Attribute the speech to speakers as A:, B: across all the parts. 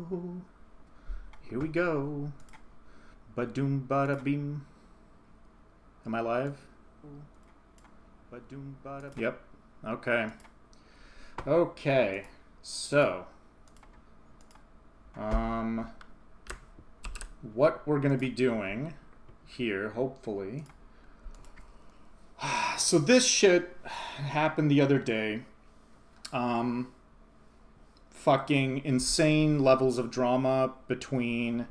A: go. Here we go. Ba-doom bada-beam. Am I live? Ba-doom bada. Yep. Okay. Okay. So, what we're gonna be doing here, hopefully. So this shit happened the other day. Fucking insane levels of drama between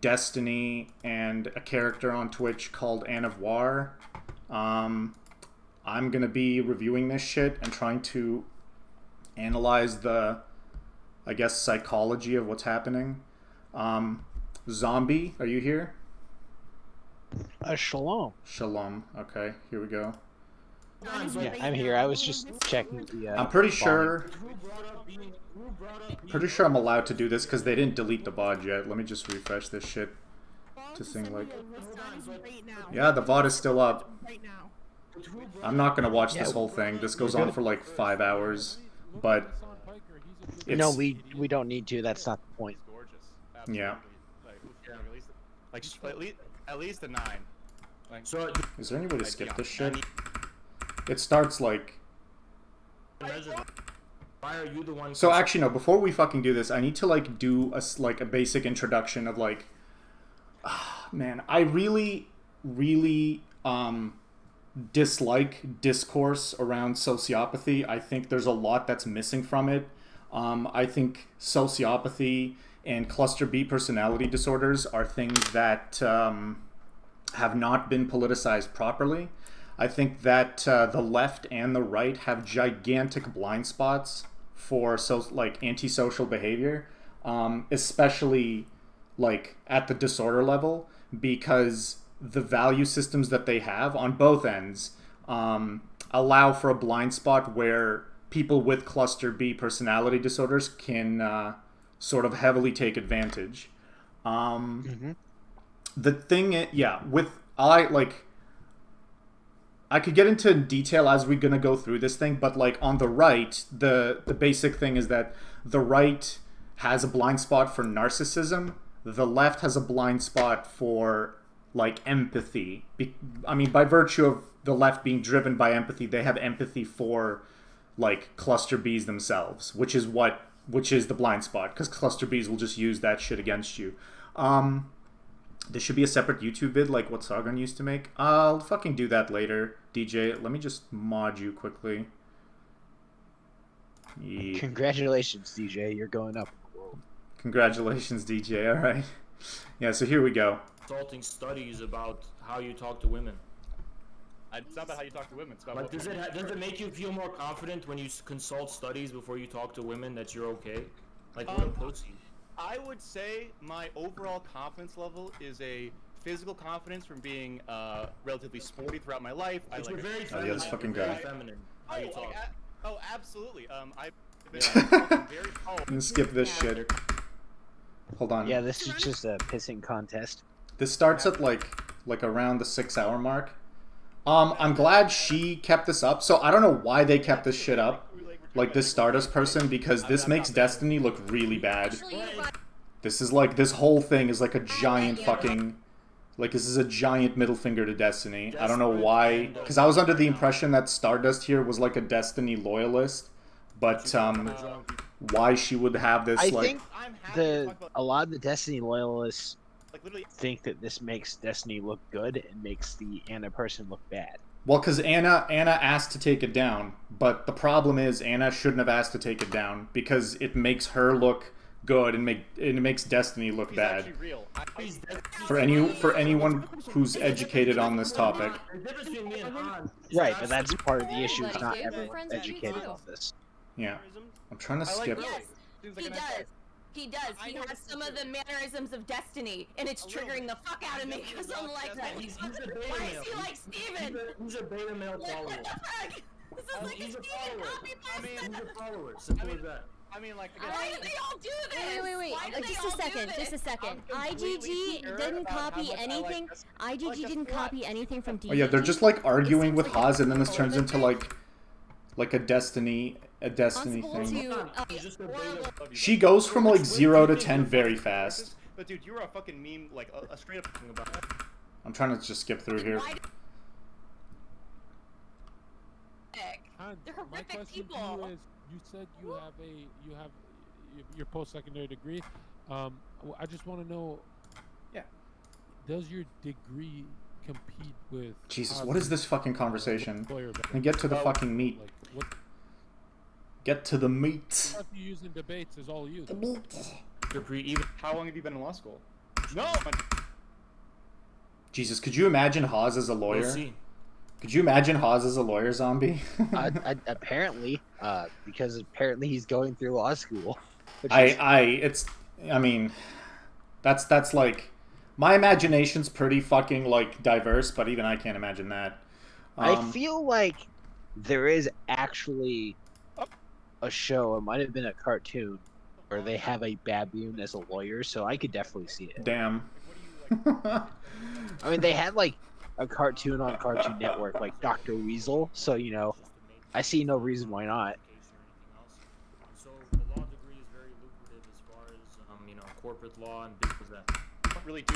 A: Destiny and a character on Twitch called AnaVoir. I'm gonna be reviewing this shit and trying to analyze the, I guess, psychology of what's happening. Zombie, are you here?
B: Shalom.
A: Shalom. Okay, here we go.
B: Yeah, I'm here. I was just checking the.
A: I'm pretty sure I'm allowed to do this because they didn't delete the VOD yet. Let me just refresh this shit to sing like. Yeah, the VOD is still up. I'm not gonna watch this whole thing. This goes on for like 5 hours, but it's...
B: No, we don't need to. That's not the point.
A: Yeah.
C: Like just at least a 9. Like,
A: so is there any way to skip this shit? It starts like.
D: Why are you the one?
A: So actually, no. Before we fucking do this, I need to like do a basic introduction of like. Man, I really dislike discourse around sociopathy. I think there's a lot that's missing from it. I think sociopathy and cluster B personality disorders are things that have not been politicized properly. I think that the left and the right have gigantic blind spots for antisocial behavior, especially like at the disorder level, because the value systems that they have on both ends allow for a blind spot where people with cluster B personality disorders can sort of heavily take advantage. The thing, I could get into detail as we're gonna go through this thing, but like on the right, the basic thing is that the right has a blind spot for narcissism. The left has a blind spot for like empathy. I mean, by virtue of the left being driven by empathy, they have empathy for like cluster Bs themselves, which is the blind spot, because cluster Bs will just use that shit against you. There should be a separate YouTube vid like what Sargon used to make. I'll fucking do that later, DJ. Let me just mod you quickly. Yeah.
B: Congratulations, DJ. You're going up.
A: Congratulations, DJ. All right. Yeah, so here we go.
D: Consulting studies about how you talk to women.
C: it's not about how you talk to women. It's about
D: Like, does it make you feel more confident when you consult studies before you talk to women that you're okay? Like, what a pussy.
C: I would say my overall confidence level is a physical confidence from being relatively sporty throughout my life.
D: You're very
A: yeah, this fucking guy.
D: feminine. How you talk.
C: Absolutely. I've been very tall.
A: I'm gonna skip this shit. Hold on.
B: Yeah, this is just a pissing contest.
A: This starts at like around the 6 hour mark. I'm glad she kept this up. So I don't know why they kept this shit up, like this Stardust person, because this makes Destiny look really bad. This is like, this whole thing is like a giant fucking, like this is a giant middle finger to Destiny. I don't know why, because I was under the impression that Stardust here was like a Destiny loyalist, but why she would have this,
B: I
A: like...
B: think a lot of the Destiny loyalists think that this makes Destiny look good and makes the Ana person look bad.
A: Well, because Ana asked to take it down, but the problem is Ana shouldn't have asked to take it down, because it makes her look good and it makes Destiny look bad. For anyone who's educated on this topic.
B: Right, but that's part of the issue. Is not everyone's educated on this.
A: Yeah, I'm trying to skip.
E: Yes, he does. He does. He has some of the mannerisms of Destiny, and it's triggering the fuck out of me because I'm like, why is he like Steven?
D: He's a beta male follower.
E: What the fuck? This is like a Steven copy
D: He's a follower. Simple as that.
C: I mean, like,
E: why do they all do this?
F: Wait. Just a second. IGG didn't copy anything. IGG didn't copy anything from DJ.
A: Oh yeah, they're just like arguing with Haas, and then this turns into like like a Destiny
F: Responsible
A: thing.
F: to
D: He's just a beta.
A: She goes from like 0 to 10 very fast.
C: But dude, you're a fucking meme, like a straight up thing about it.
A: I'm trying to just skip through here.
G: Han,
E: They're
G: my
E: horrific
G: question
E: people.
G: to you is: you said you have your post-secondary degree. I just want to know.
C: Yeah.
G: Does your degree compete with?
A: Jesus, what is this fucking conversation?
G: Lawyer
A: And get to the fucking meat.
G: Like what
A: Get to the meat.
G: stuff you use in debates is all you.
C: How long have you been in law school? No.
A: Jesus, could you imagine Hawes as a lawyer?
D: We'll see.
A: Could you imagine Hawes as a lawyer, zombie?
B: Apparently, because apparently he's going through law school.
A: I mean, that's like, my imagination's pretty fucking like diverse, but even I can't imagine that.
B: I feel like there is actually a show, it might have been a cartoon, where they have a baboon as a lawyer, so I could definitely see it.
A: Damn.
B: I mean, they had like a cartoon on Cartoon Network, like Dr. Weasel, so you know, I see no reason why not.
D: So the law degree is very lucrative as far as you know, corporate law and things like that.
C: Don't really do.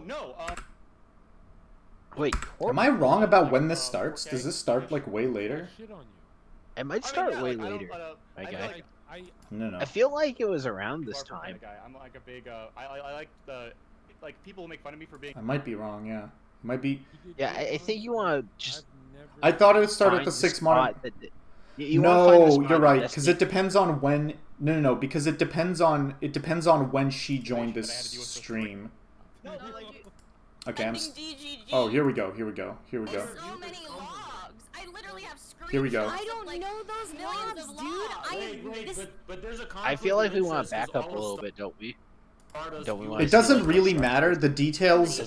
C: No.
B: Wait,
A: Am I wrong about when this starts? Does this start like way later?
G: Shit on you.
B: it might start way later. My guy.
A: No.
B: I feel like it was around this
C: Far from
B: time.
C: that guy. I'm like a big. I like the. Like people make fun of me for being.
A: I might be wrong, yeah. Might be.
B: Yeah, I think you want to just
A: I thought it would start at
B: find
A: the
B: the
A: 6 month.
B: spot that- you wanna find the
A: No,
B: spot
A: you're
B: in
A: right, because
B: Destiny.
A: it depends on when. No, because it depends on when she joined this
C: That I had to deal with
A: stream.
E: No, like,
A: Okay, I'm.
E: sending DGG.
A: Oh, here we go. Here we go.
E: So many logs. I literally have screenshots.
A: Here we go.
F: I don't
E: like,
F: know those
E: millions
F: logs,
E: of
F: dude.
E: logs.
D: But there's a
B: I feel like we want to back up a little bit, don't we? Don't we want
A: It doesn't really matter. The details,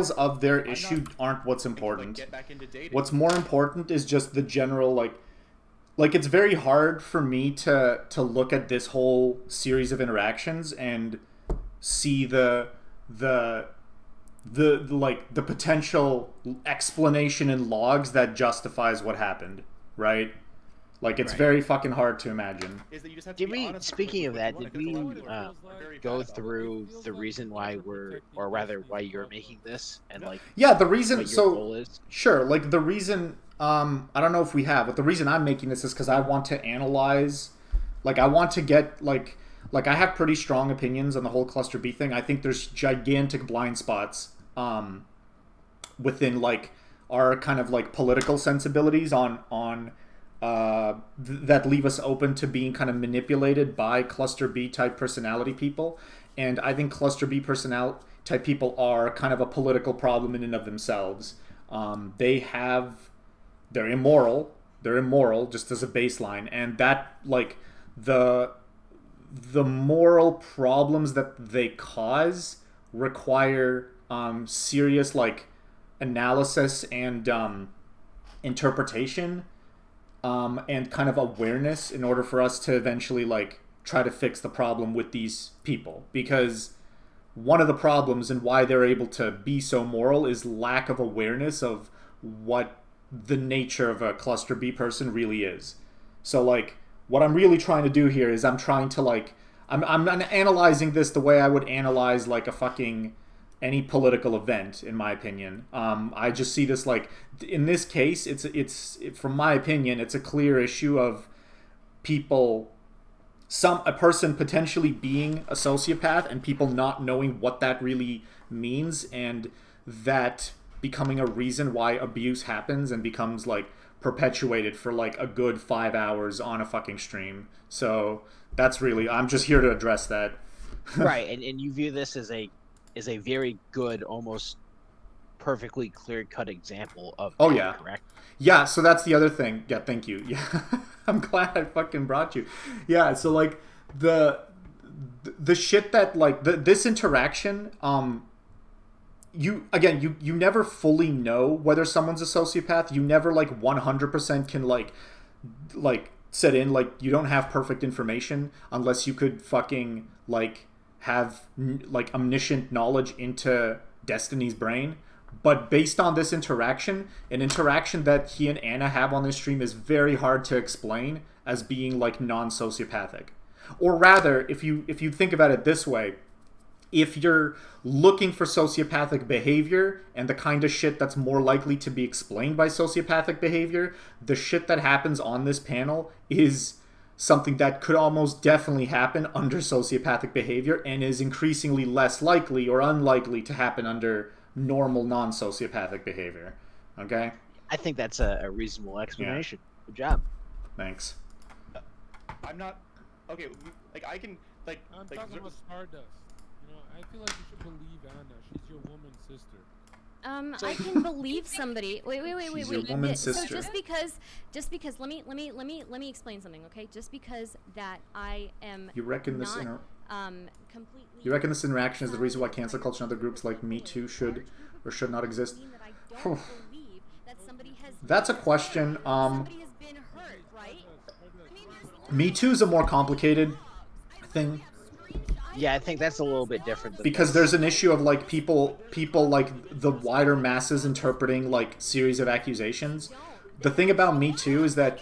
A: of their issue aren't what's
C: Like,
A: important.
C: get back into dating.
A: What's more important is just the general like it's very hard for me to look at this whole series of interactions and see the potential explanation in logs that justifies what happened, right? Like it's very fucking hard to imagine.
C: Is that you just have to
B: Did
C: be
B: we,
C: honest with
B: speaking of
C: what
B: that,
C: you
B: did
C: want, because a lot
B: we
C: of people are very
B: go
C: bad about it.
B: through the reason why we're, or rather why you're making this, and like
A: Yeah, the reason.
B: what your
A: So
B: goal is?
A: sure, like the reason. I don't know if we have, but the reason I'm making this is because I want to analyze. Like I want to get like I have pretty strong opinions on the whole cluster B thing. I think there's gigantic blind spots within like our kind of like political sensibilities on that leave us open to being kind of manipulated by cluster B type personality people. And I think cluster B personality type people are kind of a political problem in and of themselves. They're immoral just as a baseline, and that like the moral problems that they cause require serious like analysis and interpretation and kind of awareness in order for us to eventually like try to fix the problem with these people. Because one of the problems and why they're able to be so moral is lack of awareness of what the nature of a cluster B person really is. So like what I'm really trying to do here is I'm trying to like I'm analyzing this the way I would analyze like a fucking any political event, in my opinion. I just see this like in this case, it's from my opinion, it's a clear issue of people, a person potentially being a sociopath and people not knowing what that really means, and that becoming a reason why abuse happens and becomes like perpetuated for like a good 5 hours on a fucking stream. So that's really, I'm just here to address that.
B: Right, and you view this as a very good, almost perfectly clear-cut example of
A: Oh,
B: that,
A: yeah.
B: correct?
A: Yeah, so that's the other thing. Yeah, thank you. Yeah, I'm glad I fucking brought you. Yeah, so like the shit that like this interaction, you never fully know whether someone's a sociopath. You never like 100% can like set in, like you don't have perfect information unless you could fucking like have like omniscient knowledge into Destiny's brain. But based on this interaction, an interaction that he and Anna have on this stream is very hard to explain as being like non-sociopathic. Or rather, if you think about it this way, if you're looking for sociopathic behavior and the kind of shit that's more likely to be explained by sociopathic behavior, the shit that happens on this panel is something that could almost definitely happen under sociopathic behavior and is increasingly less likely or unlikely to happen under normal non-sociopathic behavior. Okay?
B: I think that's a reasonable explanation. Yeah. Good job.
A: Thanks.
C: I'm not... Okay, like, I can... Like,
G: I'm talking about Stardust. You know, I feel like you should believe Anna. She's your woman sister.
F: I can believe somebody. Wait.
A: She's your woman sister.
F: So just because, let me explain something, okay? Just because that I am.
A: You reckon this
F: completely.
A: You reckon this interaction is the reason why cancel culture and other groups like Me Too should or should not exist? That's a question. Me Too is a more complicated thing.
B: Yeah, I think that's a little bit different.
A: Because there's an issue of like people like the wider masses interpreting like series of accusations. The thing about Me Too is that...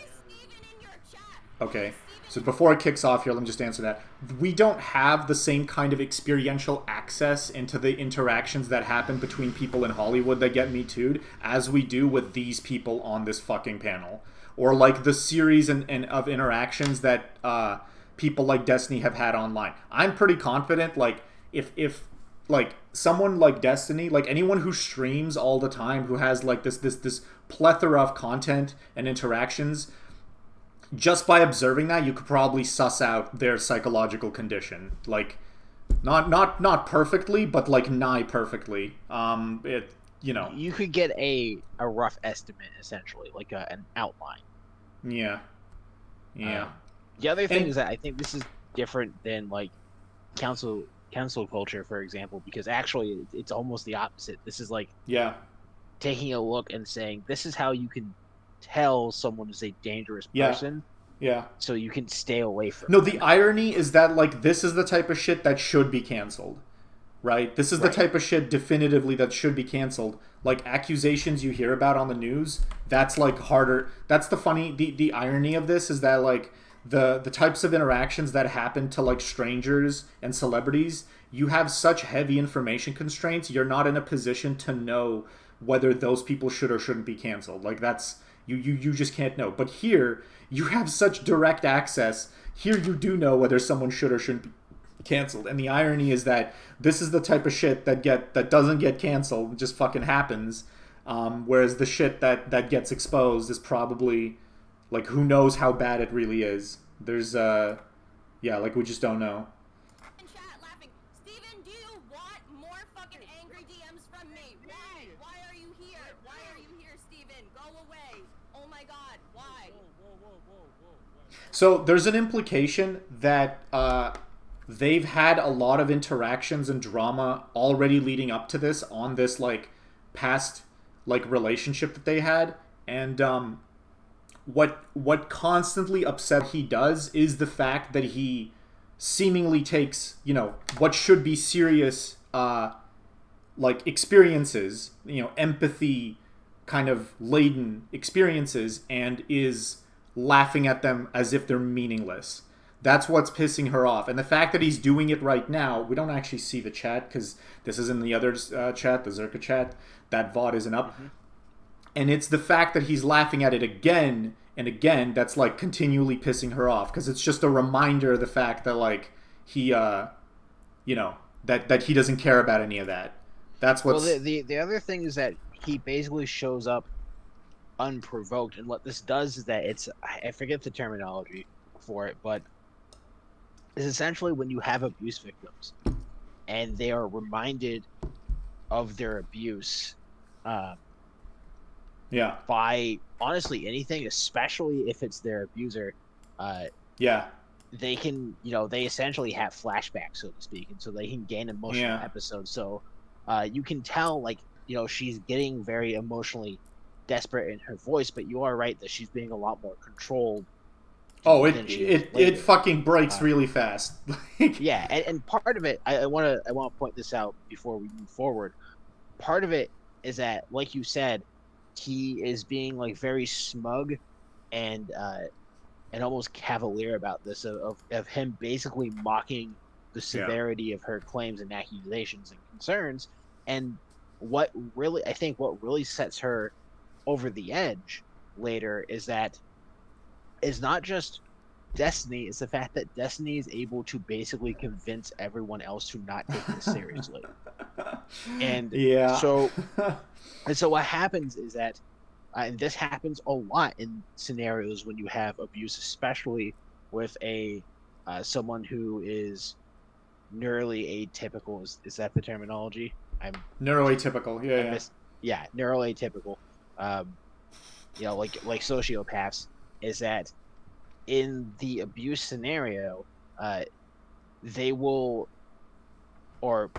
A: Okay, so before it kicks off here, let me just answer that. We don't have the same kind of experiential access into the interactions that happen between people in Hollywood that get Me Too'd as we do with these people on this fucking panel. Or like the series and of interactions that... people like Destiny have had online. I'm pretty confident, like, if like someone like Destiny, like anyone who streams all the time, who has like this plethora of content and interactions, just by observing that, you could probably suss out their psychological condition. Like, not perfectly, but like nigh perfectly.
B: You could get a rough estimate, essentially, like an outline.
A: Yeah.
B: The other thing is that I think this is different than like cancel culture, for example, because actually it's almost the opposite. This is like taking a look and saying this is how you can tell someone is a dangerous person.
A: Yeah.
B: So you can stay away from.
A: No, the irony is that like this is the type of shit that should be canceled. Right? This is the type of shit definitively that should be canceled. Like accusations you hear about on the news, that's like harder. That's the irony of this is that like the types of interactions that happen to like strangers and celebrities, you have such heavy information constraints, you're not in a position to know whether those people should or shouldn't be canceled. Like that's you just can't know. But here you have such direct access. Here you do know whether someone should or shouldn't be canceled. And the irony is that this is the type of shit that doesn't get canceled, it just fucking happens. Whereas the shit that gets exposed is probably like who knows how bad it really is. There's like we just don't know.
E: In chat laughing. Steven, do you want more fucking angry DMs from me? Why are you here? Why are you here, Steven? Go away. Oh my god, why?
G: Whoa.
A: So there's an implication that they've had a lot of interactions and drama already leading up to this on this like past like relationship that they had, and what constantly upset he does is the fact that he seemingly takes, what should be serious like experiences, empathy kind of laden experiences, and is laughing at them as if they're meaningless. That's what's pissing her off. And the fact that he's doing it right now, we don't actually see the chat because this is in the other chat, the Zerka chat. That VOD isn't up. Mm-hmm. And it's the fact that he's laughing at it again and again that's like continually pissing her off, because it's just a reminder of the fact that like he, that he doesn't care about any of that. That's what's...
B: Well, the other thing is that he basically shows up unprovoked, and what this does is that I forget the terminology for it, but it's essentially when you have abuse victims and they are reminded of their abuse by honestly anything, especially if it's their abuser. They can, they essentially have flashbacks, so to speak, and so they can gain emotional episodes. So you can tell, like, she's getting very emotionally desperate in her voice, but you are right that she's being a lot more controlled.
A: Oh, it fucking breaks really fast.
B: And part of it, I want to point this out before we move forward. Part of it is that, like you said, he is being like very smug and almost cavalier about this of him basically mocking the severity of her claims and accusations and concerns. And I think what really sets her over the edge later is that is not just Destiny, it's the fact that Destiny is able to basically convince everyone else to not take this seriously. And
A: Yeah.
B: so what happens is that and this happens a lot in scenarios when you have abuse, especially with a someone who is neurally atypical. Is that the terminology? I'm
A: Neuroatypical. Yeah,
B: I
A: yeah.
B: missed. Yeah, neuroatypical. Um, like sociopaths. Is that in the abuse scenario, they will, or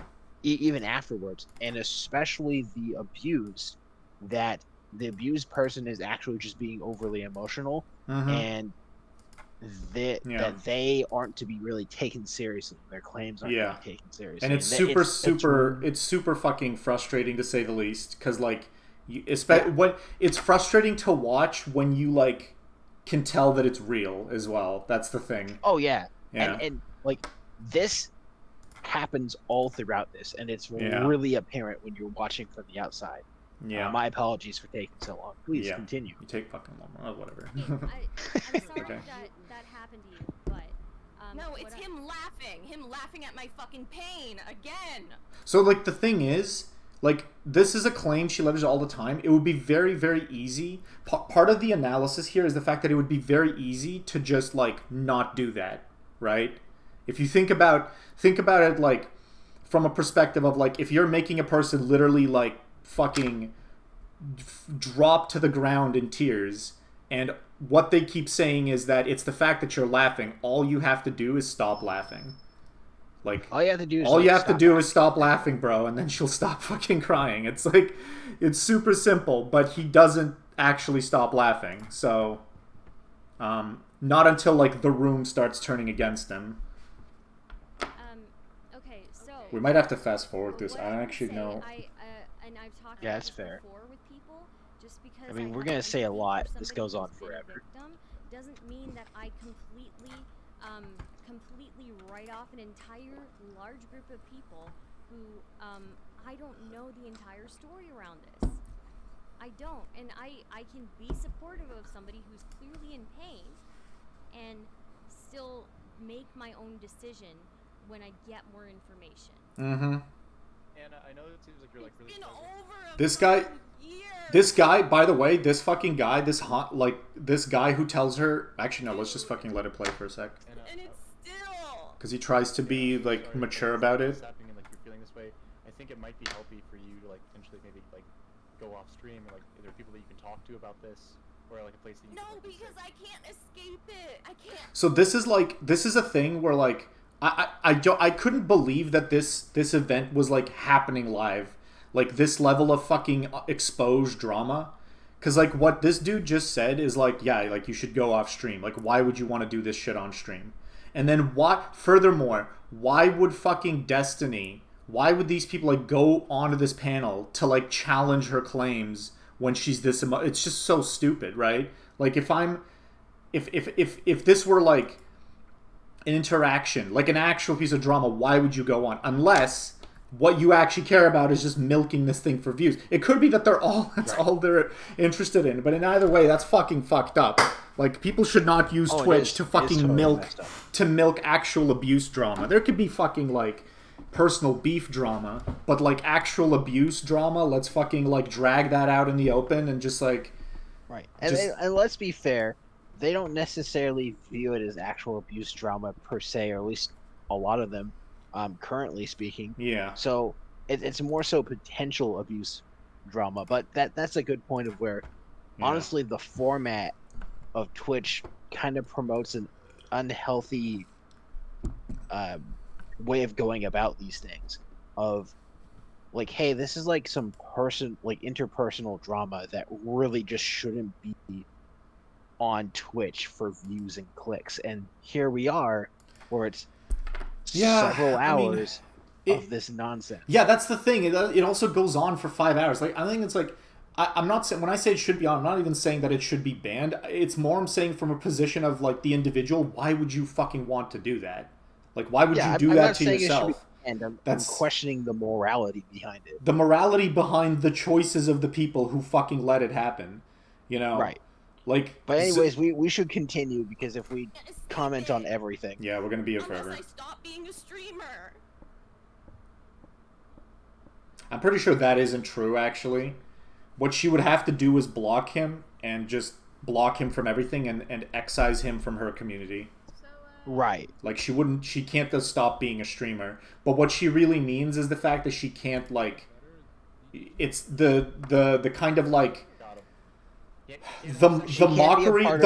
B: even afterwards, and especially the abused, that the abused person is actually just being overly emotional,
A: Mm-hmm.
B: and that they aren't to be really taken seriously. Their claims aren't really taken seriously.
A: And it's it's super fucking frustrating to say the least, because like, what it's frustrating to watch when you like can tell that it's real as well. That's the thing.
B: Oh yeah,
A: Yeah.
B: and like this happens all throughout this, and it's really apparent when you're watching from the outside.
A: Yeah.
B: My apologies for taking so long. Please continue.
A: You take fucking long. Oh, whatever.
F: I'm sorry that happened to you, but
E: no, it's him laughing at my fucking pain again.
A: So like the thing is, like this is a claim she leverages all the time. It would be very, very easy. Part of the analysis here is the fact that it would be very easy to just like not do that, right? If you think about it like from a perspective of like if you're making a person literally like fucking drop to the ground in tears, and what they keep saying is that it's the fact that you're laughing. All you have to do is stop laughing. Like
B: all you have to do
A: is stop laughing, bro, and then she'll stop fucking crying. It's like it's super simple, but he doesn't actually stop laughing. So not until like the room starts turning against him.
F: Okay, so
A: We might have to fast forward this.
F: what
A: I don't
F: would
A: actually
F: say,
A: know.
F: And I've talked
B: Yeah,
F: about
B: that's
F: this
B: fair.
F: before with people, just because
B: I mean, we're
F: have
B: gonna say a
F: empathy for
B: lot. This
F: somebody
B: goes on
F: who's been a
B: forever.
F: victim, doesn't mean that I completely write off an entire large group of people who I don't know the entire story around this. I don't, and I can be supportive of somebody who's clearly in pain and still make my own decision when I get more information.
A: Mm-hmm.
C: And I know it seems like you're like really.
E: It's been over a
A: This guy,
E: fucking year.
A: this guy, by the way, this fucking guy, this guy who tells her. Actually, no. Let's just fucking let it play for a sec.
E: And it's still.
A: Because he tries to be like
C: sorry,
A: mature
C: if
A: about
C: it's
A: it.
C: happening and like you're feeling this way, I think it might be healthy for you to like potentially maybe like go off stream, or like is there people that you can talk to about this, or like a place that you
E: No,
C: can, like,
E: because I can't escape it. I can't.
A: So this is a thing where like I couldn't believe that this event was like happening live, like this level of fucking exposed drama. Because like what this dude just said is like, yeah, like you should go off stream. Like why would you want to do this shit on stream? And then furthermore, why would fucking Destiny, why would these people like go onto this panel to like challenge her claims when she's this it's just so stupid, right? Like if this were like an interaction, like an actual piece of drama, why would you go on? Unless what you actually care about is just milking this thing for views. It could be that that's all they're interested in, but in either way, that's fucking fucked up. Like people should not use Twitch to fucking
B: totally
A: milk actual abuse drama. There could be fucking like personal beef drama, but like actual abuse drama, let's fucking like drag that out in the open and just like
B: right. And let's be fair, they don't necessarily view it as actual abuse drama per se, or at least a lot of them, currently speaking.
A: Yeah.
B: So it's more so potential abuse drama, but that's a good point of where, honestly, the format of Twitch kind of promotes an unhealthy way of going about these things. Of like, hey, this is like some interpersonal drama that really just shouldn't be on Twitch for views and clicks, and here we are, where it's several hours of this nonsense.
A: Yeah, that's the thing. It also goes on for 5 hours. Like, I think it's like, I'm not saying, when I say it should be on, I'm not even saying that it should be banned. It's more I'm saying from a position of like the individual. Why would you fucking want to do that? Like, why would you do
B: I'm
A: that
B: not
A: to
B: saying
A: yourself?
B: It should be banned. I'm
A: That's
B: questioning the morality behind it.
A: the morality behind the choices of the people who fucking let it happen. You know,
B: Right.
A: Like,
B: But anyways, we should continue because if we comment on everything,
A: yeah, we're gonna be here
E: Unless
A: forever.
E: I stop being a streamer.
A: I'm pretty sure that isn't true, actually. What she would have to do is block him and just block him from everything and excise him from her community.
B: right?
A: Like, she can't just stop being a streamer. But what she really means is the fact that she can't, like, it's the kind of, like, the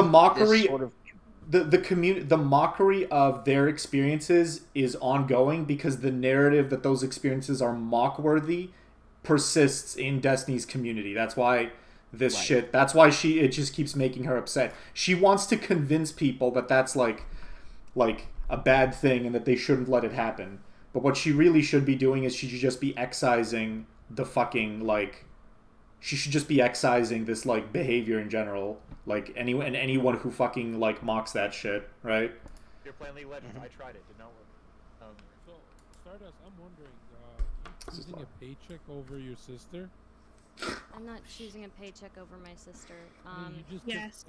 A: mockery
B: Sort of,
A: the mockery of their experiences is ongoing because the narrative that those experiences are mock-worthy persists in Destiny's community. That's why this shit. That's why it just keeps making her upset. She wants to convince people that that's like a bad thing and that they shouldn't let it happen. But what she really should be doing is she should just be excising the fucking like. She should just be excising this like behavior in general. Like anyone who fucking like mocks that shit, right?
C: You're playing League of Legends. I tried it. Did not work.
G: So, Stardust, I'm wondering, you choosing a paycheck over your sister?
F: I'm not choosing a paycheck over my sister.
G: I mean, you just
H: Yes.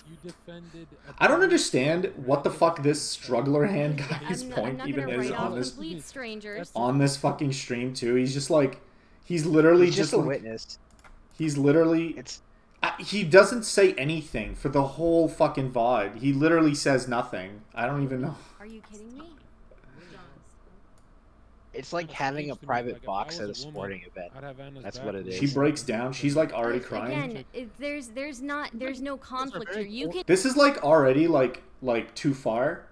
G: you defended.
A: I don't understand what the fuck this struggler hand guy's
F: I'm
A: point
F: not
A: even
F: gonna
A: is
F: write
A: on
F: off
A: this
F: complete strangers.
A: on this fucking stream too. He's just like he's literally
B: he's just a
A: like,
B: witness.
A: He's literally
B: It's
A: he doesn't say anything for the whole fucking VOD. He literally says nothing. I don't even know.
F: Are you kidding me?
B: it's like having a private box at a sporting event.
G: I'd have Anna's
B: That's
G: back.
B: what it
A: She
B: is.
A: breaks down. She's like already crying.
F: Again, there's no conflict here. You can
A: This is like already like too far.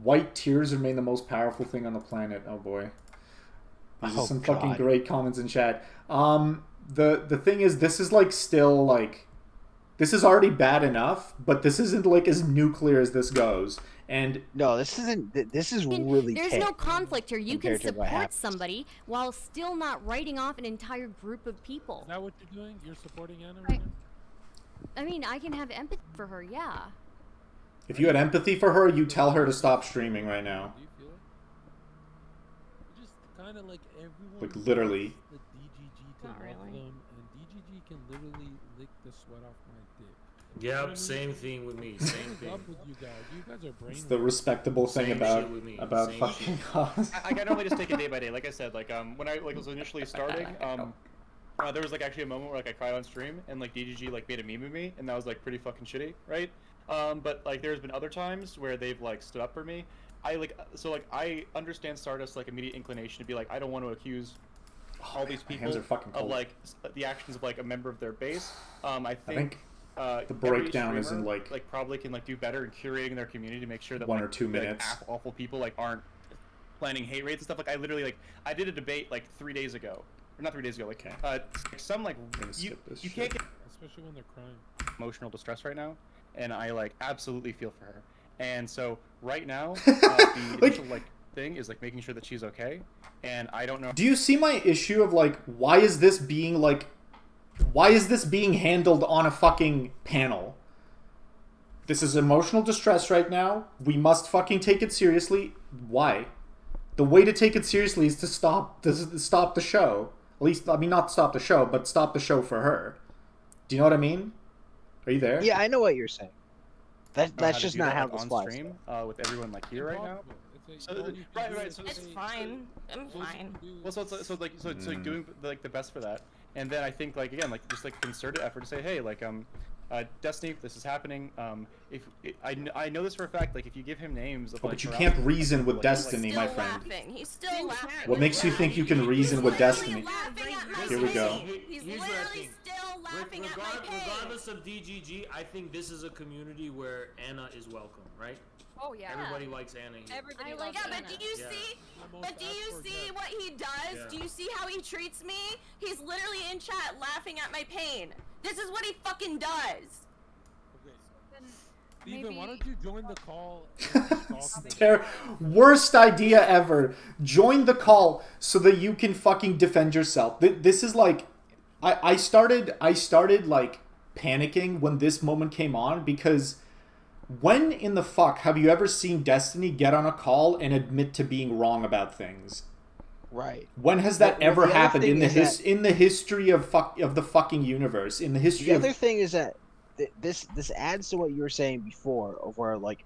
A: White tears remain the most powerful thing on the planet. Oh boy. These are some fucking
B: God.
A: great comments in chat. The thing is, this is like still like, this is already bad enough, but this isn't like as nuclear as this goes. And
B: No, this isn't. This is really.
F: there's no conflict here. You can
B: compared to what
F: support
B: happens.
F: somebody while still not writing off an entire group of people.
G: Is that what you're doing? You're supporting Anna right now?
F: I mean, I can have empathy for her, yeah.
A: if you had empathy for her, you tell her to stop streaming right now.
G: Do you feel it? You just kind of like everyone.
A: Like, literally.
G: wants the DGG to
F: Not
G: love
F: really.
G: them, and DGG can literally lick the sweat off my dick.
D: Yep, same thing with me. Same
G: What's
D: thing.
G: up with you guys? You guys are brainwashed.
A: It's the respectable thing
D: Same
A: about
D: shit with me. Same
A: fucking
D: shit.
A: us.
C: I can only just take it day by day. Like I said, like when I like was initially starting, there was like actually a moment where like I cried on stream and like DGG like made a meme of me, and that was like pretty fucking shitty, right? But like there's been other times where they've like stood up for me. I understand Stardust's like immediate inclination to be like, I don't want to accuse all these
A: My
C: people
A: hands are fucking
C: of
A: cold.
C: like the actions of like a member of their base. I
A: I
C: think
A: the
C: every
A: breakdown is in
C: streamer,
A: like
C: probably can like do better in curating their community to make sure that
A: 1
C: like,
A: or 2
C: like,
A: minutes.
C: awful people like aren't planning hate rates and stuff. Like I literally like I did a debate like 3 days ago, or not 3 days ago. Like some like
A: gonna
C: you
A: skip this
C: you
A: shit.
C: can't get
G: Especially when they're crying.
C: emotional distress right now, and I like absolutely feel for her. And so right now, the
A: Like-
C: initial like thing is like making sure that she's okay. And I don't know.
A: Do you see my issue of like why is this being handled on a fucking panel? This is emotional distress right now. We must fucking take it seriously. Why? The way to take it seriously is to stop the show. At least, I mean, not stop the show, but stop the show for her. Do you know what I mean? Are you there?
B: Yeah, I know what you're saying.
C: how
B: That's
C: to
B: just
C: do
B: not
C: that,
B: how
C: like,
B: this
C: on
B: flies.
C: stream with everyone like here right now.
G: Impossible. It's
C: So,
G: all you can
C: right,
G: do
C: right,
G: is
C: so-
E: It's
G: say-
E: fine. I'm
G: all you
E: fine.
G: can do
C: Well, so
G: is-
C: it's like doing like the best for that, and then I think like again like just like concerted effort to say, hey, like Destiny, this is happening. I know this for a fact. Like if you give him names, of,
A: Oh,
C: like,
A: but you
C: harassing
A: can't reason with
C: like,
A: Destiny,
E: Still
A: my friend.
E: laughing. He's still laughing.
A: What makes you think you can reason with Destiny?
E: Laughing at my
A: Here we go.
E: pain. He's
D: Here's what I
E: literally
D: think.
E: still laughing at my pain.
D: Regardless of DGG, I think this is a community where Anna is welcome, right?
E: Oh yeah.
D: Everybody likes Anna here.
E: Everybody
F: I
E: loves
F: like
E: yeah,
F: Anna.
E: but do you
D: Yeah.
E: see?
G: The most
E: But do you
G: asked for
E: see
G: guest.
E: what he does?
D: Yeah.
E: Do you see how he treats me? He's literally in chat laughing at my pain. This is what he fucking does.
G: Okay. Steven, why
F: Maybe-
G: don't you join the call? And stalk them?
A: Their worst idea ever. Join the call so that you can fucking defend yourself. This is like, I started like panicking when this moment came on, because when in the fuck have you ever seen Destiny get on a call and admit to being wrong about things?
B: Right.
A: When has that
B: Well,
A: ever
B: the other
A: happened
B: thing
A: in the
B: is that-
A: in the history of the fucking universe? In the history
B: The
A: of
B: other thing is that this adds to what you were saying before, of where like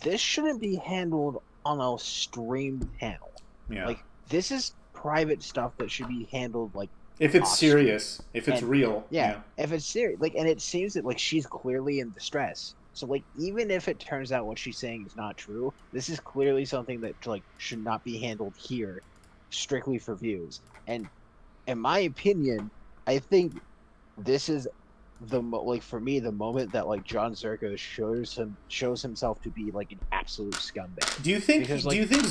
B: this shouldn't be handled on a stream panel.
A: yeah.
B: Like this is private stuff that should be handled like
A: If it's
B: off
A: serious, if it's
B: And-
A: real,
B: yeah, if it's serious. Like, and it seems that like she's clearly in distress. So like even if it turns out what she's saying is not true, this is clearly something that like should not be handled here, strictly for views. And in my opinion, I think this is like for me the moment that like John Zerko shows himself to be like an absolute scumbag.
A: Do you think
B: Because,
A: do you think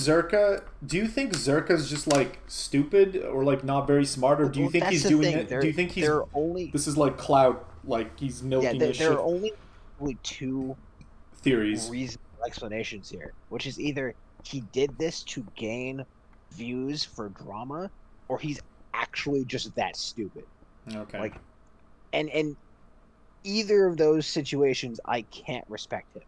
A: Zerka's just like stupid or like not very smart, or do you
B: Well,
A: think
B: that's
A: he's
B: the
A: doing
B: thing.
A: it? Do you think he's
B: There are only
A: this is like clout, like he's
B: yeah
A: milking
B: there,
A: his
B: there
A: shit
B: are only two
A: theories?
B: reasonable explanations here, which is either he did this to gain views for drama, or he's actually just that stupid.
A: Okay.
B: Like, and either of those situations, I can't respect him.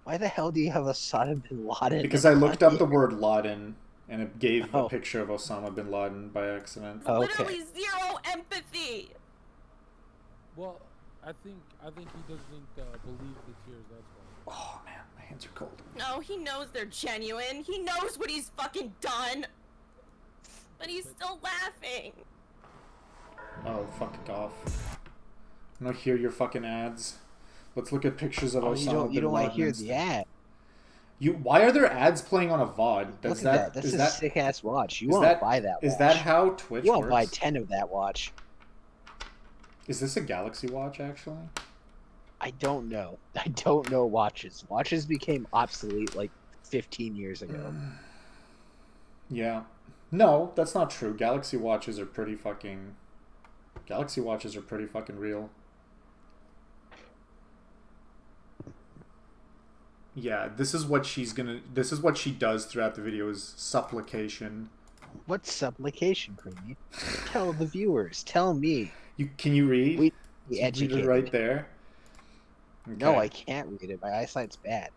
B: Why the hell do you have Osama bin Laden?
A: Because I looked up the word Laden and it gave a
B: Oh.
A: picture of Osama bin Laden by accident.
B: Oh,
E: Literally zero empathy.
G: Well, I think he doesn't believe the tears. That's why.
A: Oh man, my hands are cold.
E: No, he knows they're genuine. He knows what he's fucking done. But he's still laughing.
A: Oh, fuck it off. I don't hear your fucking ads. Let's look at pictures of Osama
B: you
A: bin
B: don't want to
A: Laden
B: hear
A: instead.
B: the ad.
A: Why are there ads playing on a VOD?
B: Look at that. That's
A: is
B: a sick ass watch. You
A: is
B: want to
A: that-
B: buy that?
A: Is
B: watch.
A: that how Twitch
B: You want to buy
A: works?
B: 10 of that watch?
A: Is this a Galaxy watch actually?
B: I don't know. I don't know watches. Watches became obsolete like 15 years ago.
A: Yeah. No, that's not true. Galaxy watches are pretty fucking real. Yeah, this is what she does throughout the video is supplication.
B: What's supplication, Creamy? Tell the viewers. Tell me.
A: Can you read?
B: We
A: Can you read
B: educated.
A: it right there.
B: No,
A: Okay.
B: I can't read it. My eyesight's bad.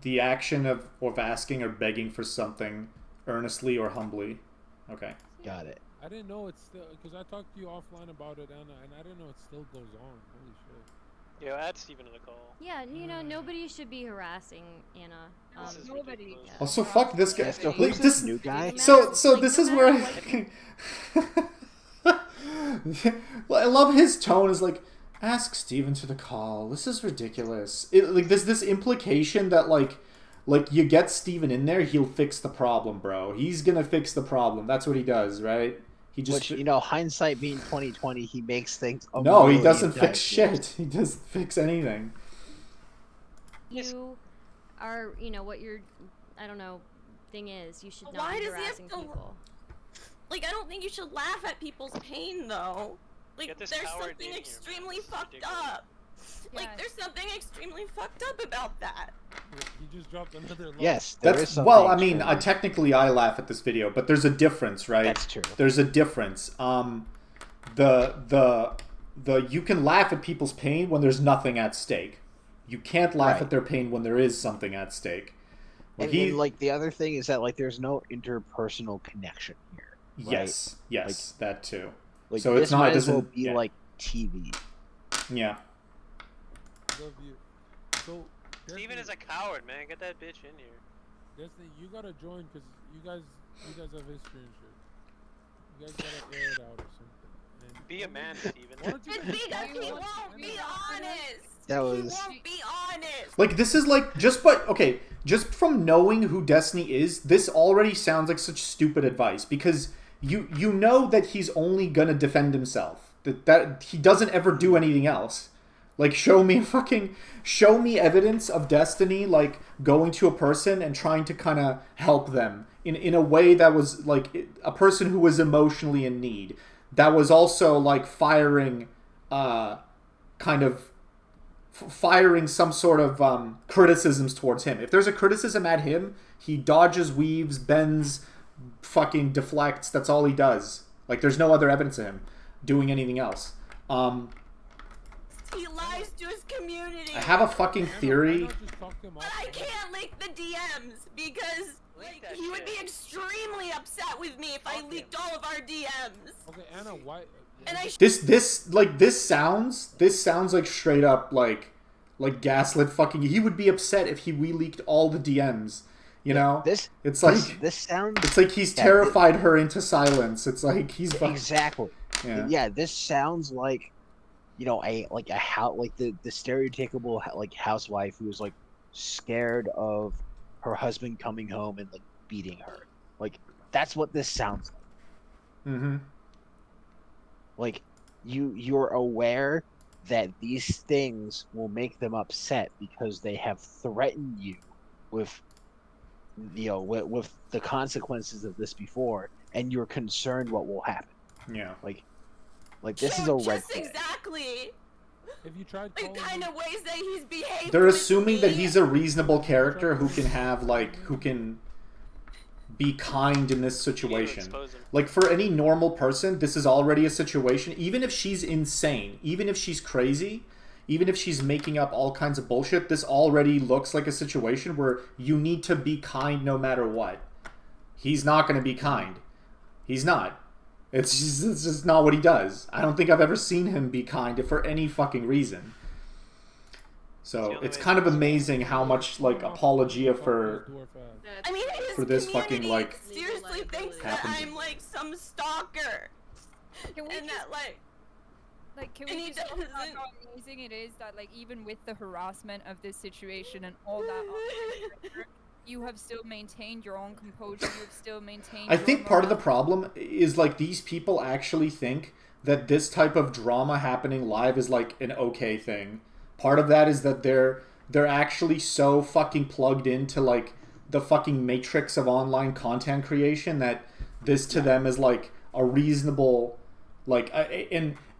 A: The action of asking or begging for something earnestly or humbly. Okay.
B: Got it.
G: I didn't know it's still because I talked to you offline about it, Anna, and I didn't know it still goes on. Holy shit!
H: Yo, add Steven to the call.
F: Yeah, you know, nobody should be harassing Anna.
H: This is
E: Nobody.
H: ridiculous.
F: Yeah.
A: Also, fuck this guy.
B: Yeah, so
A: Like,
B: who's this new guy?
A: So
F: Like,
A: this
F: no
A: is where
F: matter
A: well, I love his tone. Is like, ask Steven to the call. This is ridiculous. Like there's this implication that like you get Steven in there, he'll fix the problem, bro. He's gonna fix the problem. That's what he does, right? He just
B: Which, you know, hindsight being 2020, he makes things. a
A: no, he
B: million
A: doesn't
B: times
A: fix
B: worse.
A: shit. He doesn't fix anything.
F: you are, you know, what your, I don't know, thing is. You should not
E: Why
F: be
E: does he have
F: harassing
E: to-
F: people.
E: Like, I don't think you should laugh at people's pain, though. Like,
H: Get this
E: there's
H: coward
E: something
H: in here, man.
E: extremely
H: This is
E: fucked
H: ridiculous.
E: up. Like,
F: Yeah.
E: there's something extremely fucked up about that.
G: He just dropped another. Line.
B: Yes, there is
A: That's
B: something.
A: well, I mean,
B: extremely-
A: technically I laugh at this video, but there's a difference, right?
B: That's true.
A: There's a difference. The you can laugh at people's pain when there's nothing at stake. You can't laugh
B: Right.
A: at their pain when there is something at stake. When
B: And like the other thing is that like there's no interpersonal connection here. Right?
A: yes, that too.
B: Like
A: So
B: this
A: it's not-
B: might
A: it
B: as well
A: doesn't-
B: be
A: yeah.
B: like TV.
A: Yeah.
G: Love you. So
H: Steven is a coward, man. Get that bitch in here.
G: Destiny, you gotta join because you guys have history and shit. You guys gotta air it out or something. And
H: Be a man,
G: Why
H: Steven.
G: don't you
E: It's
G: guys
E: because
G: do
E: he
G: one?
E: won't be honest.
B: That
E: He
B: was-
E: won't be honest.
A: Like this is like just from knowing who Destiny is, this already sounds like such stupid advice because you know that he's only gonna defend himself. That he doesn't ever do anything else. Like show me evidence of Destiny like going to a person and trying to kind of help them in a way that was like a person who was emotionally in need. That was also like firing kind of firing some sort of criticisms towards him. If there's a criticism at him, he dodges, weaves, bends, fucking deflects. That's all he does. Like, there's no other evidence of him doing anything else.
E: He lies to his community.
A: I have a fucking theory.
E: But I can't leak the DMs because like, he would be extremely upset with me if I leaked all of our DMs.
G: Okay, Anna, why?
E: And I
A: This sounds like straight up like gaslit fucking. He would be upset if we leaked all the DMs. You know,
B: this sounds.
A: It's like he's terrified her into silence. It's like he's
B: exactly.
A: Yeah.
B: This sounds like, you know, the stereotypical like housewife who's like scared of her husband coming home and like beating her. Like that's what this sounds like.
A: Mm-hmm.
B: Like you're aware that these things will make them upset because they have threatened you with, you know, with the consequences of this before, and you're concerned what will happen.
A: Yeah.
B: Like this is a red flag.
E: Exactly.
G: If you tried
E: The kind of ways that he's behaved.
A: They're
E: with
A: assuming
E: me.
A: that he's a reasonable character who can be kind in this situation. Like, for any normal person, this is already a situation. Even if she's insane, even if she's crazy, even if she's making up all kinds of bullshit, this already looks like a situation where you need to be kind no matter what. He's not going to be kind. He's not. It's just not what he does. I don't think I've ever seen him be kind for any fucking reason. So it's kind of amazing how much like apologia for
E: his
A: this fucking like
E: seriously thinks that I'm like some stalker.
I: Can we
E: and
I: just,
E: that
I: can
E: and
I: we
E: he
I: just talk about
E: doesn't-
I: how amazing it is that like even with the harassment of this situation and all that you have still maintained your own composure, you have still maintained
A: I think
I: your
A: part of the
I: morale.
A: problem is like these people actually think that this type of drama happening live is like an okay thing. Part of that is that they're actually so fucking plugged into like the fucking matrix of online content creation that this to them is like a reasonable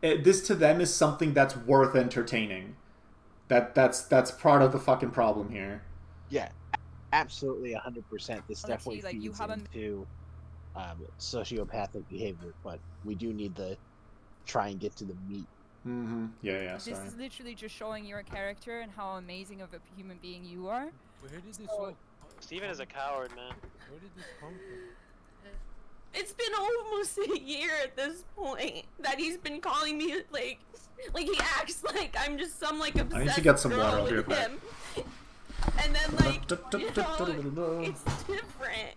A: this to them is something that's worth entertaining. That's part of the fucking problem here.
B: Yeah, absolutely 100%. This definitely
I: like, you
B: feeds
I: haven't-
B: into sociopathic behavior, but we do need to try and get to the meat.
A: Mm-hmm. Yeah,
I: This
A: sorry.
I: is literally just showing your character and how amazing of a human being you are.
G: Where did this all?
H: Steven is a coward, man.
G: Where did this come from?
E: It's been almost a year at this point that he's been calling me like he acts like I'm just some like obsessed
A: I need to get some
E: girl
A: water. I'll be
E: with
A: right back.
E: him. And then like it's different.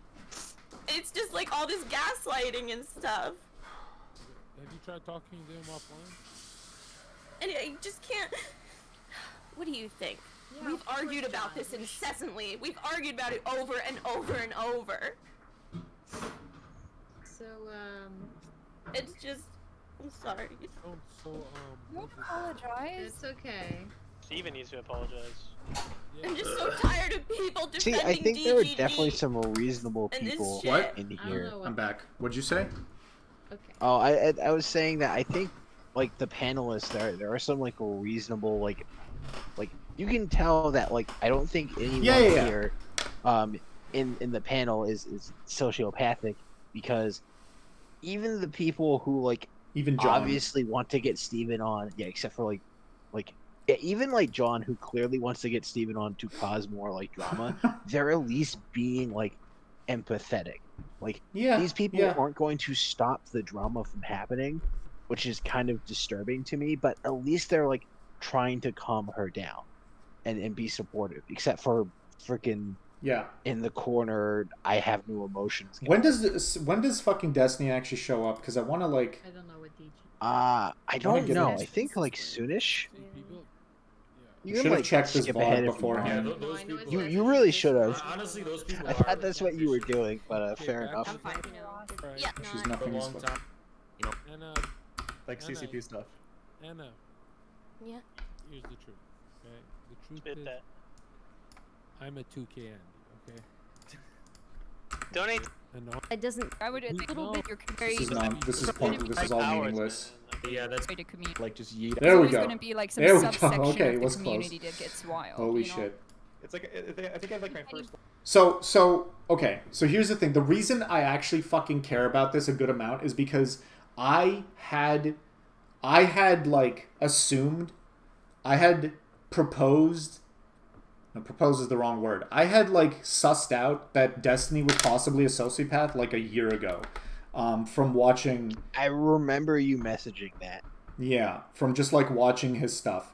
E: It's just like all this gaslighting and stuff.
G: Have you tried talking to him offline?
E: And I just can't. What do you think?
F: Yeah,
E: We've argued about this incessantly. We've argued about it over and over and over.
J: So,
E: It's just. I'm sorry.
I: Don't apologize.
J: it's okay.
H: Steven needs to apologize.
E: I'm just so tired of people
B: See,
E: defending
B: I think there are
E: DGG.
B: definitely some reasonable
E: and this
B: people
E: shit.
A: What?
B: in
J: I don't
B: here.
J: know
A: I'm back. What'd you say?
J: Okay.
B: Oh, I was saying that I think like the panelists there are some like reasonable like you can tell that like I don't think anyone
A: Yeah.
B: here in the panel is sociopathic, because even the people who like
A: Even John.
B: obviously want to get Steven on, yeah, except for like yeah, even like John, who clearly wants to get Steven on to cause more like drama, they're at least being like empathetic. Like
A: Yeah.
B: these people
A: yeah.
B: aren't going to stop the drama from happening, which is kind of disturbing to me, but at least they're like trying to calm her down and be supportive, except for freaking
A: Yeah.
B: in the corner, I have no emotions.
A: When does fucking Destiny actually show up? Because I want to like.
J: I don't know what DG.
B: I don't
A: get
B: know.
A: it.
B: I think like soonish.
G: People?
B: You
A: Should
B: can
A: have
B: like
A: checked this
B: skip
A: VOD
B: ahead if you
A: beforehand.
B: want.
G: Yeah,
J: No,
G: those
J: I know
G: people.
J: it's
B: You really should have.
D: Honestly, those people
B: I
D: are.
B: thought that's what you were doing, but fair
G: back
B: enough.
J: I'm fine now.
F: Yeah.
A: She's
F: No,
A: nothing
D: For a
A: is
D: long
A: fucking-
D: time.
G: And
C: Like CCP stuff.
G: Anna,
F: Yeah.
G: here's the truth. Okay, the truth
H: Spit
G: is,
H: that.
G: I'm a 2K Andy. Okay.
H: Donate
G: And all,
F: It doesn't.
I: I would like, a little bit. You're very
A: This is point. This is all meaningless.
D: Yeah, that's
I: to community.
C: Like just yeet.
A: There we
I: There's
A: go.
I: going to be like some
A: There we go.
I: subsection
A: Okay, it
I: of the
A: was close.
I: community that gets wild.
A: Holy
I: you know?
A: shit.
C: It's like I think I have like my first.
A: So okay. So here's the thing. The reason I actually fucking care about this a good amount is because I had like assumed, I had proposed. No, propose is the wrong word. I had like sussed out that Destiny was possibly a sociopath like a year ago, from watching.
B: I remember you messaging that.
A: Yeah, from just like watching his stuff.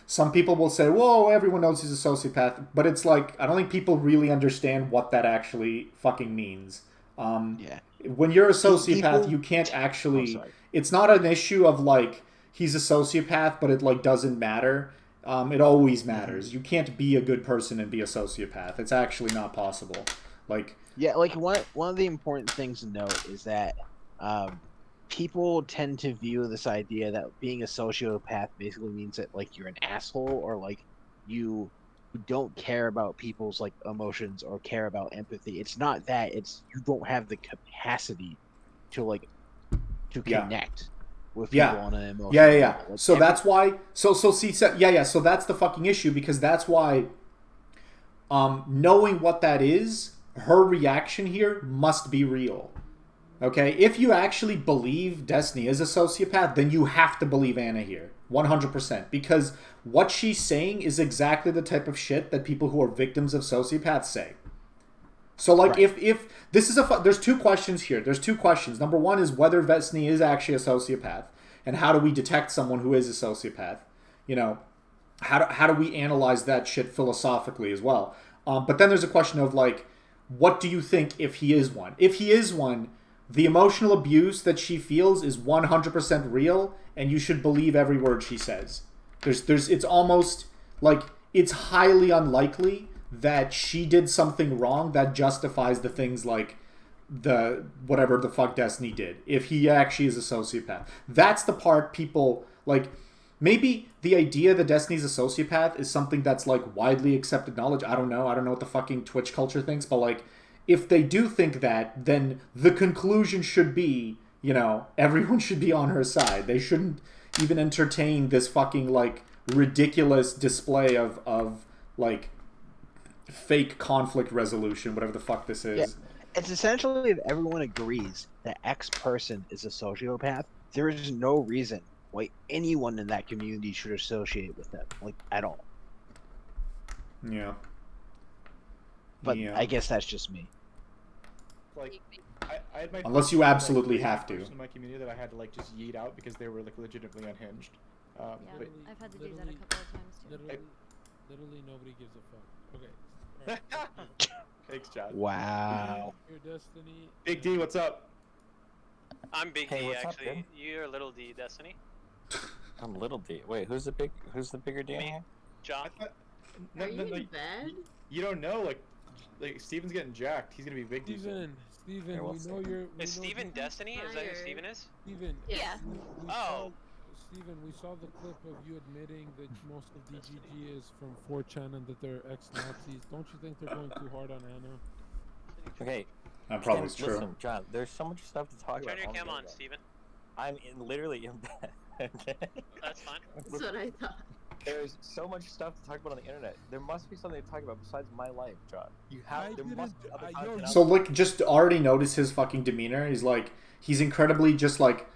A: Some people will say, whoa, everyone knows he's a sociopath. But it's like, I don't think people really understand what that actually fucking means.
B: Yeah.
A: When you're a sociopath,
B: People-
A: you can't actually...
B: sorry.
A: It's not an issue of like, he's a sociopath, but it like doesn't matter. It always matters. You can't be a good person and be a sociopath. It's actually not possible. Like...
B: Yeah, like one of the important things to note is that people tend to view this idea that being a sociopath basically means that like you're an asshole or like you don't care about people's like emotions or care about empathy. It's not that. It's you don't have the capacity to like to
A: Yeah.
B: connect with
A: Yeah.
B: people on an emotional
A: Yeah.
B: level. Like,
A: So that's why. So that's the fucking issue, because that's why. Knowing what that is, her reaction here must be real. Okay, if you actually believe Destiny is a sociopath, then you have to believe Anna here, 100%, because what she's saying is exactly the type of shit that people who are victims of sociopaths say. So, like,
B: Right.
A: if this is there's two questions here. There's two questions. Number one is whether Destiny is actually a sociopath, and how do we detect someone who is a sociopath? You know, how do we analyze that shit philosophically as well? But then there's a question of like, what do you think if he is one? If he is one, the emotional abuse that she feels is 100% real, and you should believe every word she says. It's almost like it's highly unlikely that she did something wrong that justifies the things like the whatever the fuck Destiny did. If he actually is a sociopath, that's the part people like. Maybe the idea that Destiny's a sociopath is something that's like widely accepted knowledge. I don't know what the fucking Twitch culture thinks, but like, if they do think that, then the conclusion should be, you know, everyone should be on her side. They shouldn't even entertain this fucking like ridiculous display of like fake conflict resolution, whatever the fuck this is.
B: Yeah. It's essentially if everyone agrees that X person is a sociopath, there is no reason why anyone in that community should associate with them, like at all.
A: Yeah.
B: But
A: Yeah.
B: I guess that's just me.
C: Like I had my
A: Unless you absolutely have to.
C: person in my community that I had to like just yeet out because they were like legitimately unhinged.
F: Yeah,
C: But
F: I've had to do that a couple of times too.
G: Literally nobody gives a fuck. Okay. Alright.
C: thanks, Chad.
B: Wow.
G: Your Destiny.
C: Big D, what's up?
H: I'm Big
K: Hey,
H: D,
K: what's up,
H: actually.
K: dude?
H: You're Little D, Destiny.
K: I'm Little D. Wait, who's the bigger D in
H: Me.
K: here?
H: John.
J: Are you in bed?
C: You don't know, like Steven's getting jacked. He's gonna be Big D. soon.
G: Steven,
K: Here, we'll
G: we
K: see.
G: know you're.
H: Is Steven Destiny? Is that who
J: Tired.
H: Steven is?
G: Steven.
J: Yeah.
H: Oh.
G: Steven, we saw the clip of you admitting that most of DGG is from 4chan and that they're ex-Nazis. Don't you think they're going too hard on Anna?
K: Okay.
A: That probably is
K: Listen,
A: true.
K: Listen, John, there's so much stuff to talk
H: Turn
K: about.
H: your
K: on the
H: cam on,
K: internet.
H: Steven.
K: I'm literally in bed. Okay?
H: That's fine.
J: That's what I thought.
K: There's so much stuff to talk about on the internet. There must be something to talk about besides my life, John. There must be other content out
A: So like, just already notice his fucking demeanor. He's like, he's incredibly just like,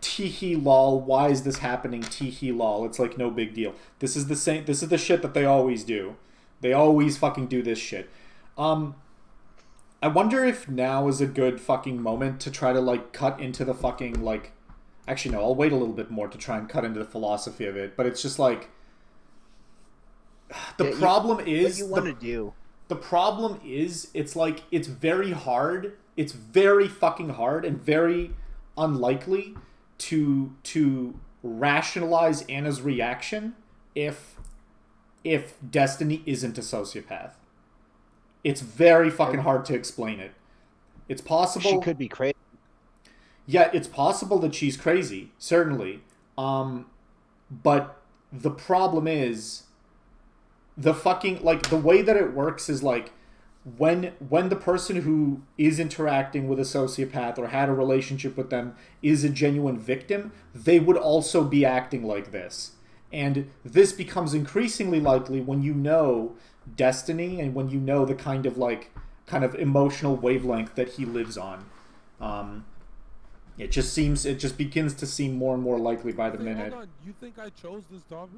A: tee lol. Why is this happening? Tee lol. It's like no big deal. This is the same. This is the shit that they always do. They always fucking do this shit. I wonder if now is a good fucking moment to try to like cut into the fucking like. Actually, no. I'll wait a little bit more to try and cut into the philosophy of it. But it's just like the problem is
B: what you want to do.
A: The problem is, it's like, it's very hard. It's very fucking hard and very unlikely to rationalize Anna's reaction if Destiny isn't a sociopath. It's very fucking hard to explain it. It's possible
B: She could be crazy.
A: Yeah, it's possible that she's crazy, certainly. But the problem is the fucking, like, the way that it works is like, when the person who is interacting with a sociopath or had a relationship with them is a genuine victim, they would also be acting like this. And this becomes increasingly likely when you know Destiny and when you know the kind of emotional wavelength that he lives on. It just begins to seem more and more likely by the minute.
G: Hold on, you think I chose this topic?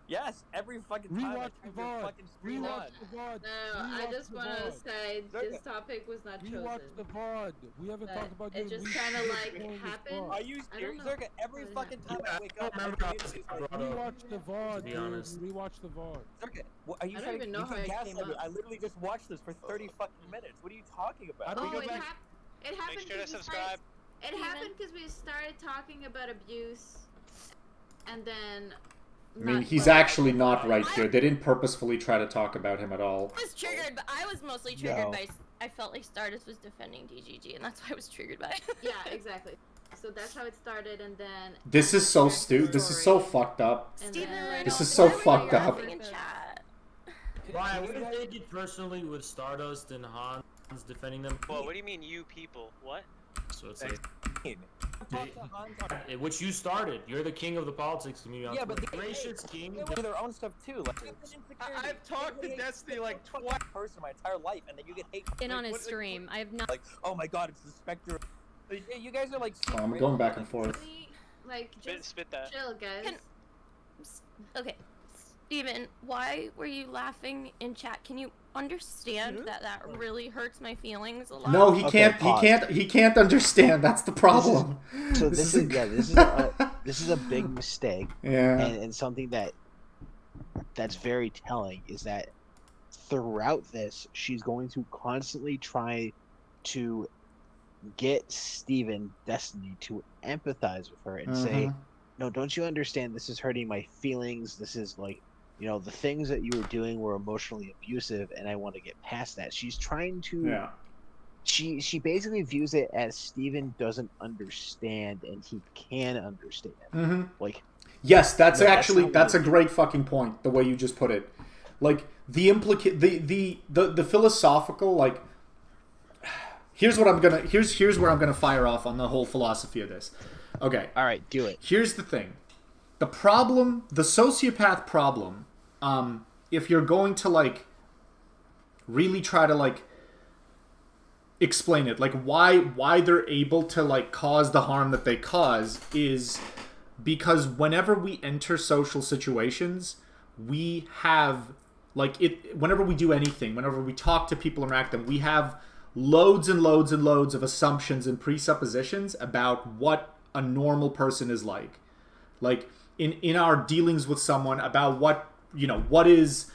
K: Yes, every fucking time.
G: Rewatch the VOD.
K: Fucking stream on.
G: Rewatch the VOD.
J: No, I
G: Rewatch
J: just
G: the
J: want to
G: VOD.
J: say this topic was not chosen.
G: Rewatch the VOD. We haven't
J: But
G: talked about
J: it
G: you.
J: just kind of like happened.
K: Are you
J: I don't
K: serious,
J: know.
K: Zerka? Every
J: What
K: fucking time
D: Yeah,
K: I wake
D: I
K: up,
D: don't
K: my
D: remember
K: community is
D: how
K: like,
D: this got
G: Rewatch the VOD.
D: to be honest.
G: Rewatch the VOD.
K: Zerka, are you
J: I don't
K: trying
J: even
K: to
J: know how it came
K: gaslight me?
J: up.
K: I literally just watched this for 30 fucking minutes. What are you talking about?
G: I don't
J: Oh,
G: go
J: it,
G: back.
J: it happened.
H: Make sure to
J: 'cause we
H: subscribe.
J: It happened because we started talking about abuse, and then.
A: I mean, he's actually not right here. They didn't purposefully try to talk about him at all.
E: I was triggered, but I was mostly triggered
K: No.
E: by. I felt like Stardust was defending DGG, and that's why I was triggered by it.
J: Yeah, exactly. So that's how it started, and then.
A: This is so stupid. This is so
J: Story.
A: fucked up.
J: And
E: Steven,
J: then, like,
A: This is
E: why
A: so
E: were you
A: fucked up.
E: laughing in chat?
D: Why I wouldn't take it personally with Stardust and Hans defending them.
H: Well, what do you mean, you people? What?
D: So it's like,
K: Talk to Hans on-
D: which you started. You're the king of the politics community.
K: Yeah, but they
D: gracious king.
K: They do their own stuff too. Like,
C: I've talked to Destiny like twice.
K: Person my entire life, and then you get hate.
F: In on his
K: What-
F: stream. I have not.
K: Like, oh my god, it's the specter. Like, yeah, you guys are like.
A: Oh, I'm going back and forth.
J: like, just
H: Spit that.
J: chill, guys.
E: Can- Okay, Steven, why were you laughing in chat? Can you understand that really hurts my feelings a lot?
A: No, he
B: Okay,
A: can't.
B: pause.
A: He can't understand. That's the problem.
B: So this is this is a big mistake,
A: Yeah.
B: and something that's very telling is that throughout this, she's going to constantly try to get Steven Destiny to empathize with her and say,
A: Mhm.
B: no, don't you understand? This is hurting my feelings. This is like, the things that you were doing were emotionally abusive, and I want to get past that. She's trying to.
A: Yeah.
B: She basically views it as Steven doesn't understand, and he can understand.
A: Mm-hmm.
B: Like,
A: Yes, that's
B: No, that's
A: actually
B: not
A: that's a
B: what
A: great fucking point. The way you just put it, like the philosophical like. Here's where I'm gonna fire off on the whole philosophy of this. Okay.
B: all right, do it.
A: Here's the thing. The problem, the sociopath problem, if you're going to like really try to like explain it, like why they're able to like cause the harm that they cause is because whenever we enter social situations, we have like it whenever we do anything, whenever we talk to people, interact with them, we have loads and loads and loads of assumptions and presuppositions about what a normal person is like. Like in our dealings with someone about what is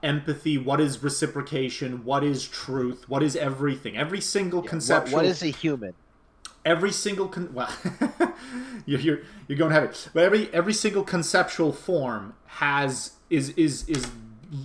A: empathy, what is reciprocation, what is truth, what is everything, every single conceptual.
B: What is a human?
A: Every single you're going to have it, but every single conceptual form is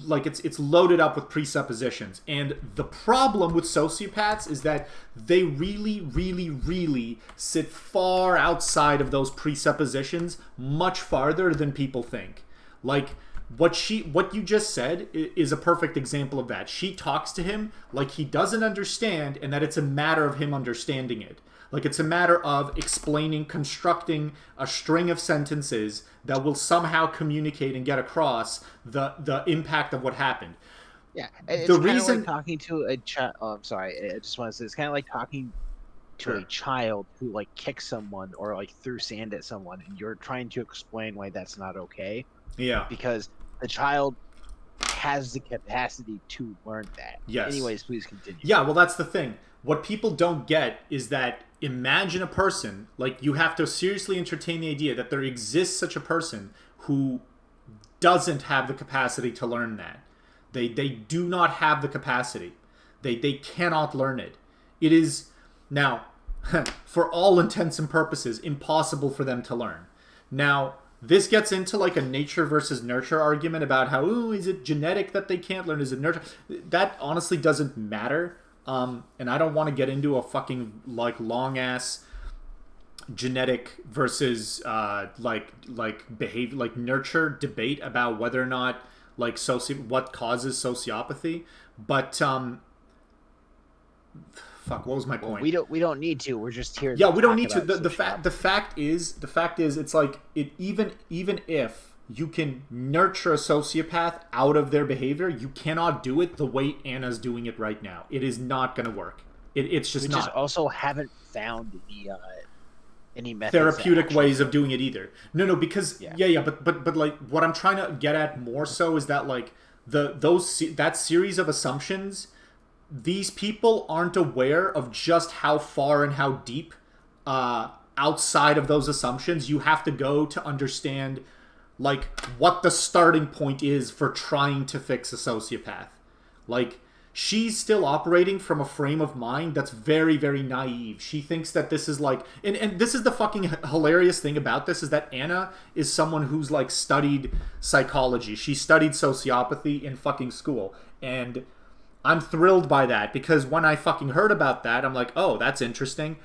A: like it's loaded up with presuppositions. And the problem with sociopaths is that they really, really, really sit far outside of those presuppositions, much farther than people think. Like what you just said is a perfect example of that. She talks to him like he doesn't understand, and that it's a matter of him understanding it. Like it's a matter of explaining, constructing a string of sentences that will somehow communicate and get across the impact of what happened.
B: Yeah, it's
A: The
B: kind of
A: reason-
B: like talking to a child. Oh, I'm sorry. I just want to say it's kind of like talking to a
A: Sure.
B: child who like kicked someone or like threw sand at someone, and you're trying to explain why that's not okay
A: Yeah.
B: because the child has the capacity to learn that.
A: Yes.
B: Anyways, please continue.
A: Yeah, well, that's the thing. What people don't get is that imagine a person, like you have to seriously entertain the idea that there exists such a person who doesn't have the capacity to learn that. They do not have the capacity. They cannot learn it. It is now, for all intents and purposes, impossible for them to learn. Now, this gets into like a nature versus nurture argument about how, is it genetic that they can't learn? Is it nurture? That honestly doesn't matter. And I don't want to get into a fucking like long ass genetic versus like behavior, like nurture debate about whether or not like what causes sociopathy. But fuck, what was my point?
B: We don't need to. We're just here.
A: Yeah,
B: to
A: we don't
B: talk
A: need to.
B: about
A: The fact is it's like even if you can nurture a sociopath out of their behavior, you cannot do it the way Anna's doing it right now. It is not going to work. It's just
B: we
A: not.
B: just also haven't found any methods
A: therapeutic ways of doing it either. No, because but like what I'm trying to get at more so is that like that series of assumptions, these people aren't aware of just how far and how deep outside of those assumptions you have to go to understand like what the starting point is for trying to fix a sociopath. Like, she's still operating from a frame of mind that's very, very naive. She thinks that this is like... And this is the fucking hilarious thing about this, is that Anna is someone who's, like, studied psychology. She studied sociopathy in fucking school. And I'm thrilled by that, because when I fucking heard about that, I'm like, oh, that's interesting.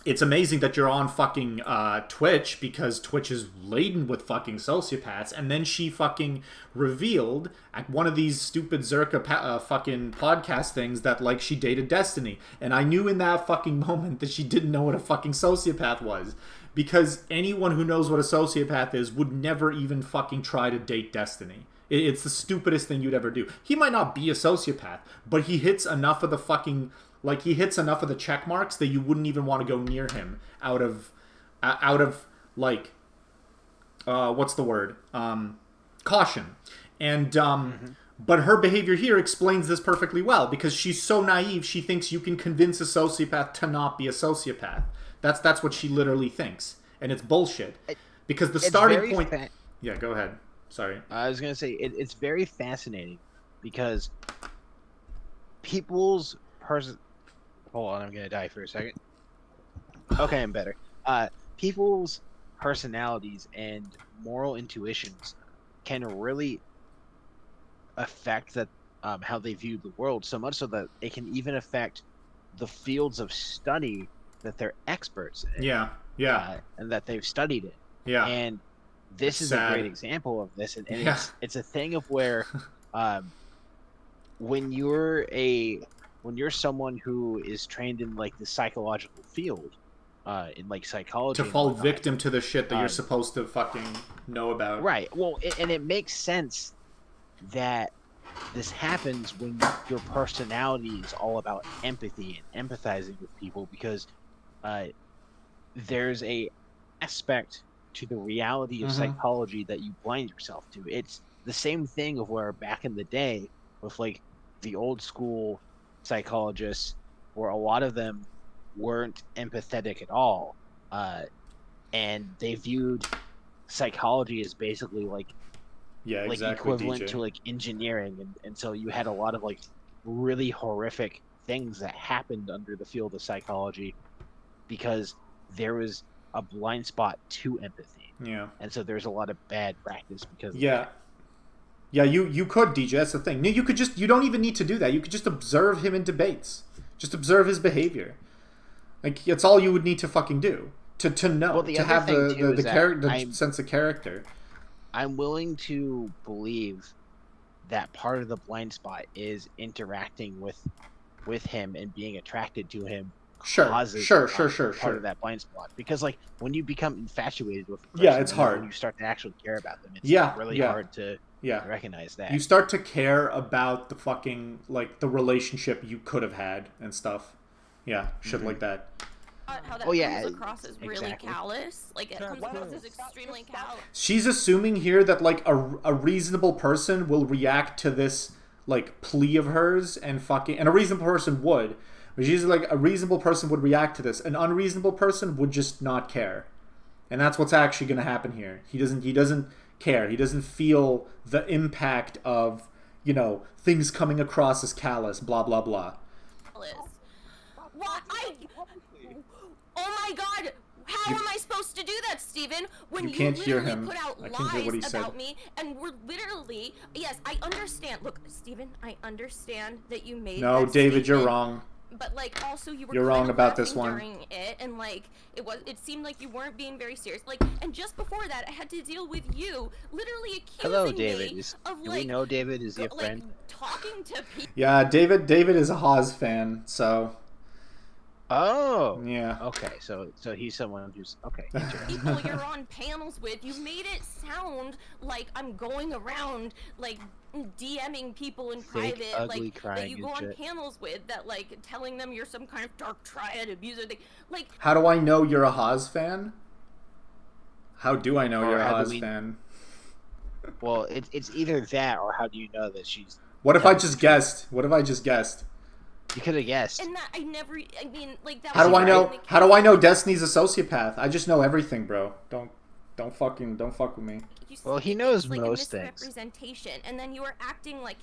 A: It's amazing that you're on fucking Twitch, because Twitch is laden with fucking sociopaths. And then she fucking revealed at one of these stupid Zerka fucking podcast things that, like, she dated Destiny. And I knew in that fucking moment that she didn't know what a fucking sociopath was. Because anyone who knows what a sociopath is would never even fucking try to date Destiny. It's the stupidest thing you'd ever do. He might not be a sociopath, but he hits enough of the fucking... Like, he hits enough of the check marks that you wouldn't even want to go near him out of like, what's the word? Caution. And, but her behavior here explains this perfectly well, because she's so naive, she thinks you can convince a sociopath to not be a sociopath. That's what she literally thinks. And it's bullshit. Because the starting point... Yeah, go ahead. Sorry.
B: I was going to say, it's very fascinating, because people's... Hold on, I'm gonna die for a second. Okay, I'm better. People's personalities and moral intuitions can really affect that how they view the world, so much so that it can even affect the fields of study that they're experts in.
A: Yeah.
B: And that they've studied in.
A: Yeah.
B: And this is a great example of this, and it's a thing of where when you're someone who is trained in like the psychological field, in like psychology,
A: to fall victim to the shit that you're supposed to fucking know about.
B: Right. Well, and it makes sense that this happens when your personality is all about empathy and empathizing with people, because there's a aspect to the reality of psychology that you blind yourself to. It's the same thing of where back in the day with like the old school psychologists, where a lot of them weren't empathetic at all, and they viewed psychology as basically like equivalent to like engineering, and so you had a lot of like really horrific things that happened under the field of psychology because there was a blind spot to empathy.
A: Yeah.
B: And so there's a lot of bad practice because of
A: yeah
B: that.
A: Yeah, you could, DJ. That's the thing. No, you don't even need to do that. You could just observe him in debates. Just observe his behavior. Like, it's all you would need to fucking do to know, to have the sense of character.
B: I'm willing to believe that part of the blind spot is interacting with him and being attracted to him.
A: Sure.
B: Part of that blind spot, because like when you become infatuated with a person,
A: it's hard.
B: When you start to actually care about them, it's really hard to recognize that.
A: You start to care about the fucking, like, the relationship you could have had and stuff. Yeah, shit like that.
E: How that comes across as really callous. Like, it comes across as extremely callous.
A: She's assuming here that, like, a reasonable person will react to this, like, plea of hers and a reasonable person would. But she's like, a reasonable person would react to this. An unreasonable person would just not care. And that's what's actually going to happen here. He doesn't care. He doesn't feel the impact of, things coming across as callous, blah, blah, blah.
E: What? Oh my god! How am I supposed to do that, Steven? When
A: you can't hear him.
E: Put out lies about me, and we're literally... Yes, I understand. Look, Steven, I understand that you made
A: No,
E: that
A: David,
E: statement.
A: you're wrong.
E: but like also you were
A: You're wrong
E: kind of
A: about this
E: laughing
A: one.
E: during it, and like it seemed like you weren't being very serious. Like, and just before that, I had to deal with you literally accusing
B: Hello, David.
E: me of
B: Do
E: like
B: we know David? Is he a
E: like
B: friend?
E: talking to people.
A: Yeah, David is a Haas fan, so
B: Oh.
A: yeah.
B: Okay, so he's someone who's okay.
E: People you're on panels with, you've made it sound like I'm going around like DMing people in
B: Fake,
E: private,
B: ugly,
E: like that
B: crying
E: you
B: and
E: go on
B: shit.
E: panels with, that like telling them you're some kind of dark triad abuser thing. Like,
A: How do I know you're a Haas fan? How do I know
B: Or
A: you're a
B: how do
A: Haas
B: we-
A: fan?
B: Well, it's either that or how do you know that she's?
A: What if I
B: telling
A: just
B: the truth?
A: guessed? What if I just guessed?
B: You could have guessed.
E: and that I mean, like that.
A: How do
E: was
A: I
E: never
A: know?
E: in the
A: How do
E: case.
A: I know Destiny's a sociopath? I just know everything, bro. Don't fuck with me.
E: You
B: Well,
E: said
B: he
E: it
B: knows
E: was, like,
B: most
E: a
B: things.
E: misrepresentation, and then you were acting like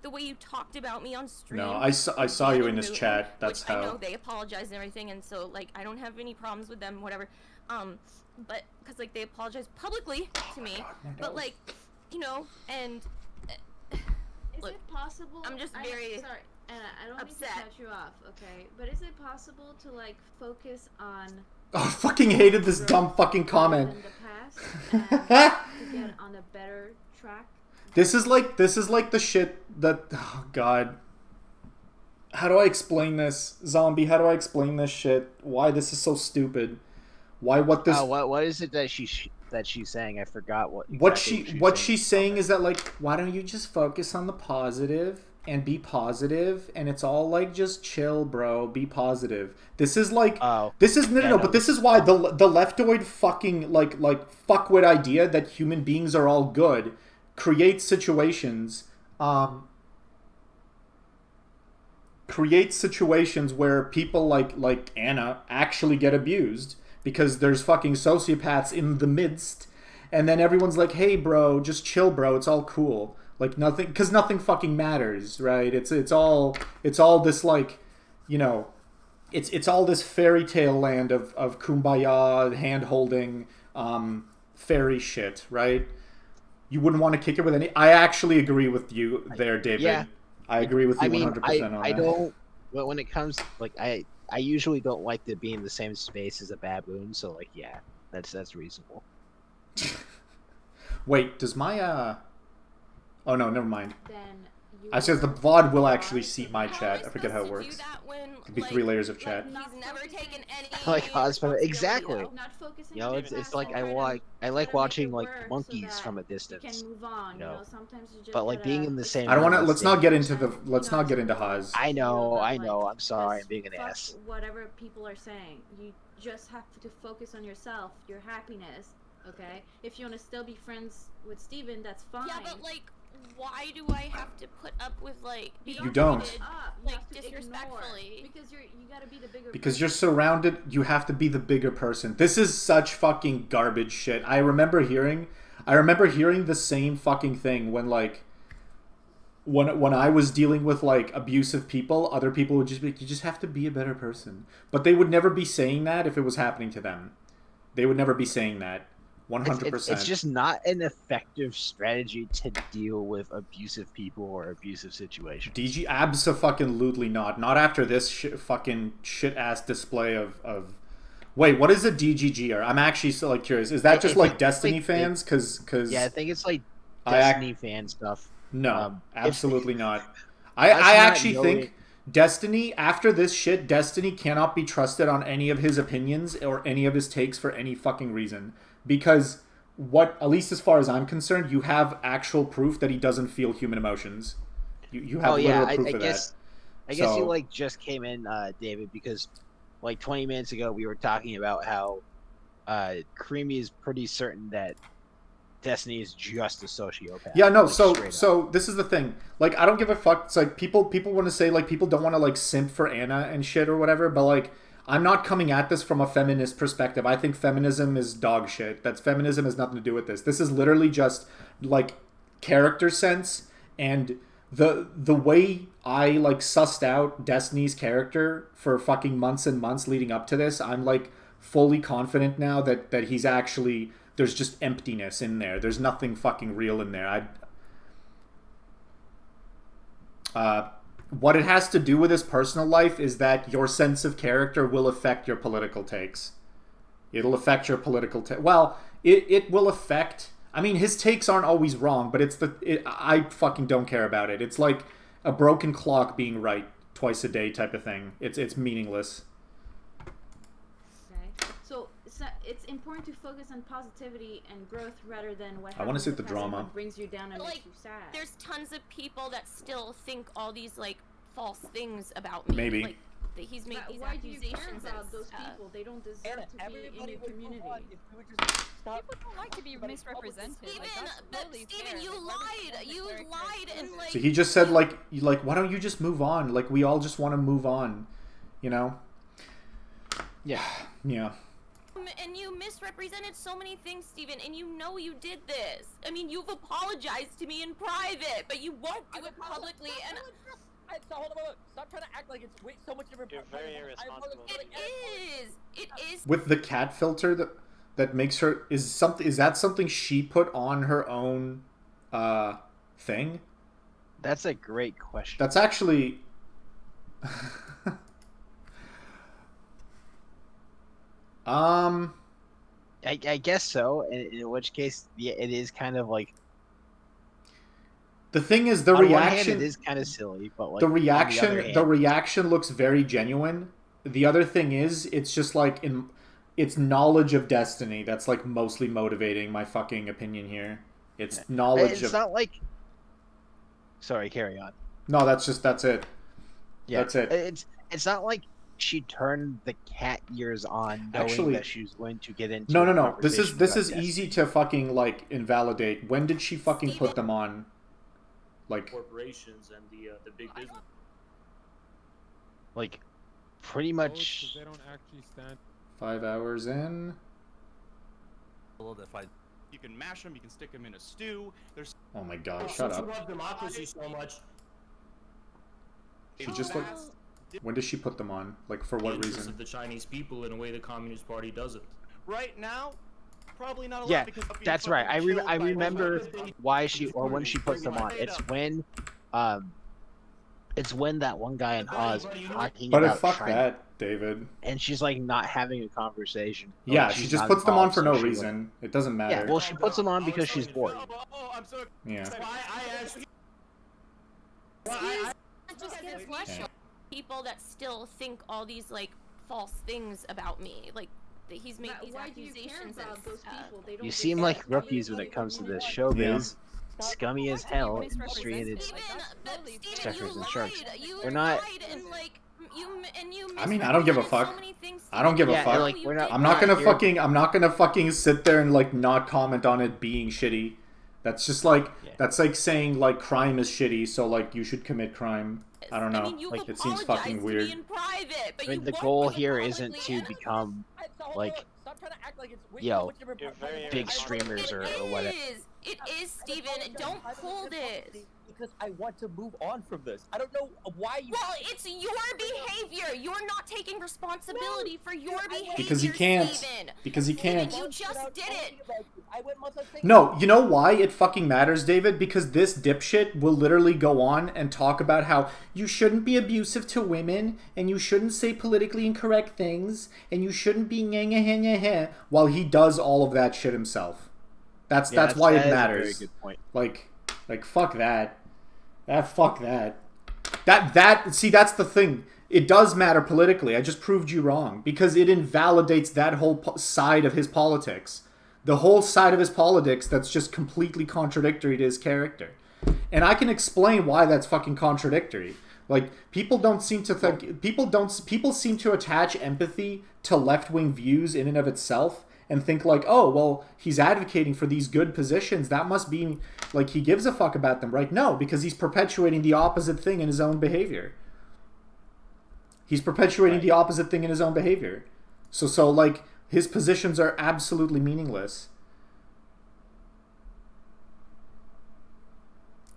E: the way you talked about me on stream.
A: No, I saw
E: with
A: you
E: Dan
A: in
E: and
A: his
E: Newton,
A: chat. That's
E: which I know
A: how.
E: they apologized and everything, and so like I don't have any problems with them, whatever. But because like they apologized publicly to me, but like, you know, and
J: Is
E: look,
J: it possible?
E: I'm just very
J: sorry, Anna. I don't mean
E: upset.
J: to cut you off, okay? But is it possible to like focus on
A: Oh, I fucking hated this dumb fucking comment.
J: in the past and to get on a better track?
A: This is like the shit that, oh god. How do I explain this? Zombie, how do I explain this shit? Why this is so stupid? What this
B: What is it that she's saying? I forgot what.
A: what
B: exactly
A: she's saying is that like, why don't you just focus on the positive and be positive, and it's all like, just chill, bro, be positive. This is like, this is no, but this is why the leftoid fucking like fuckwit idea that human beings are all good creates situations where people like Anna actually get abused because there's fucking sociopaths in the midst, and then everyone's like, hey bro, just chill, bro, it's all cool, like nothing, because nothing fucking matters, right? It's all this, like, you know, it's all this fairy tale land of kumbaya, hand holding, fairy shit, right? You wouldn't want to kick it with any. I actually agree with you there, David.
B: Yeah.
A: I agree with you
B: I mean,
A: 100% on
B: I
A: that.
B: don't. But when it comes, like, I usually don't like to be in the same space as a baboon. So, like, yeah, that's reasonable.
A: Wait, does my Oh no, never mind.
J: Then you
A: I said the VOD will actually see my chat. I forget how it
E: do
A: works.
E: that when,
A: Could be
E: like,
A: 3 layers of chat.
E: he's never taken any
B: Like husband,
E: responsibility,
B: exactly.
E: though.
J: not focusing
B: You know,
J: on
B: it's
J: the
B: it's
J: past
B: like
J: and
B: I
J: try to-
B: like
J: try to make
B: watching
J: it
B: like
J: work so
B: monkeys
J: that
B: from a
J: you
B: distance.
J: can move on.
B: You
J: You
B: know,
J: know, sometimes you just
B: but like being
J: gotta
B: in the same.
A: I don't want to.
B: room
A: Let's
B: with
A: not get
B: strangers.
A: into the. Let's not get into Haas.
B: I know.
J: like,
B: I'm sorry. I'm
J: just
B: being an
J: fuck
B: ass.
J: whatever people are saying. You just have to focus on yourself, your happiness. Okay. If you want to still be friends with Steven, that's fine.
E: Yeah, but like, why do I have to put up with like being
A: You don't.
E: treated,
J: You
E: like
J: have to
E: disrespectfully?
J: ignore, because you gotta be the bigger.
A: Because you're surrounded, you have to be the bigger person. This is such fucking garbage shit. I remember hearing the same fucking thing when like when I was dealing with like abusive people, other people would just be like, you just have to be a better person. But they would never be saying that if it was happening to them. They would never be saying that. 100%.
B: It's just not an effective strategy to deal with abusive people or abusive situations.
A: DG abso-fucking-lutely not. Not after this fucking shit-ass display of... Wait, what is a DGGer? I'm actually so like curious. Is that just like Destiny fans? Because
B: yeah, I think it's like Destiny fan stuff.
A: No, absolutely not. I
B: Us not
A: actually
B: knowing-
A: think Destiny, after this shit, Destiny cannot be trusted on any of his opinions or any of his takes for any fucking reason. Because at least as far as I'm concerned, you have actual proof that he doesn't feel human emotions. You have literal proof of that.
B: I guess you like just came in, David, because like 20 minutes ago we were talking about how Creamy is pretty certain that Destiny is just a sociopath.
A: Yeah, no,
B: like,
A: so this is the thing. Like, I don't give a fuck. It's like people want to say like people don't want to like simp for Anna and shit or whatever, but like I'm not coming at this from a feminist perspective. I think feminism is dog shit. Feminism has nothing to do with this. This is literally just like character sense, and the way I like sussed out Destiny's character for fucking months and months leading up to this, I'm like fully confident now that he's actually, there's just emptiness in there. There's nothing fucking real in there. what it has to do with his personal life is that your sense of character will affect your political takes. It'll affect your political well, it will affect. I mean, his takes aren't always wrong, but I fucking don't care about it. It's like a broken clock being right twice a day type of thing. It's meaningless.
J: Okay. So it's important to focus on positivity and growth rather than what
A: I want to
J: happens
A: see
J: in
A: the
J: past and
A: drama.
J: what brings you down and
E: Like,
J: makes you sad.
E: There's tons of people that still think all these like false things about me.
A: Maybe.
E: Like, that he's made these
J: Why do you care
E: accusations
J: about
E: and
J: those
E: stuff.
J: people? They don't deserve
K: Anna,
J: to be in
K: everybody
J: your
K: would
J: community.
K: move on if we would just stop.
I: People don't like to be misrepresented.
E: Steven,
I: Like, that's
E: but
I: totally
E: Steven,
I: fair.
E: you
I: Like, why
E: lied.
I: would
E: You
I: declare
E: lied and
I: character?
E: like.
A: So he just said like why don't you just move on? Like we all just want to move on, you know?
B: Yeah.
A: Yeah.
E: And you misrepresented so many things, Steven, and you know you did this. I mean, you've apologized to me in private, but you won't do it publicly. And
K: Hold on. Stop trying to act like it's so much different.
H: You're very irresponsible.
E: it is.
A: With the cat filter that makes her is that something she put on her own thing?
B: That's a great question.
A: That's actually
B: I guess so. In which case, yeah, it is kind of like.
A: the thing is the
B: On one
A: reaction
B: hand, it is kind of silly, but like
A: the
B: on
A: reaction
B: other hand,
A: the reaction looks very genuine. The other thing is it's just like it's knowledge of destiny that's like mostly motivating my fucking opinion here. It's knowledge
B: it's
A: of
B: not like. Sorry, carry on.
A: No, that's it.
B: Yeah,
A: That's it.
B: It's not like she turned the cat ears on, knowing
A: Actually-
B: that she was going to get into.
A: No.
B: a
A: This is
B: conversation about
A: easy
B: destiny.
A: to fucking like invalidate. When did she fucking put them on? Like
D: Corporations and the big business.
B: Like, pretty
G: Both,
B: much.
G: 'cause they don't actually stand.
A: 5 hours in.
C: You can mash them. You can stick them in a stew. There's
A: Oh my god,
D: Since
A: shut
D: you
A: up.
D: love democracy so much,
A: She just looked. When did she put them on? Like for what
D: interests
A: reason?
D: of the Chinese people in a way the Communist Party doesn't.
C: right now. Probably not a lot
B: Yeah,
C: because of being
B: that's right.
C: fucking killed
B: I
C: by
B: remember
C: Russians.
B: why she or when she puts them on. It's when that one guy in Oz was talking
A: But
B: about
A: fuck
B: China,
A: that, David.
B: and she's like not having a conversation. Or
A: Yeah,
B: she's
A: she just
B: not
A: puts them on
B: involved,
A: for
B: so
A: no
B: she
A: reason. It doesn't matter.
B: Yeah, well, she puts them on because she's bored.
C: Oh, I'm so
A: Yeah.
C: excited.
D: I asked.
E: Just get a flush
A: Okay.
E: on people that still think all these like false things about me. Like that he's made these
J: Why do you care
E: accusations and
J: about those
E: stuff.
J: people? They don't
B: You seem
J: deserve
B: like
J: to be
B: rookies
J: in
B: when
J: your
B: it comes to this
J: community.
B: showbiz. Scummy as hell industry, and it's
E: Steven, but Steven,
B: Suckers
E: you
B: and sharks.
E: lied. You
B: We're not-
E: lied and like you.
A: I mean, I don't give a
E: misrepresented
A: fuck.
E: So many things,
A: I don't give a
B: Yeah,
A: fuck.
B: like, we're not-
A: I'm not gonna
B: here-
A: fucking sit there and like not comment on it being shitty. That's just like
B: Yeah.
A: that's like saying like crime is shitty, so like you should commit crime. I don't know.
E: I mean, you've
A: Like it seems
E: apologized
A: fucking
E: to
A: weird.
E: me in private, but
B: I mean,
E: you
B: the
E: won't
B: goal
E: do it
B: here isn't
E: publicly,
B: to
E: and
B: become
K: Hold
B: like
K: on. Stop trying to act like it's
B: Yo,
K: so much different.
H: You're very
B: big
H: irresponsible.
B: streamers or whatever.
E: It is, Steven. Don't pull this.
K: Because I want to move on from this. I don't know why you.
E: Well, it's your behavior. You're not taking responsibility for your behavior.
A: Because he can't.
E: Steven.
A: Because he can't.
E: You just did it.
K: I went months saying.
A: No, you know why it fucking matters, David? Because this dipshit will literally go on and talk about how you shouldn't be abusive to women, and you shouldn't say politically incorrect things, and you shouldn't be nyeh while he does all of that shit himself. That's why
B: that
A: it
B: is a
A: matters.
B: Very good point.
A: Like fuck that. Fuck that. See, that's the thing. It does matter politically. I just proved you wrong because it invalidates that whole side of his politics. The whole side of his politics that's just completely contradictory to his character. And I can explain why that's fucking contradictory. Like people don't seem to think people seem to attach empathy to left-wing views in and of itself and think like, oh, well, he's advocating for these good positions. That must be like he gives a fuck about them, right? No, because he's perpetuating the opposite thing in his own behavior. He's perpetuating the opposite thing in his own behavior. So like his positions are absolutely meaningless.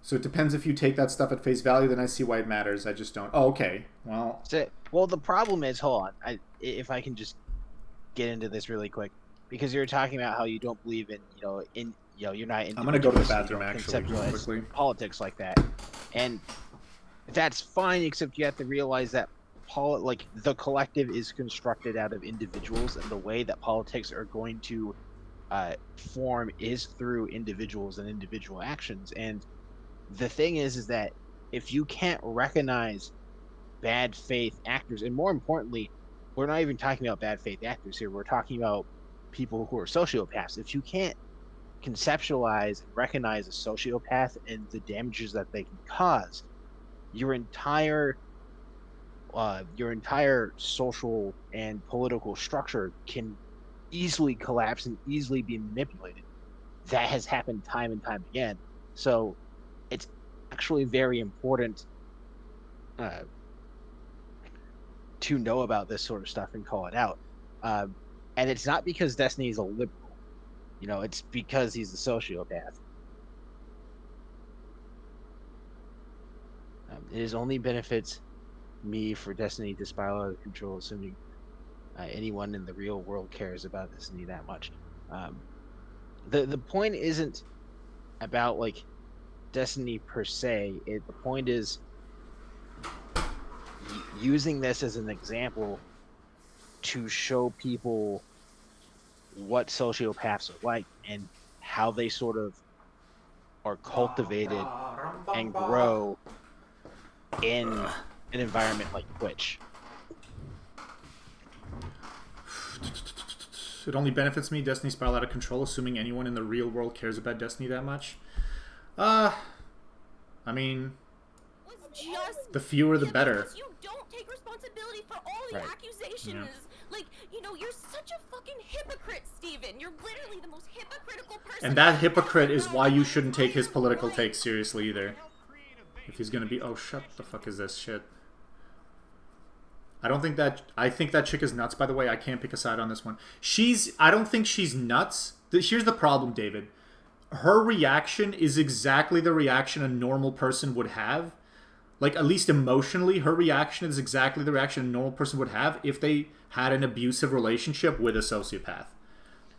A: So it depends if you take that stuff at face value, then I see why it matters. I just don't. Oh, okay. Well,
B: That's it. Well, the problem is, hold on. If I can just get into this really quick, because you're talking about how you don't believe in, you're not.
A: I'm gonna go to the
B: individuals,
A: bathroom actually
B: conceptualize
A: quickly.
B: politics like that, and that's fine, except you have to realize that like the collective is constructed out of individuals, and the way that politics are going to form is through individuals and individual actions. And the thing is that if you can't recognize bad faith actors, and more importantly, we're not even talking about bad faith actors here, we're talking about people who are sociopaths. If you can't conceptualize and recognize a sociopath and the damages that they can cause, your entire social and political structure can easily collapse and easily be manipulated. That has happened time and time again. So it's actually very important to know about this sort of stuff and call it out. And it's not because Destiny is a liberal. It's because he's a sociopath. It is only benefits me for Destiny to spiral out of control, assuming anyone in the real world cares about Destiny that much. The point isn't about like Destiny per se. The point is using this as an example to show people what sociopaths are like and how they sort of are cultivated and grow in an environment like Twitch.
A: It only benefits me. Destiny spiral out of control, assuming anyone in the real world cares about Destiny that much. I mean, the fewer the better.
E: You don't take responsibility for all the accusations.
A: Yeah.
E: Like, you're such a fucking hypocrite, Steven. You're literally the most hypocritical person.
A: And that hypocrite is why you shouldn't take his political takes seriously either. If he's gonna be, oh, shut the fuck is this shit? I think that chick is nuts, by the way. I can't pick a side on this one. I don't think she's nuts. Here's the problem, David. Her reaction is exactly the reaction a normal person would have. Like, at least emotionally, her reaction is exactly the reaction a normal person would have if they had an abusive relationship with a sociopath.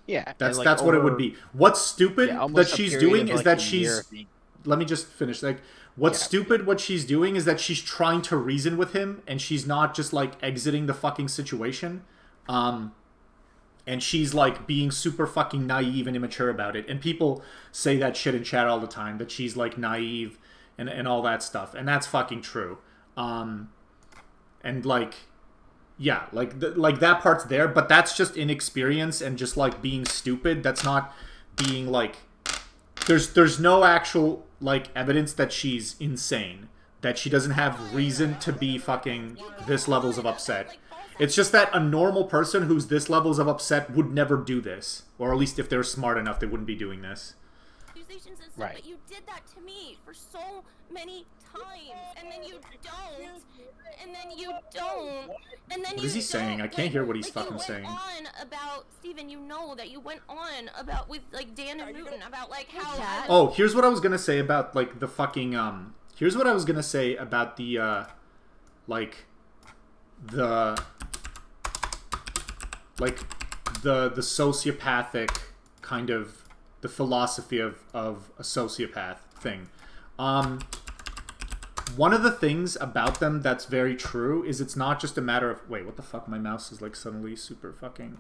B: Yeah.
A: That's what it would be. What's stupid that she's doing is that she's... Let me just finish. Like, what's stupid what she's doing is that she's trying to reason with him, and she's not just, like, exiting the fucking situation. And she's, like, being super fucking naive and immature about it. And people say that shit in chat all the time, that she's, like, naive and all that stuff. And that's fucking true. And, like... Yeah, like that part's there, but that's just inexperience and just, like, being stupid. That's not being, like... There's no actual, like, evidence that she's insane. That she doesn't have reason to be fucking this levels of upset. It's just that a normal person who's this levels of upset would never do this. Or at least if they're smart enough, they wouldn't be doing this.
E: Accusations and stuff, but you did that to me for so many times, and then you don't, and then you don't, and then
A: What is he saying? I can't hear what he's fucking saying.
E: You went on about, Steven, that you went on about with, like, Dan and Newton about, like, how...
A: Oh, here's what I was gonna say about, like, the fucking, here's what I was gonna say about the, like, the sociopathic kind of, the philosophy of a sociopath thing. One of the things about them that's very true is it's not just a matter of... Wait, what the fuck? My mouse is, like, suddenly super fucking...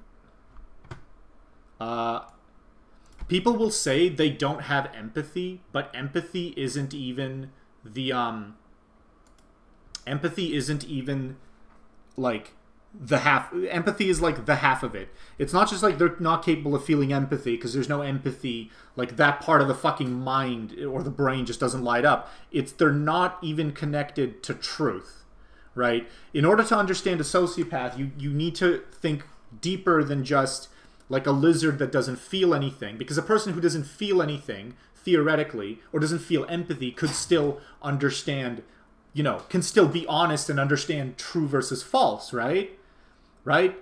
A: People will say they don't have empathy, but empathy isn't even the, Empathy isn't even, like, the half... Empathy is, like, the half of it. It's not just, like, they're not capable of feeling empathy, because there's no empathy. Like, that part of the fucking mind or the brain just doesn't light up. It's they're not even connected to truth, right? In order to understand a sociopath, you need to think deeper than just, like, a lizard that doesn't feel anything. Because a person who doesn't feel anything, theoretically, or doesn't feel empathy, could still understand, can still be honest and understand true versus false, right? Right?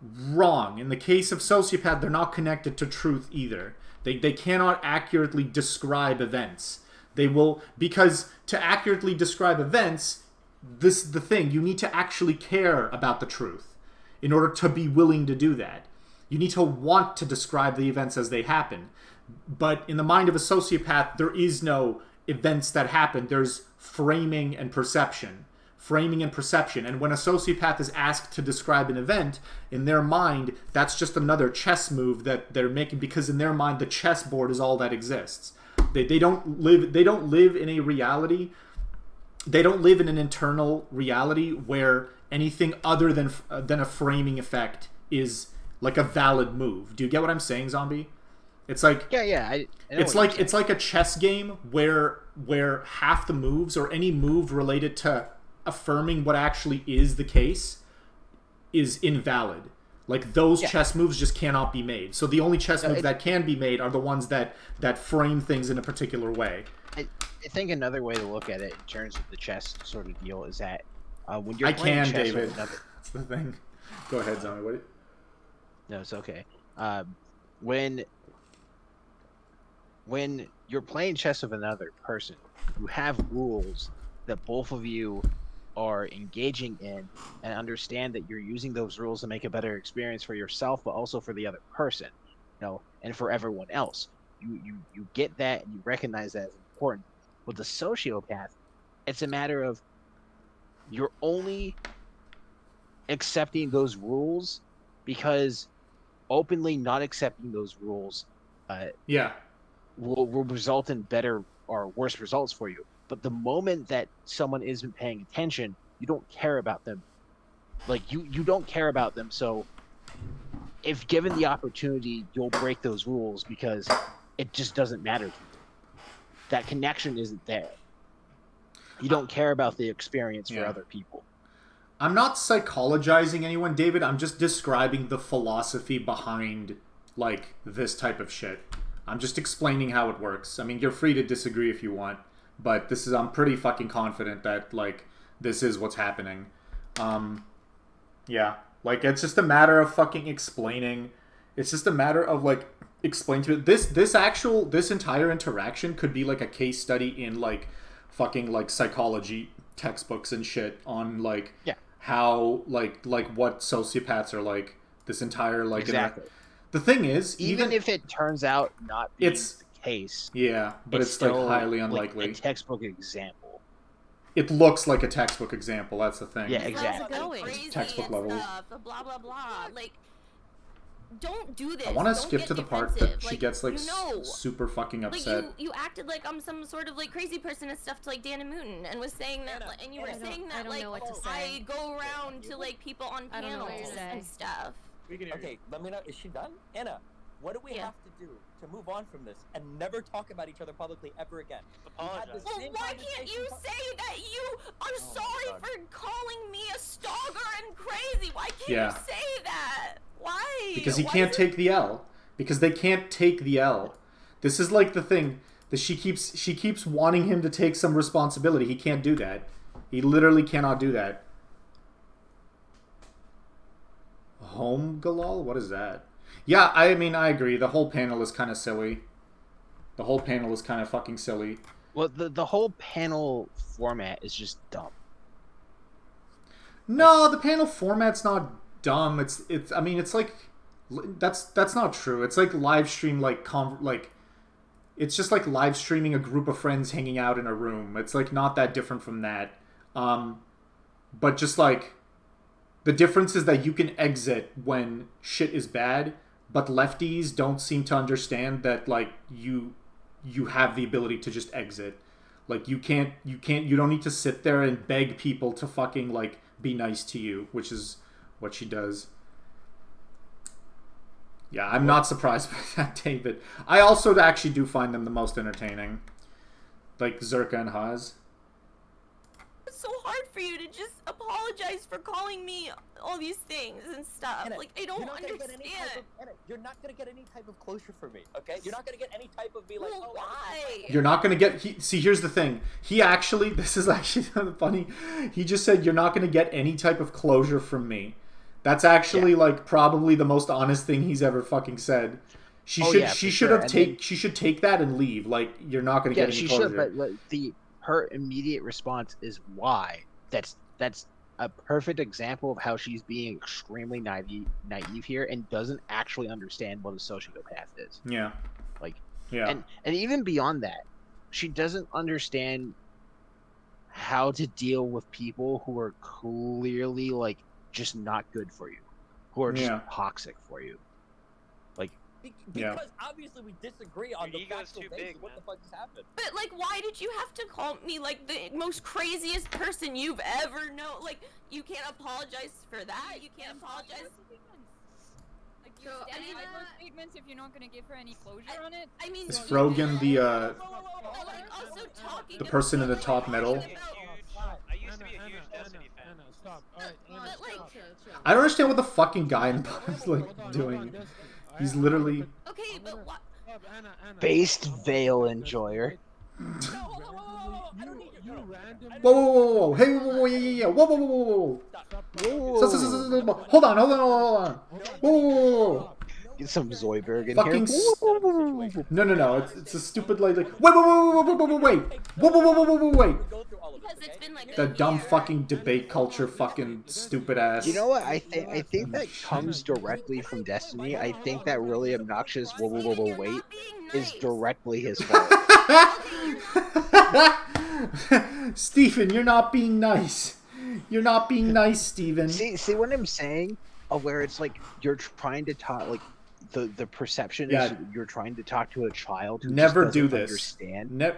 A: Wrong. In the case of sociopath, they're not connected to truth either. They cannot accurately describe events. They will, because to accurately describe events, this is the thing, you need to actually care about the truth in order to be willing to do that. You need to want to describe the events as they happen. But in the mind of a sociopath, there is no events that happen. There's framing and perception. Framing and perception. And when a sociopath is asked to describe an event, in their mind, that's just another chess move that they're making, because in their mind, the chessboard is all that exists. They don't live in a reality. They don't live in an internal reality where anything other than a framing effect is like a valid move. Do you get what I'm saying, Zombie? It's like it's like a chess game where half the moves or any move related to affirming what actually is the case is invalid. Like those chess moves just cannot be made. So the only chess moves that can be made are the ones that frame things in a particular way.
B: I think another way to look at it in terms of the chess sort of deal is that when you're playing chess
A: David.
B: with another...
A: That's the thing. Go ahead, Zombie. What?
B: No, it's okay. When you're playing chess with another person, you have rules that both of you are engaging in, and understand that you're using those rules to make a better experience for yourself, but also for the other person, and for everyone else. You get that, and you recognize that as important. With the sociopath, it's a matter of you're only accepting those rules because openly not accepting those rules will result in better or worse results for you. But the moment that someone isn't paying attention, you don't care about them. Like you don't care about them. So if given the opportunity, you'll break those rules because it just doesn't matter to you. That connection isn't there. You don't care about the experience for other people.
A: I'm not psychologizing anyone, David. I'm just describing the philosophy behind like this type of shit. I'm just explaining how it works. I mean, you're free to disagree if you want, but I'm pretty fucking confident that like this is what's happening. Yeah, like it's just a matter of fucking explaining. It's just a matter of like explain to it. This entire interaction could be like a case study in like fucking like psychology textbooks and shit on like how like what sociopaths are like. This entire like
B: exactly.
A: The thing is,
B: even if it turns out not being the case,
A: but it's like highly unlikely.
B: Like a textbook example.
A: It looks like a textbook example. That's the thing.
B: Yeah, exactly.
A: Textbook level.
E: Blah blah blah. Like, don't do this.
A: I want to skip to the part that she gets like super fucking upset.
E: Like you acted like I'm some sort of like crazy person and stuff to like Dana Mooten and was saying that, and you were saying that like I go around to like people on panels and stuff.
K: Okay, let me know. Is she done? Anna, what do we have to do to move on from this and never talk about each other publicly ever again?
E: Apologize. Well, why can't you say that you are sorry for calling me a stalker and crazy? Why can't you say that? Why?
A: Because he can't take the L. Because they can't take the L. This is like the thing that she keeps wanting him to take some responsibility. He can't do that. He literally cannot do that. Home Galal? What is that? Yeah, I mean, I agree. The whole panel is kind of silly. The whole panel is kind of fucking silly.
B: Well, the whole panel format is just dumb.
A: No, the panel format's not dumb. It's. I mean, it's like that's not true. It's like live stream like it's just like live streaming a group of friends hanging out in a room. It's like not that different from that. But just like the difference is that you can exit when shit is bad, but lefties don't seem to understand that like you have the ability to just exit. Like you don't need to sit there and beg people to fucking like be nice to you, which is what she does. Yeah, I'm not surprised by that, David. I also actually do find them the most entertaining. Like Zerka and Haas.
E: It's so hard for you to just apologize for calling me all these things and stuff.
K: Anna,
E: like, I don't understand.
K: You're not gonna get any type of closure from me, okay? You're not gonna get any type of be like,
E: well, why?
A: You're not gonna get... See, here's the thing. He actually... This is actually funny. He just said, you're not gonna get any type of closure from me. That's actually, like, probably the most honest thing he's ever fucking said. She should take that and leave. Like, you're not gonna get any closure.
B: Yeah, she should, but her immediate response is why. That's a perfect example of how she's being extremely naive here and doesn't actually understand what a sociopath is.
A: Yeah.
B: And even beyond that, she doesn't understand how to deal with people who are clearly like just not good for you, who are just
A: Yeah.
B: toxic for you. Like,
A: Yeah.
K: Because obviously we disagree on
H: Your
K: the
H: ego's
K: factual
H: too
K: basis.
H: big,
K: What the
H: man.
K: fuck just happened?
E: But like, why did you have to call me like the most craziest person you've ever known? Like, you can't apologize for that. You can't apologize.
I: Like, you
J: So,
I: stand by
J: Anna-
I: those statements if you're not gonna give her any closure on it.
E: I mean,
A: Is
E: you
A: Frogan
E: did.
A: the
E: But like, also talking
A: the person in the
E: about,
A: top
E: like,
A: middle?
E: talking about-
H: I used to be a huge Destiny fan.
G: Anna, stop. Alright, Anna,
E: But, like-
G: stop.
A: I don't understand what the fucking guy in the bottom is like
G: Hold on,
A: doing.
G: Destiny.
A: He's
G: I'm
A: literally.
G: gonna-
E: Okay,
G: I'm
E: but
G: gonna-
E: what?
G: stop, Anna,
B: Based
G: I'm gonna
B: veil
G: protect
B: enjoyer.
G: Destiny, right?
K: No, hold on, I don't need
G: You
K: your
G: randomly.
A: Whoa, whoa, whoa, whoa! Hey, whoa, whoa, yeah! Whoa, whoa, whoa, whoa, whoa!
G: Stop.
A: Hold on, hold on, hold on! Whoa, whoa, whoa, whoa!
B: Get some Zoidberg in
A: Fucking
B: here.
A: No! It's a stupid like. Wait! Whoa, whoa, whoa, whoa, whoa, whoa, wait! Whoa, whoa, whoa, whoa, whoa, wait!
E: Because it's been like
A: The
E: a
A: dumb
E: year.
A: fucking debate culture, fucking stupid ass.
B: You know what? I think that comes directly from Destiny. I think that really obnoxious whoa whoa whoa whoa wait is directly his fault.
A: Steven, you're not being nice. You're not being nice, Steven.
B: See what I'm saying? Where it's like you're trying to talk, like the perception is you're trying to talk to a child who
A: Never
B: just
A: do
B: doesn't
A: this.
B: understand.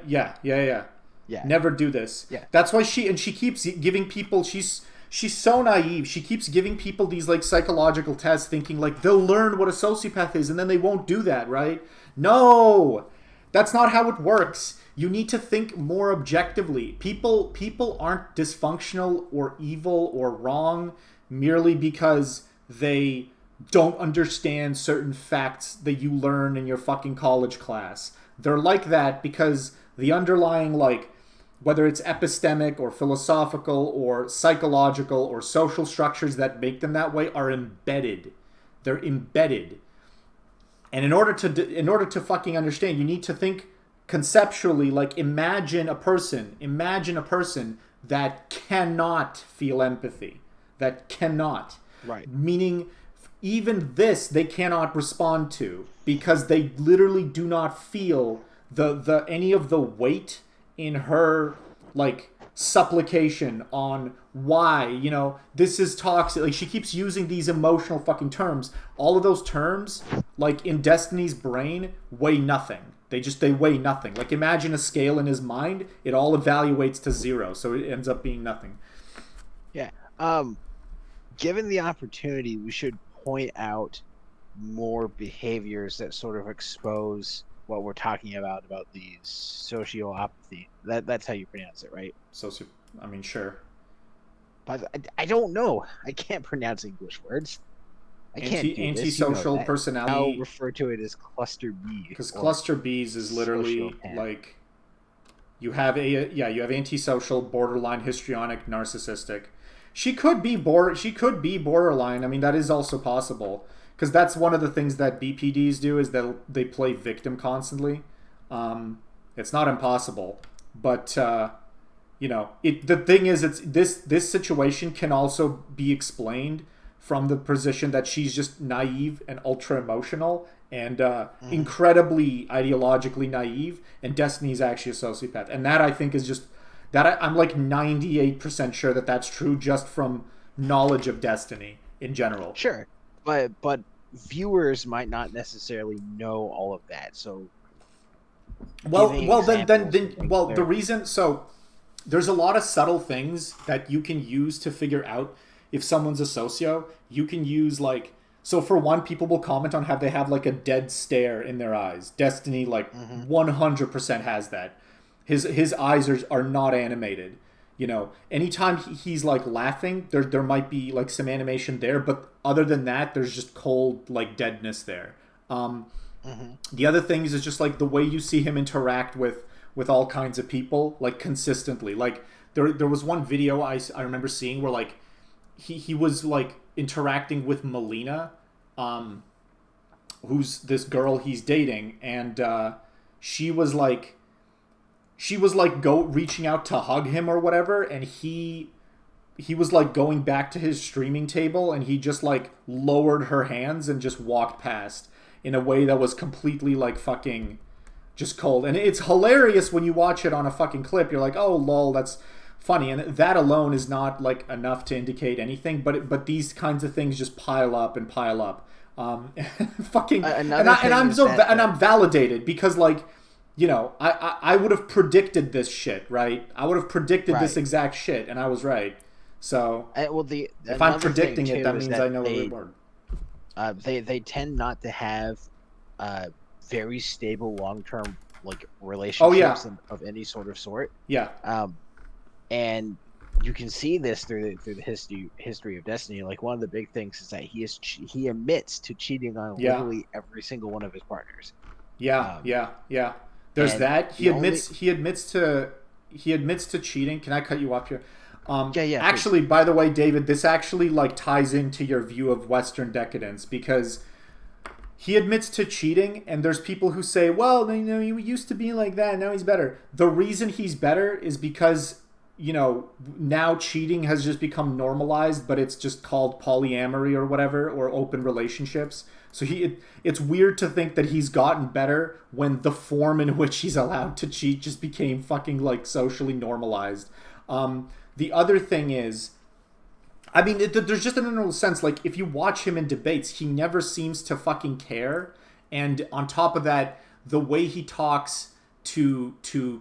A: Yeah. Never do this.
B: Yeah.
A: That's why she keeps giving people. She's so naive. She keeps giving people these like psychological tests, thinking like they'll learn what a sociopath is, and then they won't do that, right? No, that's not how it works. You need to think more objectively. People aren't dysfunctional or evil or wrong merely because they don't understand certain facts that you learn in your fucking college class. They're like that because the underlying, like, whether it's epistemic or philosophical or psychological or social structures that make them that way are embedded. They're embedded. And in order to fucking understand, you need to think conceptually. Like, imagine a person that cannot feel empathy, that cannot.
B: Right.
A: Meaning, even this they cannot respond to because they literally do not feel the any of the weight in her like supplication on why, you know, this is toxic. Like, she keeps using these emotional fucking terms. All of those terms, like, in Destiny's brain, weigh nothing. They weigh nothing. Like, imagine a scale in his mind, it all evaluates to 0, so it ends up being nothing.
B: Yeah. Given the opportunity, we should point out more behaviors that sort of expose what we're talking about the sociopathy. That's how you pronounce it, right?
A: Sure.
B: But I don't know. I can't pronounce English words. I can't do this,
A: Antisocial personality.
B: I'll refer to it as cluster B.
A: Because cluster Bs is literally like you have antisocial, borderline, histrionic, narcissistic. She could be borderline. I mean, that is also possible. Because that's one of the things that BPDs do is that they play victim constantly. It's not impossible, but you know, the thing is, it's this situation can also be explained from the position that she's just naive and ultra emotional and incredibly ideologically naive, and Destiny's actually a sociopath, and that I think is just that I'm like 98% sure that that's true just from knowledge of Destiny in general.
B: Sure, but viewers might not necessarily know all of that. So,
A: the reason, so there's a lot of subtle things that you can use to figure out if someone's a socio. You can use, like, so for one, people will comment on how they have like a dead stare in their eyes. Destiny 100% has that. His eyes are not animated. You know, anytime he's like laughing, there might be like some animation there, but other than that, there's just cold like deadness there. The other things is just like the way you see him interact with all kinds of people, like consistently. Like there was one video I remember seeing where like he was like interacting with Melina, who's this girl he's dating, and she was like reaching out to hug him or whatever, and he was like going back to his streaming table, and he just like lowered her hands and just walked past in a way that was completely like fucking just cold. And it's hilarious when you watch it on a fucking clip. You're like, oh lol, that's funny, and that alone is not like enough to indicate anything. But these kinds of things just pile up and pile up. Fucking and I'm validated because like, you know, I would have predicted this shit, right? I would have predicted this exact shit, and I was right. So if I'm predicting it, that means I know the word.
B: They tend not to have very stable long-term like relationships of any sort.
A: Yeah.
B: And you can see this through the history of Destiny. Like one of the big things is that he admits to cheating on literally every single one of his partners.
A: Yeah. There's that. He admits to cheating. Can I cut you off here? Actually, please. By the way, David, this actually like ties into your view of Western decadence because he admits to cheating, and there's people who say, well, you know, he used to be like that, now he's better. The reason he's better is because, you know, now cheating has just become normalized, but it's just called polyamory or whatever, or open relationships. So it's weird to think that he's gotten better when the form in which he's allowed to cheat just became fucking like socially normalized. The other thing is, I mean, there's just an internal sense, like, if you watch him in debates, he never seems to fucking care. And on top of that, the way he talks to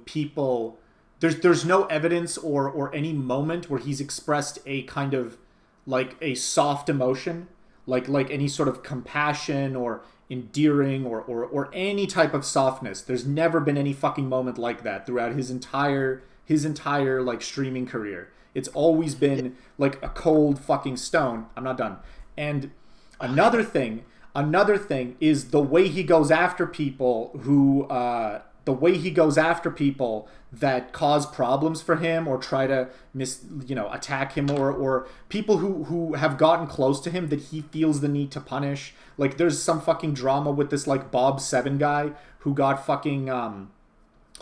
A: people, there's no evidence or any moment where he's expressed a kind of, like, a soft emotion, like any sort of compassion or endearing or any type of softness. There's never been any fucking moment like that throughout his entire like streaming career. It's always been like a cold fucking stone. I'm not done. And another thing is the way he goes after people that cause problems for him or try to attack him or people who have gotten close to him that he feels the need to punish. Like there's some fucking drama with this like Bob 7 guy who got fucking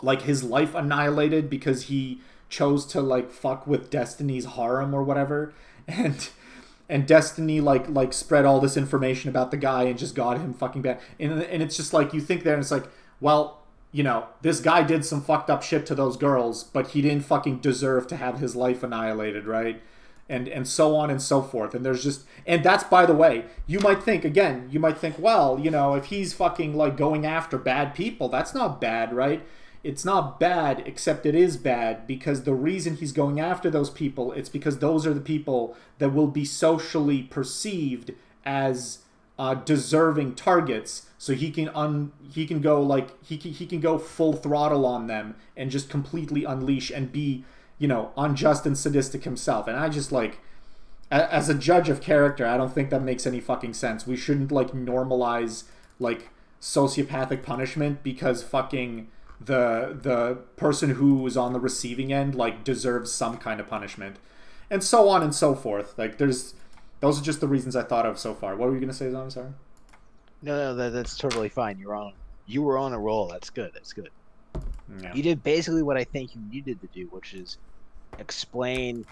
A: like his life annihilated because he chose to like fuck with Destiny's harem or whatever, and Destiny like spread all this information about the guy and just got him fucking bad. And it's just like you think there and it's like, well, you know, this guy did some fucked up shit to those girls, but he didn't fucking deserve to have his life annihilated, right? And so on and so forth. And there's just, and that's, by the way, you might think, well, you know, if he's fucking like going after bad people, that's not bad, right? It's not bad, except it is bad because the reason he's going after those people, it's because those are the people that will be socially perceived as deserving targets. So he can go full throttle on them and just completely unleash and be, you know, unjust and sadistic himself. And I just like, as a judge of character, I don't think that makes any fucking sense. We shouldn't like normalize like sociopathic punishment because fucking the person who is on the receiving end like deserves some kind of punishment, and so on and so forth. Like those are just the reasons I thought of so far. What were you gonna say, Zon? Sorry.
B: No, that's totally fine. You were on a roll. That's good.
A: Yeah.
B: You did basically what I think you needed to do, which is explain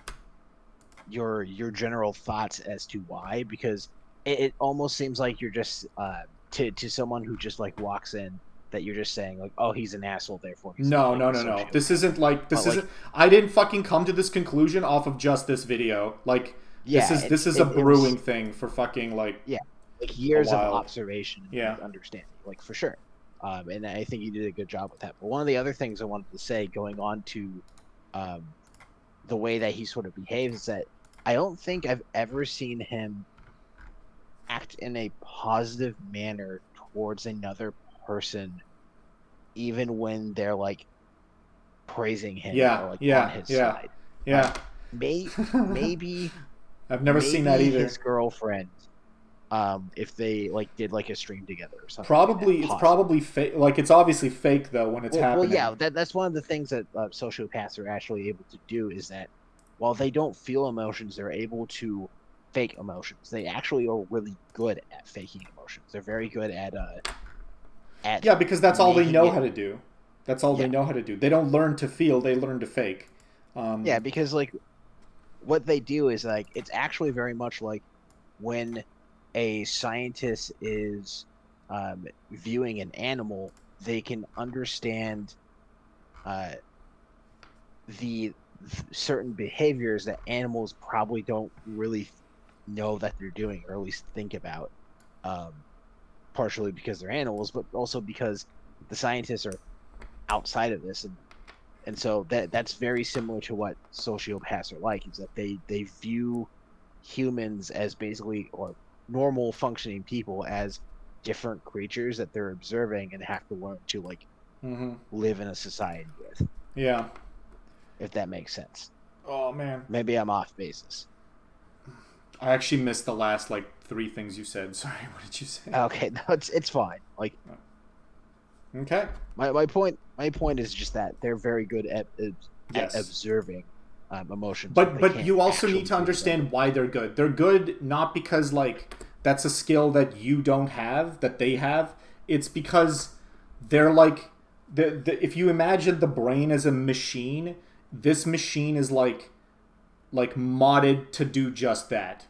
B: your general thoughts as to why, because it almost seems like you're just to someone who just like walks in, that you're just saying like, oh, he's an asshole, therefore he's
A: no. This isn't like I didn't fucking come to this conclusion off of just this video. Like this is a brewing thing for fucking like
B: years of observation and
A: Yeah.
B: understanding, like for sure. And I think you did a good job with that. But one of the other things I wanted to say, going on to the way that he sort of behaves, is that I don't think I've ever seen him act in a positive manner towards another person, even when they're like praising him or like on his side.
A: Yeah.
B: Maybe
A: I've never seen that either.
B: His girlfriend, if they like did like a stream together or something.
A: Probably it's probably fake. Like it's obviously fake though when it's happening.
B: Well, yeah, that's one of the things that sociopaths are actually able to do, is that while they don't feel emotions, they're able to fake emotions. They actually are really good at faking emotions. They're very good at
A: because that's all they know how to do. That's all they know how to do. They don't learn to feel; they learn to fake.
B: Because like what they do is like it's actually very much like when a scientist is viewing an animal, they can understand the certain behaviors that animals probably don't really know that they're doing, or at least think about. Partially because they're animals, but also because the scientists are outside of this, and so that's very similar to what sociopaths are like. Is that they view humans as basically, or normal functioning people, as different creatures that they're observing and have to learn to like live in a society with.
A: Yeah.
B: If that makes sense.
A: Oh man.
B: Maybe I'm off basis.
A: I actually missed the last like 3 things you said. Sorry, what did you say?
B: Okay, no, it's fine. Like,
A: okay.
B: My point is just that they're very good at
A: Yes.
B: observing emotions.
A: But you also need to understand why they're good. They're good not because like that's a skill that you don't have, that they have. It's because they're like if you imagine the brain as a machine, this machine is like modded to do just that.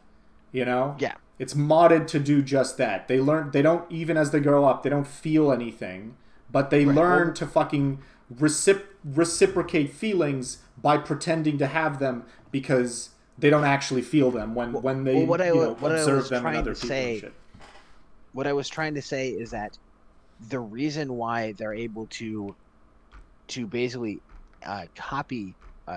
A: You know?
B: Yeah.
A: It's modded to do just that. They don't, even as they grow up, they don't feel anything, but they learn to fucking reciprocate feelings by pretending to have them, because they don't actually feel them when they observe them in other people and shit.
B: What I was trying to say is that the reason why they're able to basically copy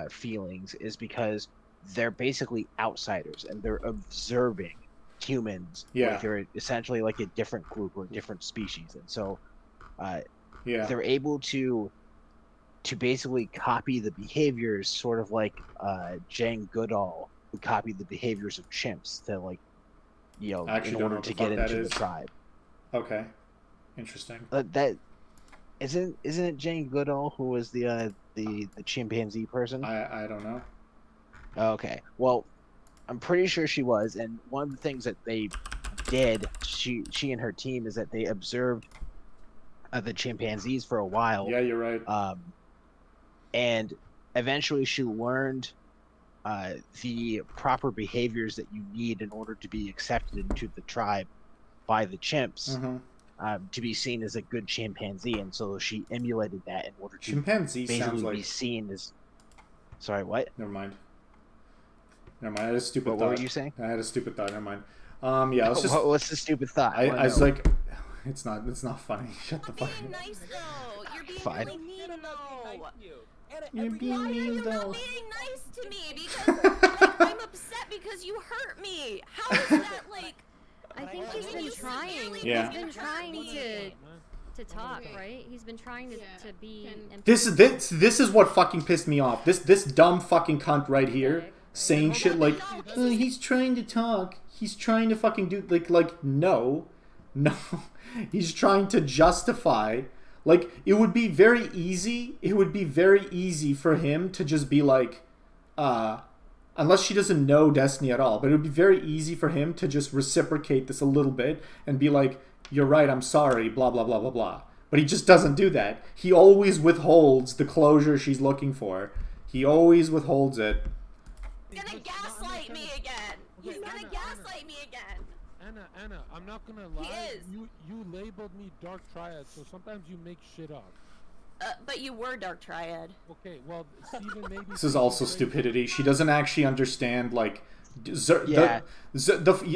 B: feelings is because they're basically outsiders and they're observing humans.
A: Yeah.
B: Like they're essentially like a different group or a different species, and so
A: they're
B: able to basically copy the behaviors, sort of like Jane Goodall who copied the behaviors of chimps to, like, in order to get into the tribe.
A: Okay, interesting.
B: That isn't it Jane Goodall who was the chimpanzee person?
A: I don't know.
B: Okay, well, I'm pretty sure she was, and one of the things that they did, she and her team, is that they observed the chimpanzees for a while.
A: Yeah, you're right.
B: And eventually she learned the proper behaviors that you need in order to be accepted into the tribe by the chimps, to be seen as a good chimpanzee, and so she emulated that in order to
A: chimpanzee
B: basically
A: sounds like...
B: be seen as... Sorry, what?
A: Never mind. I had a stupid thought.
B: What were you saying?
A: I had a stupid thought. Never mind. Yeah, let's just...
B: What's the stupid thought?
A: I was like, it's not funny. Shut the fuck up.
E: Nice though. You're being
B: Fine.
E: really mean though.
A: You're being
E: Why are
A: mean
E: you
A: though.
E: not being nice to me? Because like, I'm upset because you hurt me. How is that like?
F: I think he's been trying.
A: Yeah.
F: He's been trying to talk, right? He's been trying to be.
A: This is what fucking pissed me off. This dumb fucking cunt right here saying shit like, oh, he's trying to talk. He's trying to fucking do like no. He's trying to justify. Like, it would be very easy. It would be very easy for him to just be like, unless she doesn't know Destiny at all, but it would be very easy for him to just reciprocate this a little bit and be like, you're right, I'm sorry, blah, blah, blah, blah, blah. But he just doesn't do that. He always withholds the closure she's looking for. He always withholds it.
E: He's gonna gaslight me again. He's gonna gaslight me again.
G: Anna, I'm not gonna lie.
E: He is.
G: You labeled me Dark Triad, so sometimes you make shit up.
E: But you were Dark Triad.
G: Okay, well, Steven, maybe...
A: This is also stupidity. She doesn't actually understand, like...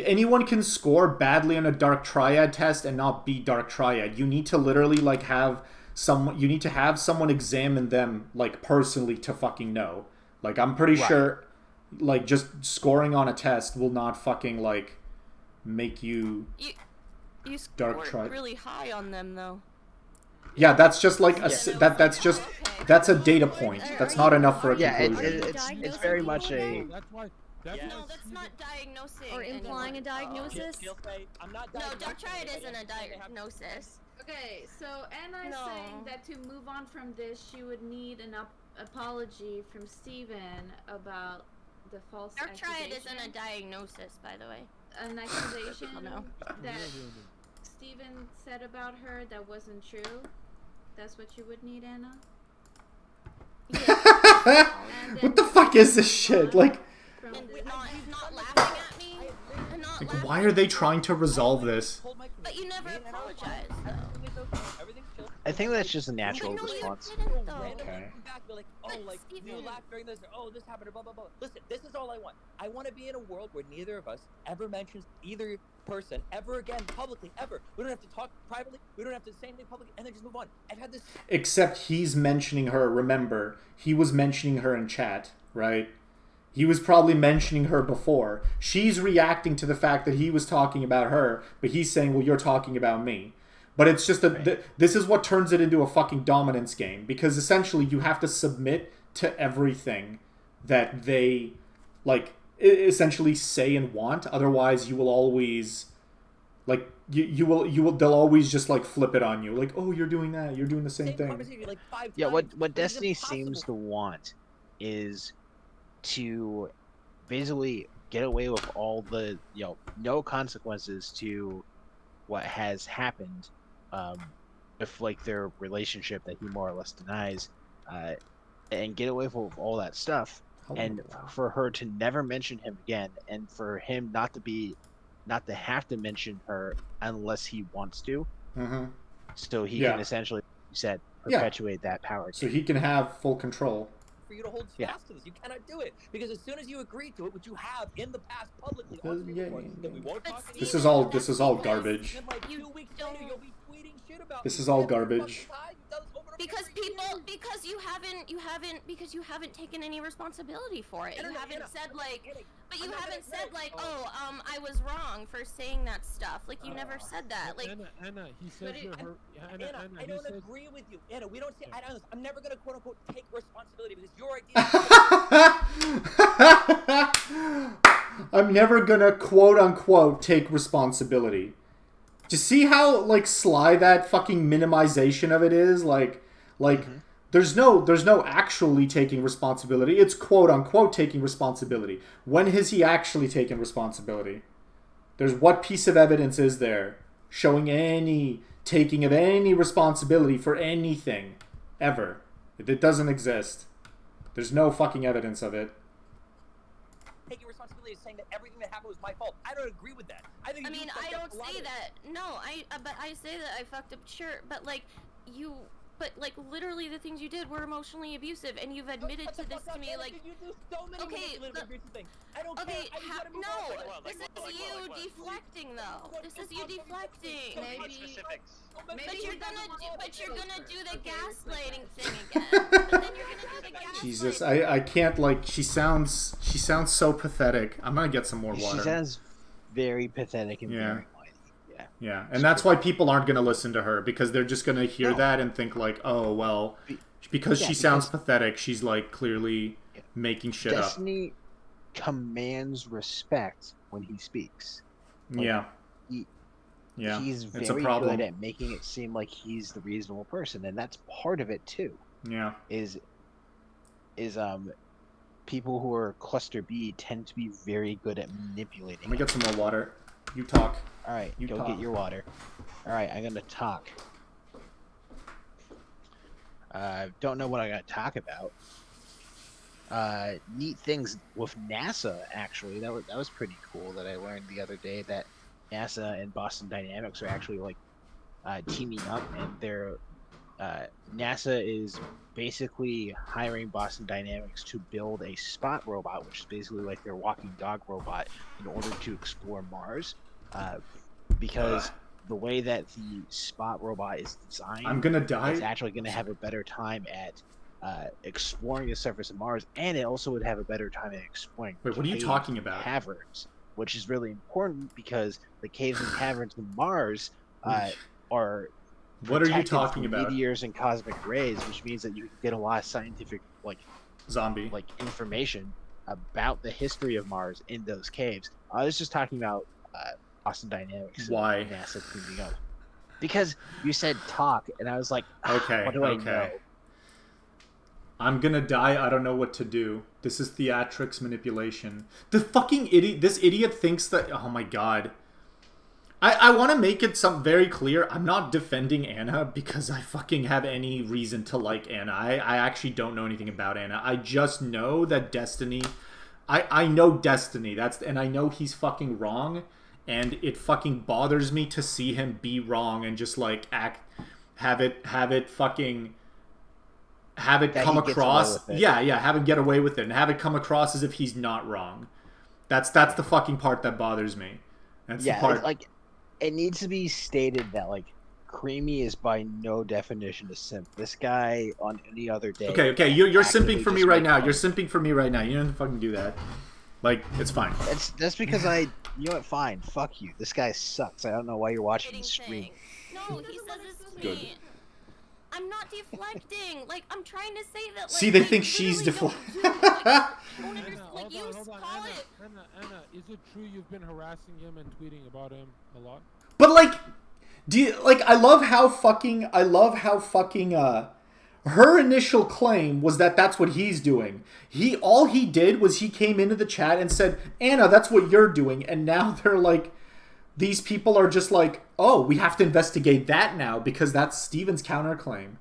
A: anyone can score badly on a Dark Triad test and not be Dark Triad. You need to literally, like, have someone examine them, like, personally to fucking know. Like, I'm pretty sure, like, just scoring on a test will not fucking, like, make you Dark Triad.
E: Really high on them, though.
A: Yeah, that's just like that's a data point. That's not enough for a conclusion.
B: It's very much a...
E: No, that's not diagnosing.
F: Or implying a diagnosis?
E: No, Dark Triad isn't a diagnosis.
J: Okay, so Anna's saying that to move on from this, she would need an apology from Steven about the false
E: Dark Triad
J: accusation.
E: isn't a diagnosis, by the way.
J: An accusation
E: no.
J: that Steven said about her that wasn't true. That's what you would need, Anna?
A: What the fuck is this shit? Like,
E: not laughing at me.
A: like, why are they trying to resolve this?
E: But you never apologized, though.
B: I think that's just a natural
E: no, you
B: response.
E: didn't, though.
K: Randomly
A: Okay.
K: come back and be like, oh,
E: But
K: like you
E: Steven-
K: laughed during this, or, oh, this happened, or blah blah blah. Listen, this is all I want. I want to be in a world where neither of us ever mentions either person ever again publicly, ever. We don't have to talk privately. We don't have to say anything publicly, and then just move on. I've had this.
A: Except he's mentioning her. Remember, he was mentioning her in chat, right? He was probably mentioning her before. She's reacting to the fact that he was talking about her, but he's saying, well, you're talking about me. But it's just this is what turns it into a fucking dominance game, because essentially you have to submit to everything that they like essentially say and want. Otherwise, you will always like you will they'll always just like flip it on you, like, oh, you're doing that, you're doing the same thing.
K: Conversation like 5
B: Yeah,
K: times,
B: what
K: but it's
B: Destiny
K: impossible.
B: seems to want is to basically get away with all the, no consequences to what has happened, with like their relationship that he more or less denies, and get away with all that stuff, and for her to never mention him again, and for him not to have to mention her unless he wants to, so he
A: Yeah.
B: can essentially, like you said,
A: Yeah.
B: perpetuate that power.
A: So he can have full control.
K: For you to hold
B: Yeah.
K: fast to this, you cannot do it because as soon as you agree to it, which you have in the past publicly
A: Yeah,
K: on stream
A: yeah,
K: reports,
A: yeah,
K: that we won't
E: But
K: talk
A: This
K: anymore,
A: is all garbage.
K: then like
E: You
K: 2 weeks
E: don't-
K: later, you'll be tweeting shit about
A: This
K: me.
A: is all
K: Every fucking
A: garbage.
K: time you've done this over and over
E: Because
K: every
E: people,
K: year.
E: because you haven't taken any responsibility for it. You
K: Anna,
E: haven't
K: Anna,
E: said like,
K: Anna,
E: but you
K: I'm not
E: haven't
K: gonna-
E: said
K: no.
E: like, oh, I was wrong for saying that stuff. Like you never said that. Like
G: Anna, he says
K: But
G: you're
K: it-
G: her. Anna,
K: Anna,
G: Anna,
K: I
G: he
K: don't
G: says.
K: agree with you. Anna, we don't say. I'm never gonna quote unquote take responsibility because your idea.
A: I'm never gonna quote unquote take responsibility. Do you see how like sly that fucking minimization of it is? Like there's no actually taking responsibility. It's quote unquote taking responsibility. When has he actually taken responsibility? There's what piece of evidence is there showing any taking of any responsibility for anything ever? It doesn't exist. There's no fucking evidence of it.
K: Taking responsibility is saying that everything that happened was my fault. I don't agree with that. I think
E: I
K: you
E: mean,
K: fucked
E: I
K: up
E: don't
K: a lot
E: say
K: of it.
E: that. No, but I say that I fucked up. Sure, but like but like literally the things you did were emotionally abusive, and you've admitted
K: Shut the
E: to this
K: fuck
E: to
K: up,
E: me.
K: Anna,
E: like,
K: 'cause you do so many
E: okay,
K: manipulative,
E: look-
K: abusive things. I don't
E: okay,
K: care. I just gotta move
E: no,
K: on.
E: this is you deflecting though. This is you deflecting.
H: What specifics?
E: But you're gonna do the gaslighting thing again. But then you're gonna do the gaslighting.
A: Jesus, I can't, like, she sounds so pathetic. I'm gonna get some more water.
B: She sounds very pathetic and
A: Yeah.
B: very whiny. Yeah.
A: Yeah, and that's why people aren't gonna listen to her, because they're just gonna hear
B: No.
A: that and think like, oh well, because she sounds
B: because-
A: pathetic, she's like clearly making shit
B: Destiny commands respect when he speaks.
A: up. Yeah.
B: he-
A: Yeah.
B: He's
A: it's a
B: very
A: problem.
B: good at making it seem like he's the reasonable person, and that's part of it too.
A: Yeah.
B: Is people who are cluster B tend to be very good at manipulating.
A: Let me get some more water. You talk.
B: All right,
A: You
B: go
A: talk.
B: get your water. All right, I'm gonna talk. Don't know what I gotta talk about. Neat things with NASA. Actually, that was pretty cool. That I learned the other day that NASA and Boston Dynamics are actually like teaming up, and they're NASA is basically hiring Boston Dynamics to build a spot robot, which is basically like their walking dog robot, in order to explore Mars. Because the way that the spot robot is designed,
A: I'm gonna die.
B: it's actually going to have a better time at exploring the surface of Mars, and it also would have a better time at exploring.
A: Wait, what are you
B: caves
A: talking
B: and
A: about?
B: Caverns, which is really important because the caves and caverns in Mars are
A: What are you
B: protected
A: talking
B: from
A: about?
B: meteors and cosmic rays, which means that you can get a lot of scientific
A: Zombie.
B: information about the history of Mars in those caves. I was just talking about Boston Dynamics.
A: Why?
B: And NASA teaming up. Because you said talk, and I was like,
A: Okay,
B: what do I
A: okay.
B: know?
A: I'm gonna die. I don't know what to do. This is theatrics manipulation. The fucking idiot. This idiot thinks that. Oh my god. I want to make it very clear. I'm not defending Anna because I fucking have any reason to like Anna. I actually don't know anything about Anna. I just know that Destiny. I know Destiny. And I know he's fucking wrong. And it fucking bothers me to see him be wrong and just like act have it fucking have it
B: That
A: come
B: he gets away
A: across.
B: with it.
A: Yeah, have him get away with it and have it come across as if he's not wrong. That's the fucking part that bothers me. That's the part.
B: Like it needs to be stated that like Creamy is by no definition a simp. This guy on any other day.
A: Okay, you're
B: actively
A: simping for me
B: just
A: right
B: make
A: now.
B: fun.
A: You're simping for me right now. You don't have to fucking do that. Like, it's fine.
B: That's because you know what? Fine, fuck you. This guy sucks. I don't know why you're watching the stream.
E: No, he says this to
A: Good.
E: me. I'm not deflecting. Like, I'm trying to say that. Like,
A: See, they
E: I
A: think she's
E: literally
A: deflecting.
E: don't do it. Like, I don't
G: Anna,
E: understand. Like, you
G: hold on,
E: call it.
G: Anna, is it true you've been harassing him and tweeting about him a lot?
A: But like, I love how fucking her initial claim was that that's what he's doing. All he did was he came into the chat and said, Anna, that's what you're doing. And now they're like, these people are just like, oh, we have to investigate that now because that's Steven's counterclaim.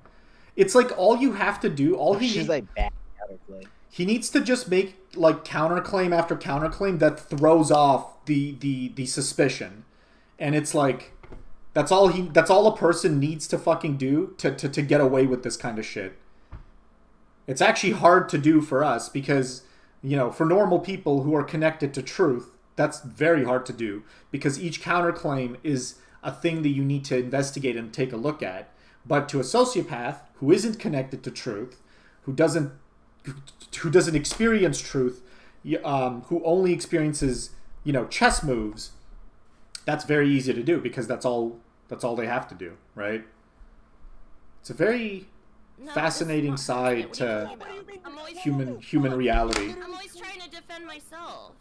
A: It's like all you have to do,
B: She's like bad counterplay.
A: he needs to just make like counterclaim after counterclaim that throws off the suspicion. And it's like that's all a person needs to fucking do to get away with this kind of shit. It's actually hard to do for us because, you know, for normal people who are connected to truth, that's very hard to do because each counterclaim is a thing that you need to investigate and take a look at. But to a sociopath who isn't connected to truth, who doesn't experience truth, who only experiences, you know, chess moves, that's very easy to do because that's all they have to do, right? It's a very fascinating side to human reality.
E: I'm always trying to defend myself.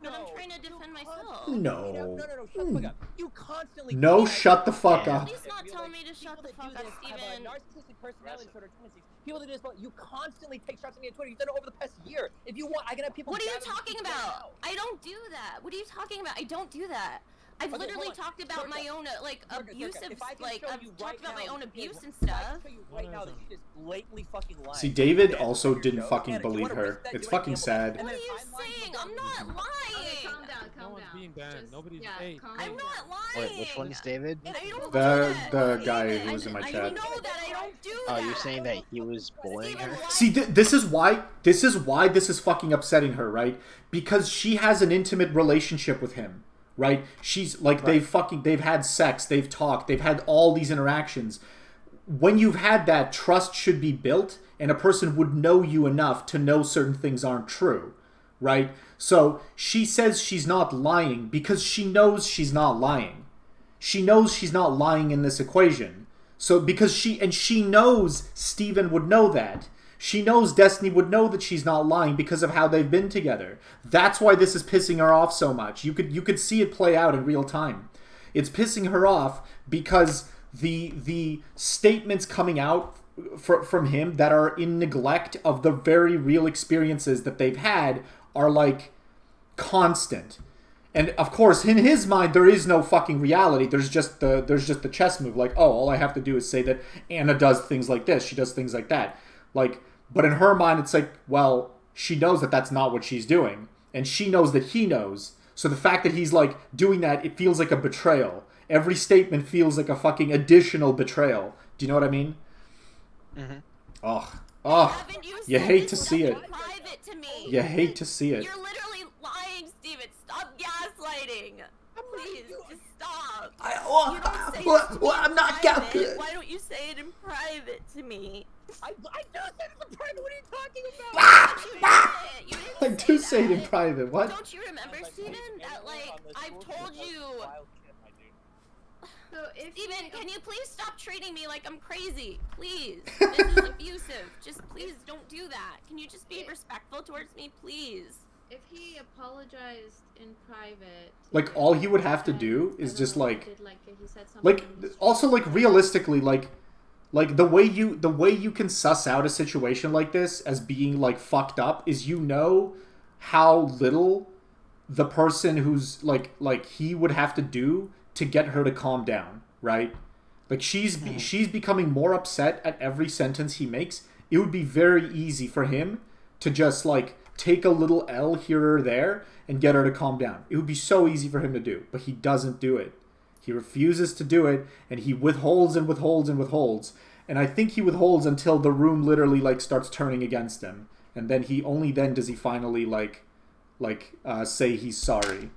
E: But I'm trying to defend myself.
A: No.
K: Shut the fuck up. You constantly.
A: No, shut the fuck up.
E: Please not tell me to shut the fuck up, Steven.
K: Have a narcissistic personality disorder tendencies. People that do this, you constantly take shots at me on Twitter. You've done it over the past year. If you want, I can have people.
E: What are you
K: gathering
E: talking
K: people
E: about?
K: now.
E: I don't do that. What are you talking about? I don't do that. I've
K: Okay,
E: literally
K: hold on.
E: talked about my own
K: Turka,
E: abusive,
K: if I can
E: like
K: show
E: I've
K: you
E: talked
K: right
E: about my
K: now
E: own
K: that she
E: abuse
K: is-
E: and
K: I
E: stuff.
K: can show you right now that she is blatantly fucking lying.
A: See, David
K: And
A: also
K: your
A: didn't
K: shows.
A: fucking
K: Anna, do you
A: believe
K: wanna
A: her.
K: risk that? Do
A: It's
K: you wanna
A: fucking
K: gamble?
A: sad.
K: And
E: What
K: then
E: are you
K: if I'm lying,
E: saying?
K: you'll
E: I'm
K: go,
E: not
J: Okay,
E: lying.
J: calm down,
G: No
J: calm
G: one's
J: down.
G: being banned.
J: Just-
G: Nobody's.
J: yeah,
G: Hey,
J: calm
E: I'm
J: down.
E: not lying.
B: Wait, which one's David?
E: I don't
A: The
E: do that.
A: the guy
E: Steven,
A: who was in my
E: I
A: chat.
E: know that I don't do
B: Oh,
E: that.
B: you're saying that he was bullying
E: Steven,
B: her?
E: why-
A: See, this is why this is fucking upsetting her, right? Because she has an intimate relationship with him, right? She's like they've had sex, they've talked, they've had all these interactions. When you've had that, trust should be built, and a person would know you enough to know certain things aren't true, right? So she says she's not lying because she knows she's not lying. She knows she's not lying in this equation. So because she knows Steven would know that. She knows Destiny would know that she's not lying because of how they've been together. That's why this is pissing her off so much. You could see it play out in real time. It's pissing her off because the statements coming out from him that are in neglect of the very real experiences that they've had are like constant. And of course, in his mind, there is no fucking reality. There's just the chess move. Like, oh, all I have to do is say that Anna does things like this. She does things like that. Like, but in her mind, it's like, well, she knows that that's not what she's doing, and she knows that he knows. So the fact that he's like doing that, it feels like a betrayal. Every statement feels like a fucking additional betrayal. Do you know what I mean?
B: Mm-hmm.
A: Oh,
E: Haven't
A: you
E: said
A: hate
E: this
A: to
E: stuff
A: see
E: in
A: it.
E: private to me?
A: You hate to see it.
E: You're literally lying, Steven. Stop gaslighting. Please, just stop. You don't say this to me
A: I'm
E: in
A: not
E: private. Why don't you say it in private to me?
K: I do say this in private. What are you talking about?
E: You didn't
A: I do say it in
E: that.
A: private. What?
E: Don't you remember, Steven, that like I've told you?
J: So if
E: Steven, can you please stop treating me like I'm crazy? Please. This is abusive. Just please don't do that. Can you just be respectful towards me, please?
J: if he apologized in private,
A: Like, all he would have to do is
J: I don't
A: just,
J: know,
A: like...
J: did, he said something
A: Like,
J: on the street.
A: also, like, realistically, like the way you can suss out a situation like this as being, like, fucked up is you know how little the person who's, like he would have to do to get her to calm down, right? Like, she's becoming more upset at every sentence he makes. It would be very easy for him to just, like, take a little L here or there and get her to calm down. It would be so easy for him to do, but he doesn't do it. He refuses to do it, and he withholds and withholds and withholds. And I think he withholds until the room literally like starts turning against him, and then only then does he finally say he's sorry.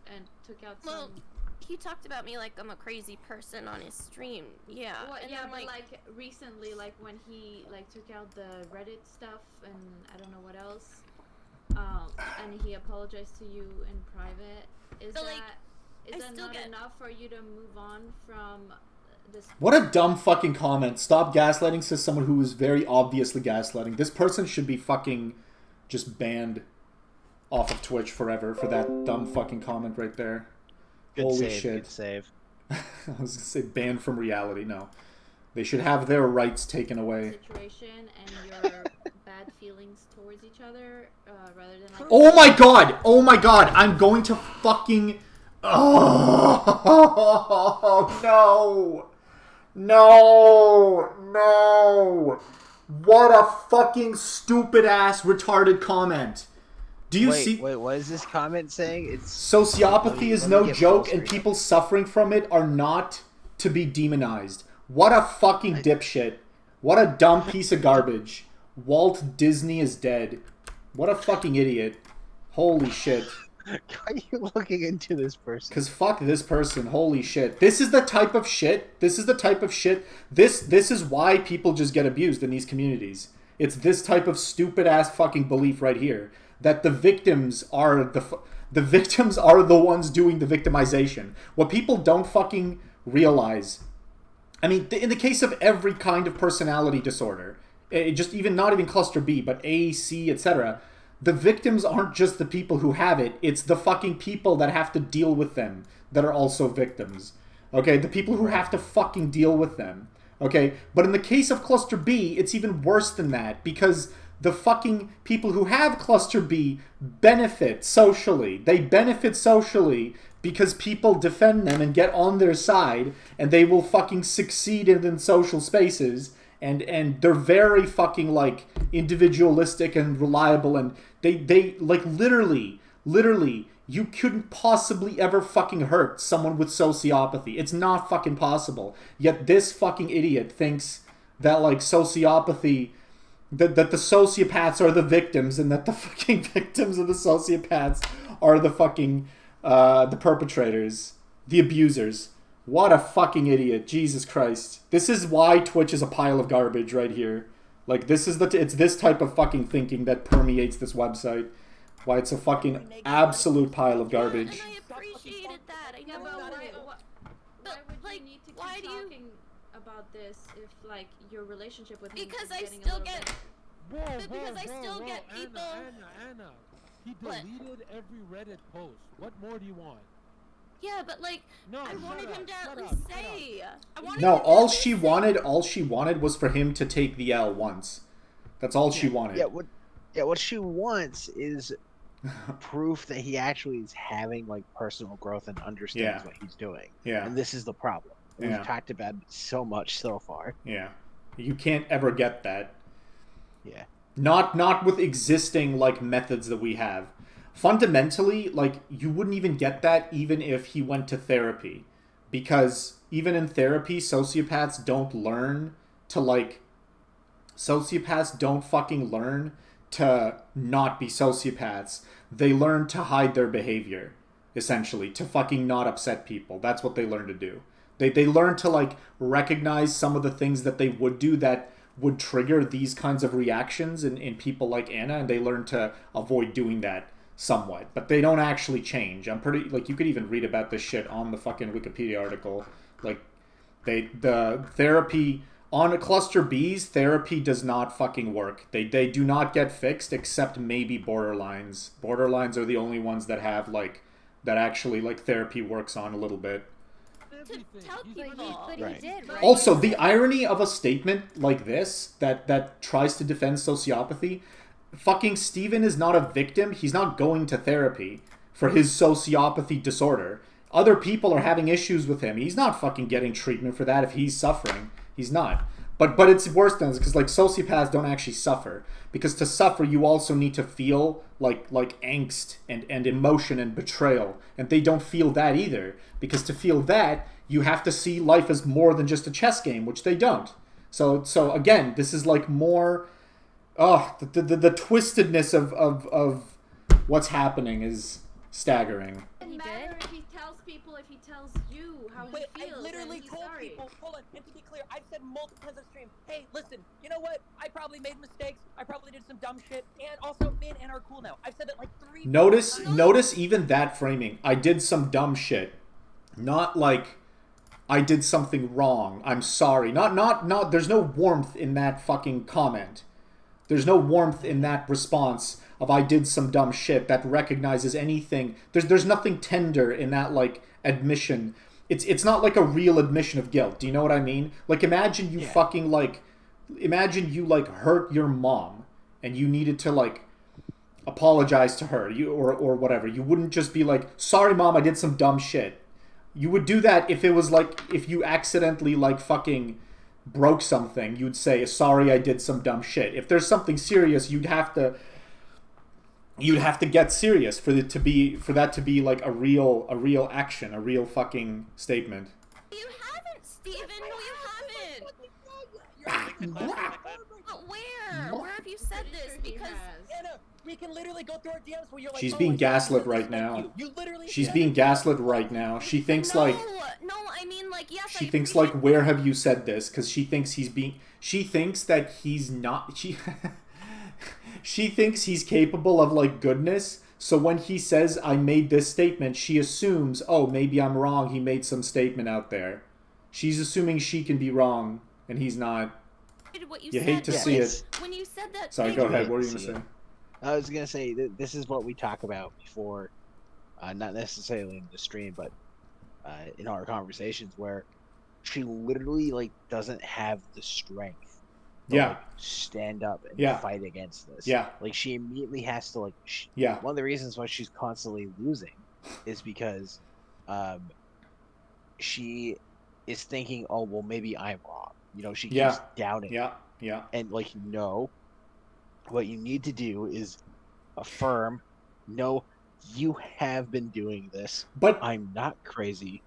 J: And took out
E: Well,
J: some.
E: he talked about me like I'm a crazy person on his stream. Yeah.
J: Well,
E: and
J: yeah,
E: I'm
J: but like recently, like when he like took out the Reddit stuff and I don't know what else, and he apologized to you in private. Is
E: But,
J: that
E: like, I
J: is that
E: still
J: not
E: get-
J: enough for you to move on from this?
A: What a dumb fucking comment. Stop gaslighting, says someone who is very obviously gaslighting. This person should be fucking just banned off of Twitch forever for that dumb fucking comment right there.
B: Good
A: Holy
B: save,
A: shit.
B: good save.
A: I was gonna say banned from reality. No. They should have their rights taken away.
J: Situation and your bad feelings towards each other, rather than like.
A: Oh my god! Oh my god! I'm going to fucking... Oh, no! No! No! What a fucking stupid-ass retarded comment. Do you see...
B: Wait, what is this comment saying? It's
A: Sociopathy is
B: let me
A: no
B: get
A: joke,
B: full
A: and
B: screen.
A: people suffering from it are not to be demonized. What a fucking dipshit. What a dumb piece of garbage. Walt Disney is dead. What a fucking idiot. Holy shit.
B: Why are you looking into this person?
A: Because fuck this person. Holy shit. This is the type of shit. This is the type of shit. This is why people just get abused in these communities. It's this type of stupid-ass fucking belief right here. That the victims are the victims are the ones doing the victimization. What people don't fucking realize... I mean, in the case of every kind of personality disorder, just even not even cluster B, but A, C, etc., the victims aren't just the people who have it. It's the fucking people that have to deal with them that are also victims. Okay? The people who have to fucking deal with them. Okay? But in the case of cluster B, it's even worse than that because the fucking people who have cluster B benefit socially. They benefit socially because people defend them and get on their side, and they will fucking succeed in social spaces, and they're very fucking like individualistic and reliable, and they like literally you couldn't possibly ever fucking hurt someone with sociopathy. It's not fucking possible. Yet this fucking idiot thinks that like sociopathy, that the sociopaths are the victims, and that the fucking victims of the sociopaths are the fucking the perpetrators, the abusers. What a fucking idiot. Jesus Christ. This is why Twitch is a pile of garbage right here. Like, it's this type of fucking thinking that permeates this website. Why it's a fucking absolute pile of garbage.
E: And I appreciated that. I
J: Yeah,
E: know
J: but
E: about
J: why
E: it.
J: would
E: like,
J: you need to
E: why
J: keep
E: do you-
J: talking about this if like your relationship with him
E: Because
J: is
E: I
J: getting
E: still
J: a little
E: get-
J: bit...
E: But because I still get people-
G: Anna, he
E: What?
G: deleted every Reddit post. What more do you want?
E: Yeah, but like,
G: No,
E: I wanted him to at
G: shut
E: least
G: up,
E: say. I wanted
A: No,
E: him to
A: all
E: at
A: she
E: least say-
A: wanted was for him to take the L once. That's all she wanted.
B: What she wants is proof that he actually is having like personal growth and understands
A: Yeah.
B: what he's doing.
A: Yeah.
B: And this is the problem.
A: Yeah.
B: We've talked about it so much so far.
A: Yeah. You can't ever get that.
B: Yeah.
A: Not with existing like methods that we have. Fundamentally, like you wouldn't even get that even if he went to therapy. Because even in therapy, sociopaths don't learn to like sociopaths don't fucking learn to not be sociopaths. They learn to hide their behavior, essentially, to fucking not upset people. That's what they learn to do. They learn to like recognize some of the things that they would do that would trigger these kinds of reactions in people like Anna, and they learn to avoid doing that somewhat. But they don't actually change. I'm pretty like you could even read about this shit on the fucking Wikipedia article. Like the therapy on a cluster B's, therapy does not fucking work. They do not get fixed except maybe borderlines. Borderlines are the only ones that have like that actually like therapy works on a little bit.
E: Tell people.
F: But
B: Right.
F: he did, right?
A: Also, the irony of a statement like this that tries to defend sociopathy, fucking Steven is not a victim. He's not going to therapy for his sociopathy disorder. Other people are having issues with him. He's not fucking getting treatment for that if he's suffering. He's not. But it's worse than this because like sociopaths don't actually suffer, because to suffer you also need to feel like angst and emotion and betrayal, and they don't feel that either, because to feel that you have to see life as more than just a chess game, which they don't. So again, this is like more the twistedness of what's happening is staggering.
J: It doesn't matter if he tells people, if he tells you how he feels.
K: I literally
J: and he's
K: told
J: sorry.
K: people, hold on, and to be clear, I've said multiple times on stream, hey, listen, you know what? I probably made mistakes. I probably did some dumb shit, and also me and Anna are cool now. I've said that like 3
A: Notice
K: times.
A: even that framing. I did some dumb shit. Not like I did something wrong. I'm sorry. Not there's no warmth in that fucking comment. There's no warmth in that response of I did some dumb shit that recognizes anything. There's nothing tender in that like admission. It's not like a real admission of guilt. Do you know what I mean? Like imagine you fucking like imagine you like hurt your mom and you needed to like apologize to her, or whatever. You wouldn't just be like, sorry mom, I did some dumb shit. You would do that if it was like if you accidentally like fucking broke something, you'd say, sorry, I did some dumb shit. If there's something serious, you'd have to get serious for that to be like a real action, a real fucking statement.
E: You haven't, Steven. No, you haven't. But where? Where have you said this? Because
K: Anna, we can literally go through our DMs where you're like,
A: She's
K: oh,
A: being
K: I
A: gaslit
K: said this,
A: right now.
K: You literally
A: She's
K: said
A: being
K: it.
A: gaslit right now. She thinks
E: no,
A: like
E: I mean like yes.
A: she
E: I
A: thinks
E: appreciate-
A: like, where have you said this? Because she thinks she thinks that he's not she thinks he's capable of like goodness. So when he says I made this statement, she assumes, oh, maybe I'm wrong, he made some statement out there. She's assuming she can be wrong and he's not.
E: What you
A: You
E: said,
A: hate to
E: but,
A: see
E: like,
A: it.
E: When you said that
A: Sorry,
E: thing,
A: go ahead. What were you gonna
B: See
A: say?
B: it. I was gonna say that this is what we talk about before, not necessarily in the stream, but in our conversations, where she literally like doesn't have the strength to
A: Yeah.
B: like, stand up and
A: Yeah.
B: fight against this.
A: Yeah.
B: Like she immediately has to like.
A: Yeah.
B: One of the reasons why she's constantly losing is because she is thinking, oh well, maybe I'm wrong. You know, she keeps
A: Yeah.
B: doubting.
A: Yeah. Yeah.
B: And like, no, what you need to do is affirm, no, you have been doing this.
A: But
B: I'm not crazy.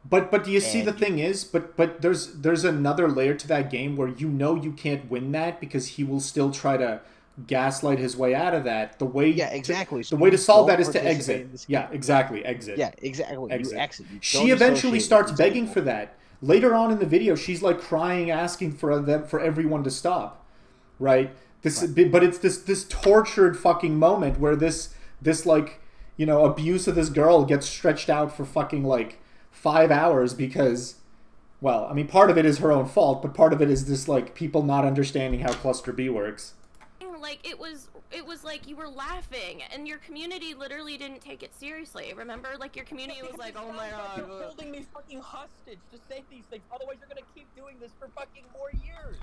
A: But do you see the
B: And
A: thing is, but there's another layer to that game where you know you can't win that because he will still try to gaslight his way out of that. The way
B: exactly.
A: the way to solve
B: don't
A: that is to
B: participate
A: exit.
B: in this
A: Yeah, exactly. Exit.
B: Yeah, exactly.
A: Exit.
B: You exit. You
A: She
B: don't
A: eventually
B: associate
A: starts
B: with these
A: begging
B: people.
A: for that. Later on in the video, she's like crying, asking for everyone to stop. Right? But it's this tortured fucking moment where this like, you know, abuse of this girl gets stretched out for fucking like 5 hours because, well, I mean, part of it is her own fault, but part of it is this like people not understanding how cluster B works.
E: like it was like you were laughing and your community literally didn't take it seriously. Remember, like your community was like, oh my god,
K: You're holding me fucking hostage to say these things. Otherwise, you're gonna keep doing this for fucking more years.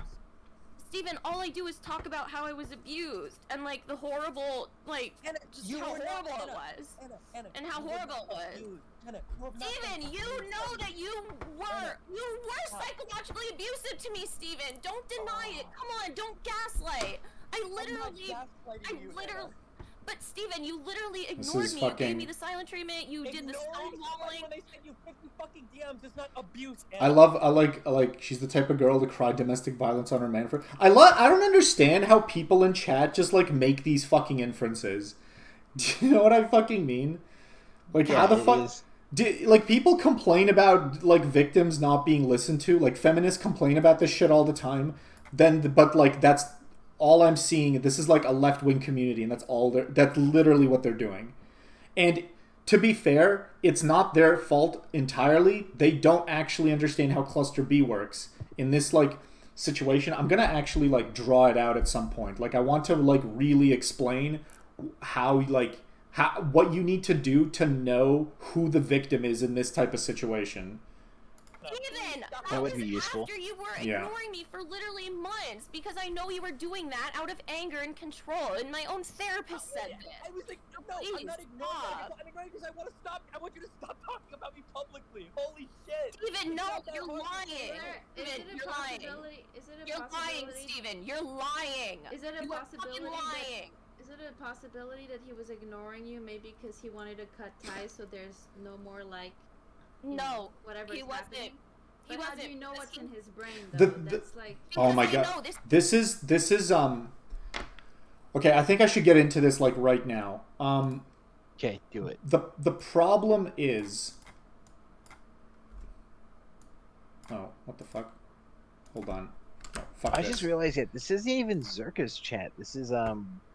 E: Steven, all I do is talk about how I was abused and like the horrible, like
K: Anna,
E: just
K: you
E: how
K: were not-
E: horrible it
K: Anna,
E: was
K: Anna,
E: and how
K: you were
E: horrible
K: not
E: it was.
K: abused. Anna, you were not
E: Steven, you
K: abused.
E: know that you were psychologically abusive to me, Steven. Don't deny it. Come on, don't gaslight. I literally, but Steven, you literally ignored me. You gave me the silent treatment. You did the stonewalling.
K: When they send you 50 fucking DMs, it's not abuse.
A: I like she's the type of girl to cry domestic violence on her man for. I don't understand how people in chat just like make these fucking inferences. Do you know what I fucking mean? Like how the fuck like people complain about like victims not being listened to, like feminists complain about this shit all the time. But like that's all I'm seeing. This is like a left-wing community and that's literally what they're doing. And to be fair, it's not their fault entirely. They don't actually understand how cluster B works. In this like situation, I'm going to actually like draw it out at some point. Like I want to like really explain how what you need to do to know who the victim is in this type of situation.
E: Steven,
B: That would be useful.
E: after you were
A: Yeah.
E: ignoring me for literally months because I know you were doing that out of anger and control, and my own therapist said this.
K: I was like, no,
E: Please,
K: I'm not ignoring
E: stop.
K: you. I'm ignoring because I want to stop. I want you to stop talking about me publicly. Holy shit.
E: Steven, no,
K: It's not that
E: you're
K: hard.
E: lying.
J: Is
E: Steven,
J: it a
E: you're lying.
J: possibility? Is it a
E: You're lying,
J: possibility?
E: Steven. You're lying.
J: Is it a
E: You are
J: possibility
E: fucking lying.
J: Is it a possibility that he was ignoring you, maybe because he wanted to cut ties, so there's no more like, you know, whatever's
E: he wasn't.
J: happening?
E: He
J: But how
E: wasn't.
J: do you know what's in his brain
A: The-
J: though?
A: the-
J: That's like.
A: Oh my
E: Because I
A: god.
E: know this-
A: This is okay, I think I should get into this like right now.
B: Okay, do it.
A: The problem is Oh, what the fuck? Hold on. No, fuck
B: I
A: this.
B: just realized that this isn't even Zerka's chat. This is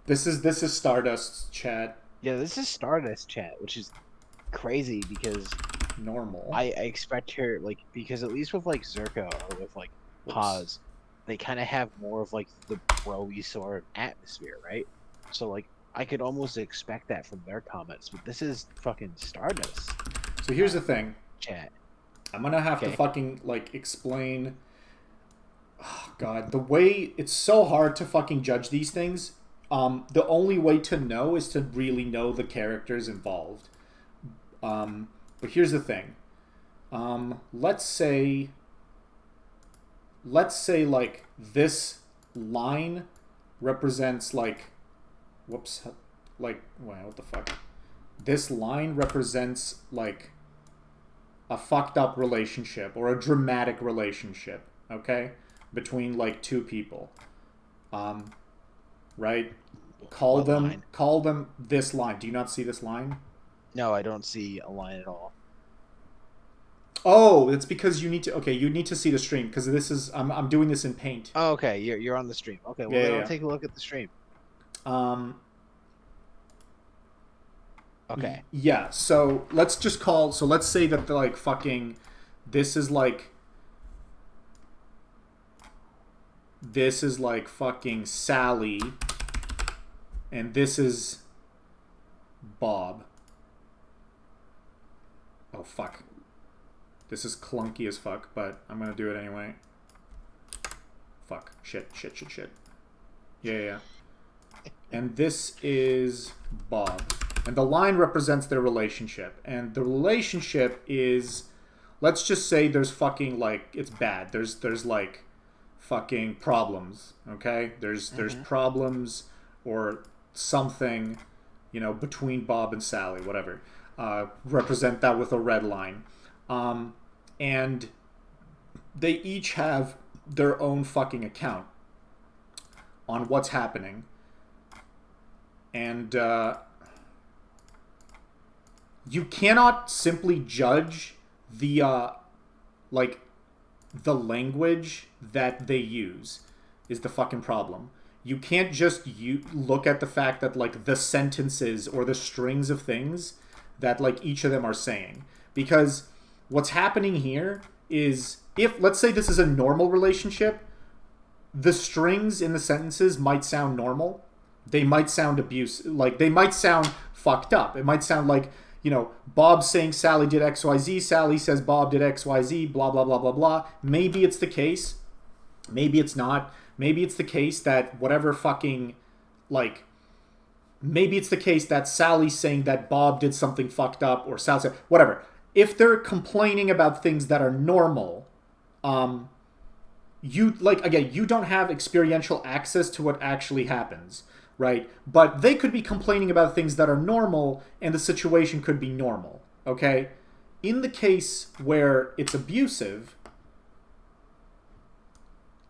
A: This is Stardust's chat.
B: Yeah, this is Stardust chat, which is crazy because
A: normal.
B: I expect her like because at least with like Zerka or with like Paz, they kind of have more of like the bro-y sort of atmosphere, right? So like I could almost expect that from their comments, but this is fucking Stardust.
A: So here's the thing.
B: Chat.
A: I'm gonna have to fucking like explain. Oh, God, the way it's so hard to fucking judge these things. The only way to know is to really know the characters involved. But here's the thing. Let's say like this line represents like, whoops, like, wow, what the fuck? This line represents like a fucked up relationship or a dramatic relationship, okay? Between like two people. Right? Call them this line. Do you not see this line?
B: No, I don't see a line at all.
A: Oh, it's because you need to. Okay, you need to see the stream because this is. I'm doing this in Paint.
B: Oh, okay. You're on the stream. Okay, well then I'll take a look at the stream. Okay.
A: Yeah. So let's just call. So let's say that the like fucking. This is like fucking Sally, and this is Bob. Oh fuck. This is clunky as fuck, but I'm gonna do it anyway. Fuck. Shit. Yeah. And this is Bob. And the line represents their relationship. And the relationship is, let's just say there's fucking like, it's bad. There's like fucking problems, okay? There's problems or something, you know, between Bob and Sally, whatever. Represent that with a red line. And they each have their own fucking account on what's happening. And you cannot simply judge the like the language that they use is the fucking problem. You can't just look at the fact that like the sentences or the strings of things that like each of them are saying, because what's happening here is, if let's say this is a normal relationship, the strings in the sentences might sound normal. They might sound like they might sound fucked up. It might sound like, you know, Bob saying Sally did XYZ, Sally says Bob did XYZ, blah, blah, blah, blah, blah. Maybe it's the case. Maybe it's not. Maybe it's the case that whatever fucking, like, maybe it's the case that Sally's saying that Bob did something fucked up, or Sally said, whatever. If they're complaining about things that are normal, you, like, again, you don't have experiential access to what actually happens. Right? But they could be complaining about things that are normal, and the situation could be normal. Okay? In the case where it's abusive,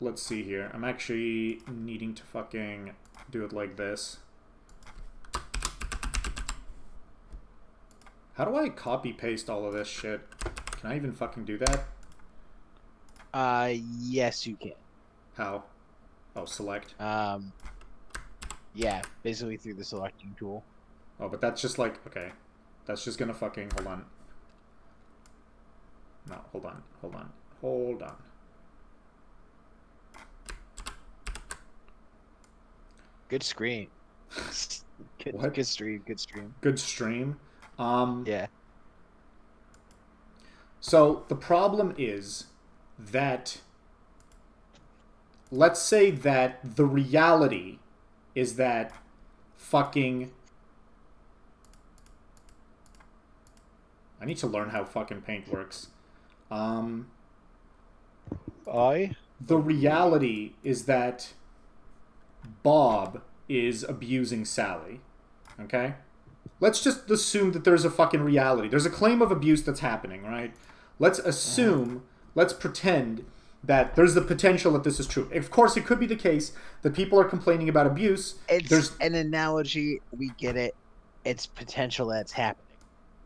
A: let's see here. I'm actually needing to fucking do it like this. How do I copy paste all of this shit? Can I even fucking do that?
B: Yes, you can.
A: How? Oh, select.
B: Yeah, basically through the selecting tool.
A: Oh, but that's just like, okay. That's just gonna fucking, hold on. No, hold on.
B: Good screen. Good stream.
A: Good stream.
B: Yeah.
A: So the problem is that, let's say that the reality is that fucking, I need to learn how fucking Paint works. the reality is that Bob is abusing Sally. Okay? Let's just assume that there's a fucking reality. There's a claim of abuse that's happening, right? Let's assume, let's pretend that there's the potential that this is true. Of course, it could be the case that people are complaining about abuse.
B: It's an analogy. We get it. It's potential that's happening.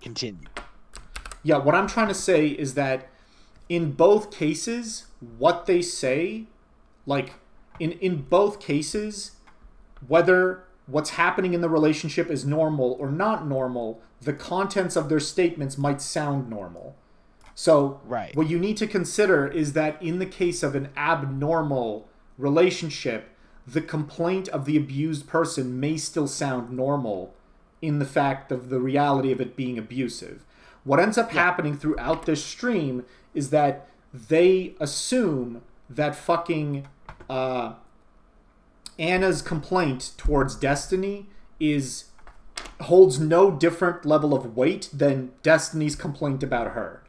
B: Continue.
A: Yeah, what I'm trying to say is that in both cases, what they say, like, in both cases, whether what's happening in the relationship is normal or not normal, the contents of their statements might sound normal. So what you need to consider is that in the case of an abnormal relationship, the complaint of the abused person may still sound normal in the fact of the reality of it being abusive. What ends up happening throughout this stream is that they assume that fucking Anna's complaint towards Destiny holds no different level of weight than Destiny's complaint about her.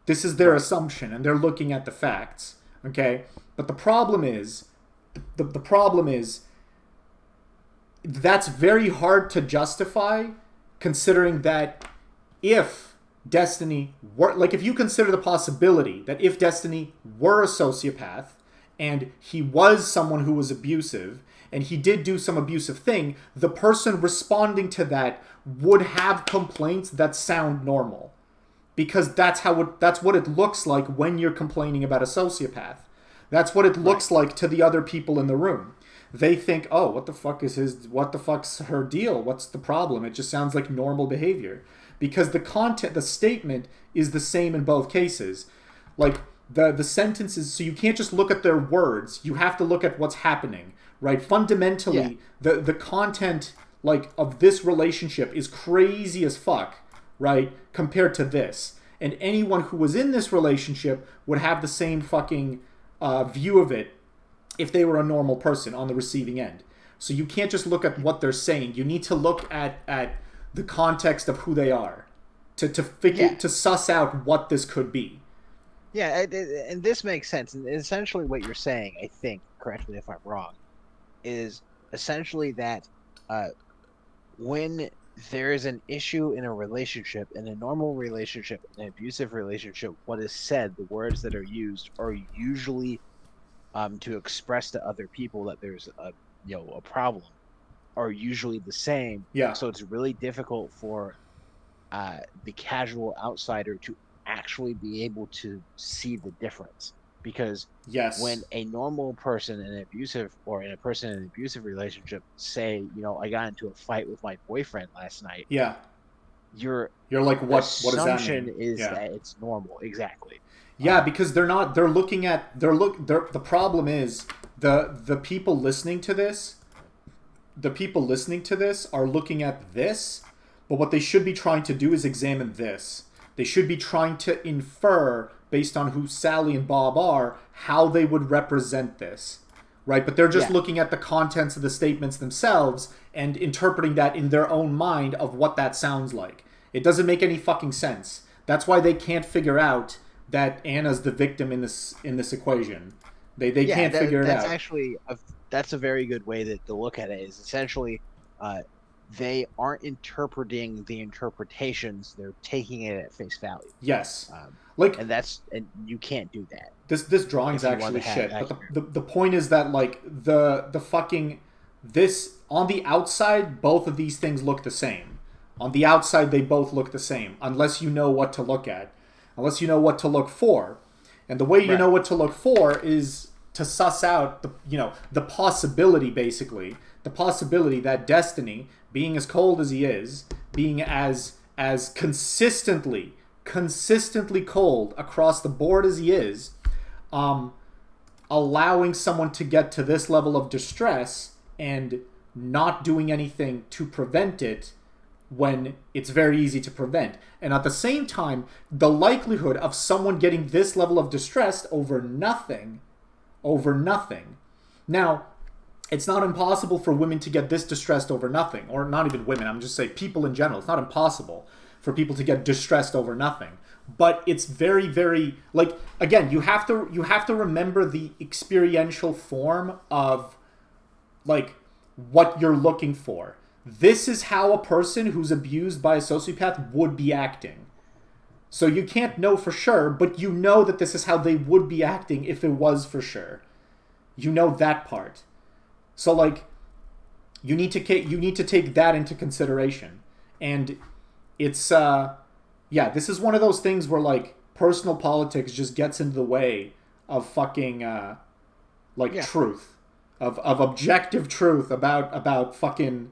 A: This is their assumption, and they're looking at the facts. Okay? But the problem is, the problem is, that's very hard to justify, considering that if Destiny were, like, if you consider the possibility that if Destiny were a sociopath, and he was someone who was abusive, and he did do some abusive thing, the person responding to that would have complaints that sound normal. Because that's what it looks like when you're complaining about a sociopath. That's what it looks like to the other people in the room. They think, oh, what the fuck's her deal? What's the problem? It just sounds like normal behavior. Because the statement is the same in both cases. Like, the sentences, so you can't just look at their words, you have to look at what's happening, right? Fundamentally, the content, like, of this relationship is crazy as fuck, right, compared to this. And anyone who was in this relationship would have the same fucking view of it if they were a normal person on the receiving end. So you can't just look at what they're saying. You need to look at the context of who they are to suss out what this could be.
B: Yeah, and this makes sense. And essentially what you're saying, I think, correct me if I'm wrong, is essentially that when there is an issue in a relationship, in a normal relationship, in an abusive relationship, what is said, the words that are used, are usually to express to other people that there's a problem, are usually the same.
A: Yeah.
B: So it's really difficult for the casual outsider to actually be able to see the difference, because when a normal person in an abusive relationship say, I got into a fight with my boyfriend last night, you're
A: like, what does that mean?
B: Assumption is that it's normal. Exactly.
A: Because the problem is the people listening to this, are looking at this, but what they should be trying to do is examine this. They should be trying to infer, based on who Sally and Bob are, how they would represent this, right? But they're just looking at the contents of the statements themselves and interpreting that in their own mind of what that sounds like. It doesn't make any fucking sense. That's why they can't figure out that Anna's the victim in this equation. They can't figure it out.
B: That's a very good way to look at it. Is essentially they aren't interpreting the interpretations; they're taking it at face value.
A: Yes,
B: and you can't do that.
A: This drawing's actually shit. But the point is that, like, the fucking this on the outside, both of these things look the same. On the outside, they both look the same, unless you know what to look at, unless you know what to look for, and the way you know what to look for is to suss out the possibility, basically, the possibility that Destiny, being as cold as he is, being as consistently cold across the board as he is, allowing someone to get to this level of distress and not doing anything to prevent it when it's very easy to prevent. And at the same time, the likelihood of someone getting this level of distress over nothing. Now, it's not impossible for women to get this distressed over nothing, or not even women, I'm just saying people in general. It's not impossible for people to get distressed over nothing. but it's very, very, like, again, you have to remember the experiential form of, like, what you're looking for. This is how a person who's abused by a sociopath would be acting. So you can't know for sure, but you know that this is how they would be acting if it was for sure. You know that part. So, like, you need to take that into consideration. And it's this is one of those things where, like, personal politics just gets into the way of fucking truth, of objective truth about fucking,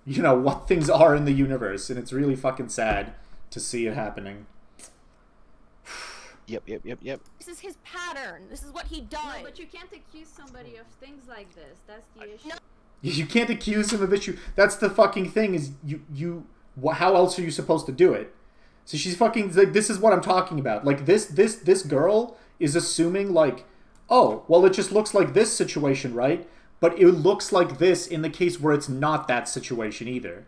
A: you know, what things are in the universe, and it's really fucking sad to see it happening.
B: Yep.
E: This is his pattern. This is what he does.
J: No, but you can't accuse somebody of things like this. That's the issue.
E: No.
A: You can't accuse him of issue. That's the fucking thing. Is how else are you supposed to do it? So she's fucking like, this is what I'm talking about. Like, this girl is assuming, like, oh, well, it just looks like this situation, right? But it looks like this in the case where it's not that situation either.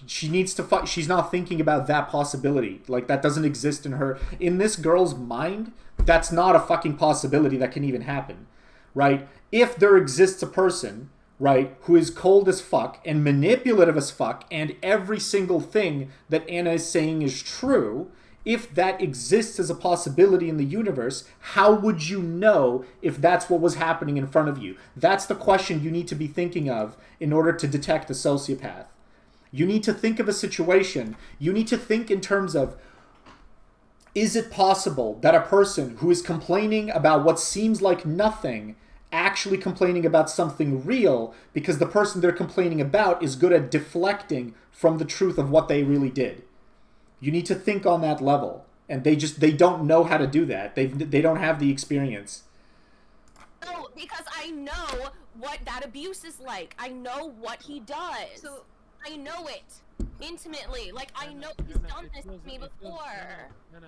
A: She needs to she's not thinking about that possibility. Like, that doesn't exist in her. In this girl's mind, that's not a fucking possibility that can even happen, right? If there exists a person, right, who is cold as fuck and manipulative as fuck, and every single thing that Anna is saying is true, if that exists as a possibility in the universe, how would you know if that's what was happening in front of you? That's the question you need to be thinking of in order to detect a sociopath. You need to think of a situation. You need to think in terms of, is it possible that a person who is complaining about what seems like nothing actually complaining about something real because the person they're complaining about is good at deflecting from the truth of what they really did? You need to think on that level, and they don't know how to do that. They don't have the experience.
E: No, because I know what that abuse is like. I know what he does. So I know it intimately. Like, I know he's done this to me before.
G: Anna,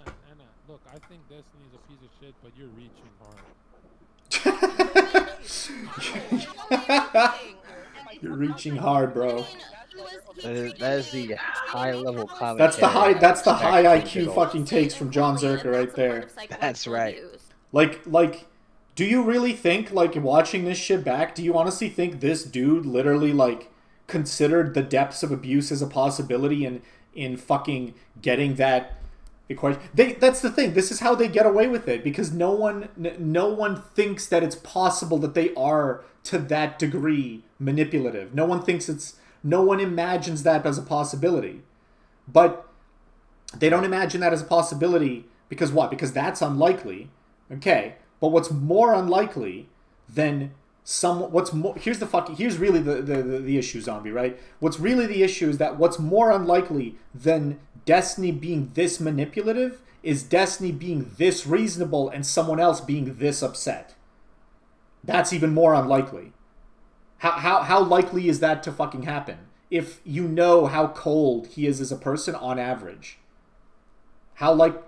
G: look, I think Destiny's a piece of shit, but you're reaching hard.
A: You're reaching hard, bro.
B: That is the high level comment.
A: That's the high IQ fucking takes from John Zerker right there.
B: That's right.
A: Like, do you really think, like, watching this shit back, do you honestly think this dude literally, like, considered the depths of abuse as a possibility in fucking getting that equation? That's the thing. This is how they get away with it, because no one thinks that it's possible that they are to that degree manipulative. No one imagines that as a possibility. But they don't imagine that as a possibility because what? Because that's unlikely. Okay. But what's more unlikely than here's really the issue, Zombie, right? What's really the issue is that what's more unlikely than Destiny being this manipulative is Destiny being this reasonable and someone else being this upset. That's even more unlikely. How likely is that to fucking happen? If you know how cold he is as a person on average. How like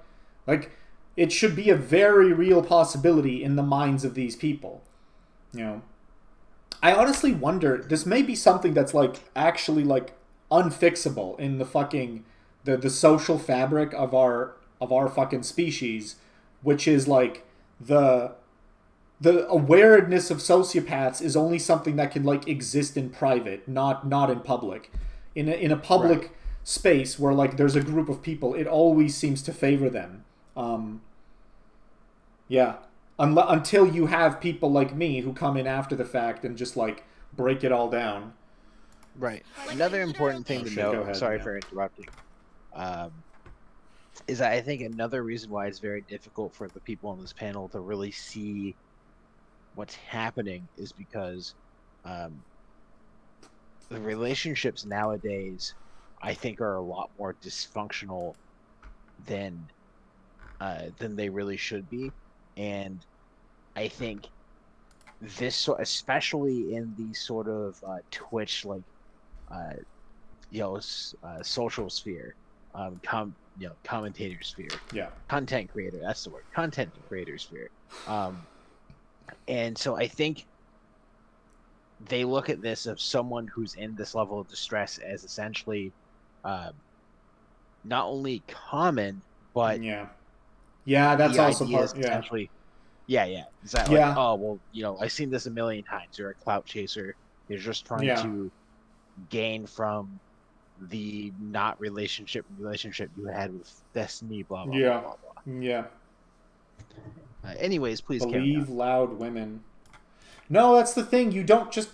A: it should be a very real possibility in the minds of these people. You know, I honestly wonder, this may be something that's, like, actually, like, unfixable in the fucking the social fabric of our fucking species, which is, like, the awareness of sociopaths is only something that can, like, exist in private, not in public. In a public space where, like, there's a group of people, it always seems to favor them. Until you have people like me who come in after the fact and just, like, break it all down.
B: Right. Another important thing to note, sorry for interrupting, is that I think another reason why it's very difficult for the people on this panel to really see what's happening is because the relationships nowadays, I think, are a lot more dysfunctional than they really should be. And I think this, especially in the sort of Twitch, like, social sphere, commentator sphere, content creator, that's the word, content creator sphere. And so I think they look at this of someone who's in this level of distress as essentially not only common, but
A: Yeah, that's
B: the
A: also
B: idea is
A: part. Yeah.
B: essentially, yeah. Is that
A: Yeah.
B: like, oh well, I've seen this a million times. You're a clout chaser. You're just trying
A: Yeah.
B: to gain from the not relationship you had with Destiny. Blah blah
A: Yeah.
B: blah blah
A: Yeah.
B: blah. Anyways, please carry
A: Believe
B: on.
A: loud women. No, that's the thing. You don't just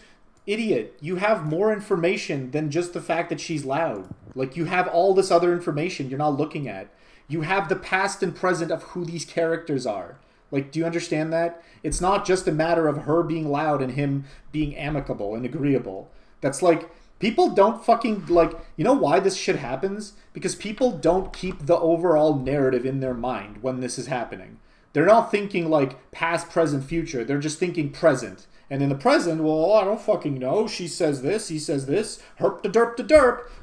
A: idiot. You have more information than just the fact that she's loud. Like you have all this other information you're not looking at. You have the past and present of who these characters are. Like, do you understand that? It's not just a matter of her being loud and him being amicable and agreeable. That's like, people don't fucking, like, you know why this shit happens? Because people don't keep the overall narrative in their mind when this is happening. They're not thinking, like, past, present, future. They're just thinking present. And in the present, well, I don't fucking know. She says this, he says this. Herp da derp da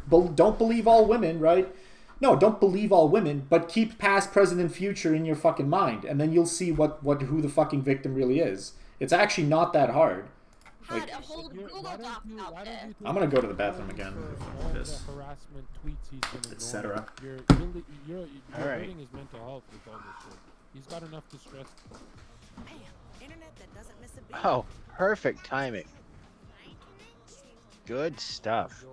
A: derp. Don't believe all women, right? No, don't believe all women, but keep past, present, and future in your fucking mind, and then you'll see who the fucking victim really is. It's actually not that hard. Like,
E: Had a whole Google Doc about this.
A: I'm gonna go to the bathroom again.
G: For all
A: This.
G: the harassment tweets he's been
A: Etc.
G: ignoring. You're
B: All right.
G: hurting his mental health with all this shit. He's got enough to stress.
B: Oh, perfect timing. Good stuff.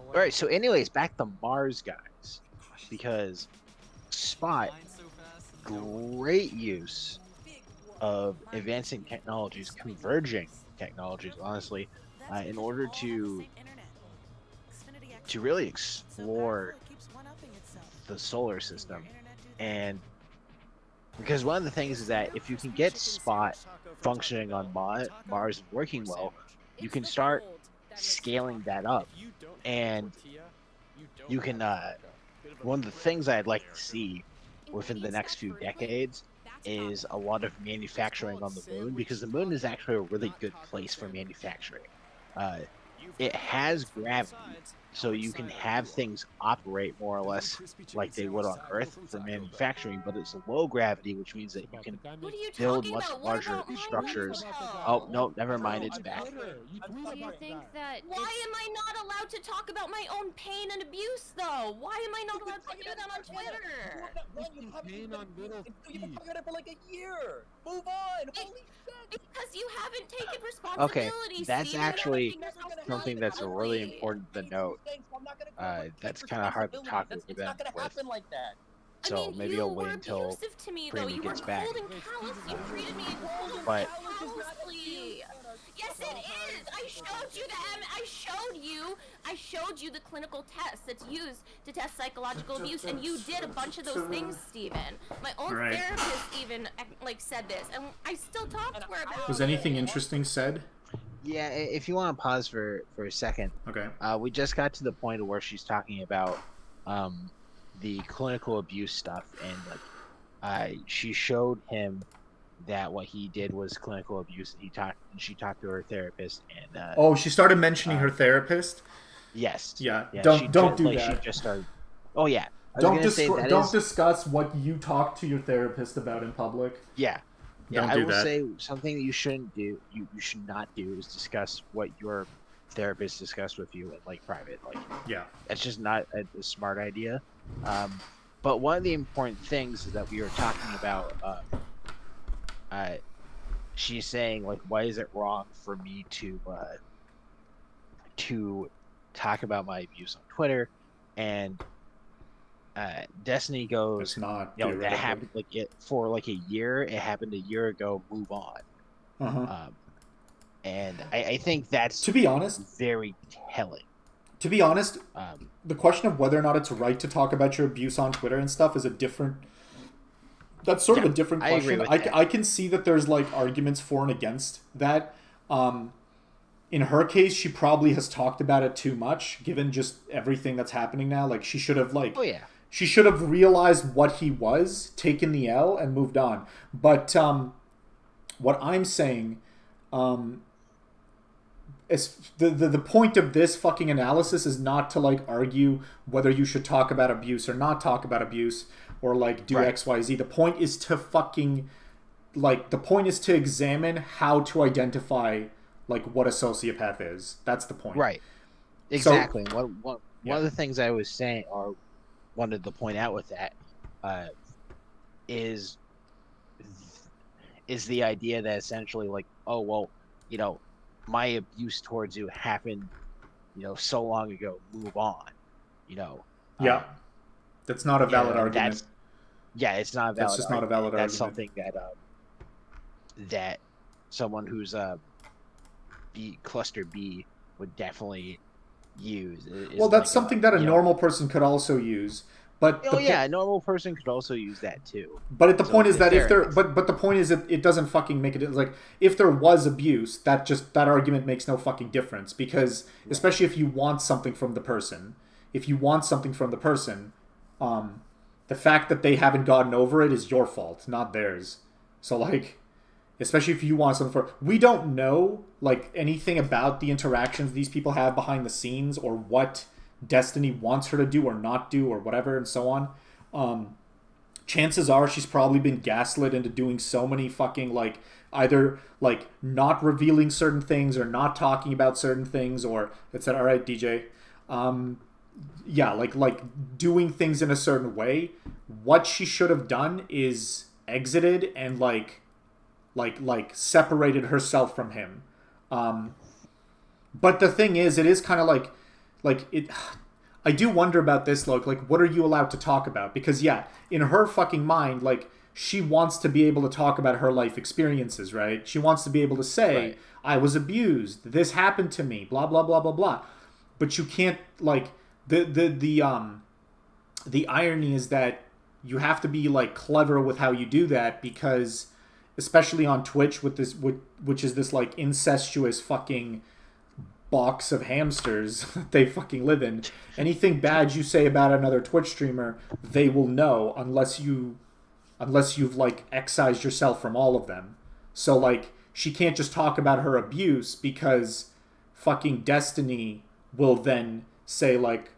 B: All right, so anyways, back to Mars, guys, because Spot, great use of advancing technologies, converging technologies, honestly, in order to really explore the solar system. And because one of the things is that if you can get Spot functioning on Mars and working well, you can start scaling that up. And you can, one of the things I'd like to see within the next few decades is a lot of manufacturing on the moon, because the moon is actually a really good place for manufacturing. It has gravity, so you can have things operate more or less like they would on Earth for manufacturing, but it's low gravity, which means that you can build much larger structures. Oh, no, never mind, it's back.
F: Do you think that
E: Why am I not allowed to talk about my own pain and abuse, though? Why am I not allowed to do that on Twitter?
K: You've been talking about it for like a year. Move on. Holy shit.
E: Because you haven't taken responsibility.
B: Okay, that's
E: Steven.
B: actually
E: Responsibility
B: something that's
E: ugly.
B: really important to note. That's kind of hard to talk with
K: It's
B: them
K: not gonna
B: with.
K: happen like that.
B: So
E: I mean,
B: maybe
E: you
B: I'll wait
E: were
B: until
E: abusive to me, though.
B: Freeman
E: You were
B: gets back.
E: cold and callous. You treated me cold and
B: But-
E: callously. Yes, it is. I showed you them. I showed you the clinical tests that's used to test psychological abuse, and you did a bunch of those things, Steven. My own
A: Right.
E: therapist even said this, and I still talk to her about
A: Was
E: it.
A: anything interesting said?
B: Yeah, if you want to pause for a second,
A: Okay.
B: we just got to the point where she's talking about the clinical abuse stuff, and she showed him that what he did was clinical abuse. She talked to her therapist, and
A: Oh, she started mentioning her therapist.
B: yes,
A: Yeah.
B: she
A: Don't do
B: like,
A: that.
B: She just started. Oh yeah, I was
A: Don't
B: gonna say that
A: don't
B: is-
A: discuss what you talk to your therapist about in public.
B: Yeah. Yeah,
A: Don't
B: I
A: do
B: will
A: that.
B: say something that you shouldn't do. You should not do is discuss what your therapist discussed with you in private.
A: Yeah.
B: That's just not a smart idea. But one of the important things is that we were talking about. She's saying why is it wrong for me to talk about my abuse on Twitter, and Destiny goes,
A: It's not.
B: that
A: theoretically.
B: happened for a year. It happened a year ago. Move on.
A: Uh-huh.
B: And I think that's,
A: To be honest,
B: very telling.
A: To be honest,
B: Um,
A: the question of whether or not it's right to talk about your abuse on Twitter and stuff is a different. That's sort of a different
B: I agree
A: question.
B: with that.
A: I can see that there's arguments for and against that. In her case, she probably has talked about it too much, given just everything that's happening now. She should have
B: oh yeah.
A: she should have realized what he was, taken the L, and moved on. But what I'm saying, is the point of this fucking analysis is not to argue whether you should talk about abuse or not talk about abuse, or do
B: Right.
A: XYZ. The point is to fucking the point is to examine how to identify what a sociopath is. That's the point.
B: Right. Exactly. One of the things I was saying, or wanted to point out with that, is the idea that essentially like, oh well, you know, my abuse towards you happened, you know, so long ago. Move on, you know.
A: Yeah, that's not a valid argument.
B: It's not a valid.
A: That's just not a valid
B: That's
A: argument.
B: something that someone who's cluster B would definitely use.
A: Well, that's something that a normal person could also use. But
B: a normal person could also use that too.
A: But the point is that if there, but the point is that it doesn't fucking make it like if there was abuse, that argument makes no fucking difference because especially if you want something from the person, the fact that they haven't gotten over it is your fault, not theirs. So like, especially if you want something we don't know like anything about the interactions these people have behind the scenes or what Destiny wants her to do or not do or whatever and so on. Chances are she's probably been gaslit into doing so many fucking like either like not revealing certain things or not talking about certain things or it said all right DJ like doing things in a certain way. What she should have done is exited and like separated herself from him. But the thing is, it is kind of like it. I do wonder about this, like what are you allowed to talk about? Because in her fucking mind, like she wants to be able to talk about her life experiences, right? She wants to be able to say, I was abused, this happened to me, blah blah blah blah blah. But you can't like the irony is that you have to be like clever with how you do that because especially on Twitch with this which is this like incestuous fucking box of hamsters that they fucking live in. Anything bad you say about another Twitch streamer, they will know unless you've like excised yourself from all of them. So like she can't just talk about her abuse because fucking Destiny will then say like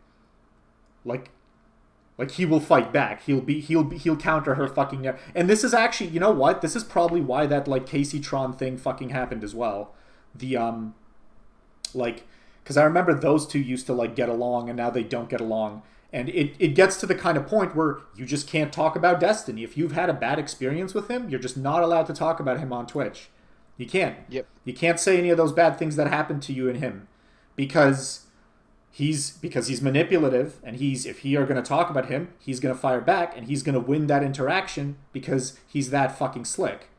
A: he will fight back. He'll counter her fucking. And this is actually, you know what? This is probably why that like Casey Tron thing fucking happened as well. The like, because I remember those two used to like get along and now they don't get along. And it gets to the kind of point where you just can't talk about Destiny. If you've had a bad experience with him, you're just not allowed to talk about him on Twitch. You can't.
B: Yep.
A: You can't say any of those bad things that happened to you and him because he's manipulative and if you are going to talk about him, he's going to fire back and he's going to win that interaction because he's that fucking slick.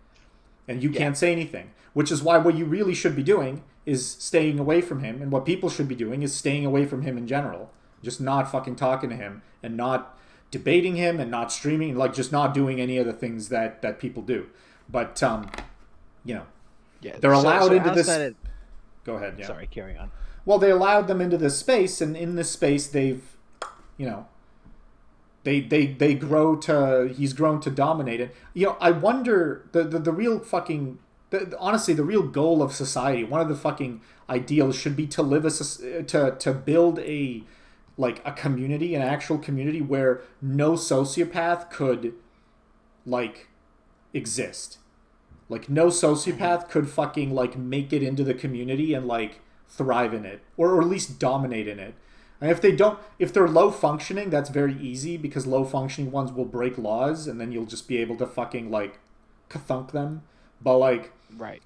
A: And you can't say anything, which is why what you really should be doing is staying away from him, and what people should be doing is staying away from him in general. Just not fucking talking to him and not debating him and not streaming, like just not doing any of the things that people do. But they're allowed into this. Go ahead. Yeah.
B: Sorry, carry on.
A: Well, they allowed them into this space, and in this space, they've, they grow to. He's grown to dominate it. I wonder the real fucking. Honestly, the real goal of society, one of the fucking ideals, should be to live to build a community, an actual community where no sociopath could like exist. Like no sociopath could fucking like make it into the community and like thrive in it, or at least dominate in it. And if they're low functioning, that's very easy because low functioning ones will break laws and then you'll just be able to fucking like kathunk them. But like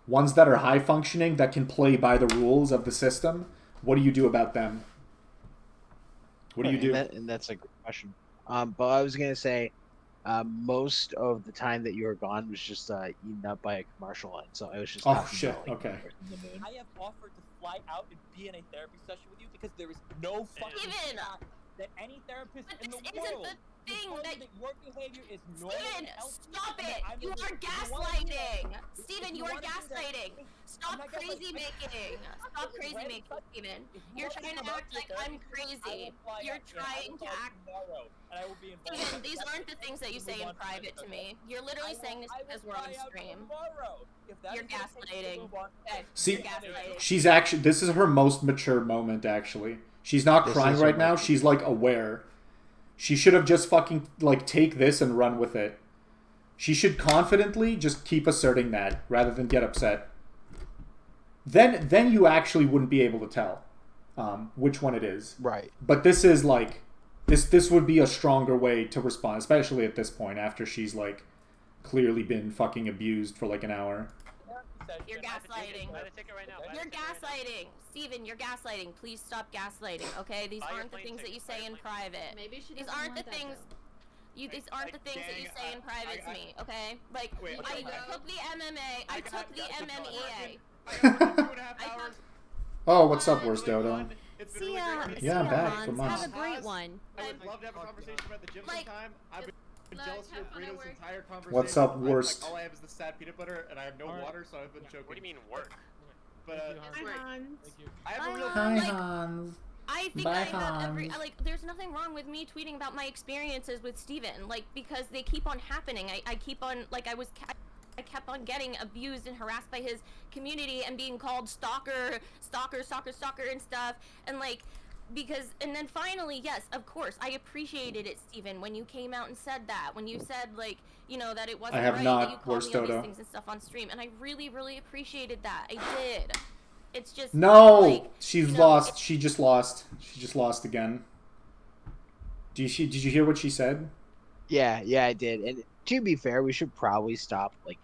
A: ones that are high functioning that can play by the rules of the system, what do you do about them? What do you do?
B: And that's a good question. But I was gonna say, most of the time that you were gone was just eaten up by a commercial end. So I was just.
A: Oh shit! Okay.
K: I have offered to fly out and be in a therapy session with you because there is no fucking shot that any therapist in the world.
E: Thing that
K: your behavior is normal.
E: Steven, stop it! You are gaslighting! Steven, you are gaslighting! Stop crazy making! Stop crazy making, Steven. You're trying to act like I'm crazy. You're trying to act... Steven, these aren't the things that you say in private to me. You're literally saying this because we're on stream. You're gaslighting. Okay,
A: see, she's actually... This is her most mature moment, actually. She's not crying right now. She's, like, aware. She should have just fucking, like, take this and run with it. She should confidently just keep asserting that rather than get upset. Then you actually wouldn't be able to tell which one it is.
B: Right.
A: But this is, like, This would be a stronger way to respond, especially at this point after she's like clearly been fucking abused for like an hour.
E: You're gaslighting. You're gaslighting. Steven, you're gaslighting. Please stop gaslighting, okay? These aren't the things that you say in private.
J: Maybe she
E: These
J: doesn't
E: aren't the
J: want that,
E: things.
J: though.
E: These aren't the things that you say in private to me, okay? Like,
C: Wait,
E: I
C: okay.
E: took the MMA. I took the MMEA.
A: Oh, what's up, worst dodo?
F: See ya.
A: Yeah, I'm back for
F: Hans.
A: months.
F: Have a great one.
C: I would love to have a conversation about the gym sometime. I've been jealous of your burritos entire conversation.
A: What's up, worst?
C: Like, all I have is the sad peanut butter, and I have no water, so I've been choking.
H: What do you mean work?
C: But
J: Hi, Hans.
C: I have a real.
A: Hi,
E: Like,
A: Hans.
E: I think
A: Bye,
E: I have every
A: Hans.
E: like. There's nothing wrong with me tweeting about my experiences with Steven, like because they keep on happening. I keep on like I kept on getting abused and harassed by his community and being called stalker, and stuff, and like. Because, and then finally, yes, of course, I appreciated it, Steven, when you came out and said that. When you said, like, you know, that it wasn't
A: have
E: right
A: not,
E: that you called
A: worst
E: me all
A: Dodo.
E: these things and stuff on stream. And I really, really appreciated that. I did. It's just,
A: No,
E: like,
A: she's
E: you know,
A: lost. She just lost. She just lost again. Did you hear what she said?
B: Yeah, I did. And to be fair, we should probably stop like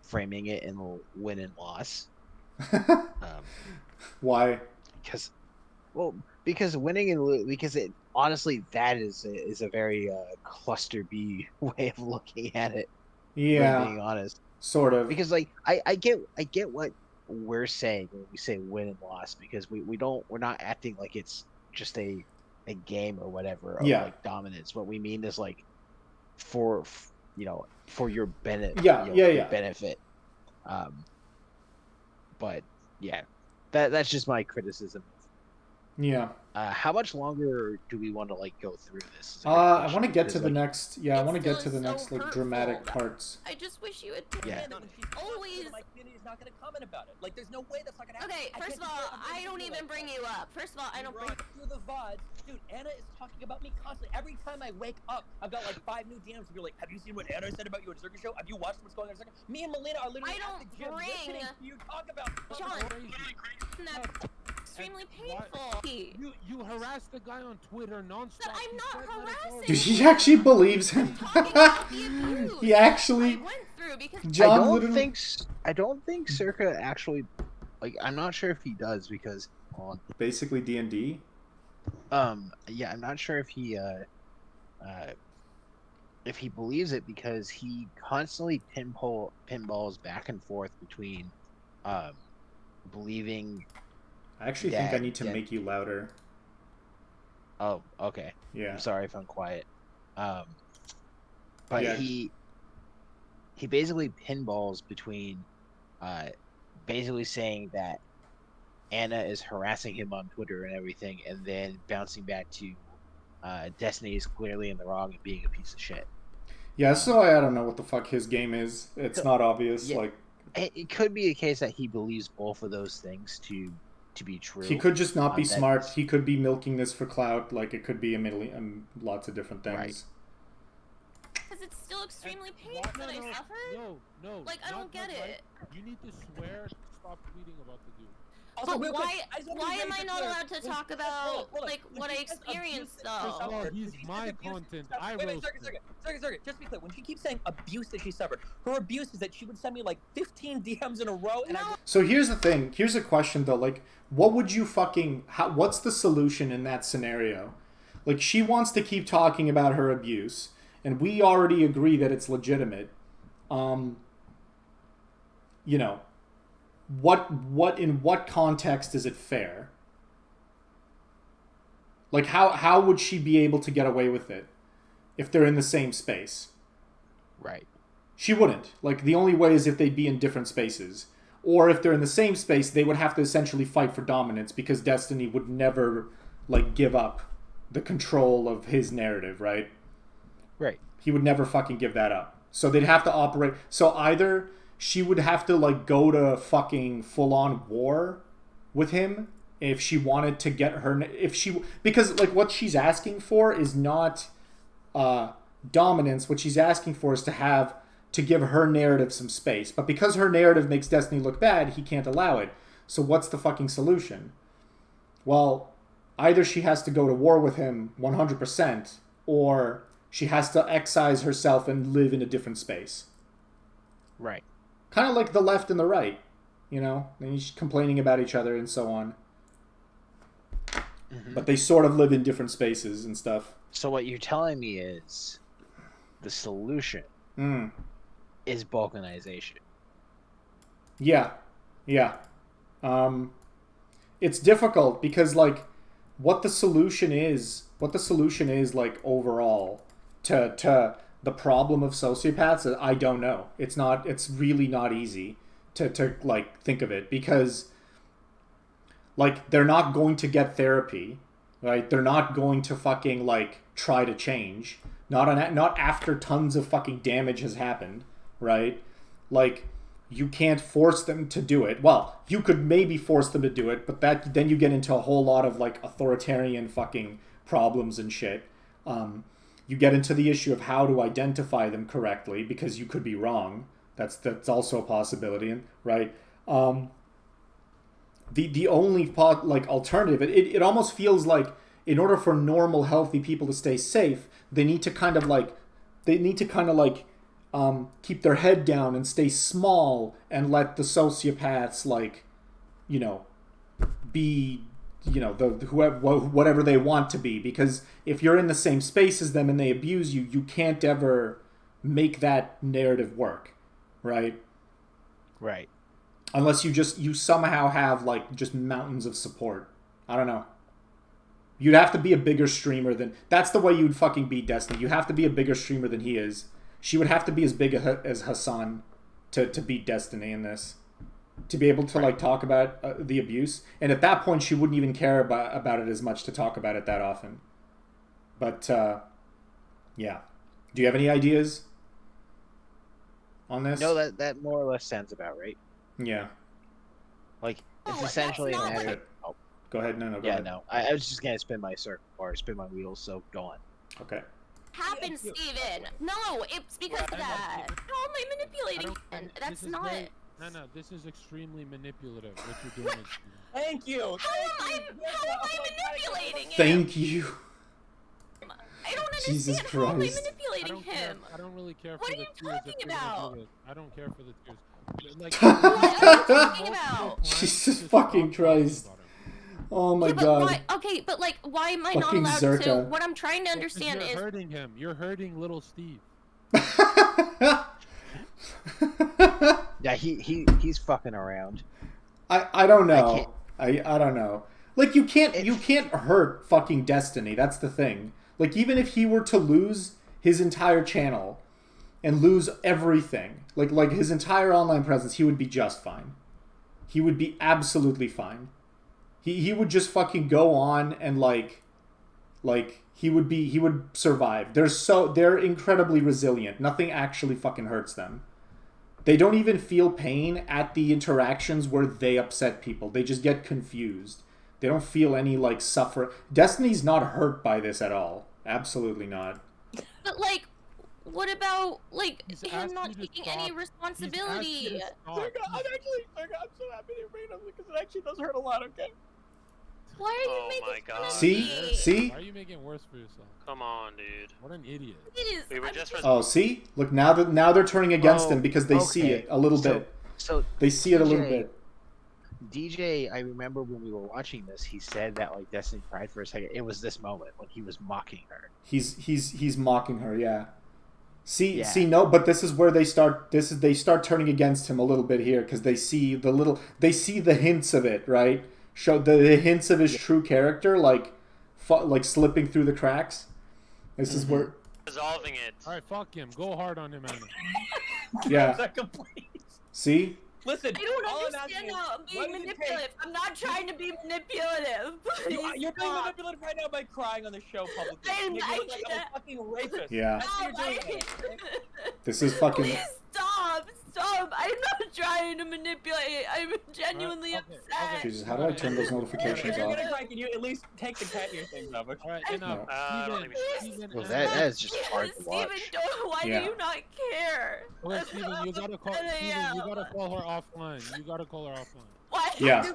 B: framing it in win and loss.
A: Why?
B: Because winning and because it honestly that is a very cluster B way of looking at it.
A: Yeah,
B: Being honest,
A: sort of.
B: because like I get what we're saying when we say win and loss, because we're not acting like it's just a game or whatever of like dominance. What we mean is like for your benefit.
A: Yeah.
B: Benefit. But yeah, that's just my criticism.
A: Yeah.
B: How much longer do we want to like go through this?
A: I want to get to the
B: like,
A: next. Yeah, I want to get to the
E: so
A: next like
E: hurtful.
A: dramatic parts.
E: I just wish you had
B: Yeah.
E: always.
K: My community is not going to comment about it. Like, there's no way that's not going to happen.
E: Okay, first of all, I don't even bring you up. First of all, I don't bring.
K: Through the VODs, dude, Anna is talking about me constantly. Every time I wake up, I've got like 5 new DMs. You're like, have you seen what Anna said about you at Circus Show? Have you watched what's going on at Circus? Me and Melina are literally
E: I
K: at the
E: don't
K: gym
E: bring
K: listening to you talk about.
E: John. That's extremely painful.
G: You harassed the guy on Twitter nonstop.
E: But I'm not harassing.
A: Dude, he actually believes him.
E: Talking about the abuse.
A: He actually.
E: I went through because
A: John
B: I don't think Circa actually, like, I'm not sure if he does because
A: basically D&D.
B: yeah, I'm not sure if he believes it, because he constantly pinballs back and forth between believing.
A: I actually think I need to make you louder.
B: Oh, okay.
A: Yeah.
B: I'm sorry if I'm quiet. But
A: Yeah.
B: he basically pinballs between basically saying that Anna is harassing him on Twitter and everything, and then bouncing back to Destiny is clearly in the wrong and being a piece of shit.
A: Yeah, so I don't know what the fuck his game is. It's not obvious.
B: Yeah.
A: Like,
B: it could be a case that he believes both of those things to be true.
A: he could just not be
B: that-
A: smart. He could be milking this for clout. Like, it could be a million, lots of different things.
B: Right.
E: because it's still extremely painful that I suffered.
G: No.
E: Like, I don't get it.
G: You need to swear to stop tweeting about the dude.
K: Also,
E: But
K: real quick, I just wanna be
E: why am
K: very
E: I not
K: clear.
E: allowed to
K: When-
E: talk
K: hold
E: about
K: on, hold on.
E: like
K: When
E: what I
K: she says
E: experienced
K: abusive-
E: though?
G: Oh,
K: When
G: he's
K: she says
G: my
K: abusive
G: content.
K: stuff-
G: I
K: wait,
G: roast
K: circuit. Just to be clear, when she keeps saying abuse that she suffered, her abuse is that she would send me like 15 DMs in a row, and I
A: So here's the thing. Here's a question though. Like, what would you what's the solution in that scenario? Like, she wants to keep talking about her abuse, and we already agree that it's legitimate. You know, in what context is it fair? Like, how would she be able to get away with it if they're in the same space?
B: Right.
A: She wouldn't. Like, the only way is if they'd be in different spaces. Or if they're in the same space, they would have to essentially fight for dominance, because Destiny would never, like, give up the control of his narrative, right?
B: Right.
A: He would never fucking give that up. So they'd have to operate. So either she would have to, like, go to fucking full-on war with him if she wanted to get her... Because, like, what she's asking for is not dominance. What she's asking for is to give her narrative some space. But because her narrative makes Destiny look bad, he can't allow it. So what's the fucking solution? Well, either she has to go to war with him 100%, or she has to excise herself and live in a different space.
B: Right.
A: Kind of like the left and the right, you know? And he's complaining about each other and so on.
B: Mm-hmm.
A: But they sort of live in different spaces and stuff.
B: So what you're telling me is the solution is balkanization.
A: Yeah. Yeah. It's difficult because, like, what the solution is, like, overall to the problem of sociopaths, I don't know. It's really not easy to like, think of it, because, like, they're not going to get therapy, right? They're not going to fucking, like, try to change. Not after tons of fucking damage has happened, right? Like, you can't force them to do it. Well, you could maybe force them to do it, but then you get into a whole lot of, like, authoritarian fucking problems and shit. You get into the issue of how to identify them correctly, because you could be wrong. That's also a possibility, right? The only alternative, it almost feels like, in order for normal, healthy people to stay safe, they need to kind of keep their head down and stay small and let the sociopaths, like, you know, be, you know, whatever they want to be. Because if you're in the same space as them and they abuse you, you can't ever make that narrative work, right?
B: Right.
A: Unless you somehow have, like, just mountains of support. I don't know. You'd have to be a bigger streamer than... That's the way you'd fucking beat Destiny. You have to be a bigger streamer than he is. She would have to be as big as Hassan to beat Destiny in this. To be able to, like, talk about the abuse. And at that point, she wouldn't even care about it as much to talk about it that often. But, yeah. Do you have any ideas on this?
B: No, that more or less sounds about right.
A: Yeah.
B: Like, it's essentially a matter of... Oh.
A: Go ahead. No, go ahead.
B: No. I was just gonna spin my circle, or spin my wheels, so go on.
A: Okay.
E: Happened, Steven. No, it's because of that. How am I manipulating him? That's not...
G: No, this is extremely manipulative, what you're doing.
K: Thank you!
E: How am I manipulating him?
A: Thank you.
E: I don't understand.
A: Jesus
E: How am I
A: Christ.
E: manipulating him?
G: I don't really care
E: What
G: for
E: are
G: the
E: you
G: tears.
E: talking about?
G: I don't care for the tears. Like,
E: What are you talking about?
A: Jesus fucking Christ. Oh my
E: Yeah, but
A: god.
E: why, okay, but, like, why am I not
A: Fucking
E: allowed to?
A: Zerka.
E: What I'm trying to understand
G: you're
E: is...
G: hurting him. You're hurting little Steve.
B: Yeah, he's fucking around.
A: I don't know. I don't know. Like, you can't hurt fucking Destiny. That's the thing. Like, even if he were to lose his entire channel and lose everything, like his entire online presence, he would be just fine. He would be absolutely fine. He would just fucking go on and like he would survive. They're incredibly resilient. Nothing actually fucking hurts them. They don't even feel pain at the interactions where they upset people. They just get confused. They don't feel any, like, suffer. Destiny's not hurt by this at all. Absolutely not.
E: But, like, what about, like,
G: He's
E: him
G: asked
E: not
G: you to
E: taking
G: stop.
E: any responsibility?
G: He's asked you to stop.
K: I'm so happy to bring it up because it actually does hurt a lot, okay?
E: Why are you
H: Oh
E: making
H: my
E: fun of
H: God.
E: me?
A: See?
G: Why are you making it worse for yourself?
H: Come on, dude.
G: What an idiot.
E: It is.
H: We were just...
A: Oh, see? Look, now they're turning against him because they see
B: okay.
A: it a little bit.
B: So
A: They see it a little
B: DJ
A: bit.
B: DJ, I remember when we were watching this, he said that, like, Destiny cried for a second. It was this moment when he was mocking her.
A: He's mocking her, yeah. See,
B: Yeah.
A: no, but this is where they start turning against him a little bit here, because they see the hints of it, right? Show the hints of his true character, like slipping through the cracks. This is where...
H: Resolving it.
G: Alright, fuck him. Go hard on him, Anna.
A: Yeah.
K: Second, please.
A: See?
K: Listen,
E: I don't
K: all I'm
E: understand
K: asking is,
E: how I'm
K: what
E: being
K: does it
E: manipulative. I'm not trying to be manipulative. Please
K: You're being
E: stop.
K: manipulative right now by crying on the show publicly.
E: I am-
K: You
E: I
K: look like I'm
E: can't.
K: a fucking rapist.
A: Yeah.
K: That's what you're doing.
A: This is fucking...
E: Please stop. I'm not trying to manipulate. I'm genuinely upset.
A: Jesus, how do I turn those notifications
K: If you're
A: off?
K: gonna cry, can you at least take the cat ear things off? Okay?
G: Alright, enough. Steven,
B: Well, that is just hard to
E: Steven,
B: watch.
E: why
A: Yeah.
E: do you not care?
G: Okay, Steven, you gotta call her offline. You gotta call her offline.
E: Why
A: Yeah.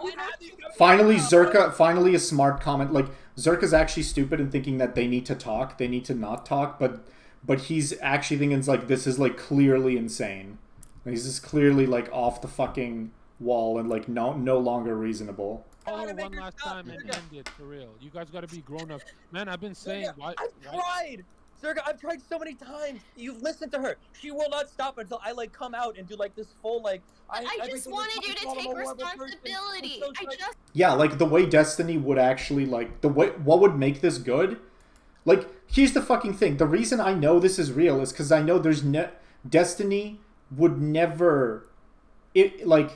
A: Finally, Zerka. Finally, a smart comment. Like Zerka's actually stupid in thinking that they need to talk. They need to not talk. But he's actually thinking it's like this is like clearly insane. He's just clearly like off the fucking wall and like no longer reasonable.
G: Call her one last time and end it for real. You guys got to be grown up. Man, I've been saying why.
K: I've tried. Zerga, I've tried so many times. You've listened to her. She will not stop until I like come out and do like this full like.
E: I just wanted you to take responsibility.
A: Yeah, like the way Destiny would actually like what would make this good. Like here's the fucking thing. The reason I know this is real is because I know there's Destiny would never, even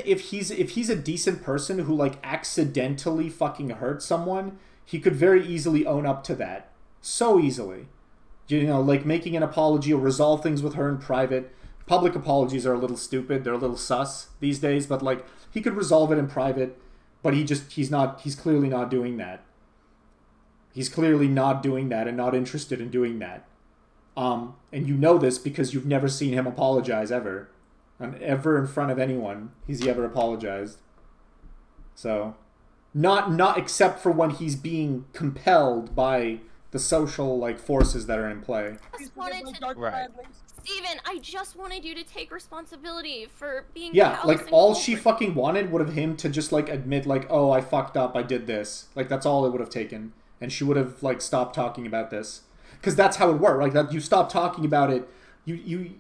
A: if he's a decent person who like accidentally fucking hurt someone, he could very easily own up to that. So easily. You know, like making an apology or resolve things with her in private. Public apologies are a little stupid. They're a little sus these days, but like he could resolve it in private, but he's clearly not doing that. He's clearly not doing that and not interested in doing that. And you know this because you've never seen him apologize ever. And ever in front of anyone has he ever apologized. So, not except for when he's being compelled by the social like forces that are in play.
E: Right. Steven, I just wanted you to take responsibility for being
A: like all she fucking wanted would have him to just like admit like, oh, I fucked up, I did this. Like that's all it would have taken. And she would have like stopped talking about this. Because that's how it worked. Like that you stop talking about it, you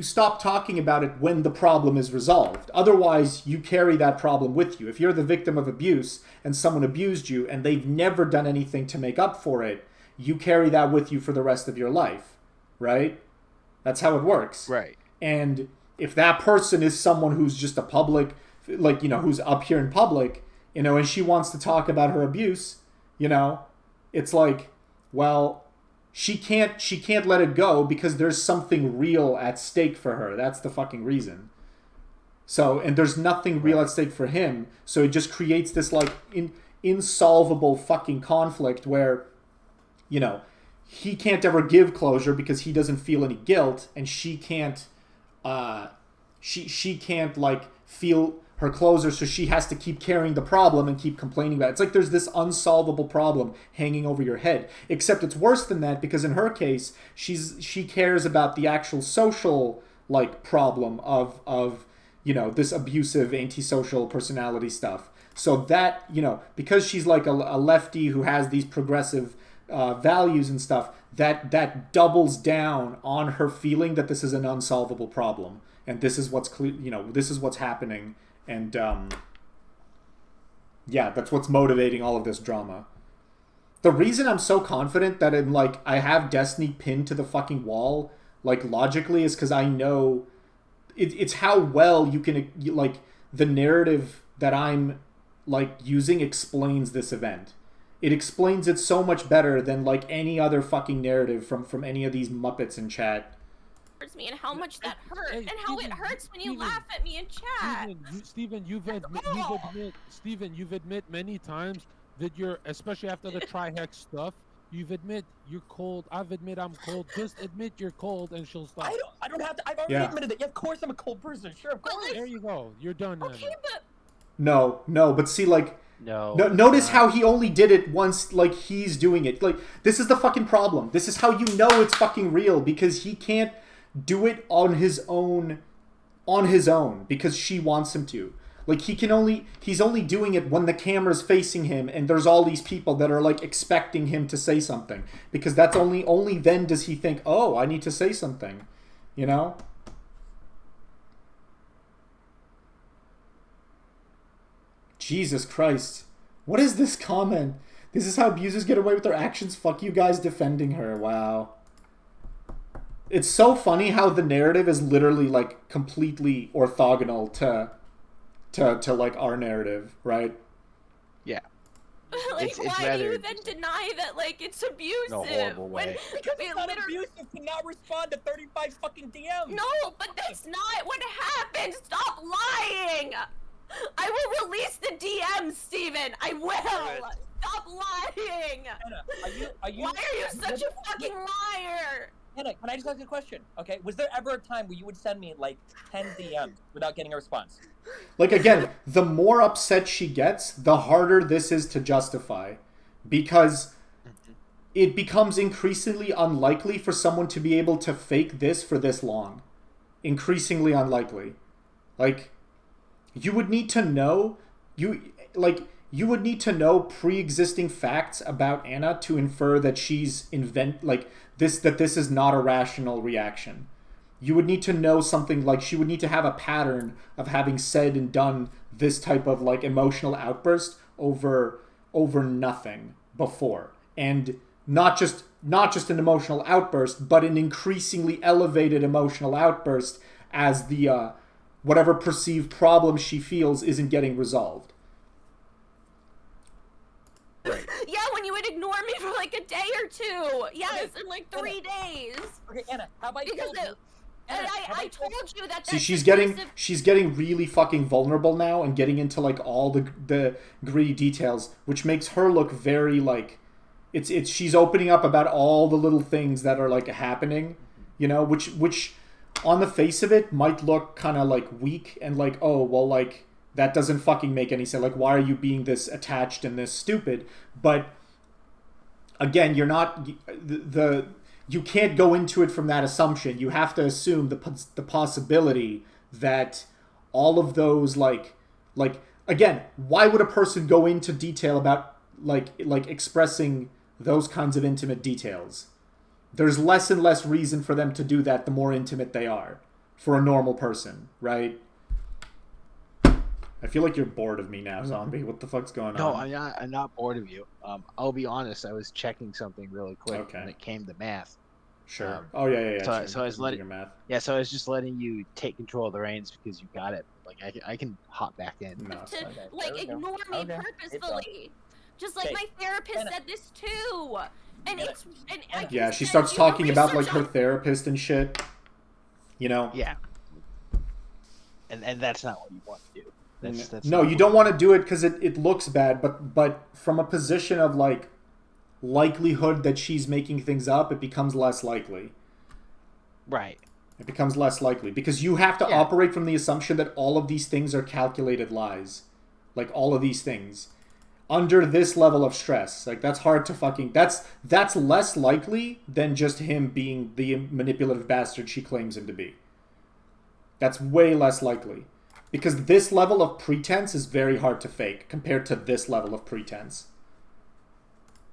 A: stop talking about it when the problem is resolved. Otherwise, you carry that problem with you. If you're the victim of abuse and someone abused you and they've never done anything to make up for it, you carry that with you for the rest of your life, right? That's how it works.
B: Right.
A: And if that person is someone who's just a public, like, you know, who's up here in public, you know, and she wants to talk about her abuse, you know, it's like, well, she can't let it go because there's something real at stake for her. That's the fucking reason. So, and there's nothing real at stake for him. So it just creates this like insolvable fucking conflict where, you know, he can't ever give closure because he doesn't feel any guilt, and she can't she can't like feel her closure, so she has to keep carrying the problem and keep complaining about it. It's like there's this unsolvable problem hanging over your head. Except it's worse than that, because in her case, she cares about the actual social like problem of you know, this abusive antisocial personality stuff. So that, you know, because she's like a lefty who has these progressive values and stuff, that doubles down on her feeling that this is an unsolvable problem, and this is what's you know, this is what's happening. And, yeah, that's what's motivating all of this drama. The reason I'm so confident that I have Destiny pinned to the fucking wall, like, logically, is because I know it's how well you can, like, the narrative that I'm, like, using explains this event. It explains it so much better than, like, any other fucking narrative from any of these Muppets in chat.
E: Me and how much that hurt, and how it hurts when you laugh at me in chat.
G: Steven, you've admit many times that you're, especially after the Trihex stuff, you've admit you're cold. I've admit I'm cold. Just admit you're cold, and she'll stop.
K: I don't have to. I've already admitted that. Yeah, of course I'm a cold person. Sure, of course.
G: There you go. You're done.
E: Okay, but
A: no, but see, like. No, notice how he only did it once, like, he's doing it. Like, this is the fucking problem. This is how you know it's fucking real, because he can't do it on his own because she wants him to. Like, he's only doing it when the camera's facing him and there's all these people that are like expecting him to say something, because that's only then does he think, oh, I need to say something, you know? Jesus Christ. What is this comment? This is how abusers get away with their actions. Fuck you guys defending her. Wow. It's so funny how the narrative is literally like completely orthogonal to like our narrative, right?
B: Yeah.
E: Like, why do you then deny that, like, it's abusive?
B: In a horrible way.
K: Because it's not abusive to not respond to 35 fucking DMs.
E: No, but that's not what happened. Stop lying. I will release the DMs, Steven. I will. Stop lying.
K: Anna, are you
E: Why are you such a fucking liar?
K: Anna, can I just ask you a question? Okay, was there ever a time where you would send me like 10 DMs without getting a response?
A: Like, again, the more upset she gets, the harder this is to justify. Because it becomes increasingly unlikely for someone to be able to fake this for this long. Increasingly unlikely. Like, you would need to know... You would need to know pre-existing facts about Anna to infer that she's that this is not a rational reaction. You would need to know something like she would need to have a pattern of having said and done this type of like emotional outburst over nothing before. And not just an emotional outburst, but an increasingly elevated emotional outburst as the whatever perceived problem she feels isn't getting resolved.
K: Right.
E: Yeah, when you would ignore me for like a day or two. Yes,
K: Okay,
E: in like 3 days.
K: Okay, Anna, how about you?
E: Because I told you that.
A: See, she's getting really fucking vulnerable now and getting into like all the gritty details, which makes her look very like she's opening up about all the little things that are like happening, you know, which on the face of it might look kind of like weak and like, oh well, like that doesn't fucking make any sense. Like, why are you being this attached and this stupid? But again, you're not you can't go into it from that assumption. You have to assume the possibility that all of those like again, why would a person go into detail about like expressing those kinds of intimate details? There's less and less reason for them to do that the more intimate they are for a normal person, right? I feel like you're bored of me now, Zombie. What the fuck's going
B: No,
A: on?
B: I'm not bored of you. I'll be honest. I was checking something really quick when it came to math.
A: Sure. Oh yeah.
B: So I was letting
A: your math.
B: Yeah, so I was just letting you take control of the reins because you got it. Like I can hop back in.
A: No.
E: To
K: Okay,
E: like
K: there we go.
E: ignore me
K: Okay,
E: purposefully. Just like
K: Okay,
E: my therapist
K: Anna.
E: said this too. And
K: Anna.
E: it's and I can
A: Yeah, she
E: send
A: starts
E: you the
A: talking about like
E: research
A: her
E: on-
A: therapist and shit. You know.
B: Yeah. And that's not what you want to do. That's
A: No,
B: not
A: you
B: what
A: don't want to do it because it looks bad, but from a position of like likelihood that she's making things up, it becomes less likely.
B: Right.
A: It becomes less likely because you have to operate from the assumption that all of these things are calculated lies. Like all of these things. Under this level of stress. Like that's hard to fucking that's less likely than just him being the manipulative bastard she claims him to be. That's way less likely. Because this level of pretense is very hard to fake compared to this level of pretense.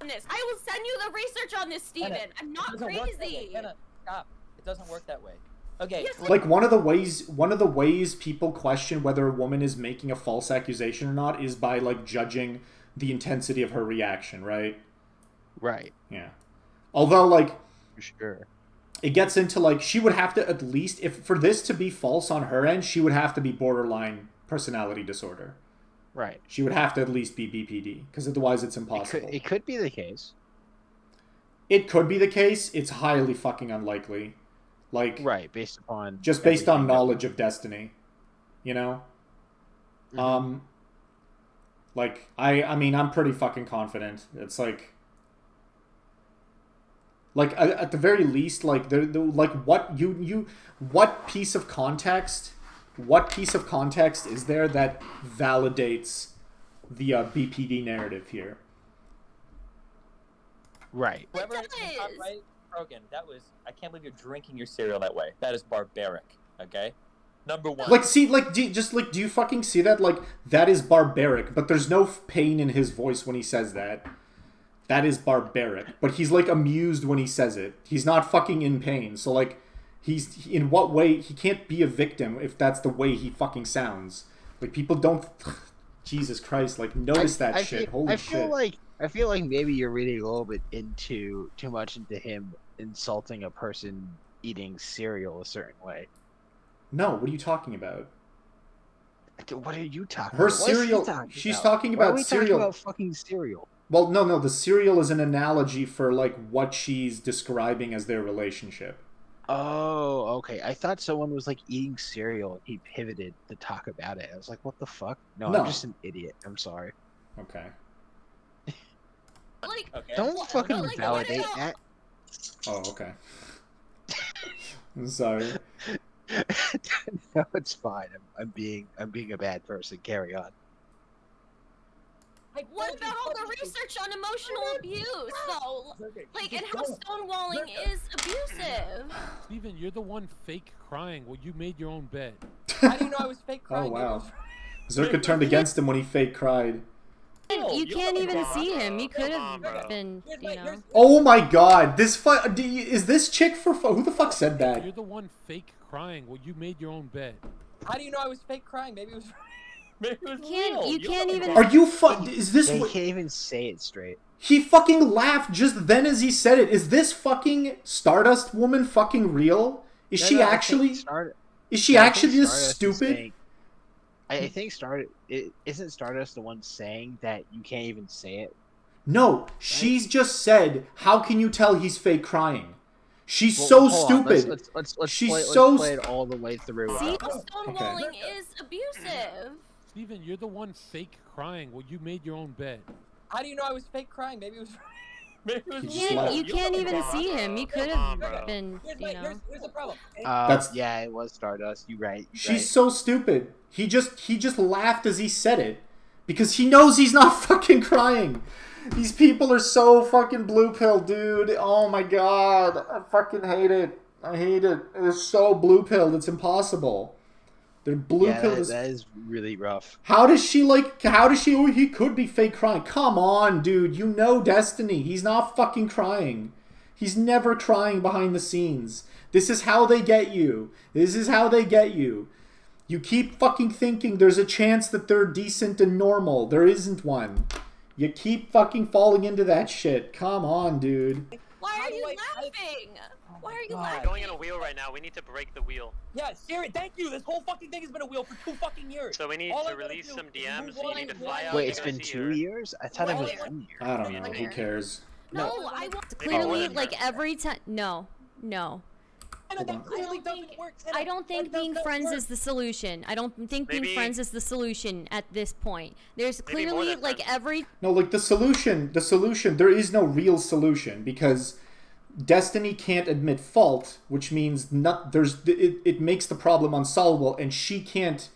E: I will send you the research on this, Steven.
K: Anna,
E: I'm not
K: it doesn't work that way.
E: crazy.
K: Anna, stop. It doesn't work that way. Okay.
E: Yes,
A: Like one of the ways people question whether a woman is making a false accusation or not is by like judging the intensity of her reaction, right?
B: Right.
A: Yeah. Although like
B: For sure.
A: it gets into like she would have to at least, if for this to be false on her end, she would have to be borderline personality disorder.
B: Right.
A: She would have to at least be BPD because otherwise it's impossible.
B: It could be the case.
A: It could be the case. It's highly fucking unlikely. Like
B: Right, based upon
A: just based on
B: everything that-
A: knowledge of destiny, you know.
B: Mhm.
A: Like I mean I'm pretty fucking confident. It's like at the very least, like the like what piece of context is there that validates the BPD narrative here?
B: Right.
K: Whoever
E: It
K: is not
E: does.
K: right, Rogan, I can't believe you're drinking your cereal that way. That is barbaric, okay? Number one.
A: Like, see, like, do you fucking see that? Like, that is barbaric, but there's no pain in his voice when he says that. That is barbaric. But he's, like, amused when he says it. He's not fucking in pain. So, like, in what way, he can't be a victim if that's the way he fucking sounds. Like, people don't, Jesus Christ, like, notice that shit. Holy shit.
B: I feel like maybe you're reading a little bit too much into him insulting a person eating cereal a certain way.
A: No, what are you talking about?
B: What are you talking
A: Her
B: about? What is she
A: cereal.
B: talking
A: She's
B: about?
A: talking
B: Why are
A: about
B: we
A: cereal.
B: talking about fucking cereal?
A: Well, no. The cereal is an analogy for like what she's describing as their relationship.
B: Oh, okay. I thought someone was like eating cereal and he pivoted to talk about it. I was like, what the fuck? No,
A: No.
B: I'm just an idiot. I'm sorry.
A: Okay.
E: Like,
K: Okay.
B: Don't fucking
E: like, what
B: validate
E: about-
B: that.
A: Oh, okay. I'm sorry.
B: No, it's fine. I'm being a bad person. Carry on.
E: What about all the research on emotional abuse, though? Like, and how stonewalling is abusive.
G: Steven, you're the one fake crying. Well, you made your own bed.
K: How do you know I was fake
A: Oh
K: crying?
A: wow. Zerka turned against him when he fake cried.
F: You can't even see him. He could have been, you know.
A: Oh my god, this is this chick for who the fuck said that?
G: You're the one fake crying. Well, you made your own bed.
K: How do you know I was fake crying? Maybe it was. Maybe it was
F: You
K: real.
F: can't even.
A: Are you is this
B: They
A: what
B: can't even say it straight.
A: he fucking laughed just then as he said it? Is this fucking Stardust woman fucking real? Is she actually is she actually this stupid?
B: I think isn't Stardust the one saying that you can't even say it?
A: No, she's just said, how can you tell he's fake crying? She's
B: Well,
A: so
B: hold on,
A: stupid.
B: Let's play it all the way through.
E: See, stonewalling is abusive.
G: Steven, you're the one fake crying. Well, you made your own bed.
K: How do you know I was fake crying? Maybe it was. Maybe it was
F: You can't even see him. He could have been, you know.
K: Here's the problem.
B: Yeah, it was Stardust. You're right.
A: She's so stupid. He just laughed as he said it because he knows he's not fucking crying. These people are so fucking blue pill, dude. Oh my god, I fucking hate it. I hate it. It's so blue pilled. It's impossible. They're blue pilled.
B: That is really rough.
A: How does she? Oh, he could be fake crying. Come on, dude. You know Destiny. He's not fucking crying. He's never crying behind the scenes. This is how they get you. This is how they get you. You keep fucking thinking there's a chance that they're decent and normal. There isn't one. You keep fucking falling into that shit. Come on, dude.
E: Why are you laughing? Why are you
H: We're
E: laughing?
H: going in a wheel right now. We need to break the wheel.
K: Yeah, Siri, thank you. This whole fucking thing has been a wheel for 2 fucking years.
H: So we need
K: All
H: to
K: I gotta
H: release
K: do
H: some
K: is
H: DMs.
K: move
H: You
K: on
H: need to
K: and
H: fly
K: walk.
H: out.
B: Wait,
H: and
B: it's
H: go
B: been
H: see
B: 2
H: her.
B: years? I thought it was 1 year.
A: I don't know. Who cares?
E: No, I want.
F: Clearly, like every time. No.
K: Anna, that clearly doesn't work. Anna,
F: I don't think
K: that
F: being
K: doesn't
F: friends
K: work.
F: is the solution. I don't think being
H: Maybe-
F: friends is the solution at this point. There's
H: Maybe more
F: clearly
H: than
F: like
H: friends.
F: every.
A: No, like the solution, there is no real solution because Destiny can't admit fault, which means it makes the problem unsolvable and she can't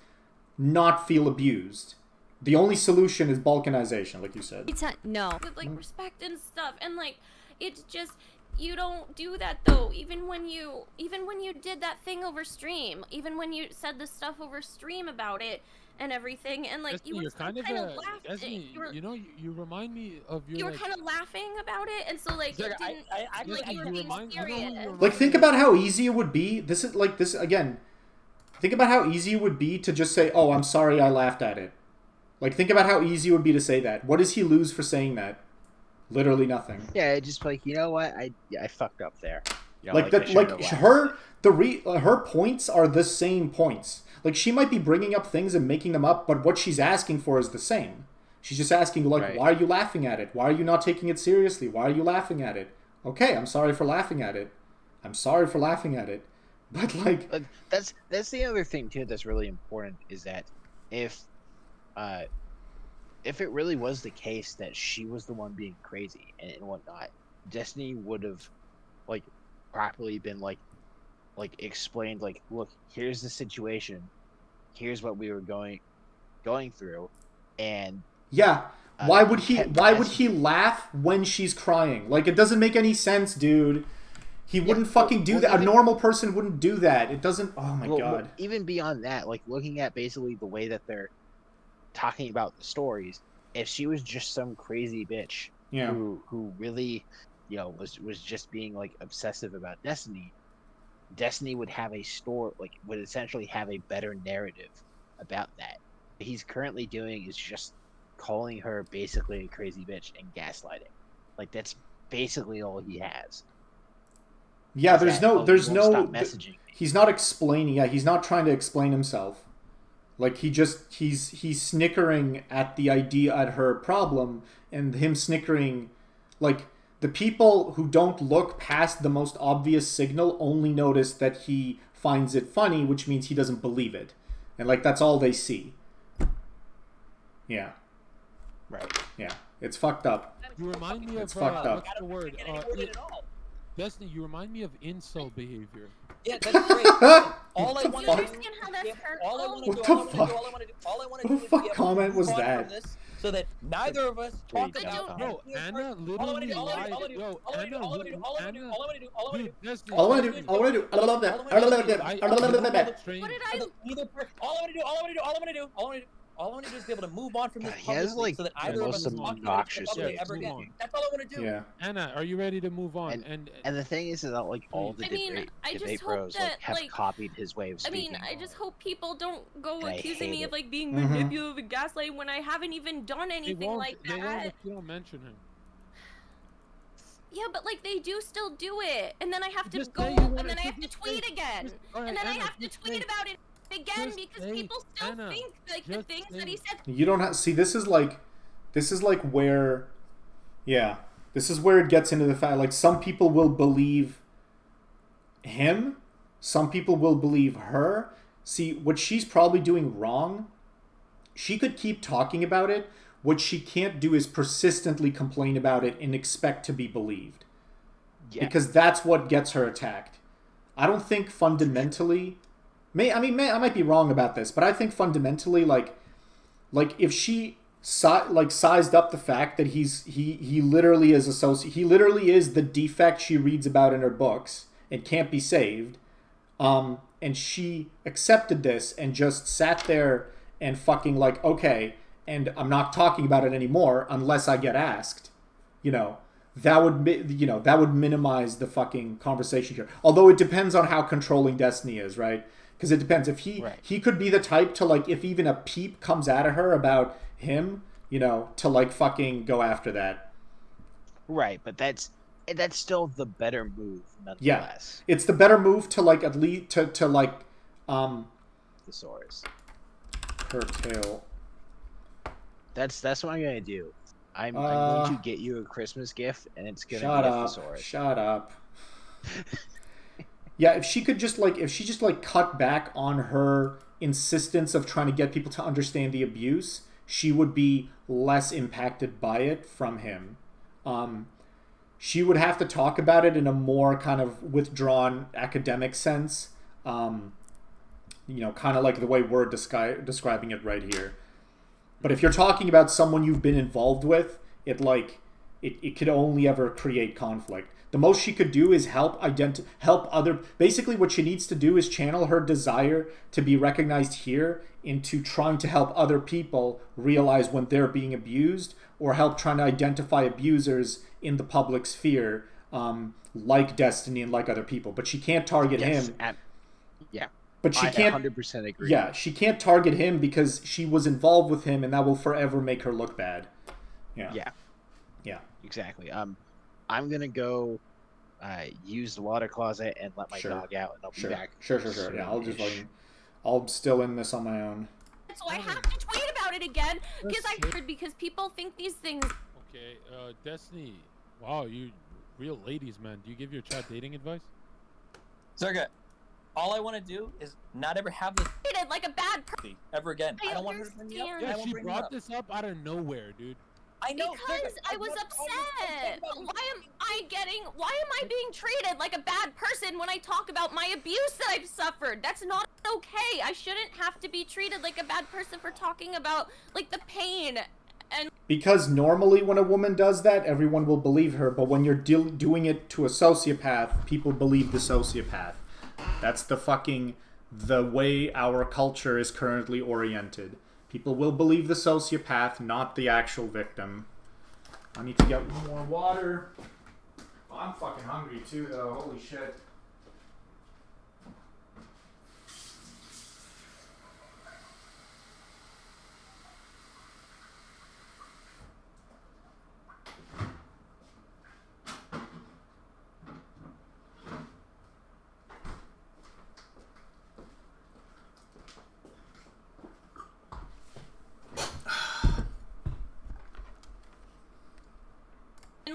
A: not feel abused. The only solution is balkanization, like you said.
F: No.
E: With like respect and stuff, and like it's just you don't do that though. Even when you did that thing over stream, even when you said the stuff over stream about it and everything, and like
G: Destiny,
E: you were
G: you're kind of
E: laughing.
G: Destiny, you remind me of your.
E: You were kind of laughing about it, and so like
K: Zerga,
E: it didn't
K: I actually-
E: like you were being serious.
A: Like, think about how easy it would be. This again. Think about how easy it would be to just say, "Oh, I'm sorry, I laughed at it." Like, think about how easy it would be to say that. What does he lose for saying that? Literally nothing.
B: Yeah, just like, you know what? I fucked up there. You know,
A: Like that.
B: I shouldn't
A: Like
B: have laughed.
A: her points are the same points. Like, she might be bringing up things and making them up, but what she's asking for is the same. She's just asking, like,
B: Right.
A: why are you laughing at it? Why are you not taking it seriously? Why are you laughing at it? Okay, I'm sorry for laughing at it. I'm sorry for laughing at it. But, like...
B: But that's the other thing, too, that's really important, is that if it really was the case that she was the one being crazy and whatnot, Destiny would have, like, properly been, like explained, like, look, here's the situation, here's what we were going through, and
A: Yeah. Why would he laugh when she's crying? Like, it doesn't make any sense, dude. He wouldn't fucking do that. A normal person wouldn't do that. It doesn't... Oh, my God.
B: Even beyond that, like, looking at basically the way that they're talking about the stories, if she was just some crazy bitch who really, you know, was just being, like, obsessive about Destiny would have would essentially have a better narrative about that. What he's currently doing is just calling her basically a crazy bitch and gaslighting. Like, that's basically all he has.
A: Yeah, there's no
B: stop messaging.
A: He's not explaining. Yeah, he's not trying to explain himself. Like, he's snickering at the idea, at her problem, and him snickering, like, the people who don't look past the most obvious signal only notice that he finds it funny, which means he doesn't believe it. And, like, that's all they see. Yeah.
B: Right.
A: Yeah. It's fucked up.
G: You remind me of
A: It's fucked up.
G: what's the word? Destiny, you remind me of incel behavior.
K: Yeah, that's great. Listen, all I
A: the
K: want
A: fuck?
K: to
E: understand how that's
K: all I
E: hurtful?
K: want to
A: What
K: do,
A: the
K: all I want to
A: fuck?
K: do, all I want to do, all I want to
A: What
K: do
A: the
K: is
A: fuck
K: be able
A: comment
K: to
A: was
K: move on
A: that?
K: from this, so that neither of us talk
B: Please
K: about
E: don't.
G: Bro,
K: anything as
G: Anna
K: personal. All I want to
G: literally
K: do, all I want to do,
G: lied.
K: all I want to do,
G: Yo,
K: all I want to do,
G: Anna,
K: all I want to do, all I want to do,
G: Anna,
K: all I want to do, all I want to do,
G: dude, Destiny,
A: All I want to
G: Destiny,
A: do, all I want to do, I love that. I love that. I love that.
G: Strange.
E: What did
K: so
E: I?
K: that either person, all I want to do, all I want to do, all I want to do, all I want to do, all I want to do is be able to move on from this
B: God, he has,
K: publicly,
B: like,
K: so that
G: the
K: either of
G: most
K: us is talking about it
B: obnoxious
K: publicly
G: ways
K: ever
G: to
K: again.
G: move on.
K: That's all I want to do.
A: Yeah.
G: Anna, are you ready to move on?
B: And the thing is that like all the
E: I mean,
B: debate
E: I just
B: debate
E: hope
B: bros like
E: that,
B: have
E: like,
B: copied his way of
E: I
B: speaking.
E: mean, I just hope people don't go
B: And I
E: accusing me
B: hate
E: of like being
A: Mhm.
E: manipulative and gaslighting when I haven't even done
G: They
E: anything
G: won't.
E: like
G: They won't
E: that.
G: if you don't mention him.
E: Yeah, but like they do still do it, and then I have to
G: Just
E: go,
G: say you
E: and
G: wanna-
E: then I have to
G: just
E: tweet
G: say-
E: again,
G: just- alright,
E: and then I
G: Anna,
E: have to
G: just
E: tweet
G: say-
E: about it again
G: just
E: because
G: say,
E: people still
G: Anna,
E: think like the
G: just
E: things that
G: say-
E: he said.
A: You don't have see. This is like where, yeah, this is where it gets into the fact. Like some people will believe him, some people will believe her. See, what she's probably doing wrong. She could keep talking about it. What she can't do is persistently complain about it and expect to be believed.
B: Yeah.
A: Because that's what gets her attacked. I don't think fundamentally, I might be wrong about this, but I think fundamentally, like if she sized up the fact that he literally is he literally is the defect she reads about in her books and can't be saved, and she accepted this and just sat there and fucking like, okay, and I'm not talking about it anymore unless I get asked, that would minimize the fucking conversation here. Although it depends on how controlling Destiny is, right? Because it depends. If he could be the type to like, if even a peep comes at her about him, to like fucking go after that.
B: Right, but that's still the better move, nonetheless.
A: Yeah, it's the better move to like at least to like
B: thesaurus.
A: Curtail.
B: That's what I'm gonna do. I'm going to get you a Christmas gift, and it's gonna be a thesaurus.
A: Shut up. Yeah, if she just cut back on her insistence of trying to get people to understand the abuse, she would be less impacted by it from him. She would have to talk about it in a more kind of withdrawn academic sense. Kind of like the way we're describing it right here. But if you're talking about someone you've been involved with, it could only ever create conflict. The most she could do is help other. Basically, what she needs to do is channel her desire to be recognized here into trying to help other people realize when they're being abused, or help trying to identify abusers in the public sphere, like Destiny and like other people. But she can't target him.
B: Yeah.
A: But she can't
B: 100% agree.
A: Yeah, she can't target him because she was involved with him, and that will forever make her look bad. Yeah.
B: Exactly. I'm gonna go use the water closet and let my dog out, and I'll be back.
A: Sure. Yeah, I'll still in this on my own.
E: So I have to tweet about it again because people think these things.
G: Okay, Destiny. Wow, you real ladies, man. Do you give your chat dating advice?
K: Zerga, all I want to do is not ever have this
E: treated like a bad person
K: ever again. I don't want her to bring me up.
G: Yeah, she brought this up out of nowhere, dude.
K: I know.
E: Because I was upset. Why am I being treated like a bad person when I talk about my abuse that I've suffered? That's not okay. I shouldn't have to be treated like a bad person for talking about like the pain. And
A: because normally when a woman does that, everyone will believe her, but when you're doing it to a sociopath, people believe the sociopath. That's the way our culture is currently oriented. People will believe the sociopath, not the actual victim. I need to get more water. Oh, I'm fucking hungry too, though. Holy shit.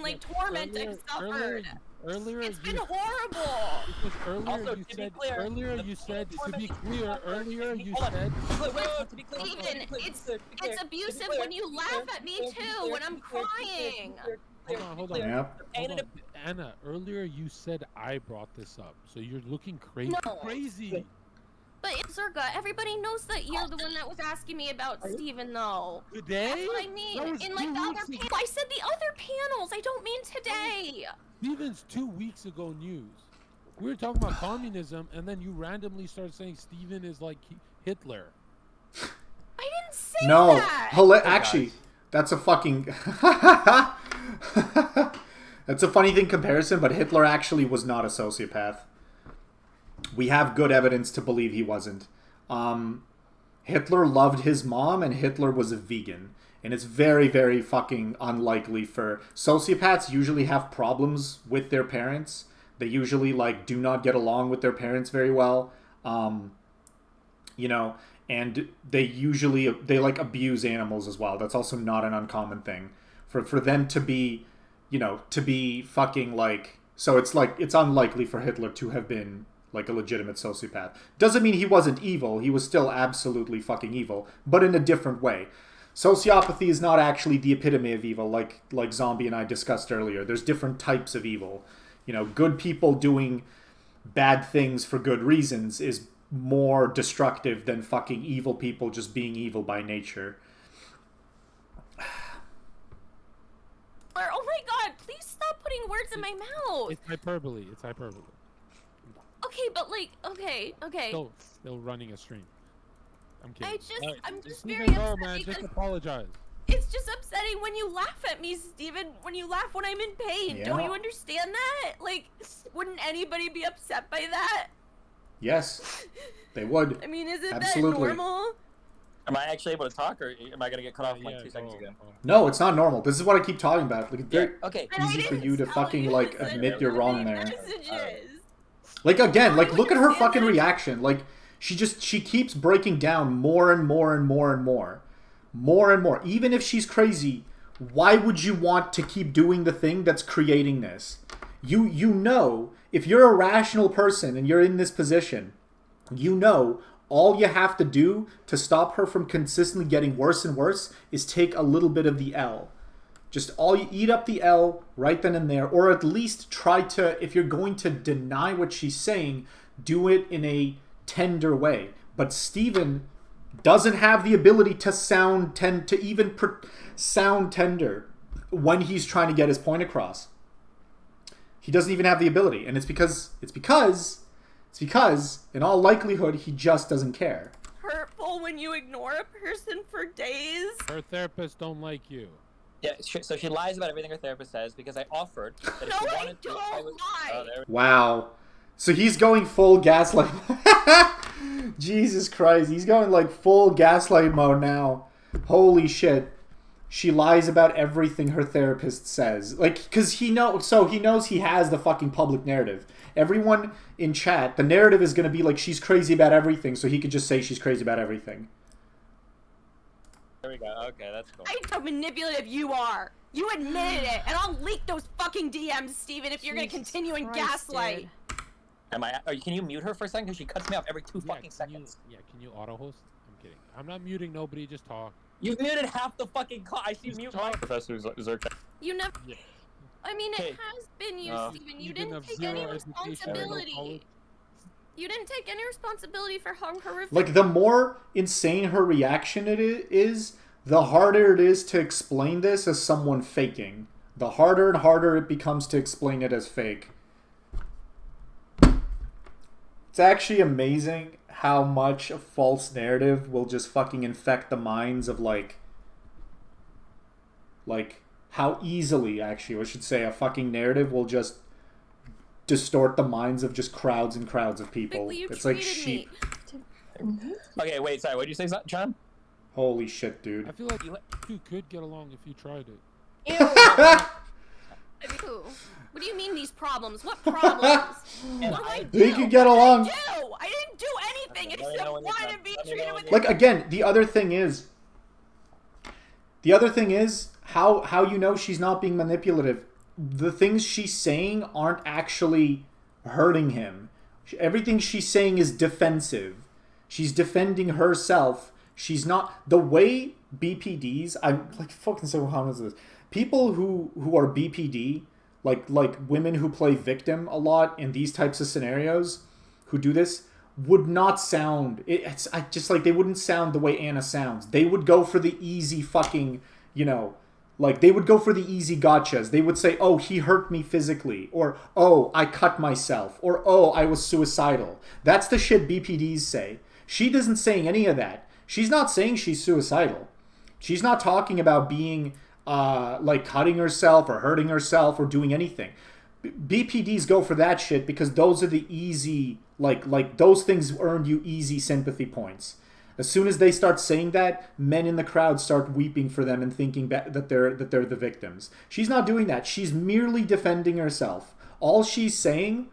E: like torment I've suffered.
G: Earlier,
E: it's been horrible.
K: Also, to be clear,
G: earlier you said,
K: to be
G: clear,
E: Steven, it's abusive when you laugh at me too when I'm crying.
G: Hold on.
A: Yep.
G: Anna, earlier you said I brought this up, so you're looking
E: No.
G: crazy.
E: But Zerka, everybody knows that you're the one that was asking me about Steven, though.
G: Today?
E: That's what I mean.
G: That was
E: In like
G: 2
E: the other
G: weeks ago.
E: panels. I said the other panels. I don't mean today.
G: Steven's 2 weeks ago news. We were talking about communism, and then you randomly started saying Steven is like Hitler.
E: I didn't say
A: No,
E: that.
A: actually, that's a fucking... That's a funny thing comparison, but Hitler actually was not a sociopath. We have good evidence to believe he wasn't. Hitler loved his mom, and Hitler was a vegan. And it's very, very fucking unlikely for... Sociopaths usually have problems with their parents. They usually, like, do not get along with their parents very well. You know, and they usually, like, abuse animals as well. That's also not an uncommon thing. For them to be, you know, to be fucking, like... So it's, like, it's unlikely for Hitler to have been... like a legitimate sociopath. Doesn't mean he wasn't evil. He was still absolutely fucking evil, but in a different way. Sociopathy is not actually the epitome of evil, like Zombie and I discussed earlier. There's different types of evil. You know, good people doing bad things for good reasons is more destructive than fucking evil people just being evil by nature.
E: Oh my god, please stop putting words in my mouth.
G: It's hyperbole. It's hyperbole.
E: Okay, but like, okay.
G: Still running a stream. I'm kidding.
E: I'm just
G: Steven,
E: very
G: no,
E: upset
G: man,
E: because
G: just apologize.
E: it's just upsetting when you laugh at me, Steven. When you laugh when I'm in pain.
A: Yeah.
E: Don't you understand that? Like, wouldn't anybody be upset by that?
A: Yes, they would.
E: I mean, isn't
A: Absolutely.
E: that normal?
K: Am I actually able to talk, or am I gonna get cut off like 2 seconds ago?
A: No, it's not normal. This is what I keep talking about. Like, it's very
K: Okay.
A: easy for you to fucking, like, admit you're wrong there.
E: Messages.
A: Like, again, like, look at her fucking reaction. Like, she keeps breaking down more and more and more and more. More and more. Even if she's crazy, why would you want to keep doing the thing that's creating this? You know, if you're a rational person and you're in this position, you know all you have to do to stop her from consistently getting worse and worse is take a little bit of the L. Just all you eat up the L right then and there, or at least try to, if you're going to deny what she's saying, do it in a tender way. But Steven doesn't have the ability to sound tender when he's trying to get his point across. He doesn't even have the ability, and it's because in all likelihood he just doesn't care.
E: Hurtful when you ignore a person for days.
G: Her therapists don't like you.
K: Yeah, so she lies about everything her therapist says because I offered that if
E: No,
K: she
E: I
K: wanted to, I
E: don't
K: was.
E: lie.
K: Oh, there we
A: Wow. So he's going full gaslight. Jesus Christ, he's going like full gaslight mode now. Holy shit. She lies about everything her therapist says. Like, because he knows he has the fucking public narrative. Everyone in chat, the narrative is going to be like she's crazy about everything, so he could just say she's crazy about everything.
K: There we go. Okay, that's cool.
E: I know how manipulative you are. You admitted it, and I'll leak those fucking DMs, Steven, if you're gonna continue and gaslight.
K: Am I? Can you mute her for a second? Because she cuts me off every 2 fucking seconds.
G: Can you auto host? I'm kidding. I'm not muting nobody. Just talk.
K: You've muted half the fucking call. I see mute.
C: Professor Zerka.
E: You never.
G: Yeah.
E: I mean, it
K: Hey.
E: has been you, Steven. You
G: Even
E: didn't
G: of
E: take
G: zero
E: any
G: education,
E: responsibility. You didn't take any responsibility for how horrific.
A: Like, the more insane her reaction is, the harder it is to explain this as someone faking. The harder and harder it becomes to explain it as fake. It's actually amazing how much a false narrative will just fucking infect the minds of, like how easily, actually, I should say, a fucking narrative will just distort the minds of just crowds and crowds of people. It's like sheep.
K: Okay, wait, sorry. What did you say, John?
A: Holy shit, dude.
G: I feel like you two could get along if you tried it.
E: Ew. What do you mean these problems? What problems? What do I do?
A: They could get along.
E: What did I do? I didn't do anything except want to be treated with.
A: Like, again, the other thing is how you know she's not being manipulative. The things she's saying aren't actually hurting him. Everything she's saying is defensive. She's defending herself. She's not... The way BPDs... I'm like fucking so how is this? people who are BPD, like women who play victim a lot in these types of scenarios, who do this, would not sound. It's just like they wouldn't sound the way Anna sounds. They would go for the easy fucking, you know, like they would go for the easy gotchas. They would say, "Oh, he hurt me physically," or "Oh, I cut myself," or "Oh, I was suicidal." That's the shit BPDs say. She isn't saying any of that. She's not saying she's suicidal. She's not talking about being like cutting herself or hurting herself or doing anything. BPDs go for that shit because those are the easy, like those things earn you easy sympathy points. As soon as they start saying that, men in the crowd start weeping for them and thinking that they're the victims. She's not doing that. She's merely defending herself. All she's saying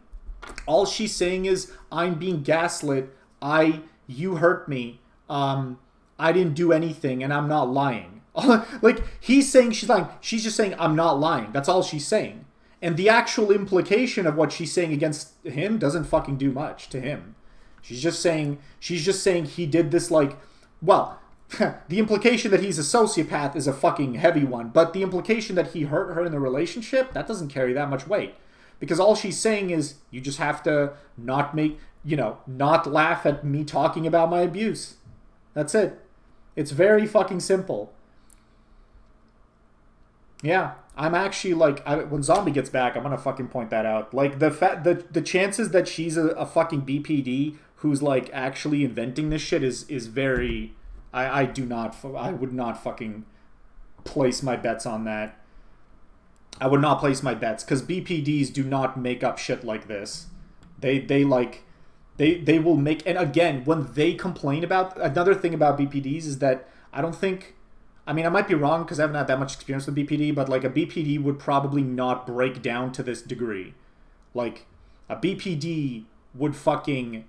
A: is, "I'm being gaslit. You hurt me. I didn't do anything, and I'm not lying." Like, he's saying she's lying. She's just saying, "I'm not lying." That's all she's saying. And the actual implication of what she's saying against him doesn't fucking do much to him. She's just saying he did this, like, well, the implication that he's a sociopath is a fucking heavy one, but the implication that he hurt her in the relationship, that doesn't carry that much weight. Because all she's saying is, you just have to not laugh at me talking about my abuse. That's it. It's very fucking simple. Yeah, I'm actually, like, when Zombie gets back, I'm gonna fucking point that out. Like, the chances that she's a fucking BPD who's, like, actually inventing this shit is very... I would not fucking place my bets on that. I would not place my bets, because BPDs do not make up shit like this. They will make... And again, when they complain about... Another thing about BPDs is that I don't think... I mean, I might be wrong because I haven't had that much experience with BPD, but, like, a BPD would probably not break down to this degree. Like, a BPD would fucking...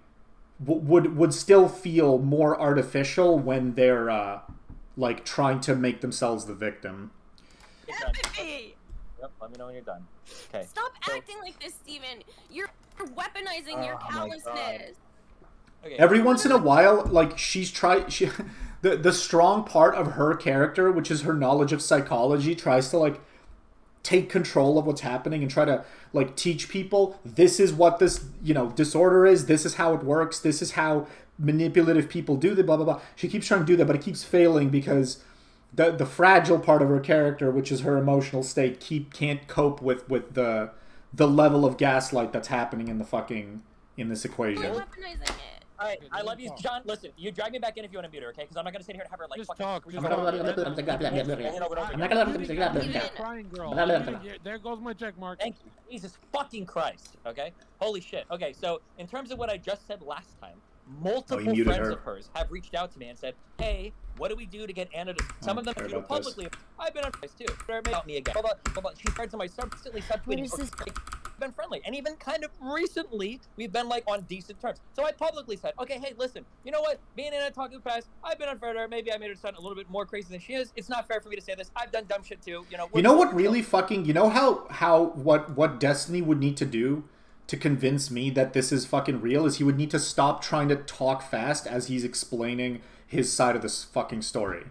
A: would still feel more artificial when they're, like, trying to make themselves the victim.
E: Empathy!
K: Yep, let me know when you're done. Okay.
E: Stop acting like this, Steven. You're weaponizing your callousness.
K: Okay.
A: Every once in a while, like, the strong part of her character, which is her knowledge of psychology, tries to, like, take control of what's happening and try to, like, teach people, this is what this, disorder is, this is how it works, this is how manipulative people do the blah, blah, blah. She keeps trying to do that, but it keeps failing because the fragile part of her character, which is her emotional state, can't cope with the level of gaslight that's happening in this equation.
E: You're weaponizing it.
K: All right, I love you, John. Listen, you drag me back in if you want to mute her, okay? Because I'm not gonna sit here and have her like.
G: Just
K: fucking
G: talk.
K: scream
G: Just
K: over
G: talk.
K: I'm not gonna.
G: You're crying, girl. There goes my check mark.
K: Thank you. Jesus fucking Christ. Okay. Holy shit. Okay. So in terms of what I just said last time, multiple friends of hers have reached out to me and said, "Hey, what do we do to get Anna to..." Some of them do it publicly. I've been on this too. About me again. She starts on my constantly subtweeting. Been friendly, and even kind of recently we've been like on decent terms. So I publicly said, okay, hey, listen, you know what, me and Anna talked in the past, I've been unfair to her, maybe I made her sound a little bit more crazy than she is. It's not fair for me to say this. I've done dumb shit too,
A: you know what really fucking, what Destiny would need to do to convince me that this is fucking real is he would need to stop trying to talk fast as he's explaining his side of this fucking story.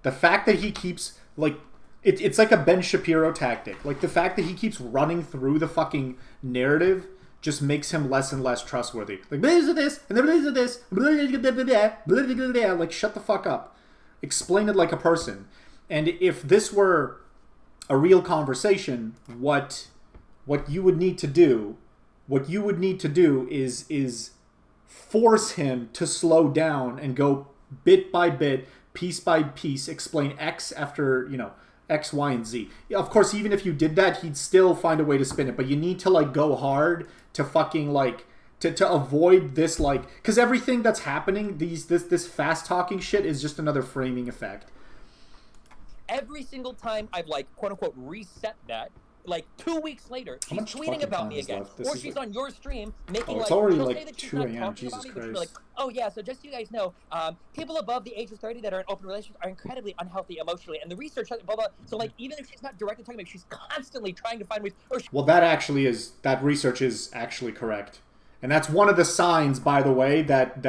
A: The fact that he keeps, like, it's like a Ben Shapiro tactic. Like, the fact that he keeps running through the fucking narrative just makes him less and less trustworthy. Like, this, and this, like, shut the fuck up. Explain it like a person. And if this were a real conversation, what you would need to do is force him to slow down and go bit by bit, piece by piece, explain X after, X, Y, and Z. Of course, even if you did that, he'd still find a way to spin it. But you need to, like, go hard to fucking, like, to avoid this, like... Because everything that's happening, this fast-talking shit is just another framing effect.
K: Every single time I've, like, quote-unquote, reset that, like 2 weeks later, she's tweeting about me again. Or she's on your stream making
A: it's
K: like,
A: already
K: she'll
A: like
K: say that she's
A: 2
K: not
A: a.m.
K: talking
A: Jesus
K: about me, but she'll be
A: Christ.
K: like, oh yeah, so just so you guys know, people above the age of 30 that are in open relationships are incredibly unhealthy emotionally, and the research, blah, blah. So like, even if she's not directly talking about it, she's constantly trying to find ways.
A: Well, that research is actually correct. And that's one of the signs, by the way, that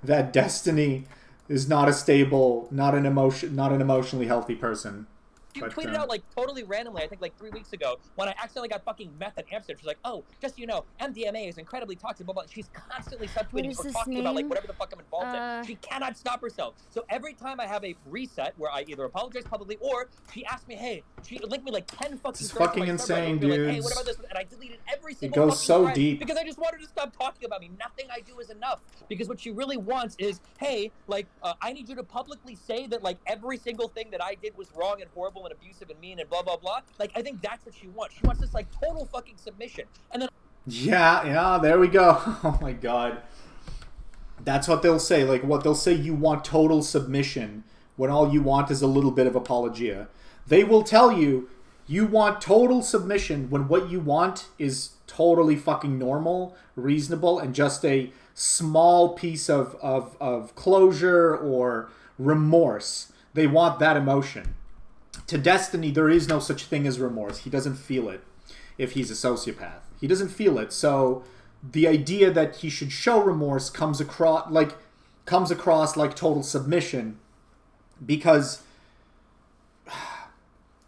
A: Destiny is not a stable, not an emotionally healthy person.
K: She tweeted out like totally randomly, I think like 3 weeks ago, when I accidentally got fucking meth in Amsterdam. She's like, "Oh, just so you know, MDMA is incredibly toxic." Blah blah. She's constantly subtweeting or talking about like whatever the fuck I'm involved in. She cannot stop herself. So every time I have a reset where I either apologize publicly or she asks me, "Hey," she linked me like 10 fucking.
A: This is fucking insane, dude.
K: Like, hey, what about this? And I deleted every single.
A: It goes so deep
K: because I just wanted to stop talking about me. Nothing I do is enough. Because what she really wants is, hey, like I need you to publicly say that like every single thing that I did was wrong and horrible and abusive and mean and blah blah blah. Like I think that's what she wants. She wants this like total fucking submission. And then
A: yeah, there we go. Oh my god. That's what they'll say. Like what they'll say, you want total submission when all you want is a little bit of apologia. They will tell you you want total submission when what you want is totally fucking normal, reasonable, and just a small piece of closure or remorse. They want that emotion. To Destiny, there is no such thing as remorse. He doesn't feel it if he's a sociopath. He doesn't feel it. So the idea that he should show remorse comes across like total submission, because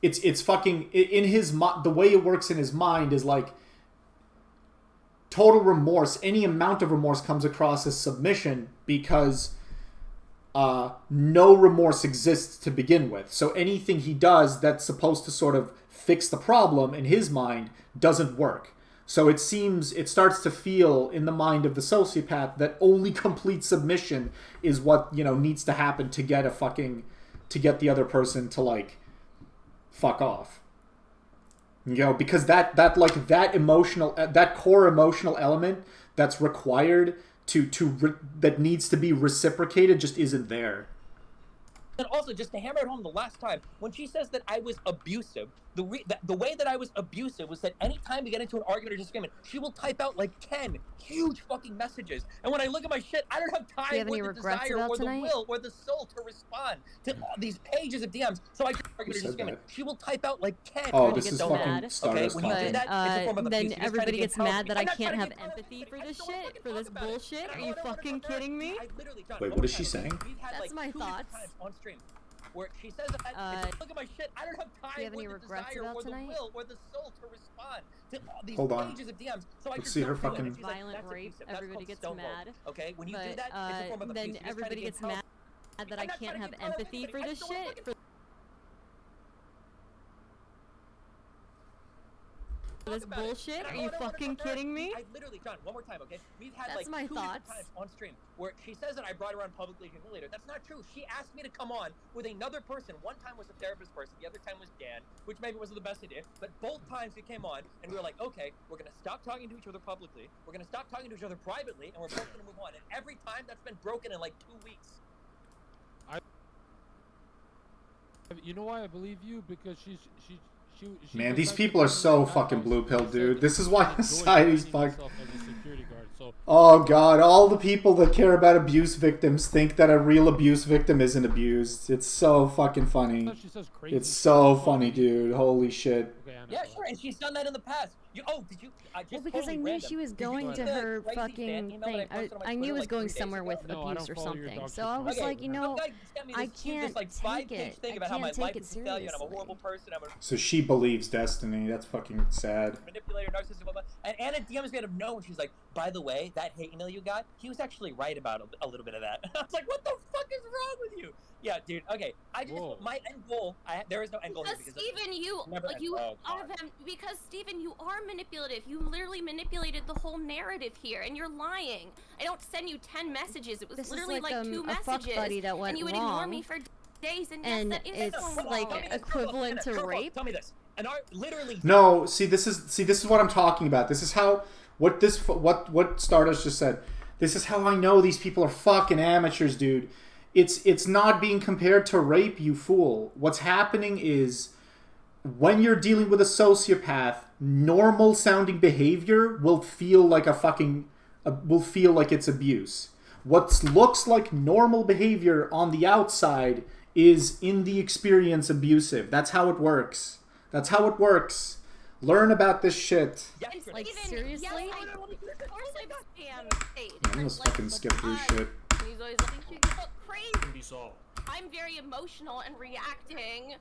A: it's fucking in his the way it works in his mind is like total remorse. Any amount of remorse comes across as submission because no remorse exists to begin with. So anything he does that's supposed to sort of fix the problem in his mind doesn't work. So it starts to feel in the mind of the sociopath that only complete submission is what, needs to happen to get the other person to like fuck off. Because that core emotional element that's required that needs to be reciprocated just isn't there.
K: And also, just to hammer it home the last time, when she says that I was abusive, the way that I was abusive was that anytime we get into an argument or disagreement, she will type out like 10 huge fucking messages. And when I look at my shit, I don't have time or the desire or the will or the soul to respond to these pages of DMs. So I can argue or disagreement. She will type out like 10.
A: Oh, this is fucking Stardust.
K: When you do that, it's a form of abuse.
F: Then everybody gets mad that I can't have empathy for this shit, for this bullshit. Are you fucking kidding me?
A: Wait, what is she saying?
F: That's my thoughts.
K: On stream, where she says that look at my shit, I don't have time or the desire or the will or the soul to respond to these pages of DMs. So I
A: Let's see her fucking
F: violent rape. Everybody gets mad.
K: Okay, when you do that, it's a form of abuse.
F: Then everybody gets mad that I can't have empathy for this shit. This bullshit? Are you fucking kidding me?
K: I literally, John, one more time, okay? We've had
F: That's
K: like
F: my
K: 2
F: thoughts.
K: different times on stream where she says that I brought her on publicly and humiliated her. That's not true. She asked me to come on with another person. One time was a therapist person, the other time was Dan, which maybe wasn't the best idea. But both times we came on and we were like, okay, we're gonna stop talking to each other publicly, we're gonna stop talking to each other privately, and we're both gonna move on. And every time that's been broken in like 2 weeks.
G: You know why I believe you? Because she
A: Man, these people are so fucking blue pill, dude. This is why society's fucked. Oh god, all the people that care about abuse victims think that a real abuse victim isn't abused. It's so fucking funny. It's so funny, dude. Holy shit.
K: Yeah, sure, and she's done that in the past.
F: Because I knew she was going to her fucking thing. I knew it was going somewhere with abuse or something. So I was like, I can't take it. I can't take it seriously.
A: So she believes Destiny. That's fucking sad.
K: Manipulator, narcissist, blah, blah. And Anna DMs me out of nowhere. She's like, by the way, that hate email you got, he was actually right about a little bit of that. I was like, what the fuck is wrong with you? Yeah, dude. Okay, my end goal. There is no end goal.
E: Because Steven, because Steven, you are manipulative. You literally manipulated the whole narrative here, and you're lying. I don't send you 10 messages. It was literally like 2 messages,
F: that went
E: and you would
F: wrong,
E: ignore me for days. And yes, that is
F: it's like equivalent to rape.
K: Tell me this. And literally.
A: No, see, this is what I'm talking about. This is how what Stardust just said. This is how I know these people are fucking amateurs, dude. It's not being compared to rape, you fool. What's happening is when you're dealing with a sociopath, normal sounding behavior will feel like it's abuse. What looks like normal behavior on the outside is in the experience abusive. That's how it works. That's how it works. Learn about this shit.
F: Like, seriously?
A: I'm gonna fucking skip through shit.
E: He's always like, you look crazy. I'm very emotional and reacting.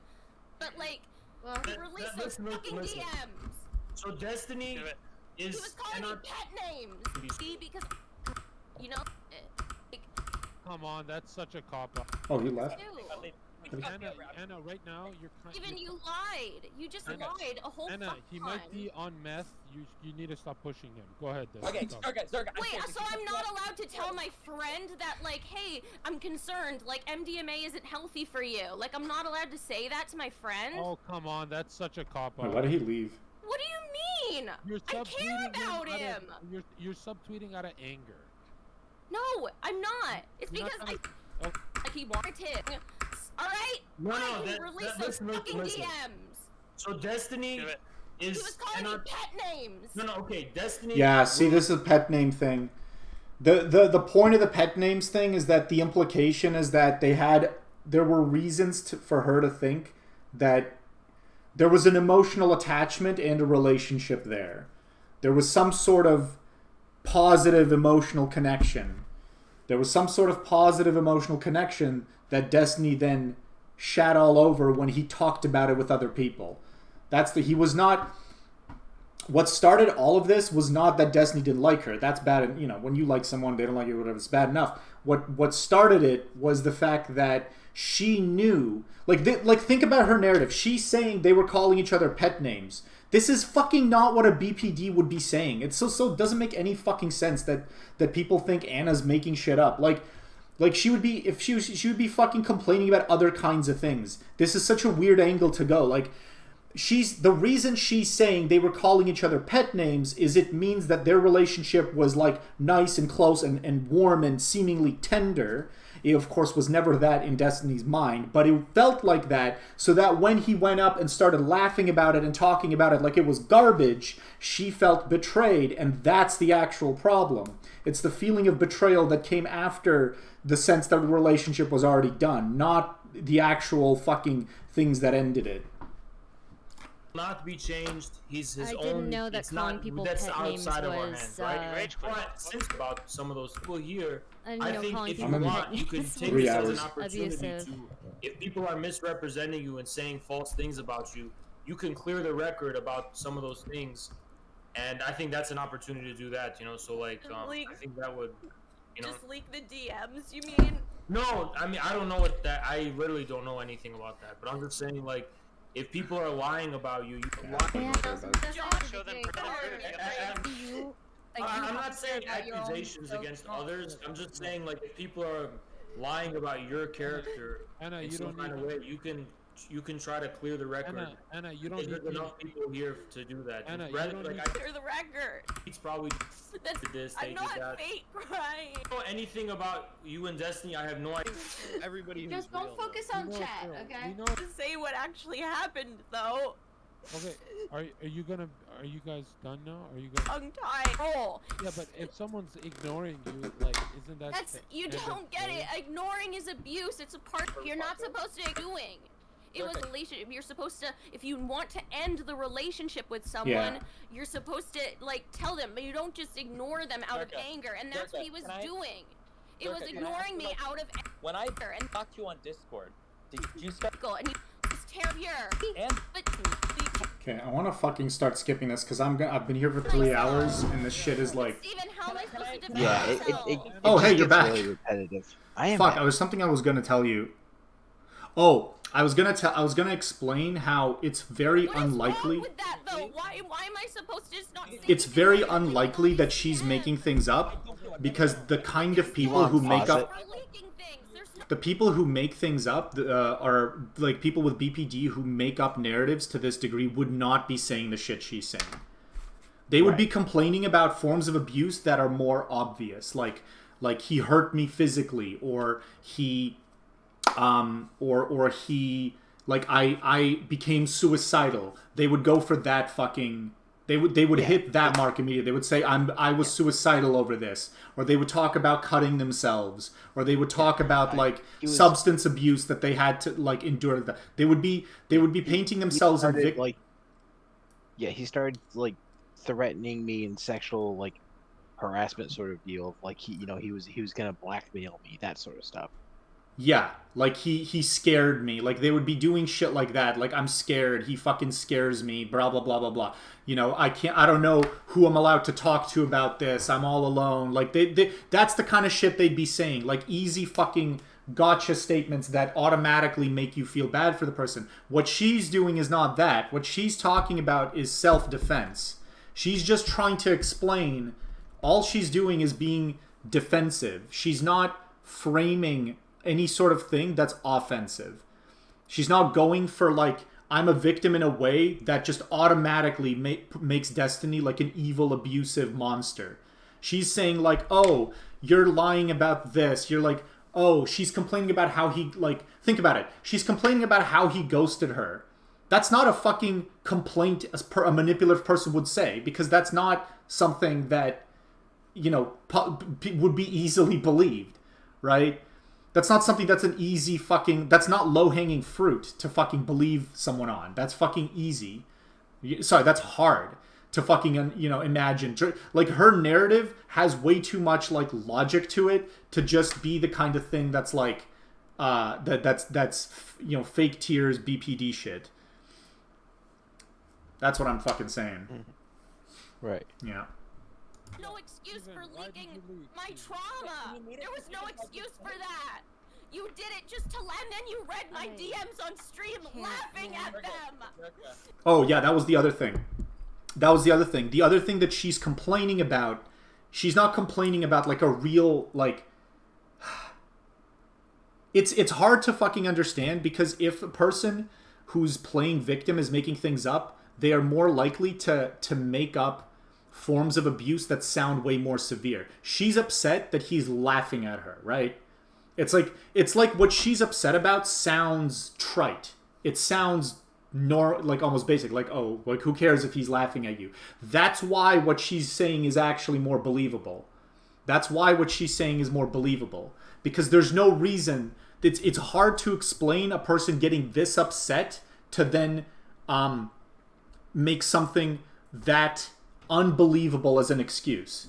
E: but like,
J: Well,
E: he released those
D: listen,
E: fucking
D: listen.
E: DMs.
D: So Destiny
E: He
D: is
E: was calling me pet names. See, because, you know, like,
G: Come on, that's such a cop out.
A: Oh, he left.
G: Anna, right now you're kind.
E: Steven, you lied. You just lied a whole
G: Anna,
E: fucking
G: he
E: time.
G: might be on meth. You need to stop pushing him. Go ahead, Des.
K: Okay,
G: Go.
K: Zerga.
E: Wait, so I'm not allowed to tell my friend that, like, hey, I'm concerned, like, MDMA isn't healthy for you. Like, I'm not allowed to say that to my friend?
G: Oh, come on, that's such a cop
A: Wait,
G: out.
A: why did he leave?
E: What do you mean?
G: You're
E: I care
G: subtweeting
E: about
G: out
E: him.
G: of, you're subtweeting out of anger.
E: No, I'm not. It's
G: You're
E: because
G: not trying
E: like he wanted to. Alright?
D: No,
E: I
D: that-
E: released
D: that-
E: those
D: listen,
E: fucking
D: listen.
E: DMs.
D: So Destiny
E: He
D: is
E: was calling me pet names.
D: No, okay, Destiny.
A: Yeah, see, this is a pet name thing. The point of the pet names thing is that the implication is that there were reasons for her to think that there was an emotional attachment and a relationship there. There was some sort of positive emotional connection. There was some sort of positive emotional connection that Destiny then shat all over when he talked about it with other people. He was not... What started all of this was not that Destiny didn't like her. That's bad. And, you know, when you like someone, they don't like you, whatever, it's bad enough. What started it was the fact that she knew... think about her narrative. She's saying they were calling each other pet names. This is fucking not what a BPD would be saying. It so doesn't make any fucking sense that people think Anna's making shit up. Like she would be, if she would be fucking complaining about other kinds of things. This is such a weird angle to go. Like, the reason she's saying they were calling each other pet names is it means that their relationship was like nice and close and warm and seemingly tender. It, of course, was never that in Destiny's mind, but it felt like that, so that when he went up and started laughing about it and talking about it like it was garbage, she felt betrayed, and that's the actual problem. It's the feeling of betrayal that came after the sense that the relationship was already done, not the actual fucking things that ended it.
D: Not be changed. He's his
F: I
D: own.
F: didn't know that
D: it's
F: calling
D: not,
F: people
D: that's
F: pet names
D: outside of our
F: was,
D: hands, right? Since about some of those people here, I think if you want, you can take this as an opportunity to. If people are misrepresenting you and saying false things about you, you can clear the record about some of those things, and I think that's an opportunity to do that. You know, so like, I think that would, you know.
E: Just leak the DMs, you mean?
D: No, I mean I don't know what that. I literally don't know anything about that. But I'm just saying, like, if people are lying about you, you can lie.
H: Show them
D: I'm not saying accusations against others. I'm just saying, like, if people are lying about your character
G: Anna,
D: in
G: you
D: some
G: don't
D: kind of way, you can try to clear the record.
G: Anna, you don't
D: There's
G: need
D: enough people here to do that.
G: Anna, you
D: Rather,
G: don't
D: like,
G: need
E: Clear the record.
D: It's probably
E: That's,
D: did this, they
E: I'm
D: did
E: not
D: that.
E: fake crying.
D: I don't know anything about you and Destiny. I have no idea.
K: Everybody who's
J: Just don't
K: real,
J: focus
K: though.
J: on chat, okay?
E: Say what actually happened, though.
G: Okay, are you guys done now? Are you guys?
E: Tongue-tied. Oh.
G: Yeah, but if someone's ignoring you, like, isn't that?
E: That's you don't get it. Ignoring is abuse. It's a part you're not supposed to be doing. It was a relationship. You're supposed to, if you want to end the relationship with someone, you're supposed to like tell them, but you don't just ignore them out of anger. And that's what he was doing. It was ignoring me out of anger.
K: When I talked to you on Discord, did you start?
E: And he was terrible.
K: And
A: Okay, I want to fucking start skipping this because I've been here for 3 hours and this shit is like.
E: Steven, how am I supposed to defend
B: Yeah,
E: myself?
A: Oh, hey, you're back.
B: Really repetitive. I am.
A: Fuck,
B: back.
A: I was something I was gonna tell you. Oh, I was gonna explain how it's very unlikely.
E: With that though, why am I supposed to just not say
A: It's very unlikely that she's making things up because the kind of people who make up. The people who make things up are like people with BPD who make up narratives to this degree would not be saying the shit she's saying. They would be complaining about forms of abuse that are more obvious, like he hurt me physically, or he, or he, like I became suicidal. They would go for that fucking. They would hit that mark immediately. They would say I was suicidal over this, or they would talk about cutting themselves, or they would talk about like substance abuse that they had to like endure. They would be painting themselves in
B: like. Yeah, he started like threatening me and sexual like harassment sort of deal. Like he was gonna blackmail me, that sort of stuff.
A: yeah, like he scared me. Like they would be doing shit like that. Like I'm scared. He fucking scares me. Blah blah blah blah blah. You know, I don't know who I'm allowed to talk to about this. I'm all alone. Like that's the kind of shit they'd be saying. Like easy fucking gotcha statements that automatically make you feel bad for the person. What she's doing is not that. What she's talking about is self-defense. She's just trying to explain. All she's doing is being defensive. She's not framing any sort of thing that's offensive. She's not going for like, I'm a victim in a way that just automatically makes Destiny like an evil, abusive monster. She's saying like, oh, you're lying about this. You're like, oh, she's complaining about how he, like, think about it. She's complaining about how he ghosted her. That's not a fucking complaint a manipulative person would say, because that's not something that, you know, would be easily believed, right? That's not something that's an easy fucking... That's not low-hanging fruit to fucking believe someone on. That's fucking easy. Sorry, that's hard to fucking, you know, imagine. Like, her narrative has way too much, like, logic to it to just be the kind of thing that's, like, that's you know, fake tears, BPD shit. That's what I'm fucking saying.
B: Right.
A: Yeah.
E: No excuse for leaking my trauma. There was no excuse for that. You did it just to land, and you read my DMs on stream laughing at them.
A: Oh, yeah, that was the other thing. That was the other thing. The other thing that she's complaining about, she's not complaining about like a real, like... It's hard to fucking understand, because if a person who's playing victim is making things up, they are more likely to make up forms of abuse that sound way more severe. She's upset that he's laughing at her, right? It's like what she's upset about sounds trite. It sounds like almost basic, like, oh, like who cares if he's laughing at you? That's why what she's saying is actually more believable. That's why what she's saying is more believable, because there's no reason. It's hard to explain a person getting this upset to then make something that unbelievable as an excuse.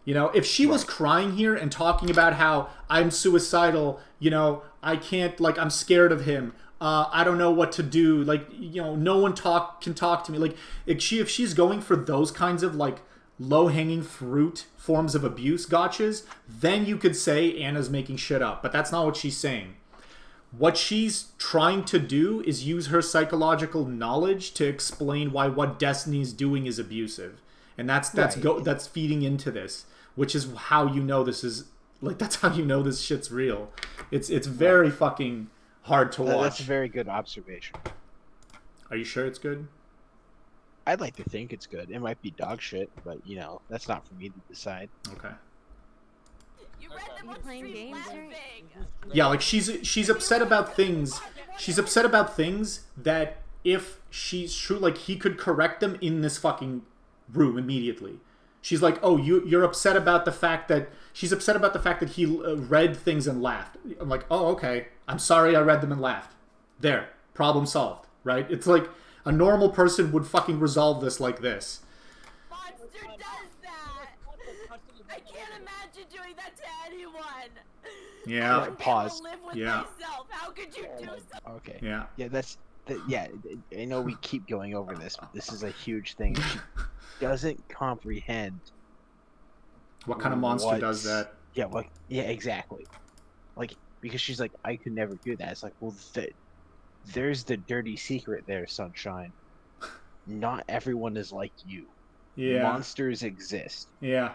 A: You know, if she was crying here and talking about how I'm suicidal, you know, I can't, like, I'm scared of him, I don't know what to do, like, you know, no one can talk to me, like, if she's going for those kinds of, like, low-hanging fruit forms of abuse gotchas, then you could say Anna's making shit up. But that's not what she's saying. What she's trying to do is use her psychological knowledge to explain why what Destiny's doing is abusive. And that's feeding into this, which is how you know this is, like, that's how you know this shit's real. It's very fucking hard to watch.
B: That's a very good observation.
A: Are you sure it's good?
B: I'd like to think it's good. It might be dog shit, but, you know, that's not for me to decide.
A: Okay.
E: You read them on stream laughing.
A: Yeah, like she's upset about things. She's upset about things that if she's true, like, he could correct them in this fucking room immediately. She's like, oh, you're upset about the fact that she's upset about the fact that he read things and laughed. I'm like, oh, okay. I'm sorry I read them and laughed. There, problem solved, right? It's like a normal person would fucking resolve this like this.
E: Monster does that. I can't imagine doing that to anyone.
A: Yeah.
E: I would
B: Pause.
E: never live with
A: Yeah.
E: myself. How could you do something?
B: Okay.
A: Yeah.
B: Yeah, I know we keep going over this, but this is a huge thing. She doesn't comprehend
A: What kind of monster does that?
B: Yeah, yeah, exactly. Like, because she's like, I could never do that. It's like, well, there's the dirty secret there, Sunshine. Not everyone is like you.
A: Yeah.
B: Monsters exist.
A: Yeah.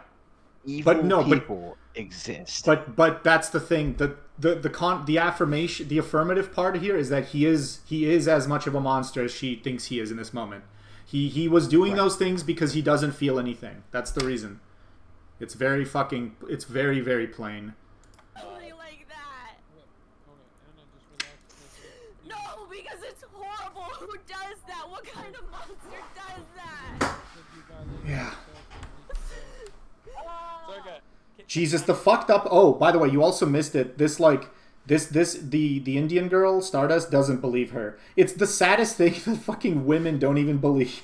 B: Evil people exist.
A: But that's the thing. The affirmation, the affirmative part here is that he is as much of a monster as she thinks he is in this moment. He was doing those things because he doesn't feel anything. That's the reason. It's very very plain.
E: Only like that. No, because it's horrible. Who does that? What kind of monster does that?
A: Yeah. Jesus, the fucked up. Oh, by the way, you also missed it. The Indian girl, Stardust, doesn't believe her. It's the saddest thing that fucking women don't even believe.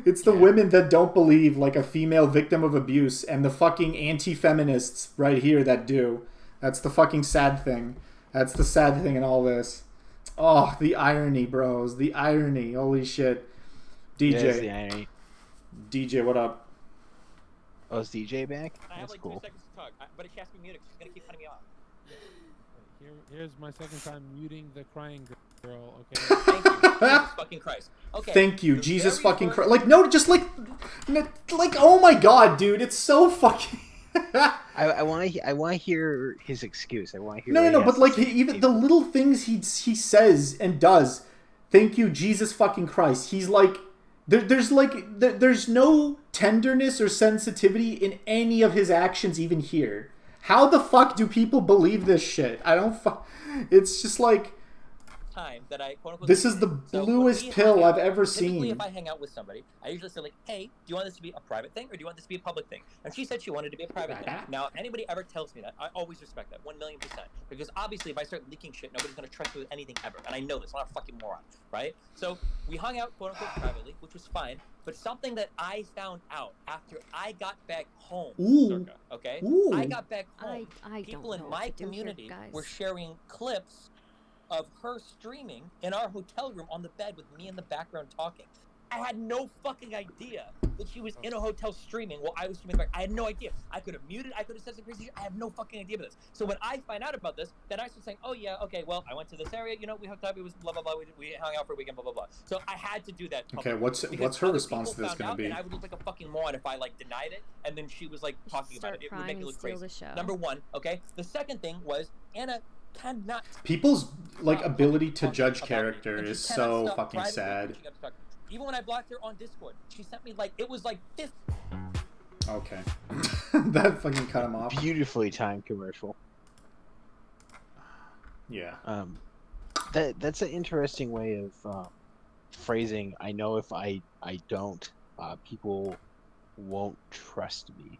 A: It's the women that don't believe, like, a female victim of abuse, and the fucking anti-feminists right here that do. That's the fucking sad thing. That's the sad thing in all this. Oh, the irony, bros. The irony. Holy shit. DJ.
B: There's the irony.
A: DJ, what up?
B: Oh, is DJ back?
K: I have
B: That's
K: like
B: cool.
K: 2 seconds to talk, but if she asks me muted, she's gonna keep cutting me off.
G: Here's my second time muting the crying girl. Okay.
K: Thank you, Jesus fucking Christ. Okay.
A: Thank you, Jesus fucking Christ. Like, no, just like, oh my god, dude, it's so fucking.
B: I want to hear his excuse. I want to hear.
A: No, but like even the little things he says and does. Thank you, Jesus fucking Christ. He's like, there's no tenderness or sensitivity in any of his actions even here. How the fuck do people believe this shit? I don't. It's just like.
K: Time that I quote unquote.
A: This is the bluest pill I've ever seen.
K: Typically, if I hang out with somebody, I usually say like, "Hey, do you want this to be a private thing, or do you want this to be a public thing?" And she said she wanted it to be a private thing. Now, if anybody ever tells me that, I always respect that 1,000,000%. Because obviously, if I start leaking shit, nobody's gonna trust me with anything ever, and I know this. I'm not a fucking moron, right? So we hung out quote unquote privately, which was fine. But something that I found out after I got back home, circa, okay?
A: Ooh.
K: I got back home.
F: I
K: People
F: don't know
K: in
F: what
K: my
F: to do here,
K: community
F: guys.
K: were sharing clips of her streaming in our hotel room on the bed with me in the background talking. I had no fucking idea that she was in a hotel streaming while I was streaming back. I had no idea. I could have muted. I could have said some crazy shit. I have no fucking idea about this. So when I find out about this, then I start saying, oh yeah, okay, well, I went to this area, you know, we hooked up, it was blah, blah, blah, we hung out for a weekend, blah, blah, blah. So I had to do that.
A: Okay, what's her response to this going to be?
K: And I would look like a fucking moron if I, like, denied it, and then she was, like, talking about it. It would make it look crazy. Number one, okay? The second thing was, Anna cannot...
A: People's, like, ability to judge character is so fucking sad.
K: Even when I blocked her on Discord, she sent me like it was like 50.
A: Okay, that fucking cut him off.
B: Beautifully timed commercial.
A: Yeah.
B: That's an interesting way of phrasing. I know if I don't, people won't trust me.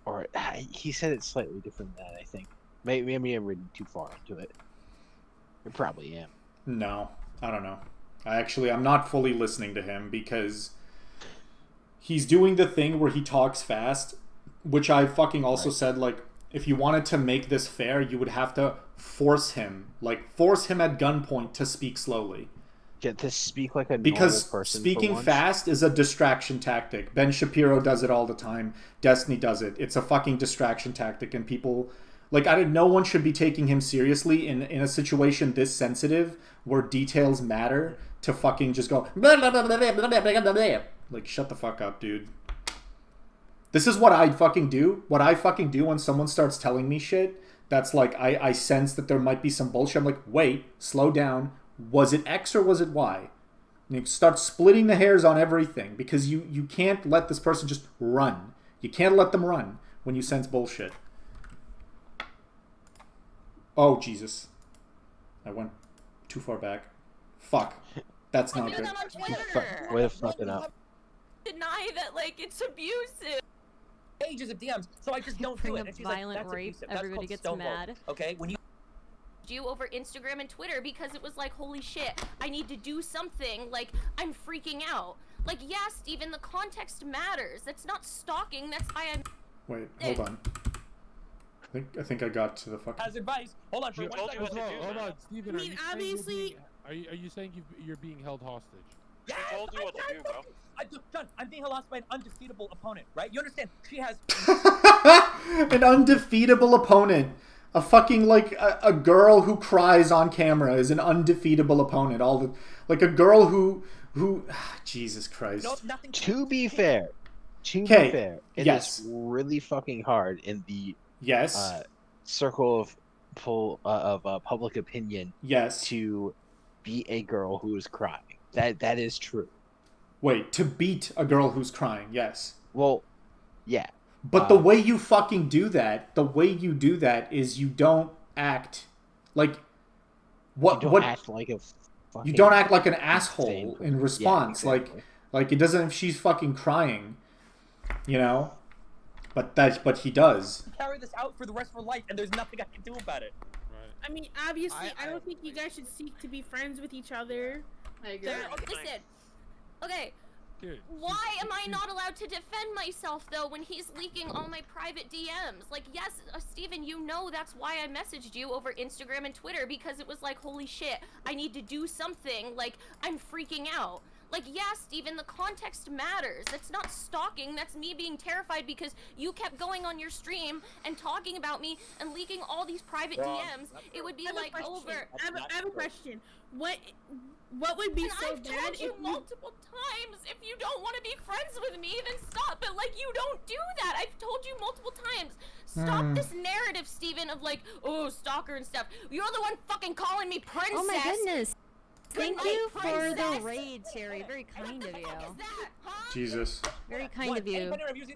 B: Or he said it slightly different than that. I think maybe I'm reading too far into it. I probably am.
A: No, I don't know. I'm not fully listening to him because he's doing the thing where he talks fast, which I fucking also said, like, if you wanted to make this fair, you would have to force him at gunpoint to speak slowly.
B: Get to speak like a
A: because
B: normal person.
A: Speaking fast is a distraction tactic. Ben Shapiro does it all the time. Destiny does it. It's a fucking distraction tactic, and people... Like, no one should be taking him seriously in a situation this sensitive where details matter to fucking just go blah, blah, blah, blah, blah, blah, blah, blah, blah. Like, shut the fuck up, dude. This is what I fucking do. What I fucking do when someone starts telling me shit that's like, I sense that there might be some bullshit. I'm like, wait, slow down. Was it X or was it Y? And you start splitting the hairs on everything because you can't let this person just run. You can't let them run when you sense bullshit. Oh, Jesus. I went too far back. Fuck. That's not good.
B: Way to fuck it up.
E: Deny that, like, it's abusive.
K: Pages of DMs, so I just don't do it. And she's
F: violent
K: like,
F: rape,
K: that's
F: everybody gets
K: stonewall.
F: mad.
K: Okay, when
E: you over Instagram and Twitter because it was like, holy shit, I need to do something. Like, I'm freaking out. Like, yeah, Steven, the context matters. That's not stalking. That's why I'm...
A: Wait, hold on. I think I got to the fucking...
K: As advice. Hold on,
G: hold on, Steven.
J: I mean, obviously...
G: Are you saying you're being held hostage?
K: Yes,
H: I told you what to do, bro.
K: John, I'm being lost by an undefeatable opponent, right? You understand? She has...
A: an undefeatable opponent. A fucking, like, a girl who cries on camera is an undefeatable opponent. Like, a girl who... Jesus Christ.
B: No, to be fair, it is really fucking hard in the circle of public opinion to beat a girl who is crying. That is true.
A: Wait, to beat a girl who's crying, yes.
B: Well, yeah.
A: But the way you fucking do that, is you don't act like...
B: You don't act like a fucking...
A: You don't act like an asshole in response. Yeah, exactly. Like, it doesn't if she's fucking crying, you know? But he does.
K: Carry this out for the rest of her life, and there's nothing I can do about it.
J: Right. I mean, obviously, I don't think you guys should seek to be friends with each other.
E: I agree. Listen, okay, Why am I not allowed to defend myself though when he's leaking all my private DMs? Like, yes, Steven, you know that's why I messaged you over Instagram and Twitter, because it was like, holy shit, I need to do something. Like, I'm freaking out. Like, yeah, Steven, the context matters. That's not stalking. That's me being terrified because you kept going on your stream and talking about me and leaking all these private DMs. It would be like over.
L: I have a question. What would be so
E: I've
L: bad
E: told
L: if
E: you multiple times, if you don't want to be friends with me, then stop. But like, you don't do that. I've told you multiple times. Stop this narrative, Steven, of like, oh, stalker and stuff. You're the one fucking calling me princess.
F: Oh my goodness. Thank you for
E: princess.
F: the raid, Cherry. Very kind of you.
A: Jesus.
F: Very kind of you.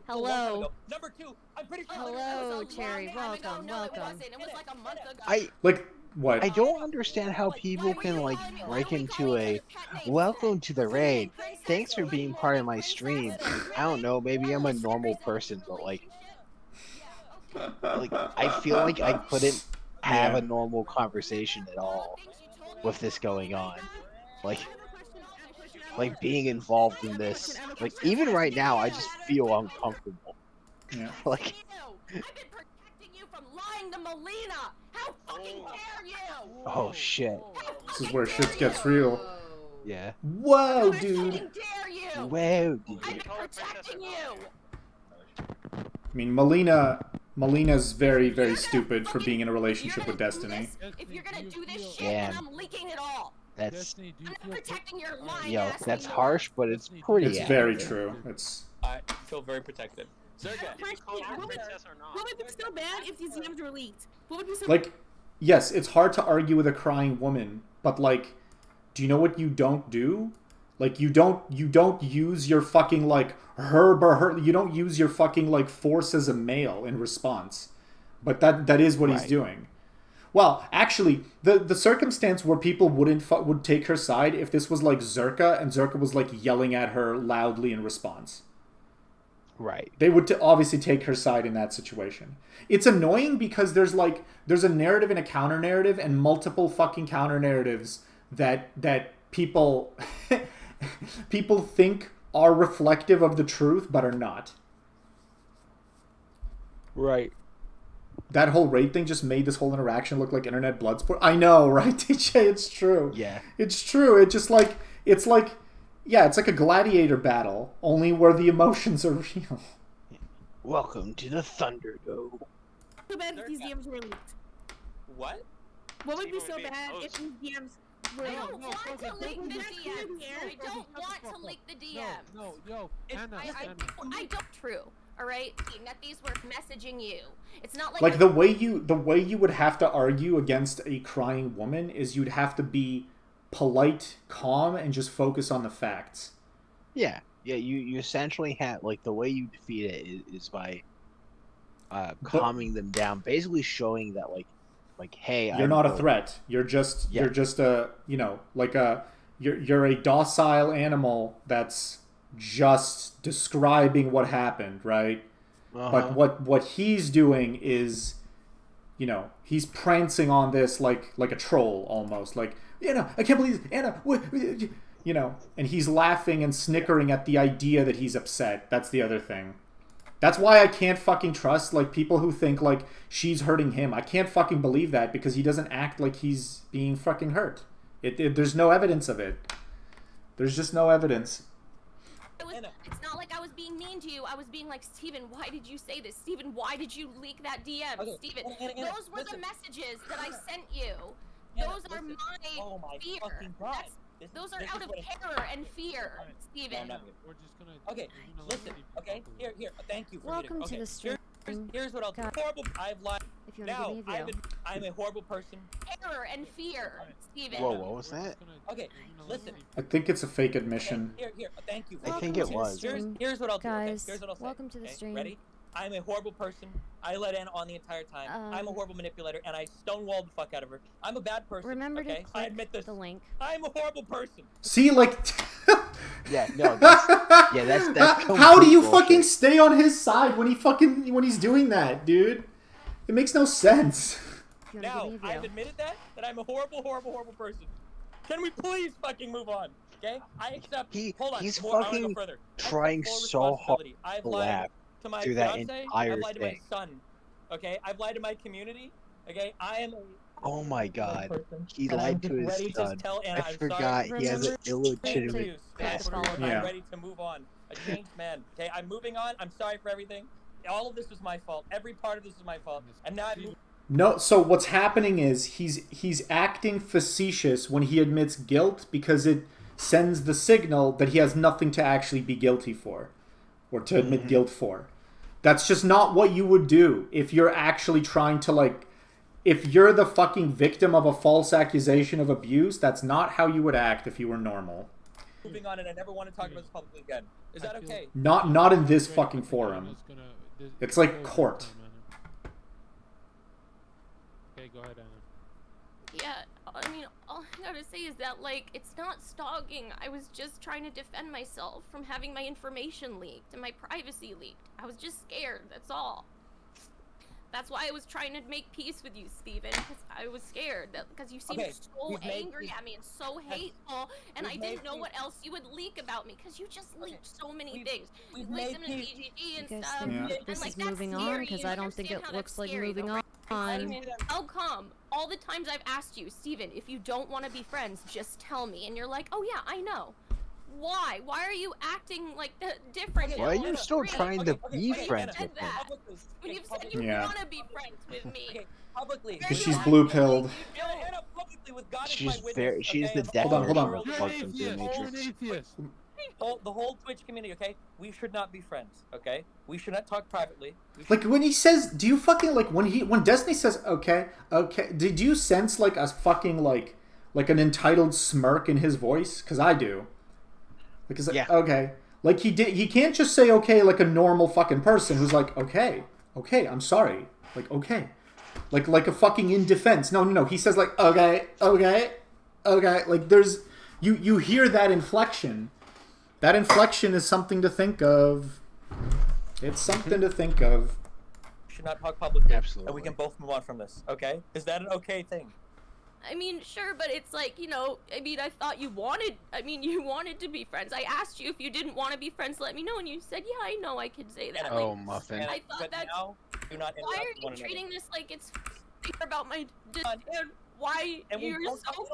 F: Hello.
K: Number 2, I'm pretty sure.
F: Hello, Cherry. Welcome, welcome.
E: It was like a month ago.
A: Like, what?
B: I don't understand how people can like break into a welcome to the raid. Thanks for being part of my stream. I don't know, maybe I'm a normal person, but like I feel like I couldn't have a normal conversation at all with this going on. Like being involved in this. Like even right now I just feel uncomfortable.
A: Yeah.
B: Like
E: I've been protecting you from lying to Melina. How fucking dare you?
B: oh shit.
A: This is where shit gets real.
B: Yeah.
A: Whoa, dude.
E: How dare you?
B: Whoa, dude.
E: I've been protecting you.
A: I mean, Melina's very, very stupid for being in a relationship with Destiny.
E: If you're gonna do this shit,
B: Yeah.
E: then I'm leaking it all.
B: That's
E: I'm not protecting your lying
B: yo,
E: ass
B: that's
E: anymore.
B: harsh, but it's pretty
A: It's very
B: accurate.
A: true. It's
K: I feel very protected. Zerga.
L: What would be so bad if these DMs were leaked? What would be so
A: like, yes, it's hard to argue with a crying woman, but like, do you know what you don't do? Like, you don't use your fucking like you don't use your fucking like force as a male in response. But that is what he's doing. Well, actually, the circumstance where people would take her side if this was like Zerka and Zerka was like yelling at her loudly in response.
B: Right.
A: They would obviously take her side in that situation. It's annoying because there's a narrative and a counter narrative and multiple fucking counter narratives that people people think are reflective of the truth but are not.
B: Right.
A: That whole raid thing just made this whole interaction look like internet blood sport. I know, right, TJ? It's true.
B: Yeah.
A: It's true. It's like a gladiator battle, only where the emotions are real.
B: Welcome to the Thunderdome.
L: so bad if these DMs were leaked?
K: What?
L: What would be so bad if these DMs were
E: I
L: leaked?
E: don't want to leak the DMs. I don't want to leak the DMs.
G: No, yo, Anna,
E: I don't. True. All right, that these were messaging you. It's not like
A: Like the way you would have to argue against a crying woman is you'd have to be polite, calm, and just focus on the facts.
B: Yeah. Yeah, you essentially have, like, the way you defeat it is by calming them down, basically showing that, like hey,
A: you're not a threat. You're just a, you're a docile animal that's just describing what happened, right? But what he's doing is, he's prancing on this like a troll almost, like, I can't believe this, Anna, and he's laughing and snickering at the idea that he's upset. That's the other thing. That's why I can't fucking trust like people who think like she's hurting him. I can't fucking believe that because he doesn't act like he's being fucking hurt. There's no evidence of it. There's just no evidence.
E: It's not like I was being mean to you. I was being like, Steven, why did you say this? Steven, why did you leak that DM?
K: Okay,
E: Steven,
K: Anna,
E: those were the messages that I sent you.
K: Anna,
E: Those are my fear.
K: fucking God.
E: Those are out of terror and fear, Steven.
G: we're just gonna.
K: Okay, listen. Okay, here. Thank you for
F: Welcome
K: reading.
F: to
K: Okay,
F: the stream.
K: Here's what I'll do. Horrible. I've lied.
F: If you want to give me a view.
K: I'm a horrible person.
E: Terror and fear, Steven.
B: Whoa, what was that?
K: Okay, listen.
A: I think it's a fake admission.
K: Here. Thank you.
B: I think it was.
K: Here's what I'll do. Okay?
F: Guys,
K: Here's what I'll say.
F: welcome to the
K: Okay,
F: stream.
K: Ready? I'm a horrible person. I let Anna on the entire time. I'm a horrible manipulator, and I stonewalled the fuck out of her. I'm a bad person.
F: Remember
K: okay?
F: to click
K: I admit this.
F: the link.
K: I'm a horrible person.
A: See, like,
B: Yeah, no, that's
A: how do you
B: complete
A: fucking
B: bullshit.
A: stay on his side when he's doing that, dude? It makes no sense.
F: If you want to
K: Now,
F: give me a
K: I've
F: view.
K: admitted that I'm a horrible, horrible, horrible person. Can we please fucking move on? Okay, I accept. Hold on.
B: He's
K: I wanna go
B: fucking
K: further.
B: trying so hard
K: I've
B: to
K: lied
B: laugh
K: to my
B: through that
K: fiance.
B: entire
K: I've lied to my
B: thing.
K: son. Okay, I've lied to my community. Okay, I am.
B: Oh my god.
K: Person,
B: He
K: and
B: lied
K: I'm
B: to his
K: ready
B: son.
K: to tell Anna
B: I
K: I'm
B: forgot
K: sorry.
B: he has an illegitimate
K: Abuse, and I put her away.
A: Yeah.
K: I'm ready to move on. A changed man. Okay, I'm moving on. I'm sorry for everything. All of this was my fault. Every part of this was my fault. And now I'm
A: No, so what's happening is he's acting facetious when he admits guilt because it sends the signal that he has nothing to actually be guilty for or to admit guilt for. That's just not what you would do if you're actually trying to, like, if you're the fucking victim of a false accusation of abuse, that's not how you would act if you were normal.
K: moving on, and I never want to talk about this publicly again. Is that okay?
A: Not in this fucking forum. It's like court.
G: Okay, go ahead, Anna.
E: Yeah, I mean, all I gotta say is that, like, it's not stalking. I was just trying to defend myself from having my information leaked and my privacy leaked. I was just scared, that's all. That's why I was trying to make peace with you, Steven, because I was scared. Because you seemed so angry at me and so hateful, and I didn't know what else you would leak about me, because you just leaked so many things. You leaked them to DGG and stuff.
F: Think that this is moving on? Because I don't think it looks like moving on.
E: How come? All the times I've asked you, Steven, if you don't want to be friends, just tell me. And you're like, oh yeah, I know. Why? Why are you acting like different?
B: Why are you still trying to be friends with him?
E: When you've said you want to be friends with me.
K: Publicly.
A: Because she's blue-pilled.
B: She's the
A: Hold on.
K: The whole Twitch community, okay? We should not be friends, okay? We should not talk privately.
A: Like, when he says, do you fucking, like, when Destiny says, okay, did you sense, like, a fucking, like an entitled smirk in his voice? Because I do. Because, like, okay. Like, he can't just say okay like a normal fucking person who's like, okay, I'm sorry. Like, okay. Like a fucking in defense. No. He says, like, okay. Like, there's, you hear that inflection. That inflection is something to think of. It's something to think of.
K: We should not talk publicly.
B: Absolutely.
K: And we can both move on from this, okay? Is that an okay thing?
E: I mean, sure, but it's like, you know, I mean, I thought you wanted to be friends. I asked you if you didn't want to be friends, let me know, and you said, yeah, I know I could say that.
B: Oh, Muffin.
E: I thought that's... Why are you treating this like it's about my... Why you're so cold,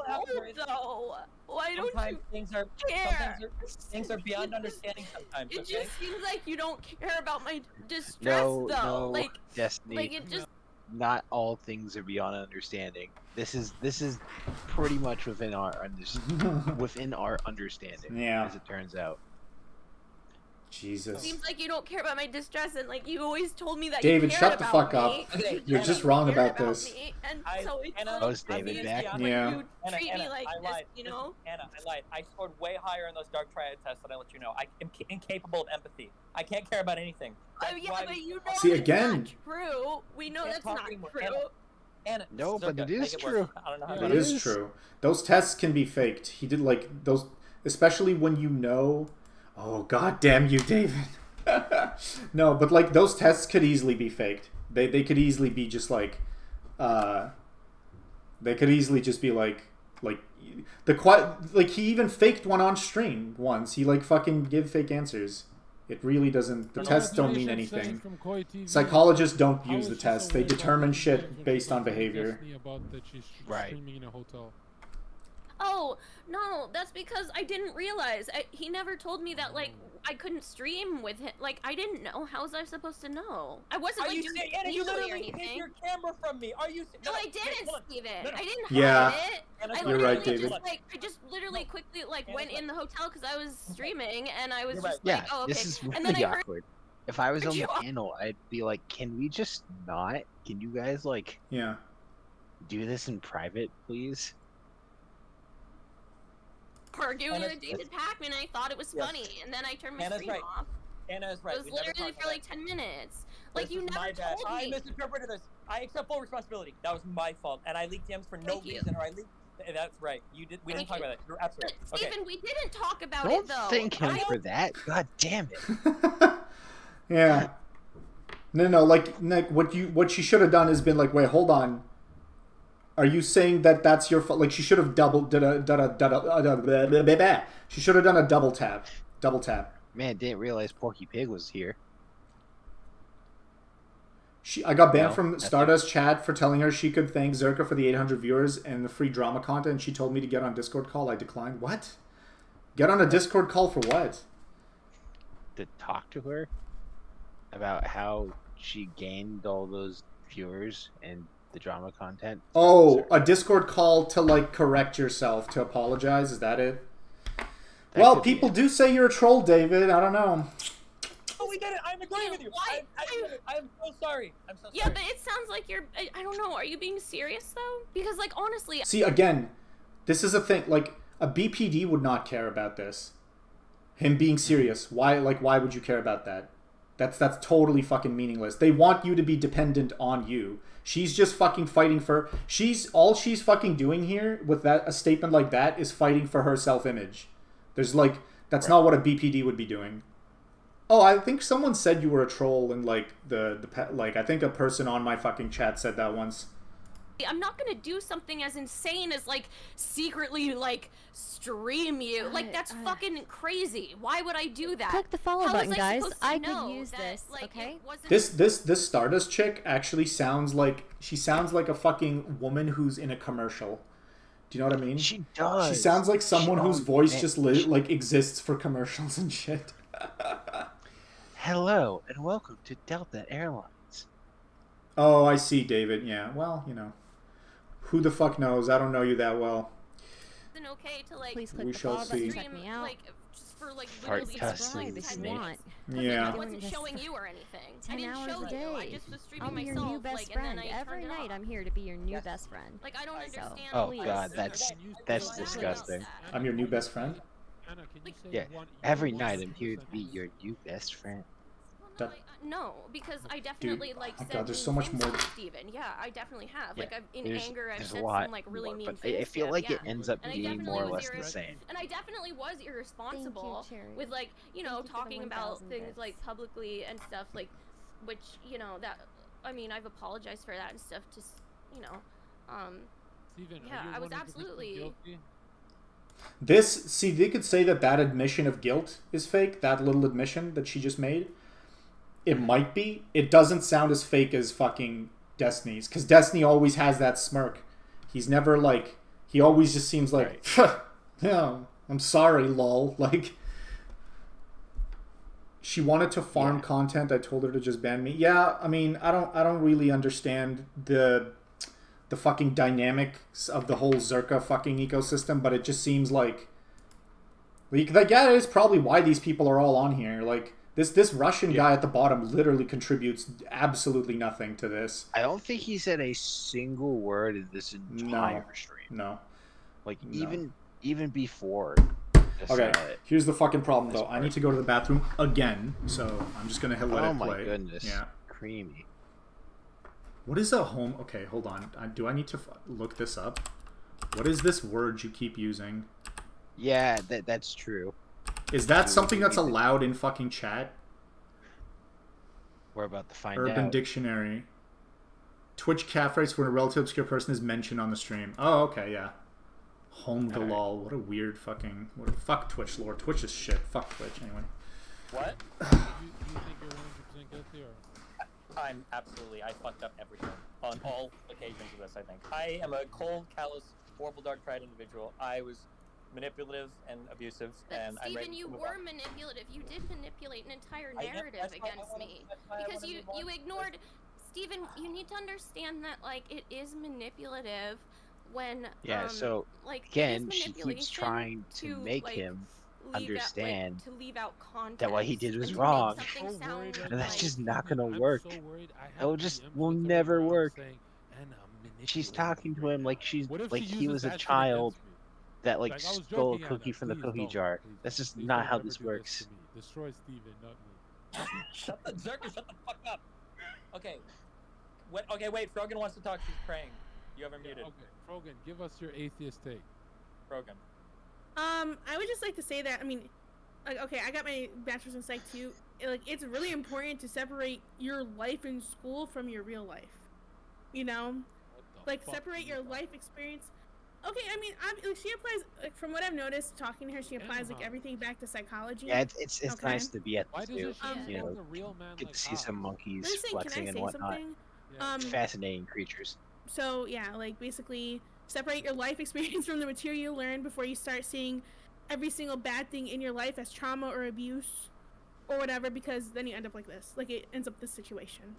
E: though? Why don't you care?
K: Things are beyond understanding sometimes,
E: It just seems like you don't care about my distress,
B: No,
E: like,
B: Destiny.
E: like it just...
B: Not all things are beyond understanding. This is pretty much within our understanding.
A: Yeah.
B: As it turns out.
A: Jesus.
E: It seems like you don't care about my distress, and like you always told me that
A: David,
E: you cared
A: shut the
E: about
A: fuck up.
E: me.
A: You're just wrong about this.
E: Me, and so it's
B: was David back?
E: when
A: Yeah.
E: you treat me like this, you know?
K: Anna, I lied. I scored way higher in those dark triad tests than I let you know. I am incapable of empathy. I can't care about anything.
E: Oh yeah, but you know
A: See,
E: that's
A: again.
E: not true. We know that's not true.
K: Anna,
B: No, but it is true.
K: I don't know how
A: It is true. Those tests can be faked. He did, like, those, especially when you know. Oh, god damn you, David. No, but like those tests could easily be faked. They could easily be just like, they could easily just be like he even faked one on stream once. He like fucking give fake answers. It really doesn't. The tests don't mean anything. Psychologists don't use the tests. They determine shit based on behavior.
G: Right.
E: Oh, no, that's because I didn't realize. He never told me that, like, I couldn't stream with him. Like, I didn't know. How was I supposed to know? I wasn't, like, doing it
K: Anna, you
E: or
K: literally
E: anything.
K: hid your camera from me. Are you...
E: No, I didn't, Steven. I didn't
A: Yeah.
E: hide it. I
A: You're right, David.
E: just, like, I just literally quickly, like, went in the hotel because I was streaming, and I was
K: You're
E: just
K: right.
E: like, oh, okay.
B: This is
E: And then
B: really
E: I heard...
B: awkward. If I was on the panel, I'd be like, can we just not? Can you guys, like,
A: Yeah.
B: do this in private, please?
E: Arguing with David Packman, I thought it was funny, and then I turned my stream off.
K: Anna is right.
E: It was literally for like 10 minutes. Like, you never told me.
K: I misinterpreted this. I accept full responsibility. That was my fault, and I leaked DMs for no reason, or I leaked... That's right. You did. We didn't talk about that. You're absolutely right.
E: But, Steven, we didn't talk about
B: Don't
E: it, though.
B: thank him for that. God damn it.
A: Yeah. No. Like what she should have done is been like, wait, hold on. Are you saying that that's your fault? Like she should have she should have done a double tap. Double tap.
B: Man, didn't realize Porky Pig was here.
A: I got banned from Stardust chat for telling her she could thank Zerka for the 800 viewers and the free drama content. She told me to get on Discord call. I declined. What? Get on a Discord call for what?
B: To talk to her about how she gained all those viewers and the drama content.
A: Oh, a Discord call to like correct yourself, to apologize. Is that it? Well, people do say you're a troll, David. I don't know.
K: Oh, we get it. I'm agreeing with you. I'm so sorry. I'm so sorry.
E: Yeah, but it sounds like you're. I don't know. Are you being serious though? Because like honestly.
A: See, again, this is a thing. Like a BPD would not care about this. Him being serious. Why? Like, why would you care about that? That's totally fucking meaningless. They want you to be dependent on you. She's just fucking fighting for. All she's fucking doing here with a statement like that is fighting for her self-image. There's like that's not what a BPD would be doing. Oh, I think someone said you were a troll, and like like I think a person on my fucking chat said that once.
E: I'm not gonna do something as insane as like secretly like stream you. Like that's fucking crazy. Why would I do that?
F: Click the follow button, guys. I could use this. Okay.
A: This Stardust chick actually sounds like a fucking woman who's in a commercial. Do you know what I mean?
B: She does.
A: She sounds like someone whose voice just like exists for commercials and shit.
B: Hello and welcome to Delta Airlines.
A: Oh, I see, David. Yeah. Well, you know, who the fuck knows? I don't know you that well.
E: Isn't okay to like.
F: Please click the follow button. Check me out.
E: Like, just for like
B: Start
E: literally
B: testing
E: just
B: this
E: minutes.
A: Yeah.
E: I wasn't showing you or anything.
F: 10
E: I didn't
F: hours
E: show
F: a day.
E: you. I just was streaming
F: I'll be
E: myself.
F: your new best
E: like,
F: friend.
E: And then I
F: Every
E: turned it
F: night
E: off.
F: I'm here to be your new best friend.
E: Like I don't understand.
B: Oh god, that's disgusting.
A: I'm your new best friend?
B: Yeah, every night I'm here to be your new best friend.
E: No, because I definitely like
A: oh
E: said
A: God, there's so much more.
E: Steven. Yeah, I definitely have.
B: Yeah,
E: like I've in anger I've said some like really mean
B: but
E: things.
B: I feel like
E: yeah.
B: it ends up being more or less the same.
E: And I definitely was irresponsible with like, you know, talking about things like publicly and stuff like which, you know, that I mean, I've apologized for that and stuff just, you know,
G: Steven,
E: yeah, I was absolutely
A: See, they could say that admission of guilt is fake, that little admission that she just made. It might be. It doesn't sound as fake as fucking Destiny's, because Destiny always has that smirk. He's never like, he always just seems like, yeah, I'm sorry, lol. Like, she wanted to farm content. I told her to just ban me. Yeah, I mean, I don't really understand the fucking dynamics of the whole Zerka fucking ecosystem, but it just seems like yeah, it's probably why these people are all on here. Like, this Russian guy at the bottom literally contributes absolutely nothing to this.
B: I don't think he said a single word in this entire stream.
A: No.
B: Like, even before.
A: Okay, here's the fucking problem, though. I need to go to the bathroom again, so I'm just going to let it play.
B: Oh my goodness.
A: Yeah.
B: Creamy.
A: What is a home... Okay, hold on. Do I need to look this up? What is this word you keep using?
B: Yeah, that's true.
A: Is that something that's allowed in fucking chat?
B: We're about to find out.
A: Urban Dictionary. Twitch catchphrase when a relatively obscure person is mentioned on the stream. Oh, okay, yeah. Home to lol. What a weird fucking... Fuck Twitch, Lord. Twitch is shit. Fuck Twitch, anyway.
K: What?
G: you think you're 100% guilty, or...?
K: I'm absolutely... I fucked up everything. On all occasions of this, I think. I am a cold, callous, horrible, dark-tried individual. I was manipulative and abusive, and I'm ready
E: Steven, you were manipulative. You did manipulate an entire narrative against me because you ignored. Steven, you need to understand that like it is manipulative when
B: so
E: like
B: again she keeps trying to make him understand that what he did was wrong, and that's just not gonna work. It will never work. She's talking to him like he was a child that like stole a cookie from the cookie jar. That's just not how this works.
G: Destroy Steven, not me.
K: Shut the fuck up. Okay. Wait. Frogan wants to talk. She's praying. You have her muted.
G: Okay, Frogan, give us your atheist take.
K: Frogan.
L: I would just like to say that, I mean, like, okay, I got my bachelor's in psych too. Like, it's really important to separate your life in school from your real life. You know? Like, separate your life experience. Okay, I mean, she applies, like, from what I've noticed, talking to her, she applies, like, everything back to psychology.
B: Yeah, it's
L: okay?
B: nice to be at the zoo. You know,
G: the real man
B: get
G: like
B: to see some monkeys
L: Listen,
B: flexing and whatnot. Fascinating creatures.
L: So, yeah, like, basically, separate your life experience from the material you learn before you start seeing every single bad thing in your life as trauma or abuse or whatever, because then you end up like this. Like, it ends up this situation.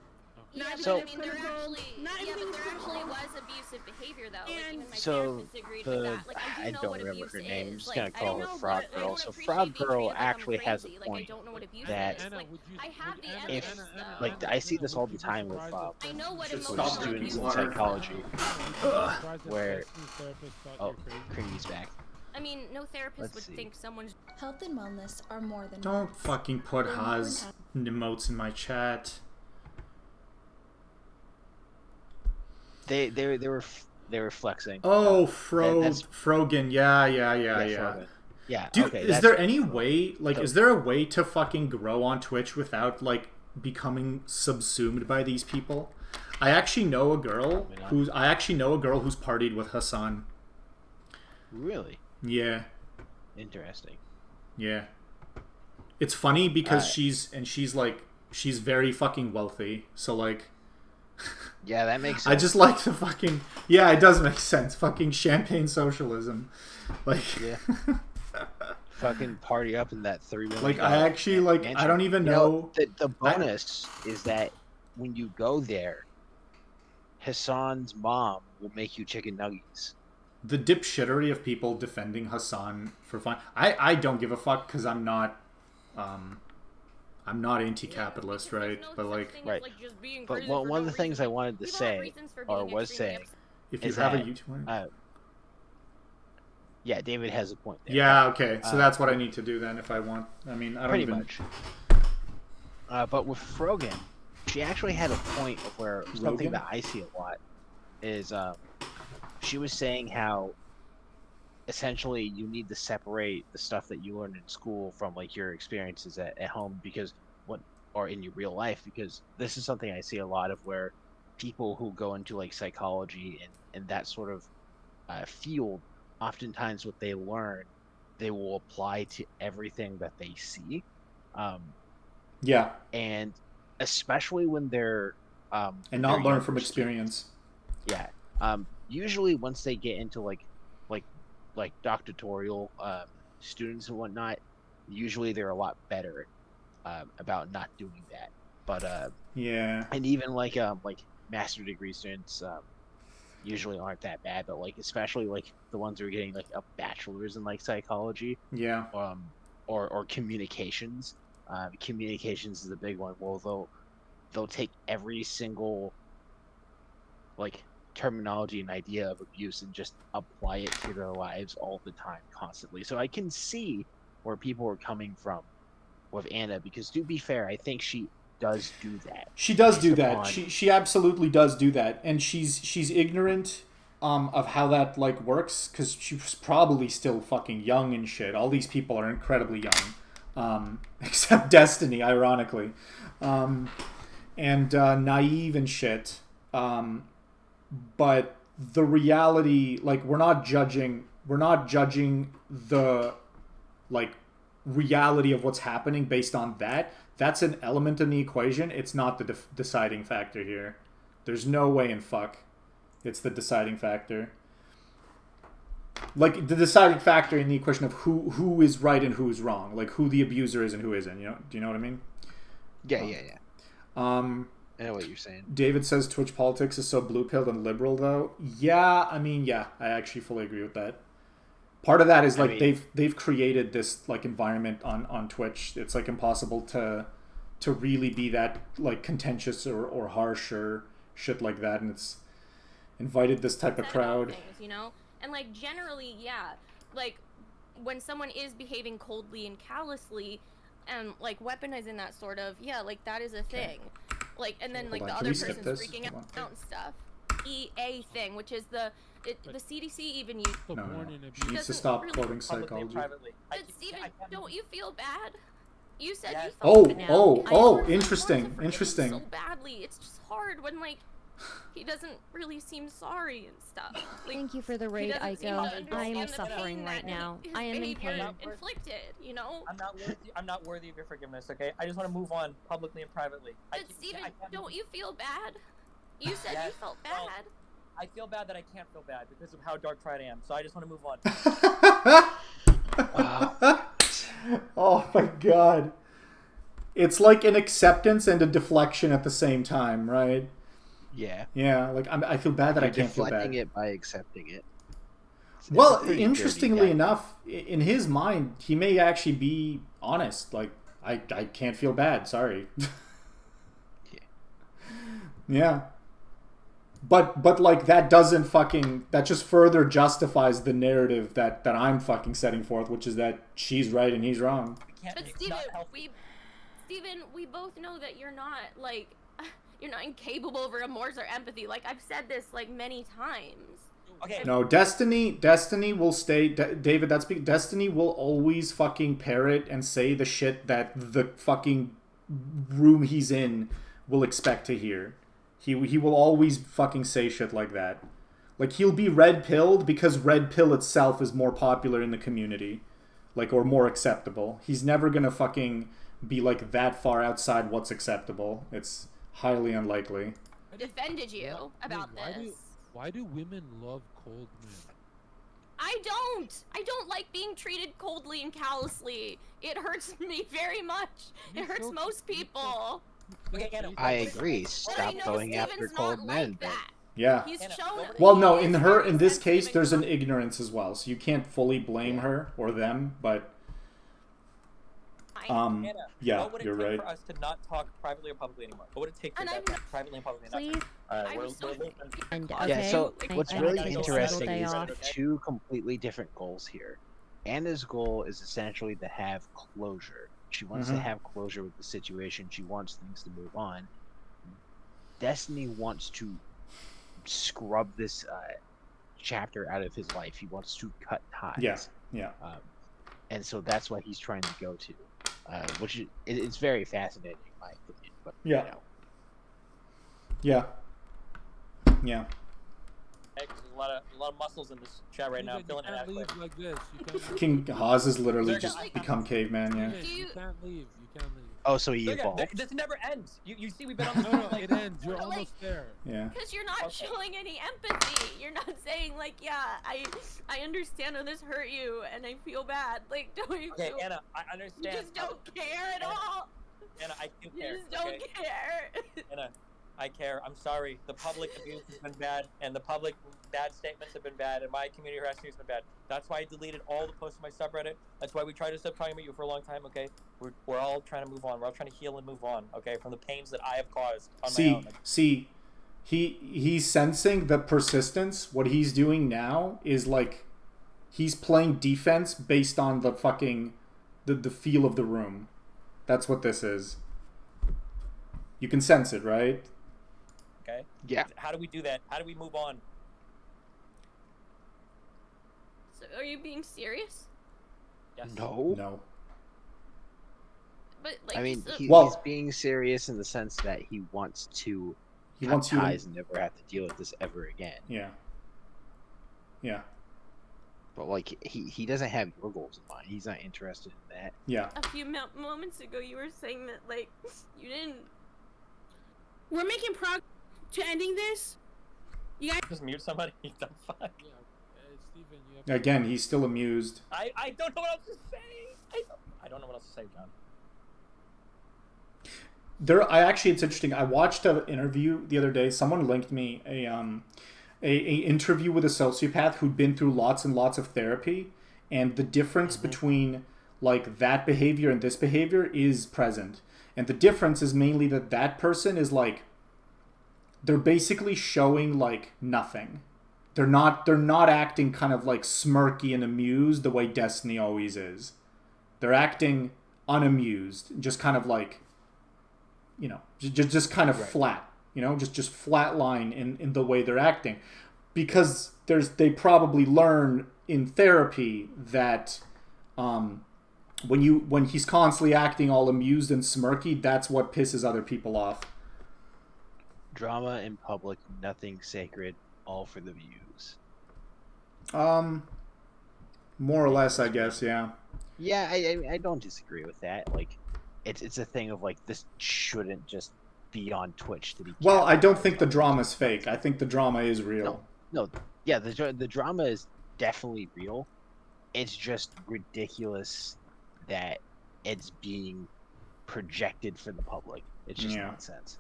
E: Yeah,
L: Not
E: but
L: even
E: I mean, there actually was abusive behavior, though. Like, even my
B: So
E: therapist agreed with that. Like,
B: I
E: know
B: don't
E: what
B: remember
E: abuse
B: her name. I'm
E: is.
B: just gonna
E: Like,
B: call
E: I
B: her
E: know,
B: Frog
E: but I
B: Girl.
E: don't
B: So
E: appreciate
B: Frog
E: being
B: Girl
E: treated like I'm
B: actually has a
E: crazy. Like, I
B: point
E: don't know what abuse
B: that
E: is. Like, I have the
B: if
E: evidence, though.
B: like I see this all the time with
E: I know what
B: with
E: emotional
B: students in
E: abuse is.
B: psychology, where Creamy's back.
E: I mean, no therapist
B: Let's
E: would
B: see.
E: think someone's
M: Health and wellness are more than
A: Don't
M: words.
A: fucking put
M: They're more
A: Haas
M: than
A: emotes in my chat.
B: They were flexing.
A: Oh,
B: that's
A: Frogan. Yeah.
B: Frogan. Yeah.
A: Dude,
B: okay,
A: is there any way, like,
B: So-
A: is there a way to fucking grow on Twitch without, like, becoming subsumed by these people? I actually know a girl who's partied with Hassan.
B: Really?
A: Yeah.
B: Interesting.
A: Yeah. It's funny because she's very fucking wealthy. So, like,
B: yeah, that makes sense.
A: I just like the fucking, yeah, it does make sense. Fucking champagne socialism. Like,
B: yeah. Fucking party up in that $3 million.
A: Like, I actually, like,
B: mansion.
A: I don't even know.
B: The bonus is that when you go there, Hassan's mom will make you chicken nuggets.
A: The dipshittery of people defending Hassan for fun. I don't give a fuck because I'm not anti-capitalist, right? But like,
B: right. But one of the things I wanted to say, or was saying,
A: if you have a YouTuber,
B: yeah, David has a point there.
A: Yeah, okay, so that's what I need to do then if I want. I mean, I don't
B: pretty
A: even.
B: Much. But with Frogan, she actually had a point of where something that I see a lot is she was saying how essentially you need to separate the stuff that you learned in school from like your experiences at home because or in your real life, because this is something I see a lot of where people who go into like psychology and that sort of field, oftentimes what they learn they will apply to everything that they see.
A: Yeah.
B: And especially when they're
A: and not learn from experience.
B: Yeah. Usually once they get into like doctoral students and whatnot, usually they're a lot better about not doing that. But
A: yeah.
B: And even like master degree students usually aren't that bad, but like especially like the ones who are getting like a bachelor's in like psychology.
A: Yeah.
B: Or communications. Communications is a big one. Well, they'll take every single like terminology and idea of abuse and just apply it to their lives all the time, constantly. So I can see where people are coming from with Anna, because to be fair, I think she does do that.
A: She does do that. She absolutely does do that, and she's ignorant of how that like works because she's probably still fucking young and shit. All these people are incredibly young, except Destiny, ironically, and naive and shit. But the reality, like, we're not judging the like reality of what's happening based on that. That's an element in the equation. It's not the deciding factor here. There's no way in fuck it's the deciding factor. Like, the deciding factor in the equation of who is right and who is wrong, like who the abuser is and who isn't. You know? Do you know what I mean?
B: Yeah. I know what you're saying.
A: David says Twitch politics is so blue-pilled and liberal, though. Yeah, I mean, yeah, I actually fully agree with that. Part of that is like they've created this like environment on Twitch. It's like impossible to really be that like contentious or harsh or shit like that, and it's invited this type of crowd.
E: Things, you know, and like generally, yeah, like when someone is behaving coldly and callously, and like weaponizing that sort of, yeah, like that is a thing. Like, and then like the other person's freaking out and stuff. EA thing, which is the CDC even used.
A: No. She needs to stop quoting psychology.
E: But Steven, don't you feel bad? You said you felt bad.
A: Oh, interesting.
E: So badly, it's just hard when like he doesn't really seem sorry and stuff. Like,
F: Thank you for the raid, Aiko. I am suffering right now. I am in pain.
E: Inflicted, you know.
K: I'm not worthy of your forgiveness. Okay, I just want to move on publicly and privately.
E: But Steven, don't you feel bad? You said you felt bad.
K: Well, I feel bad that I can't feel bad because of how dark tried I am. So I just want to move on.
A: Oh my god. It's like an acceptance and a deflection at the same time, right?
B: Yeah.
A: Yeah, like I feel bad that I can't feel bad.
B: Deflecting it by accepting it.
A: Well, interestingly enough, in his mind, he may actually be honest. Like, I can't feel bad. Sorry. Yeah. But like that doesn't fucking, that just further justifies the narrative that I'm fucking setting forth, which is that she's right and he's wrong.
E: But Steven, we both know that you're not like you're not incapable of remorse or empathy. Like I've said this like many times.
K: Okay.
A: No, Destiny will stay. David, Destiny will always fucking parrot and say the shit that the fucking room he's in will expect to hear. He will always fucking say shit like that. Like he'll be red-pilled because red pill itself is more popular in the community, like, or more acceptable. He's never gonna fucking be like that far outside what's acceptable. It's highly unlikely.
E: Defended you about this.
G: Why do women love cold men?
E: I don't like being treated coldly and callously. It hurts me very much. It hurts most people.
K: Okay, Anna,
B: I agree. Stop going after cold men.
A: Yeah.
E: He's shown
A: Well, no, in this case, there's an ignorance as well, so you can't fully blame her or them, but
K: Anna,
A: yeah,
K: what would it
A: you're
K: take
A: right.
K: for us to not talk privately or publicly anymore? What would it take for that privately and publicly?
B: Yeah, so what's really interesting is two completely different goals here. Anna's goal is essentially to have closure. She wants to have closure with the situation. She wants things to move on. Destiny wants to scrub this chapter out of his life. He wants to cut ties.
A: Yeah.
B: And so that's what he's trying to go to, which it's very fascinating, in my opinion. But,
A: yeah.
B: You know.
A: Yeah.
K: There's a lot of muscles in this chat right now. I'm feeling inadequate.
G: Like this.
A: King Haas has literally just become caveman. Yeah.
G: You can't leave. You can't leave.
B: Oh, so he evolved.
K: This never ends. You see, we've been on the
G: No, it ends. You're almost there.
A: Yeah.
E: Because you're not showing any empathy. You're not saying like, yeah, I understand how this hurt you and I feel bad. Like, don't you?
K: Okay, Anna, I understand.
E: You just don't care at all.
K: Anna, I do care.
E: You just don't care.
K: Anna, I care. I'm sorry. The public abuse has been bad, and the public bad statements have been bad, and my community harassment has been bad. That's why I deleted all the posts on my subreddit. That's why we tried to stop talking about you for a long time, okay? We're all trying to move on. We're all trying to heal and move on, okay? From the pains that I have caused on my own.
A: See, he's sensing the persistence. What he's doing now is like he's playing defense based on the fucking the feel of the room. That's what this is. You can sense it, right?
K: Okay.
B: Yeah.
K: How do we do that? How do we move on?
E: So, are you being serious?
K: Yes.
A: No.
E: But like,
B: I mean,
E: so,
B: he's being serious in the sense that he wants to cut ties and never have to deal with this ever again.
A: Yeah. Yeah.
B: But like, he doesn't have your goals in mind. He's not interested in that.
A: Yeah.
E: a few moments ago, you were saying that like you didn't.
L: We're making progress to ending this. You guys
K: just mute somebody. The fuck.
G: Yeah. Steven, you have to...
A: Again, he's still amused.
K: I don't know what else to say. I don't know what else to say, John.
A: It's interesting. I watched an interview the other day. Someone linked me a interview with a sociopath who'd been through lots and lots of therapy, and the difference between like that behavior and this behavior is present. And the difference is mainly that person is like, they're basically showing like nothing. They're not acting kind of like smirky and amused the way Destiny always is. They're acting unamused, just kind of like, you know, just kind of flat, you know, just flat line in the way they're acting, because they probably learn in therapy that when he's constantly acting all amused and smirky, that's what pisses other people off.
B: Drama in public, nothing sacred, all for the views.
A: More or less, I guess, yeah.
B: Yeah, I don't disagree with that. Like, it's a thing of like this shouldn't just be on Twitch to be.
A: Well, I don't think the drama's fake. I think the drama is real.
B: No, yeah, the drama is definitely real. It's just ridiculous that it's being projected for the public. It's just nonsense.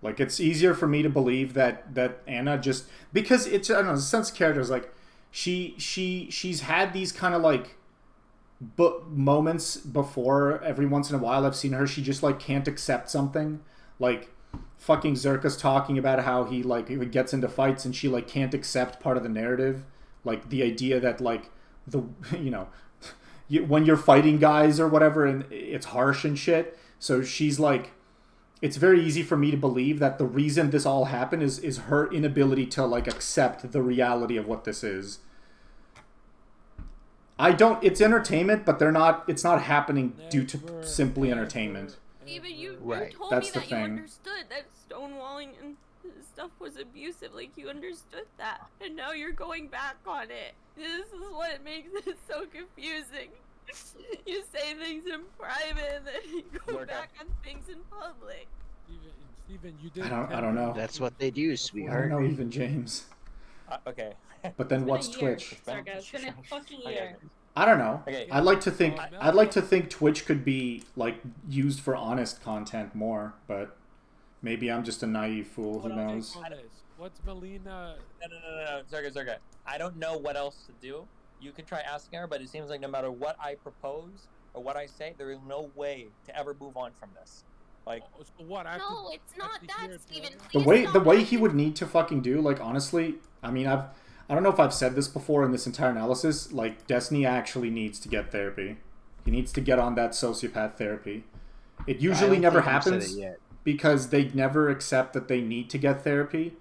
A: Like, it's easier for me to believe that Anna just because it's, I don't know, the sense of character is like she's had these kind of like moments before. Every once in a while I've seen her, she just like can't accept something. Like fucking Zerka's talking about how he like even gets into fights and she like can't accept part of the narrative, like the idea that like the when you're fighting guys or whatever and it's harsh and shit. So she's like, it's very easy for me to believe that the reason this all happened is her inability to like accept the reality of what this is. It's entertainment, but it's not happening due to simply entertainment.
E: Even you told
A: That's
E: me
A: the
E: that you
A: thing.
E: understood that stonewalling and stuff was abusive. Like, you understood that. And now you're going back on it. This is what it makes it so confusing. You say things in private and then you go back on things in public.
G: Steven, you did.
A: I don't know.
B: That's what they do,
A: I
B: sweetheart.
A: don't know, even James.
K: Okay.
A: But then what's Twitch?
J: Sarga, it's been a fucking year.
A: I don't know.
K: Okay.
A: I'd like to think Twitch could be like used for honest content more, but maybe I'm just a naive fool. Who knows?
G: What's Melina?
K: No, Zerga. I don't know what else to do. You can try asking her, but it seems like no matter what I propose or what I say, there is no way to ever move on from this. Like,
G: so what?
E: No, it's not that, Steven.
A: The way he would need to fucking do, like, honestly, I mean, I don't know if I've said this before in this entire analysis, like, Destiny actually needs to get therapy. He needs to get on that sociopath therapy. It usually never happens because they never accept that they need to get therapy.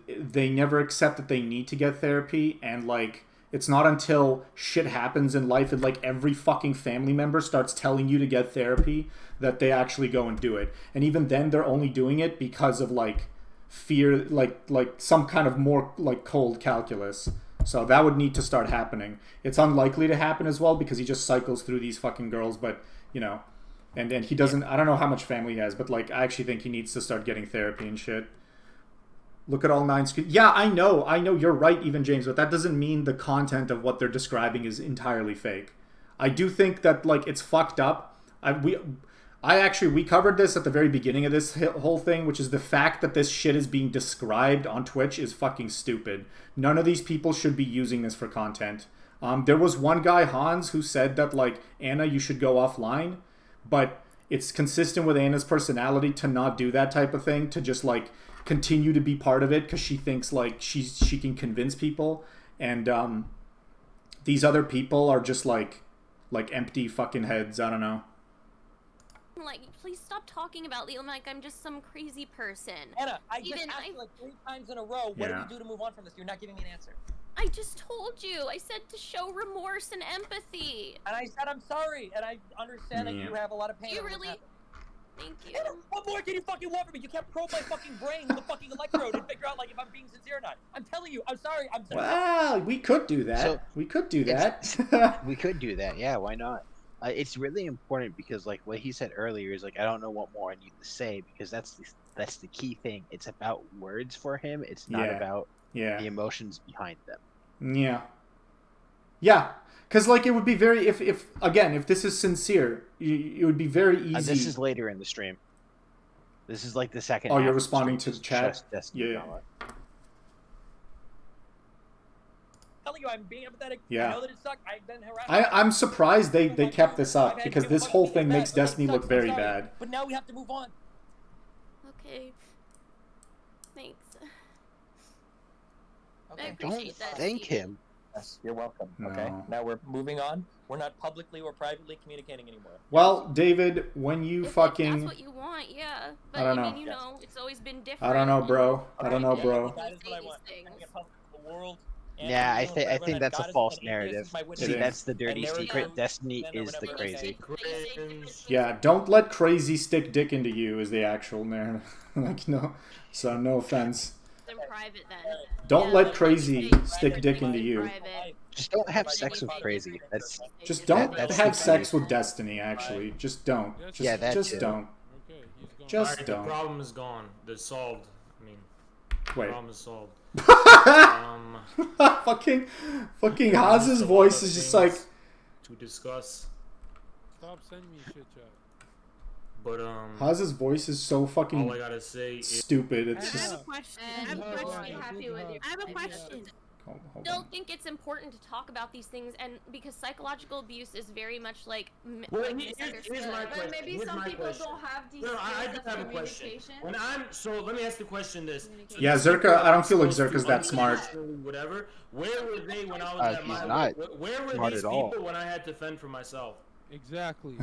A: They never accept that they need to get therapy, and like it's not until shit happens in life and like every fucking family member starts telling you to get therapy that they actually go and do it. And even then they're only doing it because of like fear, like some kind of more like cold calculus. So that would need to start happening. It's unlikely to happen as well because he just cycles through these fucking girls, but you know, and he doesn't, I don't know how much family he has, but like I actually think he needs to start getting therapy and shit. Look at all 9 screens. Yeah, I know, you're right, even James, but that doesn't mean the content of what they're describing is entirely fake. I do think that like it's fucked up. We covered this at the very beginning of this whole thing, which is the fact that this shit is being described on Twitch is fucking stupid. None of these people should be using this for content. There was one guy, Hans, who said that like, Anna, you should go offline, but it's consistent with Anna's personality to not do that type of thing, to just like continue to be part of it because she thinks like she can convince people, and these other people are just like empty fucking heads. I don't know.
E: Like, please stop talking about Leo like I'm just some crazy person.
K: Anna, I just asked you like 3 times in a row, what do we do to move on from this? You're not giving me an answer.
E: I just told you. I said to show remorse and empathy.
K: And I said I'm sorry, and I understand that you have a lot of pain.
E: You really... Thank you.
K: Anna, what more can you fucking want from me? You can't probe my fucking brain with a fucking electrode and figure out like if I'm being sincere or not. I'm telling you, I'm sorry.
A: Well, we could do that. We could do that.
B: We could do that. Yeah, why not? It's really important because like what he said earlier is like I don't know what more I need to say because that's the key thing. It's about words for him. It's not about the emotions behind them.
A: Yeah. Because, like, it would be very, if this is sincere, it would be very easy.
B: This is later in the stream. This is like the second.
A: Oh, you're responding to the chat? Yeah.
K: Telling you, I'm being empathetic.
A: Yeah.
K: I know that it sucked. I've been harassed.
A: I'm surprised they kept this up because this whole thing makes Destiny look very bad.
K: But now we have to move on.
E: Okay. Thanks.
K: Okay.
E: I appreciate that.
B: Thank him.
K: Yes, you're welcome. Okay. Now we're moving on. We're not publicly or privately communicating anymore.
A: Well, David, when you fucking...
E: That's what you want, yeah. But
A: I don't know.
E: I mean, it's always been different.
A: I don't know, bro.
K: Okay.
A: I don't know, bro.
K: That is what I want. The world
B: Yeah, I think
K: whenever
B: that's a
K: God is
B: false
K: an atheist,
B: narrative.
K: is my witness.
B: See, that's the
K: And
B: dirty
K: there is
B: secret.
K: no
B: Destiny
K: sin or
B: is the
K: whatever they say.
B: crazy.
A: Yeah, don't let crazy stick dick into you is the actual narrative. Like, no, so no offense.
E: In private then.
A: Don't let crazy stick dick into you.
B: Just don't have sex with crazy. That's
A: Just don't
B: that's
A: have
B: the
A: sex
B: key.
A: with Destiny, actually. Just don't. Just,
B: Yeah, that
A: just
B: too.
A: don't.
D: Alright,
A: Just
D: the
A: don't.
D: problem is gone. It's solved. I mean,
A: Wait.
D: the problem is solved.
A: Fucking Haz's voice is just like...
D: To discuss.
G: Stop sending me shit, chat.
D: But,
A: Haz's voice is so fucking
D: all I gotta say is...
A: stupid. It's
L: I
A: just...
L: have a question.
J: And
L: I have a
J: you will
L: question.
J: be happy with your
L: I have a question.
A: Hold
E: Still
A: on.
E: think it's important to talk about these things, and because psychological abuse is very much like
D: Well,
E: like
D: here's
E: misunderstood.
D: my
J: But
D: question.
J: maybe
D: Here's
J: some
D: my
J: people
D: question.
J: don't have these
D: No, I
J: skills
D: do
J: of
D: have a question.
J: communication.
D: So let me ask the question this. So
A: Yeah,
D: these people
A: Zerka,
D: that
A: I
D: I'm
A: don't feel like
D: supposed to
A: Zerka's that smart.
D: unconditionally Whatever. Where were they when I was at
B: He's
D: my...
B: not
D: Where were
B: smart
D: these
B: at all.
D: people when I had to fend for myself?
G: Exactly.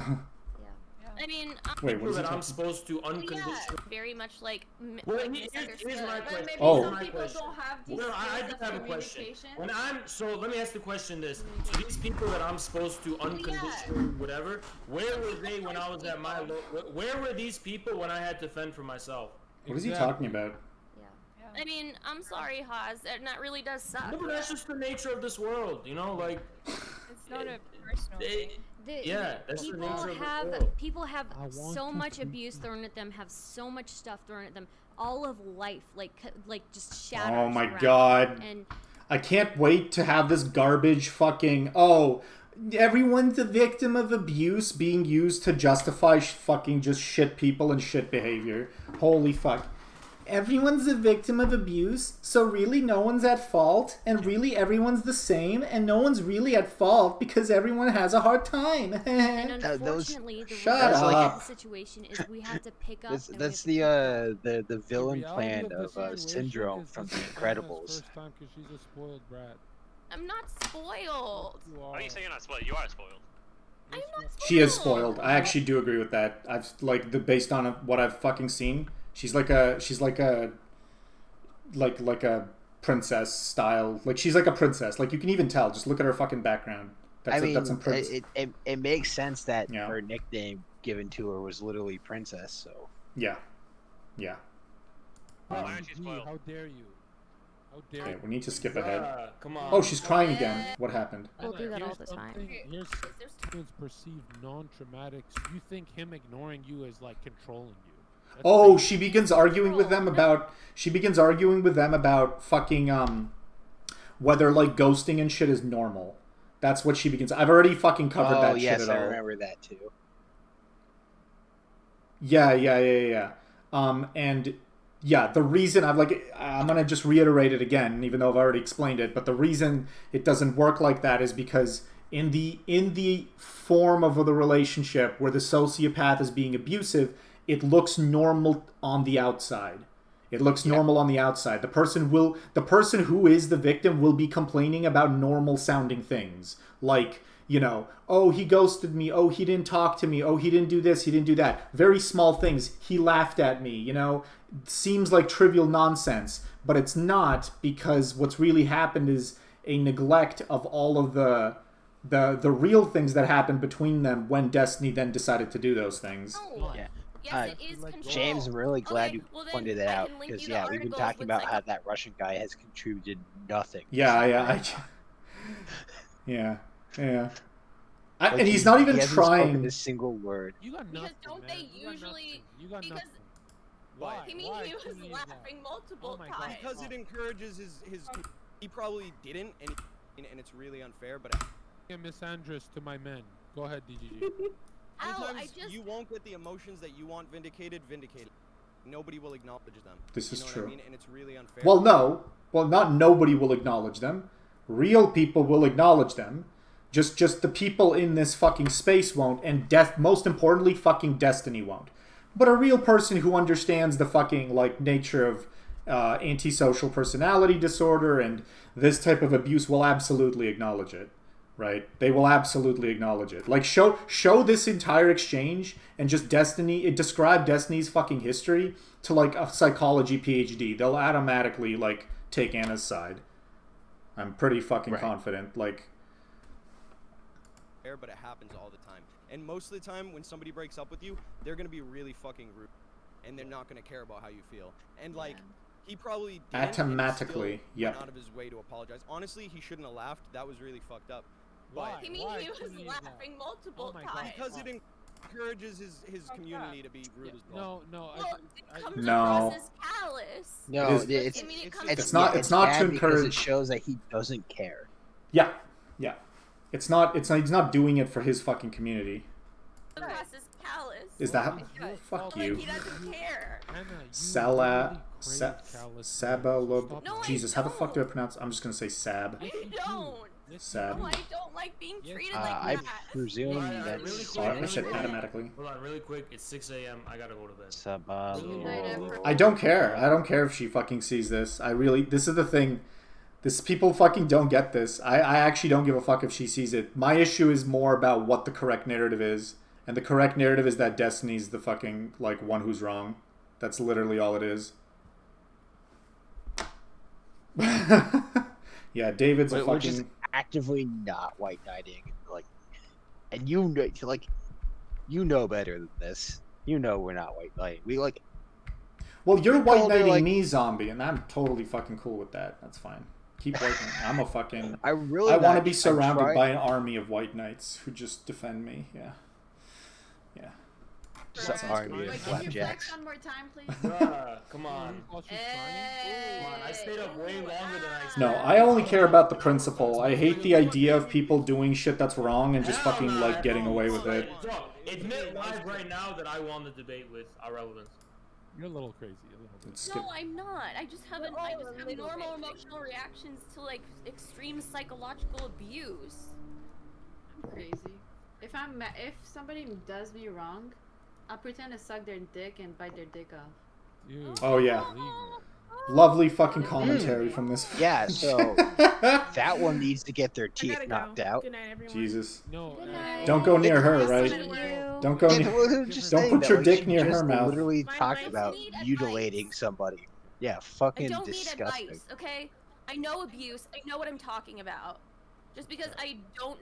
E: I mean,
A: Wait, what
D: People
A: is he
D: that I'm
A: talking?
D: supposed to unconditionally...
E: very much like
D: Well,
E: like
D: here's
E: misunderstood.
D: my
J: But
D: question.
J: maybe
A: Oh.
J: some people don't have these
D: No, I
J: skills
D: do
J: of
D: have a question.
J: communication.
D: So let me ask the question this. So these people that I'm supposed to unconditionally whatever, where were they when I was at my where were these people when I had to fend for myself?
A: What is he talking about?
E: I mean, I'm sorry, Haz, and that really does suck.
D: No, but that's just the nature of this world, you know, like
I: It's not a personal thing.
D: yeah, that's the
F: People
D: nature of
F: have
D: the world.
F: people have
G: I want
F: so
G: to
F: much
G: think
F: abuse thrown at them, have so much stuff thrown at them. All of life, like just shatters.
A: Oh my
F: around
A: god.
F: them. And
A: I can't wait to have this garbage fucking... Oh, everyone's a victim of abuse being used to justify fucking just shit people and shit behavior. Holy fuck. Everyone's a victim of abuse, so really no one's at fault, and really everyone's the same, and no one's really at fault because everyone has a hard time.
F: and unfortunately, the
A: Shut
F: reality
A: up.
F: of the situation is we have to pick up.
B: That's,
F: and we
B: that's
F: have to
B: the villain
G: reality
B: plan
G: of the
B: of
G: situation
B: Syndrome
G: is
B: from
G: this
B: The
G: is Anna's
B: Incredibles.
G: First time 'cause she's a spoiled brat.
E: I'm not spoiled.
G: You
H: Why
G: are.
H: do you say you're not spoiled? You are spoiled.
E: I'm not spoiled.
A: She is spoiled. I actually do agree with that. I've like based on what I've fucking seen. She's like a princess style. Like she's like a princess. Like you can even tell. Just look at her fucking background.
B: I mean,
A: that's a prince.
B: it makes sense that
A: Yeah.
B: her nickname given to her was literally Princess. So
A: Yeah. Yeah.
H: Why aren't you
G: DG,
H: spoiled?
G: how dare you? How dare
A: Okay,
G: you?
A: we need to skip ahead.
D: Come on.
A: Oh, she's crying again. What happened?
F: We'll do that all
G: Here's
F: the time.
G: something- Here's Steven's perceived non-traumatic. You think him ignoring you is like controlling you. That's
A: Oh,
G: like-
A: she begins arguing with them about fucking whether like ghosting and shit is normal. That's what she begins. I've already fucking covered that
B: yes,
A: shit at
B: I
A: all.
B: remember that too.
A: Yeah. And yeah, the reason I'm gonna just reiterate it again, even though I've already explained it. But the reason it doesn't work like that is because in the form of the relationship where the sociopath is being abusive, it looks normal on the outside. It looks normal on the outside. The person who is the victim will be complaining about normal sounding things. Like, you know, oh, he ghosted me. Oh, he didn't talk to me. Oh, he didn't do this. He didn't do that. Very small things. He laughed at me, you know. Seems like trivial nonsense, but it's not, because what's really happened is a neglect of all of the real things that happened between them when Destiny then decided to do those things.
E: No.
B: Yeah.
E: Yes, it is control.
B: James, I'm really glad
E: Okay,
B: you
E: well then,
B: pointed it
E: I
B: out
E: can link
B: because
E: you to
B: yeah, we've been
E: articles
B: talking
E: with
B: about how that Russian guy has contributed nothing.
A: Yeah.
B: Like,
A: And he's not even
B: he hasn't spoken
A: trying.
B: a single word.
G: You got
E: Because
G: nothing,
E: don't
G: man.
E: they
G: You got
E: usually?
G: nothing. You got
E: Because
G: nothing. Why?
E: I mean,
G: Why
E: he was
G: can you use that?
E: laughing multiple
G: Oh my God.
E: times.
N: Because it encourages his he probably didn't, and it's really unfair. But
G: Miss Andress to my men. Go ahead, DGG.
N: sometimes you won't get the emotions that you want vindicated. Nobody will acknowledge them.
A: This is
N: What
A: true.
N: I mean? And it's really unfair.
A: Well, not nobody will acknowledge them. Real people will acknowledge them. Just the people in this fucking space won't, and most importantly, fucking Destiny won't. But a real person who understands the fucking like nature of antisocial personality disorder and this type of abuse will absolutely acknowledge it. Right? They will absolutely acknowledge it. Like show this entire exchange and just describe Destiny's fucking history to like a psychology PhD. They'll automatically like take Anna's side. I'm pretty fucking confident. Like,
N: but it happens all the time. And most of the time, when somebody breaks up with you, they're gonna be really fucking rude, and they're not gonna care about how you feel. And like, he probably didn't,
A: automatically,
N: went out of his way to apologize. Honestly, he shouldn't have laughed. That was really fucked up.
E: Why? He was laughing multiple times.
N: Because it encourages his community to be rude as well.
E: No, it comes
A: No.
E: across as callous.
B: No,
A: it's not to encourage.
B: It shows that he doesn't care.
A: Yeah. It's not. He's not doing it for his fucking community.
E: Across as callous.
A: Is that? Fuck you.
E: He doesn't care.
A: Jesus, how the fuck do I pronounce? I'm just gonna say Sab.
E: I don't.
A: Sab.
E: No, I don't like being treated like
B: I
E: that.
B: presume that.
A: I said automatically.
D: Hold on, really quick. It's 6 a.m. I gotta go to bed.
A: I don't care. I don't care if she fucking sees this. This is the thing. People fucking don't get this. I actually don't give a fuck if she sees it. My issue is more about what the correct narrative is. And the correct narrative is that Destiny's the fucking, like, one who's wrong. That's literally all it is. Yeah, David's a fucking...
B: We're just actively not white knighting. Like, and you know better than this. You know we're not white knighting. We, like...
A: Well, you're white knighting me, zombie, and I'm totally fucking cool with that. That's fine. Keep white knighting. I'm a fucking... I want to be surrounded by an army of white knights who just defend me. Yeah.
B: Just army of flapjacks.
J: One more time, please.
D: Come on. Come on, I stayed up way longer than I expected.
A: No, I only care about the principle. I hate the idea of people doing shit that's wrong and just fucking, like, getting away with it.
D: Admit live right now that I won the debate with Irrelevance.
G: You're a little crazy.
E: No, I'm not. I just have normal emotional reactions to like extreme psychological abuse.
J: I'm crazy. If somebody does me wrong, I'll pretend to suck their dick and bite their dick off.
A: Oh yeah. Lovely fucking commentary from this.
B: Yeah, so that one needs to get their teeth knocked out.
L: Good night, everyone.
A: Jesus.
G: No,
A: don't go near her, right? Don't go near. Don't put your dick near her mouth.
B: Literally talked about mutilating somebody. Yeah, fucking
E: I don't
B: disgusting.
E: need advice, okay? I know abuse. I know what I'm talking about. Just because I don't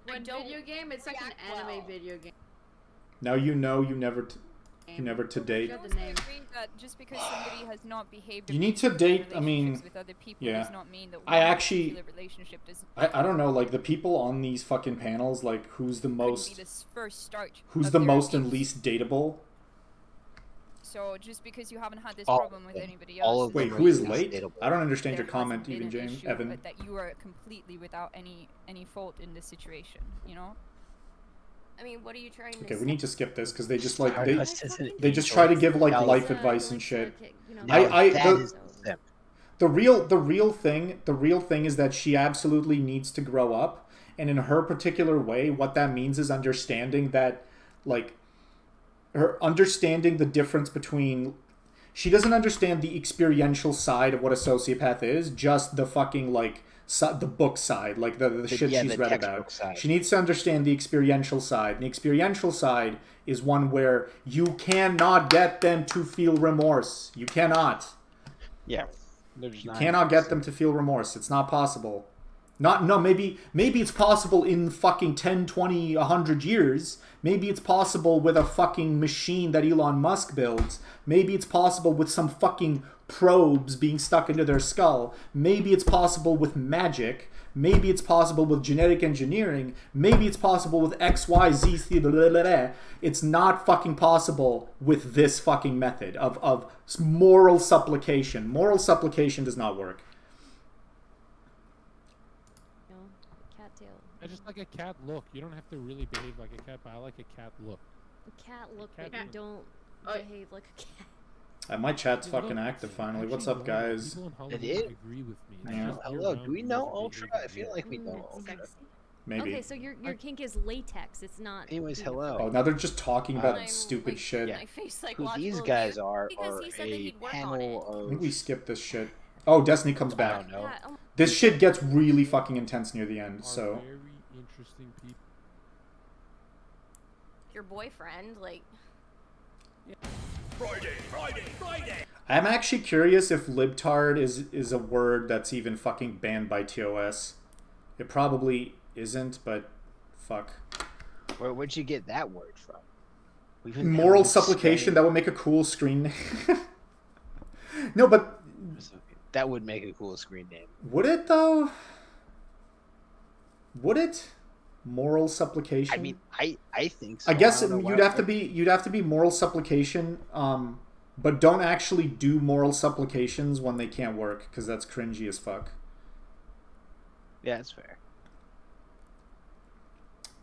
J: video game, it's like an anime video game.
A: Now you know you never to date.
I: I also agree that just because somebody has not behaved
A: You need to date, I mean,
I: with other people
A: yeah.
I: does not mean that
A: I actually,
I: relationship does
A: I don't know, like the people on these fucking panels, like who's the most,
I: who's
A: the most and least dateable?
I: So just because you haven't had this problem with anybody else,
A: wait, who is late? I don't understand your comment, even James, Evan.
I: But that you are completely without any fault in this situation, you know.
E: I mean, what are you trying to say?
A: Okay, we need to skip this because they just like they just try to give like life advice and shit. The real thing is that she absolutely needs to grow up, and in her particular way, what that means is understanding that, like, her understanding the difference between. She doesn't understand the experiential side of what a sociopath is, just the fucking like. The book side, like the shit she's read about.
B: Side.
A: She needs to understand the experiential side. And the experiential side is one where you cannot get them to feel remorse. You cannot.
B: Yeah.
A: You cannot get them to feel remorse. It's not possible. Maybe it's possible in fucking 10, 20, 100 years. Maybe it's possible with a fucking machine that Elon Musk builds. Maybe it's possible with some fucking probes being stuck into their skull. Maybe it's possible with magic. Maybe it's possible with genetic engineering. Maybe it's possible with X, Y, Z. Blah, blah, blah, blah. It's not fucking possible with this fucking method of moral supplication. Moral supplication does not work.
G: I just like a cat look. You don't have to really behave like a cat, but I like a cat look.
F: A cat look, but you don't behave like a cat.
A: My chat's fucking active finally. What's up, guys?
B: It is.
G: Agree with me.
A: Yeah.
B: Hello, do we know Ultra? I feel like we know Ultra.
A: Maybe.
F: Okay, so your kink is latex. It's not.
B: Anyways, hello.
A: Oh, now they're just talking about stupid shit.
B: Yeah. Who these guys are a panel of...
A: I think we skipped this shit. Oh, Destiny comes back. This shit gets really fucking intense near the end, so...
G: Very interesting people.
E: Your boyfriend, like...
K: Friday.
A: I'm actually curious if libtard is a word that's even fucking banned by TOS. It probably isn't, but fuck.
B: Where'd you get that word from?
A: Moral supplication, that would make a cool screen name. No, but...
B: That would make a cool screen name.
A: Would it, though? Would it? Moral supplication?
B: I mean, I think so.
A: I guess you'd have to be moral supplication, but don't actually do moral supplications when they can't work, because that's cringy as fuck.
B: Yeah, that's fair.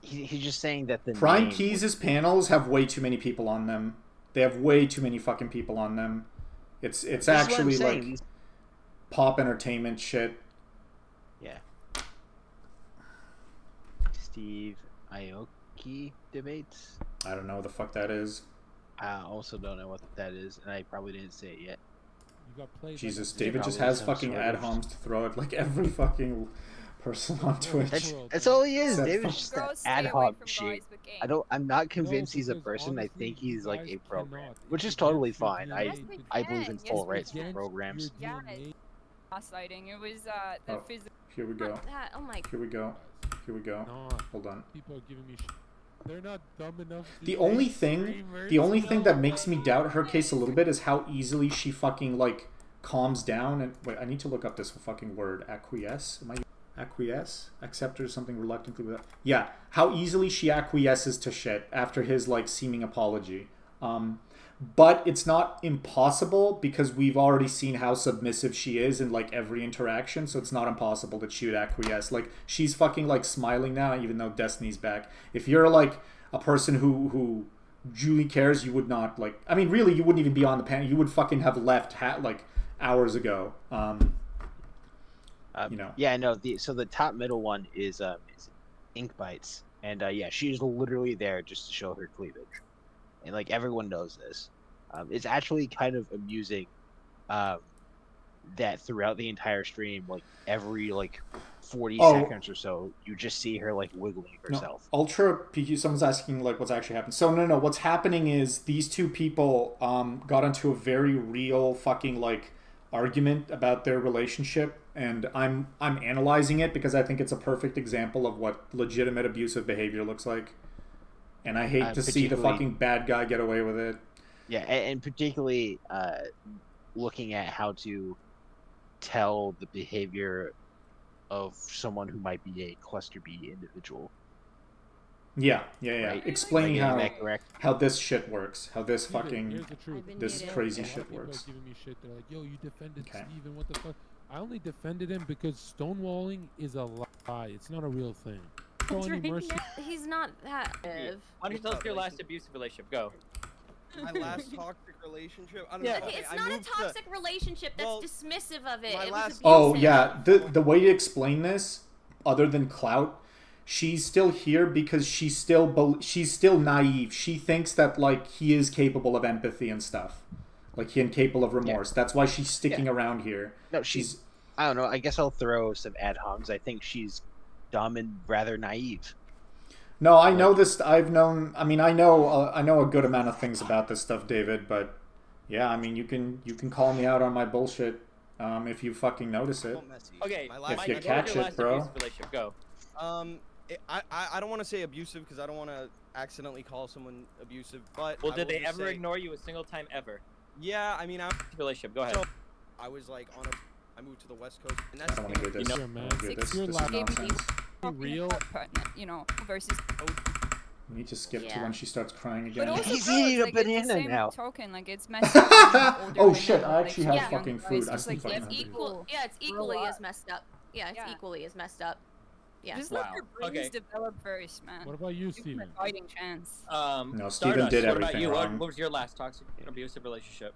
B: He's just saying that the
A: Prime Keys' panels have way too many people on them. They have way too many fucking people on them. It's actually like pop entertainment shit.
B: Yeah. Steve Aoki debates.
A: I don't know what the fuck that is.
B: I also don't know what that is, and I probably didn't say it yet.
G: You got played
A: Jesus, David just has fucking ad homs to throw at like every fucking person on Twitch.
B: That's all he is. David's just an ad hoc machine. I'm not convinced he's a person. I think he's like a program, which is totally fine. I believe in full rights for programs.
I: Yeah, gaslighting. It was the physical.
A: Here we go.
F: Oh my.
A: Here we go. Here we go. Hold on.
G: People are giving me shit. They're not dumb enough.
A: The only thing that makes me doubt her case a little bit is how easily she fucking like calms down. And wait, I need to look up this fucking word. Acquiesce. Am I acquiesce? Accept or something reluctantly without. Yeah, how easily she acquiesces to shit after his like seeming apology. But it's not impossible because we've already seen how submissive she is in like every interaction, so it's not impossible that she would acquiesce. Like she's fucking like smiling now, even though Destiny's back. If you're like a person who truly cares, you would not like. I mean, really, you wouldn't even be on the panel. You would fucking have left like hours ago. You know.
B: Yeah, no. So the top middle one is Ink Bites, and yeah, she's literally there just to show her cleavage. And like everyone knows this. It's actually kind of amusing that throughout the entire stream, like every like 40 seconds or so, you just see her like wiggling herself.
A: No, Ultra PQ, someone's asking like what's actually happened. So no, what's happening is these two people got into a very real fucking like argument about their relationship, and I'm analyzing it because I think it's a perfect example of what legitimate abusive behavior looks like. And I hate to see the fucking bad guy get away with it.
B: Yeah, and particularly looking at how to tell the behavior of someone who might be a cluster B individual.
A: Yeah.
B: Right?
A: Explaining
B: like,
A: how this shit works, how this fucking this crazy shit works.
G: People are giving me shit. They're like, "Yo, you defended Steven, what the fuck?" I only defended him because stonewalling is a lie. It's not a real thing.
F: He's not that.
K: Why don't you tell us your last abusive relationship? Go.
N: My last toxic relationship. I don't
E: Yeah,
N: know.
E: it's not a toxic relationship. That's dismissive of it. It was
A: Oh
E: abusive.
A: yeah, the way to explain this, other than clout, she's still here because she's still naive. She thinks that like he is capable of empathy and stuff, like he incapable of remorse. That's why she's sticking around here.
B: No, she's. I don't know. I guess I'll throw some ad homs. I think she's dumb and rather naive.
A: No, I know this. I know a good amount of things about this stuff, David. But yeah, I mean, you can call me out on my bullshit if you fucking notice it.
K: Okay,
A: if you catch it, bro.
K: Go.
N: I don't want to say abusive because I don't want to accidentally call someone abusive. But
K: well, did they ever ignore you a single time ever?
N: Yeah, I mean,
K: relationship. Go ahead.
N: So, I was like I moved to the West Coast, and that's
A: I don't want to hear this. This is nonsense.
G: Real,
I: versus.
A: We need to skip to when she starts crying again.
I: But also,
B: he's eating a banana
I: now. It's messed
A: up. Oh shit! I actually have fucking food. I still fucking
E: it's equally as messed up. Yeah, it's equally as messed up. Yeah.
I: Just let your brains develop first, man.
G: What about you, Steven?
I: A fighting chance.
A: No, Steven did everything
K: what about you?
A: wrong.
K: What was your last toxic abusive relationship?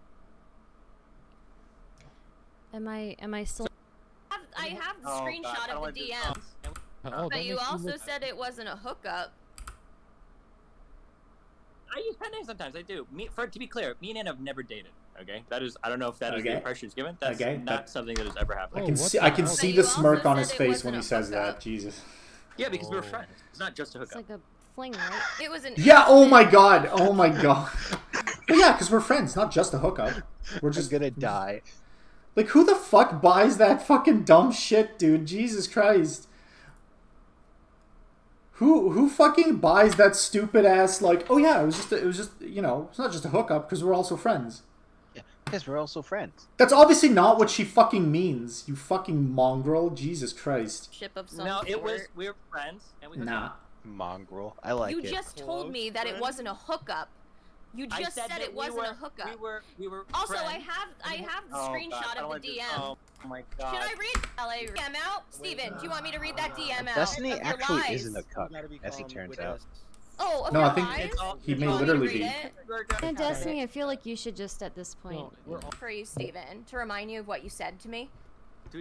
F: Am I still?
E: I have the screenshot of the DMs. But you also said it wasn't a hookup.
K: I use pen names sometimes. I do. To be clear, me and Anna have never dated. Okay, that is. I don't know if that is the impression he's given. That's not something that has ever happened.
A: I can see the smirk on his face when he says that. Jesus.
K: Yeah, because we're friends. It's not just a hookup.
F: It's like a fling, right?
E: It was an.
A: Yeah. Oh my god. Oh my god. Well, yeah, because we're friends, not just a hookup. We're just
B: gonna die.
A: Like, who the fuck buys that fucking dumb shit, dude? Jesus Christ. Who fucking buys that stupid ass, like, oh yeah, it was just, you know, it's not just a hookup because we're also friends.
B: Yeah, because we're also friends.
A: That's obviously not what she fucking means, you fucking mongrel. Jesus Christ.
E: Ship of some
K: No,
E: sort.
K: it was, we were friends. And we
A: Nah.
B: Mongrel. I like it.
E: You just told me that it wasn't a hookup. You just said it wasn't a hookup.
K: We were
E: also,
K: friends.
E: I have the screenshot of the DM.
K: Oh my god.
E: Should I read LA DM out? Steven, do you want me to read that DM out?
B: Destiny
E: of your
B: actually
E: lies?
B: isn't a cuck, as it turns out.
E: Oh, of
A: No,
E: your
A: I think
E: lies?
A: he may literally be.
F: And Destiny, I feel like you should just at this point.
E: For you, Steven, to remind you of what you said to me.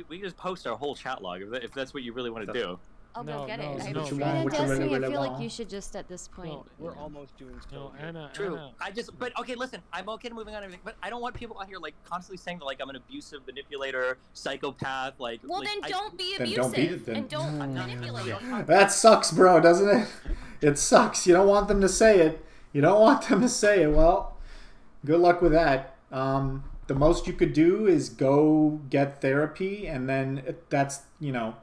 K: We just post our whole chat log if that's what you really want to do.
E: I'll go get it.
F: And Destiny, I feel like you should just at this point.
N: We're almost doing
G: No, Anna.
K: True.
G: Anna.
K: But okay, listen, I'm okay to moving on and everything, but I don't want people out here like constantly saying that like I'm an abusive manipulator, psychopath, like.
E: Well,
K: like,
E: then don't be
A: Then
E: abusive.
A: don't be it, then.
E: And don't manipulate.
A: That sucks, bro, doesn't it? It sucks. You don't want them to say it. You don't want them to say it. Well, good luck with that. The most you could do is go get therapy, and then that's, you know,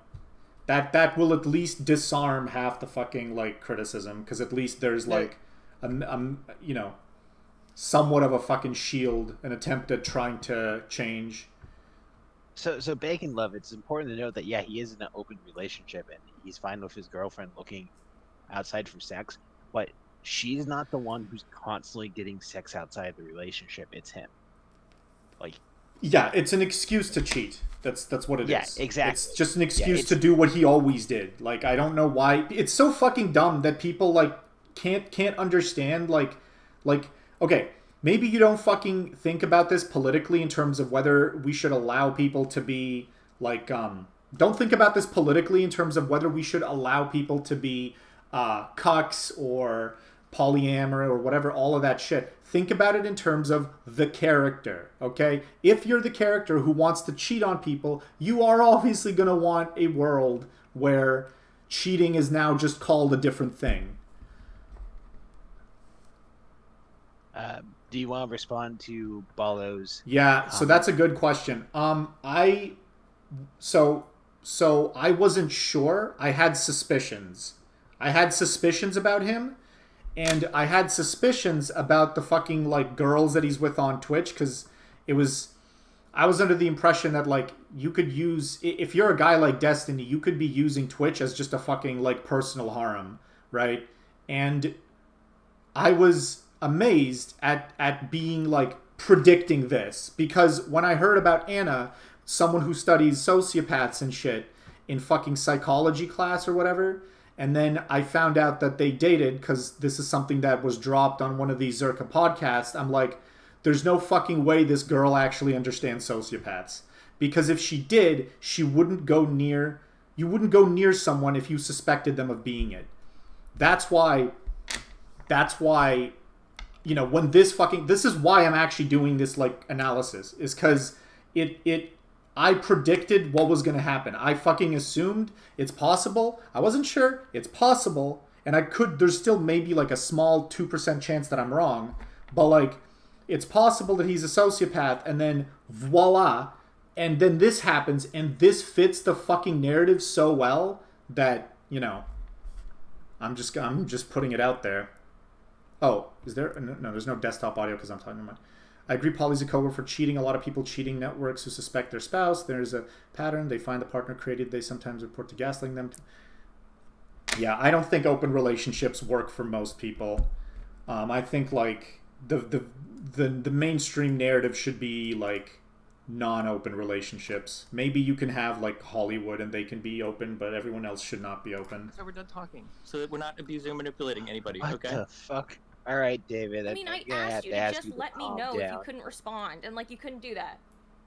A: that will at least disarm half the fucking, like, criticism, because at least there's, like, you know, somewhat of a fucking shield, an attempt at trying to change.
B: So Bacon Love, it's important to note that, yeah, he is in an open relationship, and he's fine with his girlfriend looking outside for sex, but she's not the one who's constantly getting sex outside the relationship. It's him. Like,
A: yeah, it's an excuse to cheat. That's what it is.
B: Yeah, exactly.
A: It's just an excuse to do what he always did. Like, I don't know why. It's so fucking dumb that people, like, can't understand, like, okay, maybe you don't fucking think about this politically in terms of whether we should allow people to be, like, don't think about this politically in terms of whether we should allow people to be cucks or polyamory or whatever, all of that shit. Think about it in terms of the character, okay? If you're the character who wants to cheat on people, you are obviously going to want a world where cheating is now just called a different thing.
B: Do you want to respond to Balo's?
A: Yeah, so that's a good question. So I wasn't sure. I had suspicions. About him. And I had suspicions about the fucking, like, girls that he's with on Twitch, because I was under the impression that, like, you could use, if you're a guy like Destiny, you could be using Twitch as just a fucking, like, personal harem, right? And I was amazed at being, like, predicting this, because when I heard about Anna, someone who studies sociopaths and shit in fucking psychology class or whatever, and then I found out that they dated, because this is something that was dropped on one of these Zerka podcasts. I'm like, there's no fucking way this girl actually understands sociopaths. Because if she did, you wouldn't go near someone if you suspected them of being it. That's why, you know, when this is why I'm actually doing this, like, analysis, is because I predicted what was going to happen. I fucking assumed it's possible. I wasn't sure. It's possible. And there's still maybe like a small 2% chance that I'm wrong. But, like, it's possible that he's a sociopath, and then voila. And then this happens, and this fits the fucking narrative so well that, you know, I'm just putting it out there. Oh, is there? No, there's no desktop audio because I'm talking about. I agree Poly's a coder for cheating. A lot of people cheating networks who suspect their spouse. There's a pattern. They find the partner created. They sometimes report to gaslighting them. Yeah, I don't think open relationships work for most people. I think, like, the mainstream narrative should be, like, non-open relationships. Maybe you can have, like, Hollywood and they can be open, but everyone else should not be open.
K: So we're done talking. So that we're not abusing or manipulating anybody,
B: What
K: okay?
B: the fuck? All right, David.
E: I mean, I asked you to just let me know if you couldn't respond, and, like, you couldn't do that.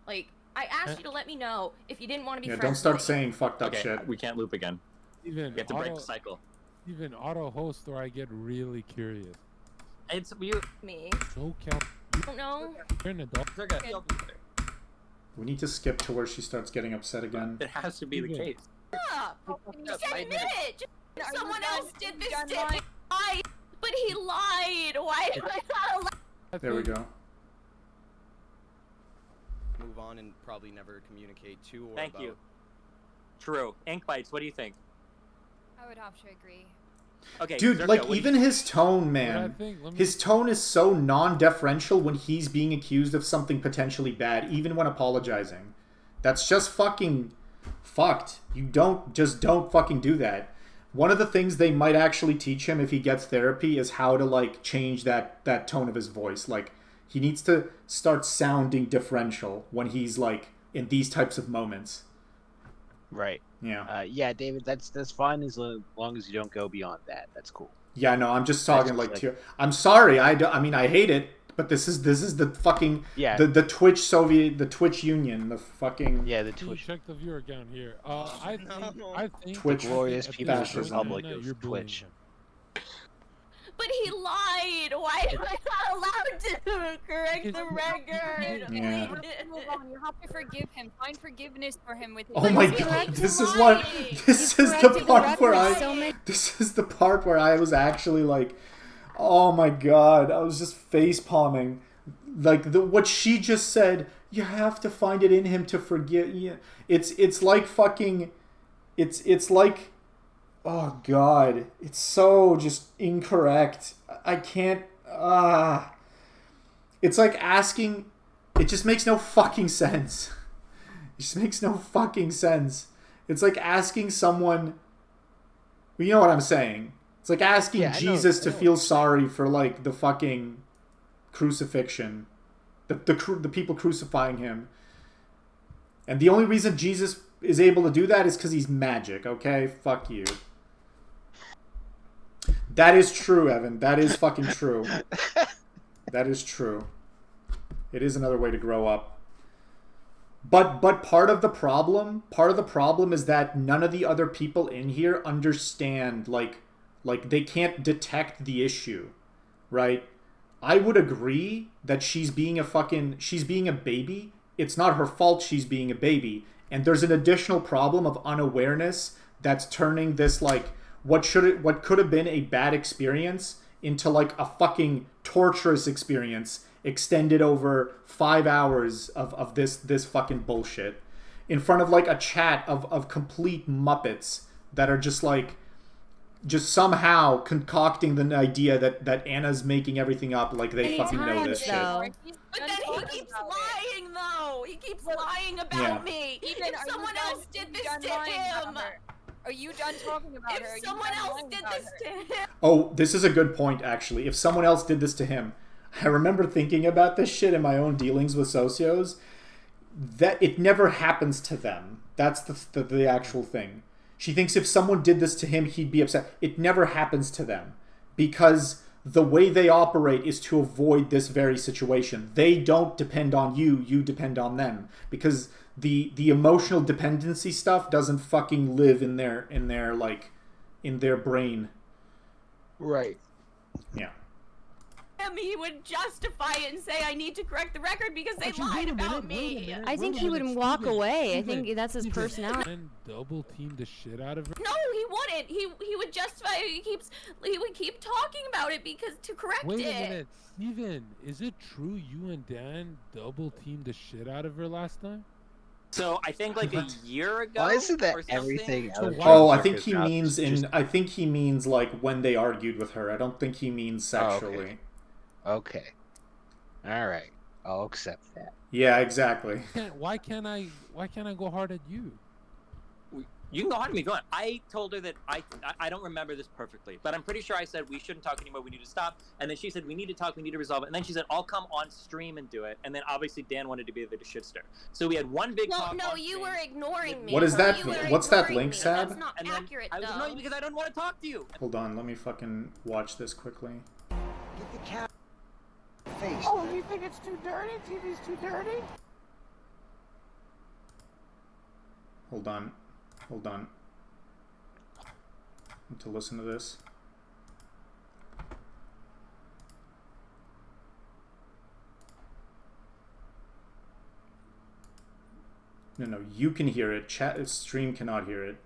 E: Like, I asked you to let me know if you didn't want to be friends.
A: Yeah, don't start
E: with me.
A: saying fucked up shit.
K: We can't loop again.
G: Even
K: we have to break the cycle.
G: Even auto host, or I get really curious.
K: It's you.
E: Me.
G: So cap.
E: I don't know.
G: You're an adult.
K: Okay.
A: We need to skip to where she starts getting upset again.
K: It has to be the case.
E: Stop! You said admit it! Someone else did this to me. But he lied. Why am I not allowed?
A: There we go.
N: Move on and probably never communicate to or
K: Thank
N: about.
K: you. True. Ink Bites, what do you think?
I: I would have to agree.
K: Okay,
A: Dude,
K: Zerko,
A: like,
K: what do
A: even
K: you
A: his tone, man. His tone is so non-deferential when he's being accused of something potentially bad, even when apologizing. That's just fucking fucked. You don't fucking do that. One of the things they might actually teach him if he gets therapy is how to, like, change that tone of his voice. Like, he needs to start sounding differential when he's, like, in these types of moments.
B: Right.
A: Yeah.
B: Yeah, David, that's fine as long as you don't go beyond that. That's cool.
A: Yeah, no, I'm just talking I'm sorry. I mean, I hate it, but this is the fucking the Twitch Union, the fucking
B: the Twitch.
G: Check the viewer account here. I think
A: Twitch
B: the glorious People's
A: fascism.
B: Republic of Twitch.
E: But he lied. Why am I not allowed to correct the record?
A: Yeah.
I: Move on. You have to forgive him. Find forgiveness for him with his.
A: Oh my god! This is the part where I was actually like, oh my god! I was just face palming, like what she just said. You have to find it in him to forgive. Yeah. It's like fucking, it's like. Oh god, it's so just incorrect. I can't. It's like asking. It just makes no fucking sense. It just makes no fucking sense. It's like asking someone. You know what I'm saying? It's like asking Jesus to feel sorry for like the fucking crucifixion, the people crucifying him. And the only reason Jesus is able to do that is because he's magic. Okay, fuck you. That is true, Evan. That is fucking true. That is true. It is another way to grow up. But part of the problem is that none of the other people in here understand, like they can't detect the issue, right? I would agree that she's being a baby. It's not her fault she's being a baby. And there's an additional problem of unawareness that's turning this, like, what could have been a bad experience into like a fucking torturous experience extended over 5 hours of this fucking bullshit in front of like a chat of complete muppets that are just somehow concocting the idea that Anna's making everything up like they fucking know this shit.
E: But then he keeps lying though. He keeps lying about me. If someone else did this to him.
I: Are you done talking about her?
E: If someone else did this to him.
A: Oh, this is a good point, actually. If someone else did this to him, I remember thinking about this shit in my own dealings with socios, that it never happens to them. That's the actual thing. She thinks if someone did this to him, he'd be upset. It never happens to them because the way they operate is to avoid this very situation. They don't depend on you, you depend on them. Because the emotional dependency stuff doesn't fucking live in their brain.
B: Right.
A: Yeah.
E: He would justify it and say I need to correct the record because they lied about me.
F: I think he would walk away. I think that's his personality.
G: And double team the shit out of her.
E: No, he wouldn't. He would justify it. He would keep talking about it because to correct it.
G: Wait a minute, Steven, is it true you and Dan double teamed the shit out of her last time?
K: So I think like a year ago.
B: Why isn't that everything?
A: I think he means I think he means like when they argued with her. I don't think he means sexually.
B: Okay. All right. I'll accept that.
A: Yeah, exactly.
G: Why can't I go hard at you?
K: You can go hard at me. Go on. I told her that I don't remember this perfectly, but I'm pretty sure I said we shouldn't talk anymore. We need to stop. And then she said we need to talk. We need to resolve it. And then she said I'll come on stream and do it. And then obviously Dan wanted to be there to shit stir. So we had one big talk.
E: No, you were ignoring me.
A: What is that? What's that link, Sab?
E: That's not accurate,
K: I was ignoring you because I don't want to talk to you.
A: Hold on. Let me fucking watch this quickly.
O: Get the cat face. Oh, you think it's too dirty? TV's too dirty?
A: Hold on. To listen to this. No, you can hear it. Stream cannot hear it.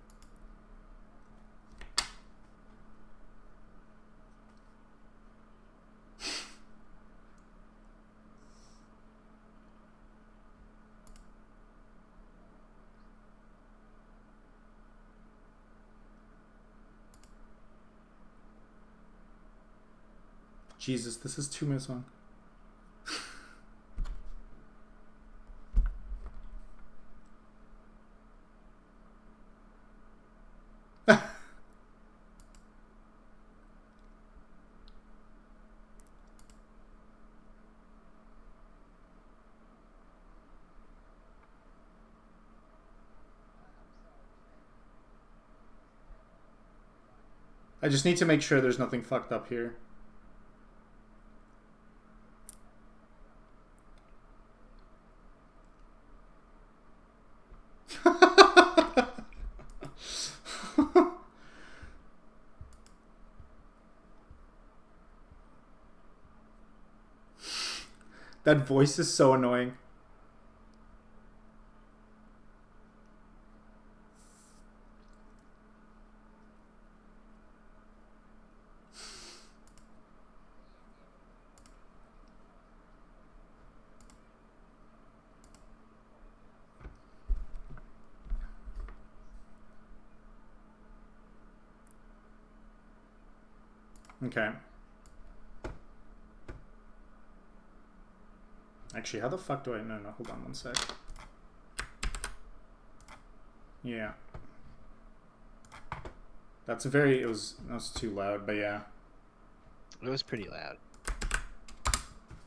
A: Jesus, this is 2 minutes long. I just need to make sure there's nothing fucked up here. That voice is so annoying. Okay. Actually, how the fuck do I... No, hold on one sec. Yeah. That's a very... That was too loud, but yeah.
B: It was pretty loud.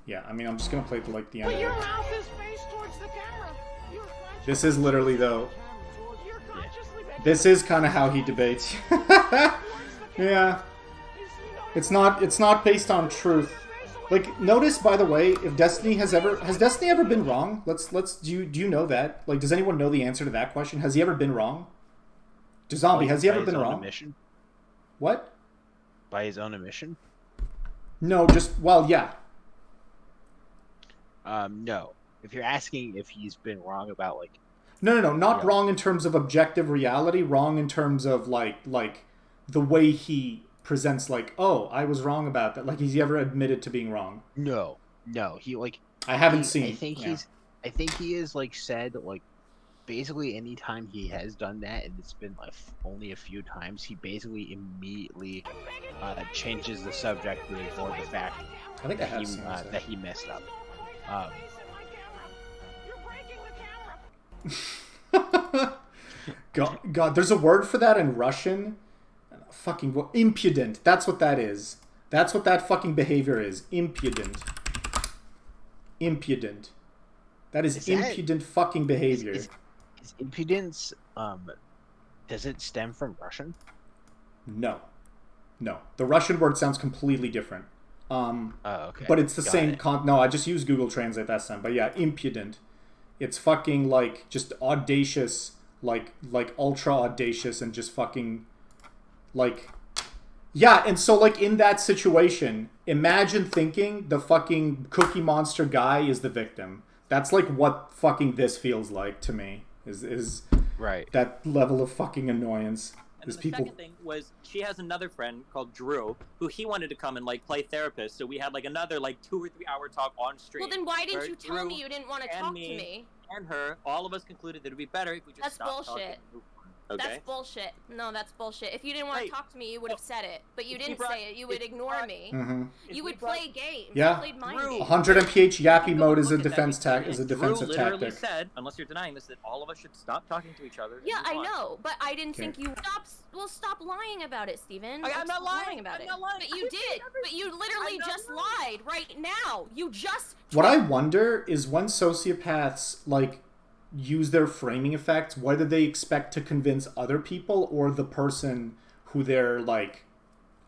A: Yeah, I mean, I'm just gonna play the, like, the end
O: But
A: of
O: your
A: it.
O: mouth is faced towards the camera.
A: This is literally, though... This is kind of how he debates. Yeah. It's not based on truth. Like, notice, by the way, if Destiny has Destiny ever been wrong? Do you know that? Like, does anyone know the answer to that question? Has he ever been wrong? Zombie, has he ever been wrong?
B: Admission?
A: What?
B: By his own admission?
A: No, just, well, yeah.
B: No. If you're asking if he's been wrong about, like...
A: No, not wrong in terms of objective reality, wrong in terms of, like, the way he presents, like, oh, I was wrong about that. Like, has he ever admitted to being wrong?
B: No. He, like...
A: I haven't seen.
B: I think he has, like, said, like, basically any time he has done that, and it's been, like, only a few times, he basically immediately changes the subject to ignore the fact that he messed up.
A: God, there's a word for that in Russian. Fucking impudent. That's what that is. That's what that fucking behavior is. Impudent. Impudent. That is impudent fucking behavior.
B: Is impudence, does it stem from Russian?
A: No. The Russian word sounds completely different.
B: Okay.
A: But it's the same no, I just used Google Translate that time. But yeah, impudent. It's fucking, like, just audacious, like ultra audacious, and just fucking, like, yeah. And so, like, in that situation, imagine thinking the fucking Cookie Monster guy is the victim. That's, like, what fucking this feels like to me, is
B: right.
A: That level of fucking annoyance.
K: And then the second thing was, she has another friend called Drew, who he wanted to come and, like, play therapist, so we had, like, another, like, 2 or 3 hour talk on stream.
E: Well, then why didn't you tell me you didn't want to talk to me?
K: And her, all of us concluded that it would be better if we just stopped talking. Okay?
E: That's bullshit. No, that's bullshit. If you didn't want to talk to me, you would have said it. But you didn't say it. You would ignore me.
A: Mm-hmm.
E: You would play games.
A: Yeah.
E: You played mind games.
A: 100 mph yappy mode is a defensive
K: Drew literally
A: tactic.
K: said, unless you're denying this, that all of us should stop talking to each other.
E: Yeah, I know, but I didn't think you stop lying about it, Steven.
K: I'm not lying
E: about
K: I'm
E: it.
K: not lying.
E: But you did. But you literally just lied right now. You just.
A: What I wonder is when sociopaths, like, use their framing effects, whether they expect to convince other people or the person who they're, like,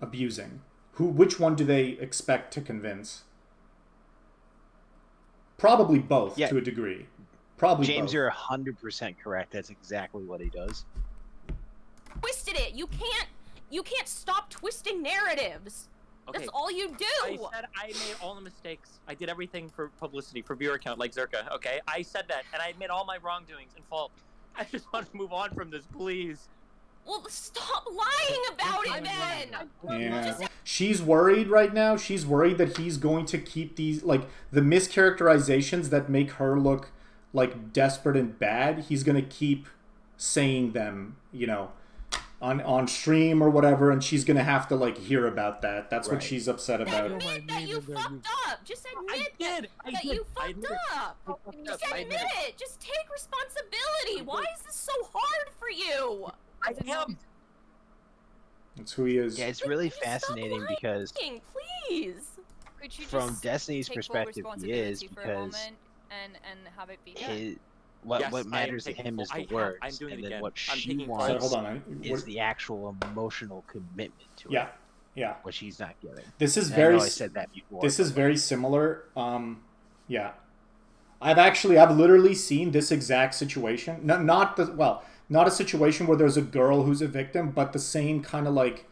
A: abusing. Which one do they expect to convince? Probably both, to a degree. Probably
B: James,
A: both.
B: you're 100% correct. That's exactly what he does.
E: Twisted it. You can't stop twisting narratives.
K: Okay.
E: That's all you do.
K: I said I made all the mistakes. I did everything for publicity, for viewer count, like Zerka, okay? I said that, and I admit all my wrongdoings and fault. I just want to move on from this, please.
E: Well, stop lying about it then!
A: Yeah. She's worried right now. She's worried that he's going to keep these, like, the mischaracterizations that make her look, like, desperate and bad. He's going to keep saying them, you know. on stream or whatever, and she's gonna have to like hear about that. That's what she's upset about.
E: Admit that you fucked up. Just admit that you fucked up. Just admit it. Just take responsibility. Why is this so hard for you?
K: I am.
A: That's who he is.
B: Yeah, it's really fascinating because
E: please.
I: Could you
B: from
I: just
B: Destiny's
I: take full
B: perspective, he is
I: responsibility for a
B: because
I: moment and have it be
B: his,
I: done?
B: what matters to him is the words, and then what she wants
A: Sorry, hold on.
B: is the actual emotional commitment to it.
A: Yeah.
B: Which he's not giving.
A: This is
B: And
A: very.
B: I know I said that before.
A: This is very similar. Yeah. I've literally seen this exact situation. Not a situation where there's a girl who's a victim, but the same kind of like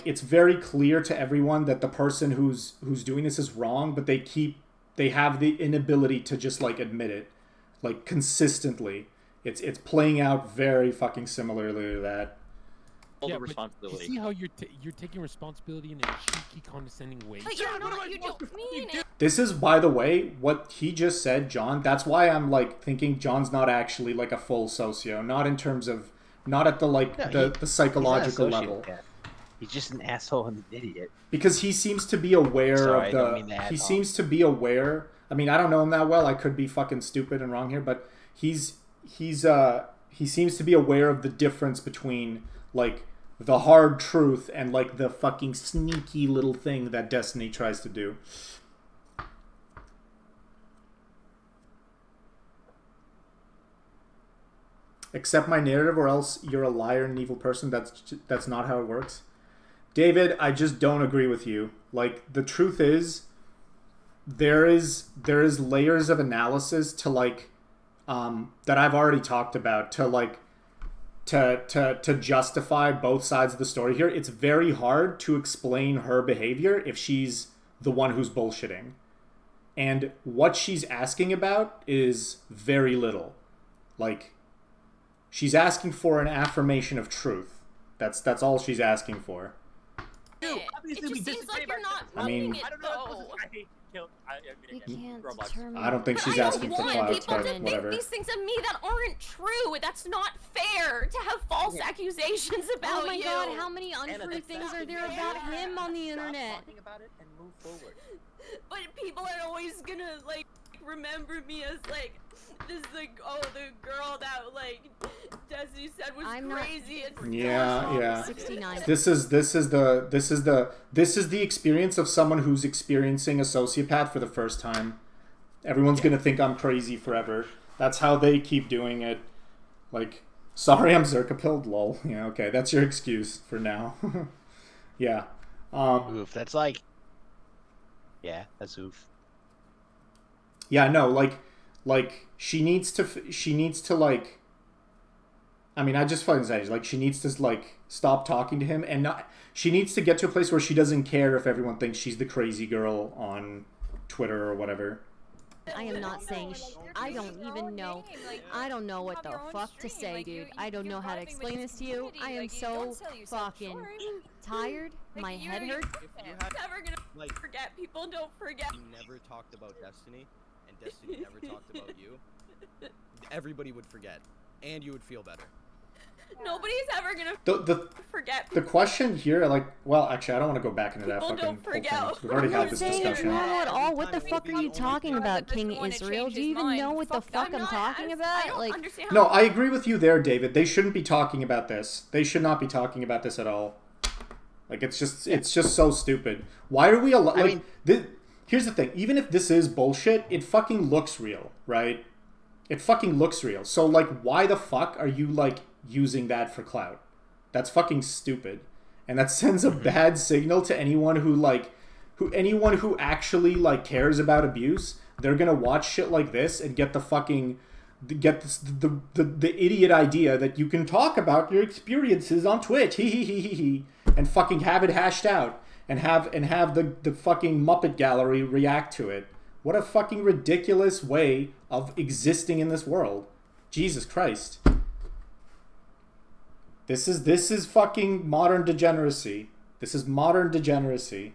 A: it's very clear to everyone that the person who's doing this is wrong, but they have the inability to just like admit it, like consistently. It's playing out very fucking similarly to that.
P: All the responsibility.
G: You see how you're taking responsibility in a cheeky, condescending way.
E: But you're not. You don't mean it.
A: This is, by the way, what he just said, John. That's why I'm like thinking John's not actually like a full socio, not in terms of, not at the like the psychological level.
B: He's just an asshole and an idiot.
A: Because he seems to be aware
B: I don't
A: of
B: mean that
A: he
B: at all.
A: seems to be aware. I mean, I don't know him that well. I could be fucking stupid and wrong here, but he seems to be aware of the difference between like the hard truth and like the fucking sneaky little thing that Destiny tries to do. Accept my narrative or else you're a liar and an evil person. That's not how it works. David, I just don't agree with you. Like, the truth is there is layers of analysis to like that I've already talked about to like to justify both sides of the story here. It's very hard to explain her behavior if she's the one who's bullshitting. And what she's asking about is very little. Like, she's asking for an affirmation of truth. That's all she's asking for.
K: Dude, obviously
E: It just seems like you're not
A: I mean-
E: meaning it, though.
A: I don't think she's asking for clout,
E: people
A: but
E: to think
A: whatever.
E: these things of me that aren't true. That's not fair to have false accusations about you.
F: Oh my god, how many untrue things are there about him on the internet?
K: Talking about it and move forward.
E: But people are always gonna like remember me as like this like the girl that like Destiny said was crazy and
A: Yeah.
F: 69.
A: This is the experience of someone who's experiencing a sociopath for the first time. Everyone's gonna think I'm crazy forever. That's how they keep doing it. Like, sorry, I'm Zerkapilled, lol. Yeah, okay, that's your excuse for now. Yeah.
B: Oof, that's like... Yeah, that's oof.
A: Yeah, no, like she needs to like. I mean, I just fucking say like she needs to like stop talking to him and not. She needs to get to a place where she doesn't care if everyone thinks she's the crazy girl on Twitter or whatever.
F: I am not saying I don't even know. I don't know what the fuck to say, dude. I don't know how to explain this to you. I am so fucking tired. My head hurts.
E: Never gonna forget. People don't forget.
N: You never talked about Destiny, and Destiny never talked about you. Everybody would forget, and you would feel better.
E: Nobody's ever gonna forget.
A: The question here, like, well, actually, I don't want to go back into that
E: People
A: fucking
E: don't forget.
A: whole thing. We've already had this discussion.
F: At all. What the fuck are you talking about, King Israel? Do you even know what the fuck I'm talking about? Like,
A: No, I agree with you there, David. They shouldn't be talking about this. They should not be talking about this at all. Like, it's just so stupid. Why are we like? Here's the thing. Even if this is bullshit, it fucking looks real, right? It fucking looks real. So like, why the fuck are you like using that for clout? That's fucking stupid, and that sends a bad signal to anyone who actually like cares about abuse. They're gonna watch shit like this and get the idiot idea that you can talk about your experiences on Twitch, and fucking have it hashed out, and have the fucking Muppet Gallery react to it. What a fucking ridiculous way of existing in this world. Jesus Christ. This is fucking modern degeneracy. This is modern degeneracy.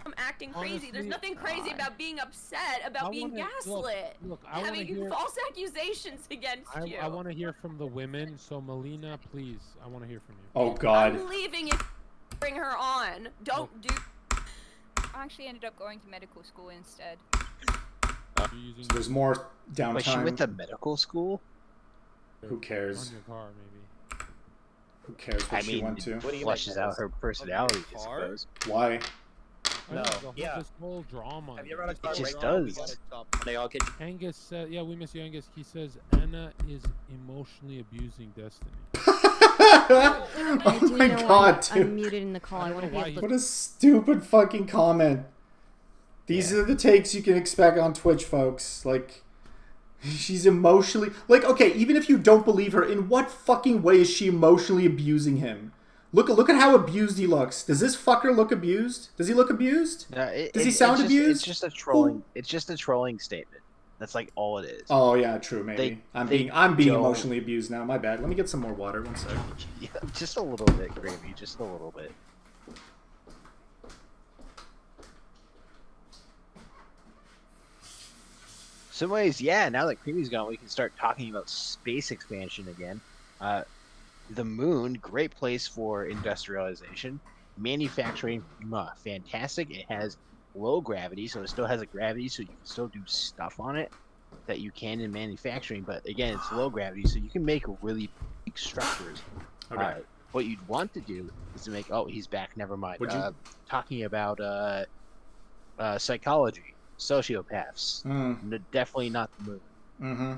E: I'm acting crazy. There's nothing crazy about being upset about being gaslit.
G: Look, I
E: having
G: hear,
E: false accusations against you.
G: I want to hear from the women. So Melina, please, I want to hear from you.
A: Oh God.
E: I'm leaving if you bring her on. Don't do.
I: I actually ended up going to medical school instead.
A: So there's more downtime.
B: Wait, she went to medical school?
A: Who cares?
G: On your car, maybe.
A: Who cares what she went to?
B: It flushes out her personality, I suppose.
A: Why?
K: No, yeah.
G: This whole drama.
K: Have you ever had a car
B: It just
K: break down?
B: does.
K: They all get.
G: Angus said, yeah, we miss you, Angus. He says Anna is emotionally abusing Destiny.
A: Oh my God, dude.
F: I'm muted in the call. I want to be able to...
A: What a stupid fucking comment. These are the takes you can expect on Twitch, folks. Like, she's emotionally... Like, okay, even if you don't believe her, in what fucking way is she emotionally abusing him? Look at how abused he looks. Does this fucker look abused? Does he look abused? Does he sound abused?
B: It's just a trolling. It's just a trolling statement. That's like all it is.
A: Oh yeah, true. Maybe I'm being emotionally abused now. My bad. Let me get some more water. One second.
B: Yeah, just a little bit, Gravy. Just a little bit. Some ways, yeah. Now that Creamy's gone, we can start talking about space expansion again. The moon, great place for industrialization. Manufacturing, fantastic. It has low gravity, so it still has a gravity, so you can still do stuff on it that you can in manufacturing. But again, it's low gravity, so you can make really big structures.
A: Okay.
B: What you'd want to do is to make. Oh, he's back. Never mind.
A: Would you...
B: Talking about psychology, sociopaths. Definitely not the moon.
A: Mm-hmm.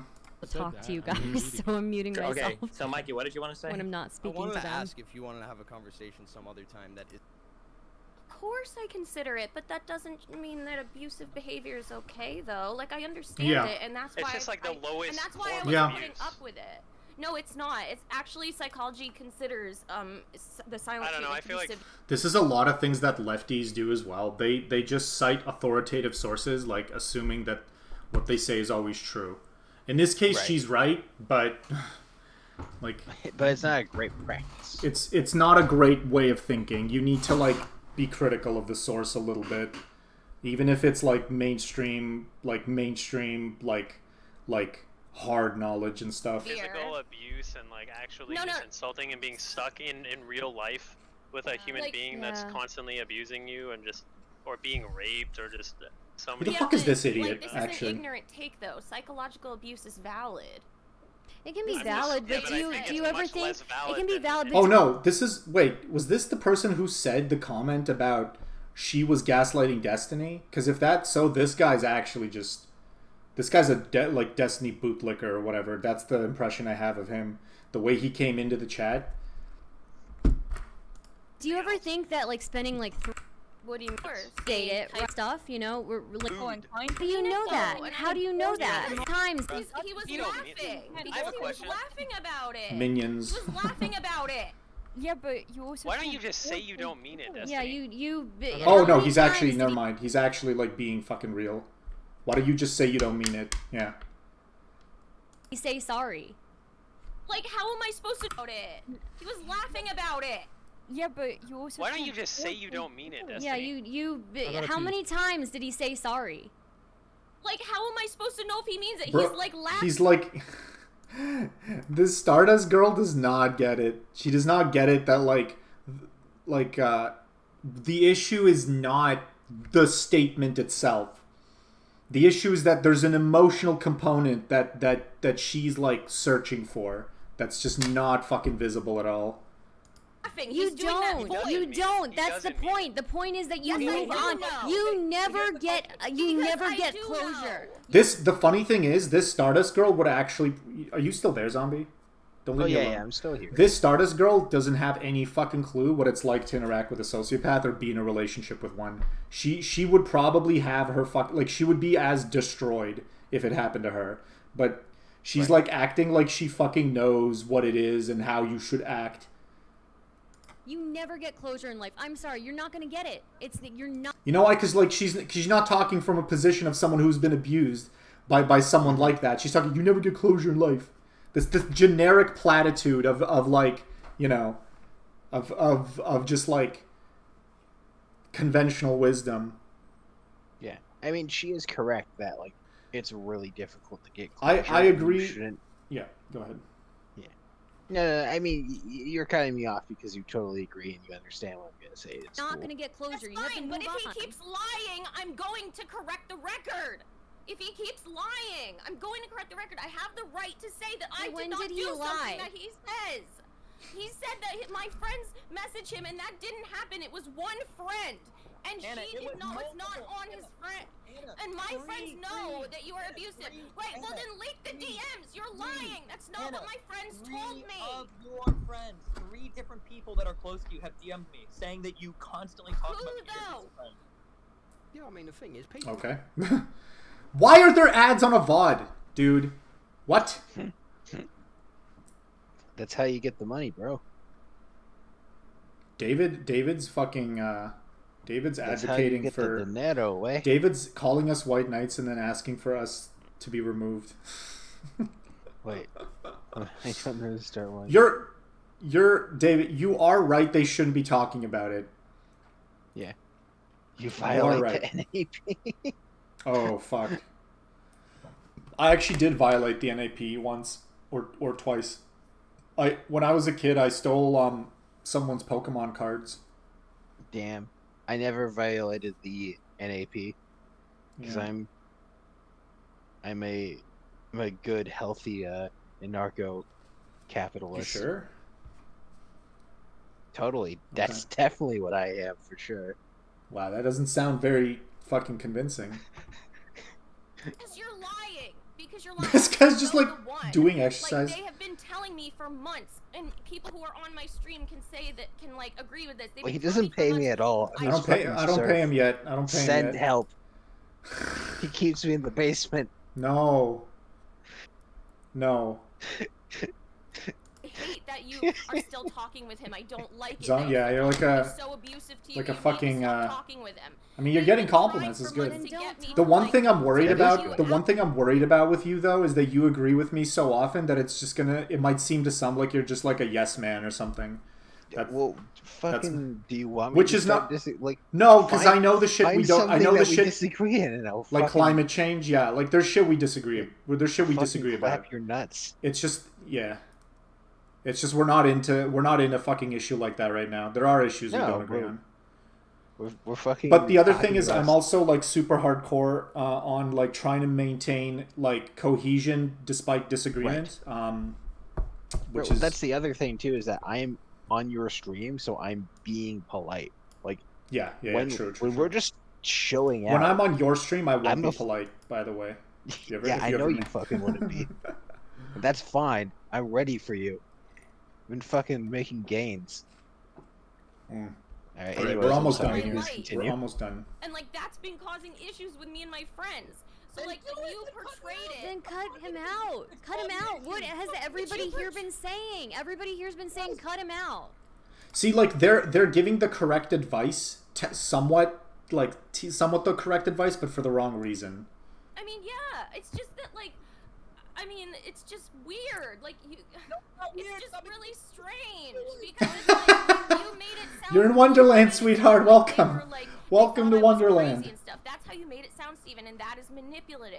F: Talk to you guys, so I'm muting myself.
K: Okay, so Mikey, what did you want to say?
F: When I'm not speaking
N: I wanted to
F: them.
N: ask if you wanted to have a conversation some other time that is...
E: Of course I consider it, but that doesn't mean that abusive behavior is okay, though. Like, I understand it, and that's why...
H: It's just like the lowest
E: and that's why I
H: form
E: was
H: of
E: putting
H: abuse.
E: up with it. No, it's not. It's actually psychology considers the silent
H: I don't know, I feel like...
E: abusive.
A: This is a lot of things that lefties do as well. They just cite authoritative sources, like assuming that what they say is always true. In this case, she's right, but like,
B: but it's not a great practice.
A: It's not a great way of thinking. You need to like be critical of the source a little bit, even if it's like mainstream hard knowledge and stuff.
H: Physical abuse and like actually just insulting and being stuck in real life with a human being that's constantly abusing you and just or being raped or just somebody.
A: Who the fuck is this idiot?
E: This
A: actually,
E: is an ignorant take though. Psychological abuse is valid.
F: It can be valid, but do you ever think it can be valid?
A: Oh no, was this the person who said the comment about she was gaslighting Destiny? Because if that's so, this guy's actually just this guy's a Destiny bootlicker or whatever. That's the impression I have of him. The way he came into the chat.
F: Do you ever think that like spending like
E: what do you
F: date it stuff? You know, we're like,
E: How
F: do you know that? How do you know that? Times
E: he was laughing.
H: I have a question.
E: He was laughing about it.
A: Minions.
E: He was laughing about it.
I: Yeah, but you also.
H: Why don't you just say you don't mean it, Destiny?
F: Yeah, you.
A: Oh no, he's actually never mind. He's actually like being fucking real. Why don't you just say you don't mean it? Yeah.
F: You say sorry.
E: Like, how am I supposed to know it? He was laughing about it.
I: Yeah, but you also.
H: Why don't you just say you don't mean it, Destiny?
F: Yeah, you. How many times did he say sorry?
E: Like, how am I supposed to know if he means it?
A: Bro,
E: he's like laughing.
A: He's like, this Stardust girl does not get it. She does not get it that the issue is not the statement itself. The issue is that there's an emotional component that she's like searching for. That's just not fucking visible at all.
F: You don't. That's the point. The point is that you move on. You never get closure.
A: The funny thing is, this Stardust girl would actually. Are you still there, Zombie? Don't leave me alone.
B: Yeah, I'm still here.
A: This Stardust girl doesn't have any fucking clue what it's like to interact with a sociopath or be in a relationship with one. She would probably have her she would be as destroyed if it happened to her. But she's like acting like she fucking knows what it is and how you should act.
F: You never get closure in life. I'm sorry, you're not gonna get it. You're not.
A: You know why? Because like she's not talking from a position of someone who's been abused by someone like that. She's talking. You never get closure in life. This generic platitude of like, you know, of just like conventional wisdom.
B: Yeah, I mean, she is correct that like it's really difficult to get
A: closure. I agree.
B: Shouldn't...
A: Yeah, go ahead.
B: Yeah. No, I mean, you're cutting me off because you totally agree and you understand what I'm gonna say. It's
F: not gonna get closure.
E: That's
F: you have to
E: fine,
F: move
E: but if
F: on.
E: he keeps lying, I'm going to correct the record. If he keeps lying, I'm going to correct the record. I have the right to say that I did not do something that he says. He said that my friends messaged him, and that didn't happen. It was one friend, and Anna, she was not on his friend. Anna, and my friends know that you are abusive. Right? Well, then leak the DMs. You're lying. That's not what my friends told me.
K: 3 of your friends, 3 different people that are close to you, have DM'd me saying that you constantly talk about your friend.
N: Yeah, I mean the thing is, people.
A: Okay. Why are there ads on a VOD, dude? What?
B: That's how you get the money, bro.
A: David's fucking David's
B: That's
A: advocating for
B: the dinero, way.
A: David's calling us white knights and then asking for us to be removed.
B: Wait. I don't know to start one.
A: You're David, you are right, they shouldn't be talking about it.
B: Yeah. You violate
A: right.
B: the NAP.
A: Oh fuck. I actually did violate the NAP once or twice. When I was a kid, I stole someone's Pokemon cards.
B: Damn, I never violated the NAP because I'm a good, healthy anarcho capitalist.
A: You sure?
B: Totally, that's definitely what I am for sure.
A: Wow, that doesn't sound very fucking convincing.
E: Because you're lying. Because you're lying.
A: This guy's just like doing exercise.
E: Like, they have been telling me for months, and people who are on my stream can say that, can like agree with this.
B: Well, he doesn't pay me at all.
A: I don't pay him yet. I don't pay him yet.
B: Send help. He keeps me in the basement.
A: No.
E: I hate that you are still talking with him. I don't like it.
A: Yeah, you're like a
E: so abusive to you.
A: Like a fucking
E: talking with him.
A: I mean, you're getting compliments. It's good. The one thing I'm worried about, with you though, is that you agree with me so often that it's just it might seem to some like you're just like a yes man or something.
B: Well, fucking, do you want me
A: which
B: to
A: is not
B: like?
A: No, because I know the shit we don't. I know the shit
B: disagree in.
A: Like climate change. Yeah, like there's shit we disagree. There's shit we disagree about.
B: You're nuts.
A: It's just It's just we're not into a fucking issue like that right now. There are issues we don't agree on.
B: We're fucking.
A: But the other thing is, I'm also like super hardcore on like trying to maintain like cohesion despite disagreement.
B: Right. That's the other thing too, is that I'm on your stream, so I'm being polite. Like
A: true.
B: When we're just chilling out.
A: When I'm on your stream, I won't be polite. By the way.
B: I know you fucking wouldn't be. But that's fine. I'm ready for you. I've been fucking making gains.
A: All
B: right,
A: we're almost done. We're almost done.
E: And like that's been causing issues with me and my friends. So like if you portrayed it,
F: then cut him out. Cut him out. What has everybody here been saying? Everybody here's been saying cut him out.
A: See, like they're giving the correct advice, somewhat the correct advice, but for the wrong reason.
E: I mean, yeah, it's just that like. I mean, it's just weird. Like it's just really strange because it's like you made it sound.
A: You're in Wonderland, sweetheart. Welcome. Welcome to Wonderland.
E: And stuff. That's how you made it sound, Steven, and that is manipulative.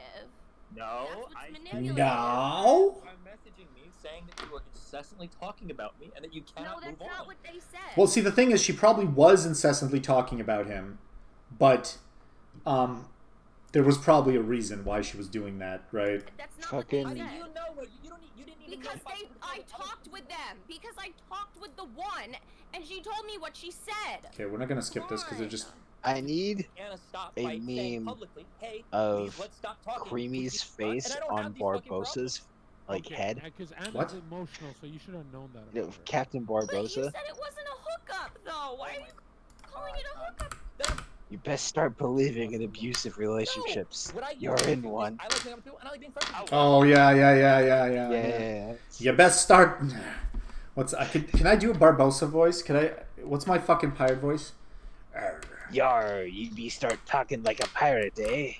K: No,
E: manipulative.
A: No.
K: I'm messaging me saying that you are incessantly talking about me and that you cannot move on.
E: No, that's not what they said.
A: Well, see, the thing is, she probably was incessantly talking about him, but there was probably a reason why she was doing that, right?
E: That's not
B: fucking.
E: what they said.
K: You didn't even
E: because I talked with them. Because I talked with the one, and she told me what she said.
A: Okay, we're not gonna skip this because they're just.
B: I need
K: Anna, stop
B: a meme
K: hey,
B: of
K: let's stop talking.
B: Creamy's face on Barbossa's head.
G: Because Anna's
A: What?
G: emotional, so you should have known that.
B: No, Captain Barbossa.
E: But you said it wasn't a hookup, though. Why are you calling it a hookup?
B: You best start believing in abusive relationships. You're in one.
K: I like hanging out with people and I like being friends.
A: Oh yeah. You best start. Can I do a Barbossa voice? What's my fucking pirate voice?
B: Yar, you be start talking like a pirate, eh?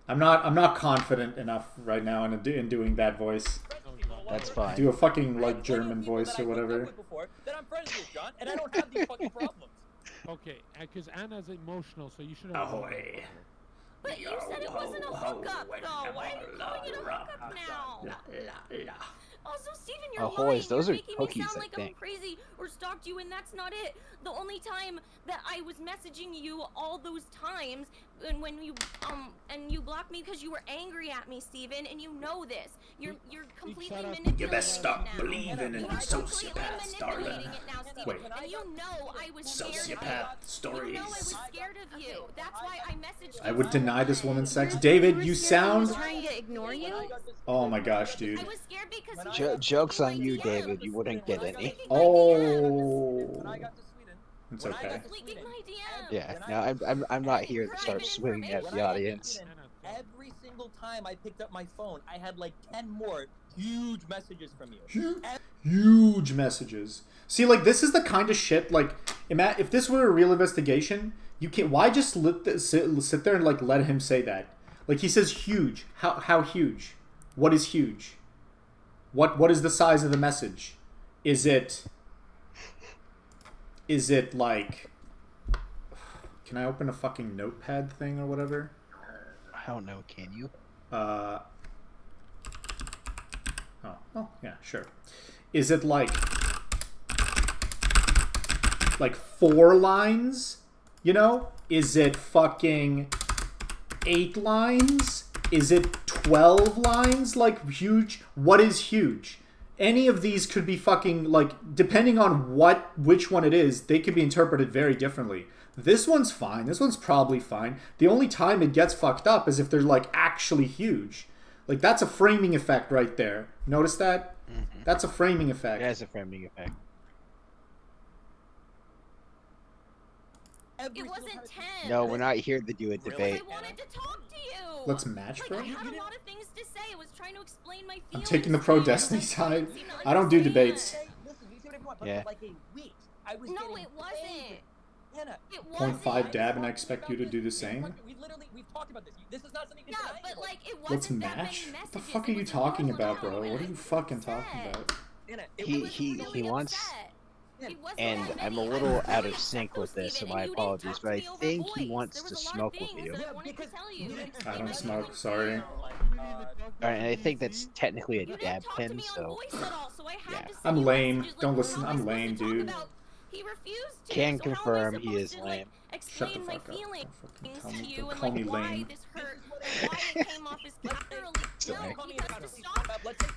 A: I'm not confident enough right now in doing that voice.
B: That's fine.
A: Do a fucking like German voice or whatever.
K: That I'm friends with, John, and I don't have these fucking problems.
G: Okay, because Anna's emotional, so you should have.
A: Ahoy.
E: But you said it wasn't a hookup, though. Why are you calling it a hookup now? Also, Steven, you're lying.
B: Those
E: You're
B: are
E: making
B: cookies,
E: me sound like
B: I
E: I'm
B: think.
E: crazy or stalked you, and that's not it. The only time that I was messaging you all those times, and when you and you blocked me because you were angry at me, Steven, and you know this. You're completely manipulating.
A: You best stop
E: it now.
A: believing in sociopaths, darling.
E: It now, Steven.
A: Wait.
E: And you know I was scared of you.
A: Sociopath stories.
E: You know I was scared of you. That's why I messaged you.
A: I would deny this woman sex. David, you sound...
F: trying to ignore you?
A: Oh my gosh, dude.
E: I was scared because
B: Joke's on you, David. You wouldn't get any.
A: Oh. It's okay.
B: Yeah, no, I'm not here to start swinging at the audience.
K: Every single time I picked up my phone, I had like 10 more huge messages from you.
A: Huge messages. See, like, this is the kind of shit, like, if this were a real investigation, you can't... Why just sit there and, like, let him say that? Like, he says huge. How huge? What is huge? What is the size of the message? Is it like... Can I open a fucking notepad thing or whatever?
B: I don't know, can you?
A: Oh, yeah, sure. Is it like 4 lines? You know? Is it fucking 8 lines? Is it 12 lines? Like, huge? What is huge? Any of these could be fucking, like, depending on which one it is, they could be interpreted very differently. This one's fine. This one's probably fine. The only time it gets fucked up is if they're, like, actually huge. Like, that's a framing effect right there. Notice that? Mm-hmm. That's a framing effect.
B: That is a framing effect.
E: It wasn't 10.
B: No, we're not here to do a debate.
E: I wanted to talk to you.
A: Let's match, bro.
E: I had a lot of things to say. I was trying to explain my feelings.
A: I'm taking the pro-Destiny side. I don't do debates.
K: Listen, you do whatever you want, but
B: Yeah.
K: for like a week, I was
E: No, it wasn't.
K: Anna,
E: it wasn't.
A: 0.5 dab, and I expect you to do the same?
K: We've talked about this. This is not something you
E: can but like, it
A: Let's
E: wasn't that
A: match?
E: many
A: What the
E: messages.
A: fuck are you talking about, bro? What are you fucking talking about?
B: He wants... And I'm a little out of sync with this, so my apologies, but I think he wants to smoke with you.
A: I don't smoke, sorry.
B: Alright, and I think that's technically a dab pin, so... Yeah.
A: I'm lame. Don't listen. I'm lame, dude.
E: He refused to.
B: Can confirm he is lame.
A: Shut the fuck up. Don't call me lame.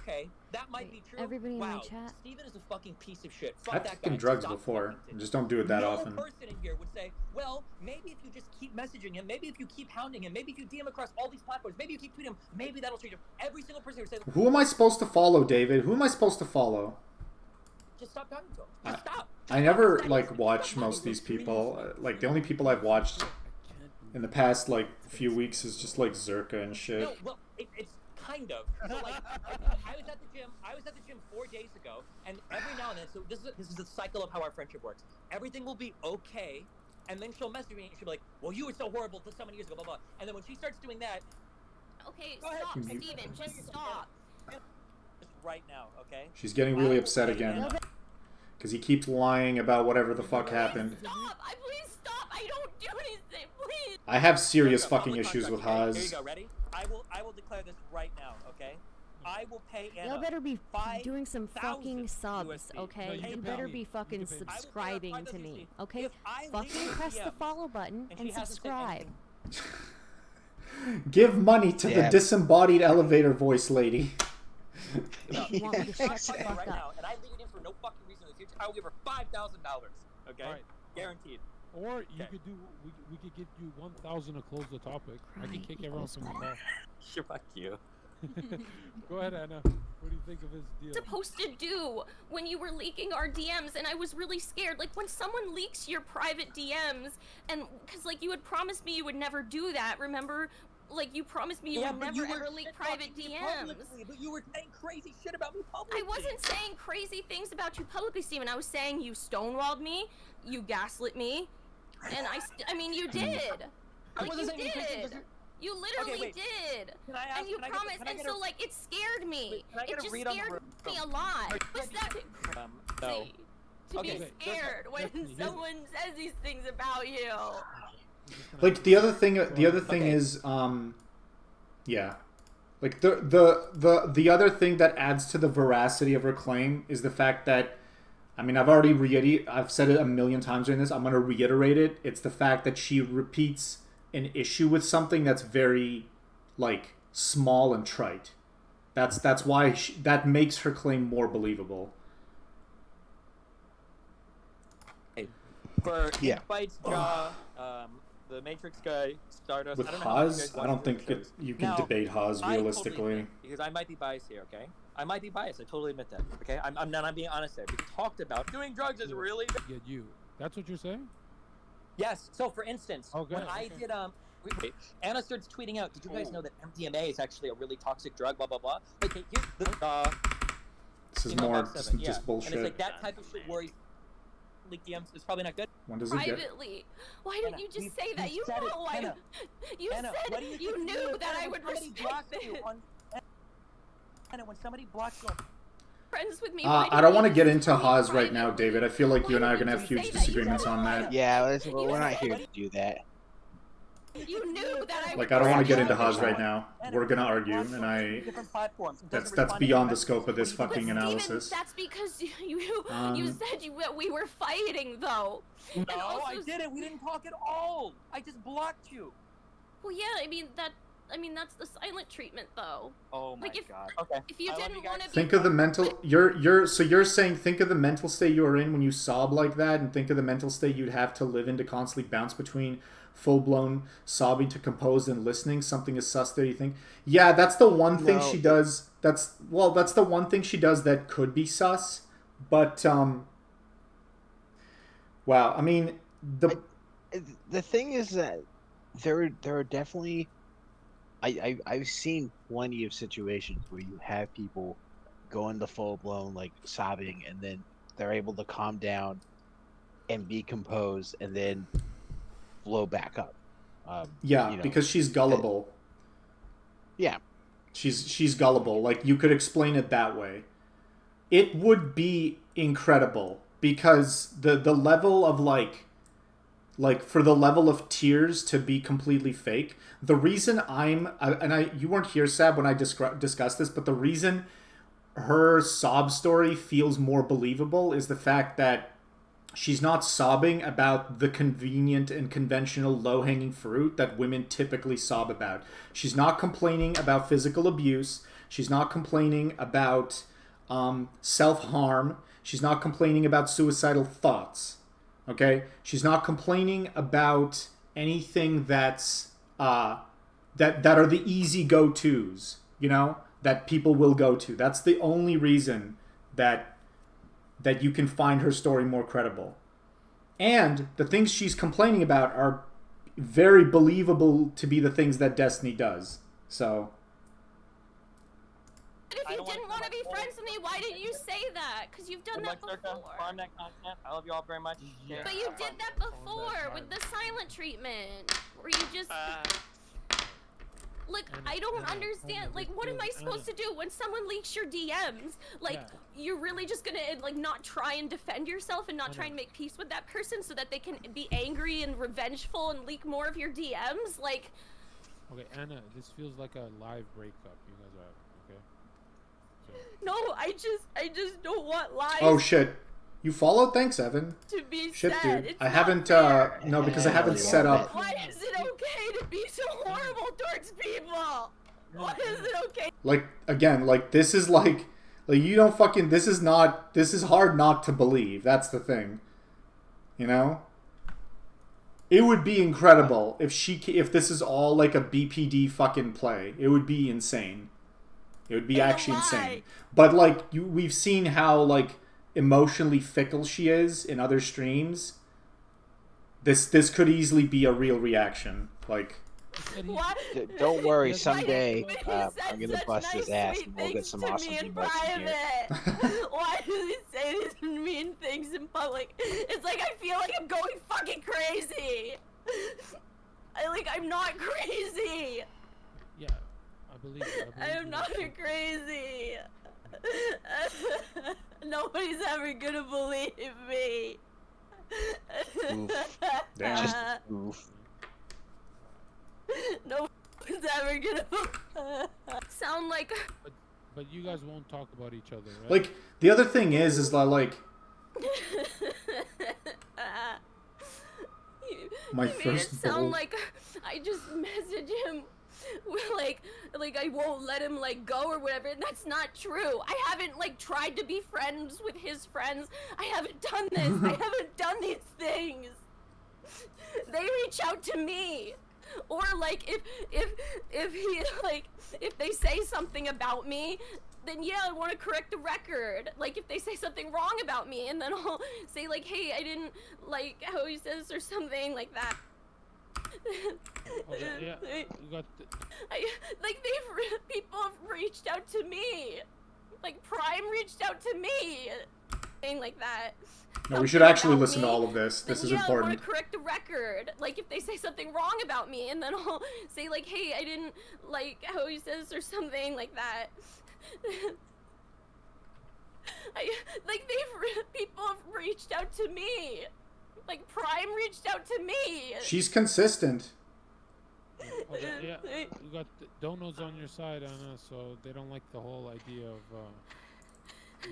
K: Okay, that might be true.
F: Everybody in
K: wow,
F: the chat.
K: Steven is a fucking piece of shit.
A: I've taken drugs before. Just don't do it that often.
K: No person in here would say, well, maybe if you just keep messaging him, maybe if you keep hounding him, maybe if you DM across all these platforms, maybe you keep tweeting him, maybe that'll change him. Every single person would say,
A: who am I supposed to follow, David? Who am I supposed to follow?
K: Just stop talking to him. Just stop.
A: I never, like, watch most of these people. Like, the only people I've watched in the past, like, few weeks is just, like, Zerka and shit.
K: No, well, it's kind of. So, like, I was at the gym 4 days ago, and every now and then, so this is the cycle of how our friendship works. Everything will be okay, and then she'll message me, and she'll be like, well, you were so horrible so many years ago, blah, blah. And then when she starts doing that...
E: Okay, stop, Steven, just stop.
K: Just right now, okay?
A: She's getting really upset again. Because he keeps lying about whatever the fuck happened.
E: Stop! Please stop! I don't do anything, please!
A: I have serious fucking issues with Haas.
K: Here you go, ready? I will declare this right now, okay? I will pay Anna.
F: Y'all better be doing some fucking subs, okay? You better be fucking subscribing to me, okay? Fucking press the follow button and subscribe.
A: Give money to the disembodied elevator voice lady.
F: You want me to shut the fuck
K: right
F: up?
K: Now, and I leave it in for no fucking reason in the future. I will give her $5,000. Okay, right. Guaranteed.
G: Or you could do. We could give you 1,000 to close the topic. I can kick everyone from the call.
K: Sure, fuck you.
G: Go ahead, Anna. What do you think of his deal?
E: Supposed to do when you were leaking our DMs, and I was really scared. Like, when someone leaks your private DMs, and because like you had promised me you would never do that. Remember? Like, you promised me you would never ever leak private DMs.
K: But you were saying crazy shit about me publicly.
E: I wasn't saying crazy things about you publicly, Steven. I was saying you stonewalled me, you gaslit me, and I mean, you did. Like, you did. You literally did. And you promised, and so, like, it scared me. It just scared me a lot. What's that?
K: No.
E: to be scared when someone says these things about you.
A: Like the other thing is yeah. Like the other thing that adds to the veracity of her claim is the fact that, I mean, I've said it a million times during this, I'm going to reiterate it. It's the fact that she repeats an issue with something that's very, like, small and trite. That's why that makes her claim more believable.
K: For Bites Jaw, the Matrix guy, Stardust.
A: With
K: I
A: don't think you can debate Haas realistically.
K: Totally because I might be biased here, okay? I might be biased. I totally admit that, okay? I'm being honest there. We talked about doing drugs is really
G: Get you. That's what you're saying?
K: Yes. So, for instance, when I did wait, Anna starts tweeting out, did you guys know that MDMA is actually a really toxic drug, blah, blah, blah? Like, here's the,
A: this is more just bullshit.
K: And it's like that type of shit where leak DMs is probably not good.
A: When does it get?
E: Privately. Why didn't you just say that? You know why? You said you knew that I would respect this.
K: Anna, when somebody blocks you,
E: friends with me.
A: I don't want to get into Haas right now, David. I feel like you and I are gonna have huge disagreements on that.
B: Yeah, we're not here to do that.
E: You knew that I
A: like, I don't want to get into Haas right now. We're gonna argue, and that's beyond the scope of this fucking analysis.
E: Steven, that's because you said that we were fighting, though.
K: No, I didn't. We didn't talk at all. I just blocked you.
E: Well, yeah, I mean that's the silent treatment, though.
K: Oh my god. Okay.
E: If you didn't want to
A: think of the mental, you're saying think of the mental state you were in when you sob like that, and think of the mental state you'd have to live in to constantly bounce between full-blown sobbing to composed and listening. Something is sus there, you think? Yeah, that's the one thing she does. That's the one thing she does that could be sus. But wow, I mean
B: the thing is that there are definitely I've seen plenty of situations where you have people go into full-blown like sobbing, and then they're able to calm down and be composed, and then blow back up.
A: Because she's gullible. She's gullible. Like, you could explain it that way. It would be incredible because the level of like for the level of tears to be completely fake. The reason you weren't here, Sab, when I discussed this, but the reason her sob story feels more believable is the fact that she's not sobbing about the convenient and conventional low-hanging fruit that women typically sob about. She's not complaining about physical abuse. She's not complaining about self-harm. She's not complaining about suicidal thoughts. Okay? She's not complaining about anything that's that are the easy go-tos, you know, that people will go to. That's the only reason that you can find her story more credible. And the things she's complaining about are very believable to be the things that Destiny does. So.
E: But if you didn't want to be friends with me, why didn't you say that? Because you've done that before.
K: Farm that content. I love you all very much.
E: Yeah. But you did that before with the silent treatment, where you just. Look, I don't understand. Like, what am I supposed to do when someone leaks your DMs? Like, you're really just gonna, like, not try and defend yourself and not try and make peace with that person so that they can be angry and revengeful and leak more of your DMs? Like...
G: Okay, Anna, this feels like a live breakup you guys are having, okay? So...
E: No, I just don't want lies.
A: Oh, shit. You followed? Thanks, Evan.
E: To be
A: shit,
E: said.
A: dude.
E: It's
A: I haven't, no, because I haven't set up...
E: Why is it okay to be so horrible towards people? Why is it okay?
A: Like, again, like, this is like you don't fucking, this is hard not to believe. That's the thing. You know? It would be incredible if this is all like a BPD fucking play. It would be insane. It would be actually insane. But, like, we've seen how, like, emotionally fickle she is in other streams. This could easily be a real reaction. Like,
B: don't worry, someday I'm gonna bust his ass and we'll get some awesome emotion here.
E: Why does he say these mean things in public? It's like I feel like I'm going fucking crazy. I'm not crazy.
G: Yeah, I believe
E: I'm not crazy. No Nobody's ever gonna believe me.
B: Oof.
A: Damn.
B: Just oof.
E: Nobody's ever gonna sound like.
G: But you guys won't talk about each other, right?
A: Like, the other thing is that, like, my
E: you made
A: first
E: it sound
A: bull.
E: like I just message him with like I won't let him like go or whatever, and that's not true. I haven't like tried to be friends with his friends. I haven't done this. I haven't done these things. They reach out to me. Or like if he like if they say something about me, then yeah, I want to correct the record. Like if they say something wrong about me, and then I'll say like, hey, I didn't like how he says or something like that.
G: Okay, yeah, you got
E: People have reached out to me. Like Prime reached out to me, saying like that.
A: No, we should actually listen to all of this. This is
E: I
A: important.
E: want to correct the record. Like if they say something wrong about me, and then I'll say like, hey, I didn't like how he says or something like that. People have reached out to me. Like Prime reached out to me.
A: She's consistent.
G: Okay, yeah, you got donuts on your side, Anna, so they don't like the whole idea of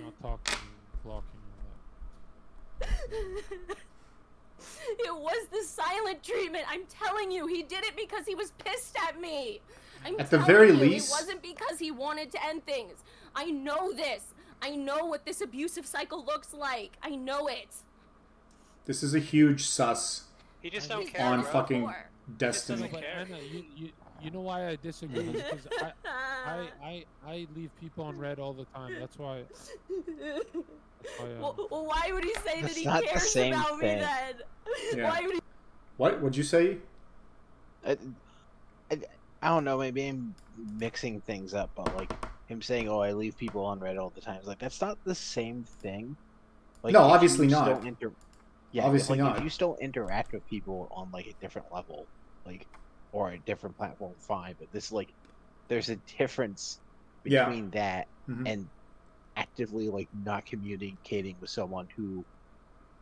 G: not talking and blocking and all that.
E: It was the silent treatment. I'm telling you, he did it because he was pissed at me.
A: At the very
E: you,
A: least,
E: it wasn't because he wanted to end things. I know this. I know what this abusive cycle looks like. I know it.
A: this is a huge sus
H: He just don't care,
A: on
H: bro.
A: fucking Destiny.
G: But Anna, you know why I disagree? Because I leave people on red all the time. That's why.
E: Well, why would he say that
B: That's
E: he
B: not the
E: cares
B: same
E: about me
B: thing.
E: then?
A: Yeah.
E: Why would he?
A: What? What'd you say?
B: I don't know. Maybe I'm mixing things up, but like him saying, "Oh, I leave people on red all the time." It's like that's not the same thing. Like,
A: No,
B: if
A: obviously
B: you
A: not.
B: still
A: Obviously
B: like,
A: not.
B: If you still interact with people on like a different level, like or a different platform, fine. But this like, there's a difference
A: Yeah.
B: between that
A: Mhm.
B: and actively like not communicating with someone who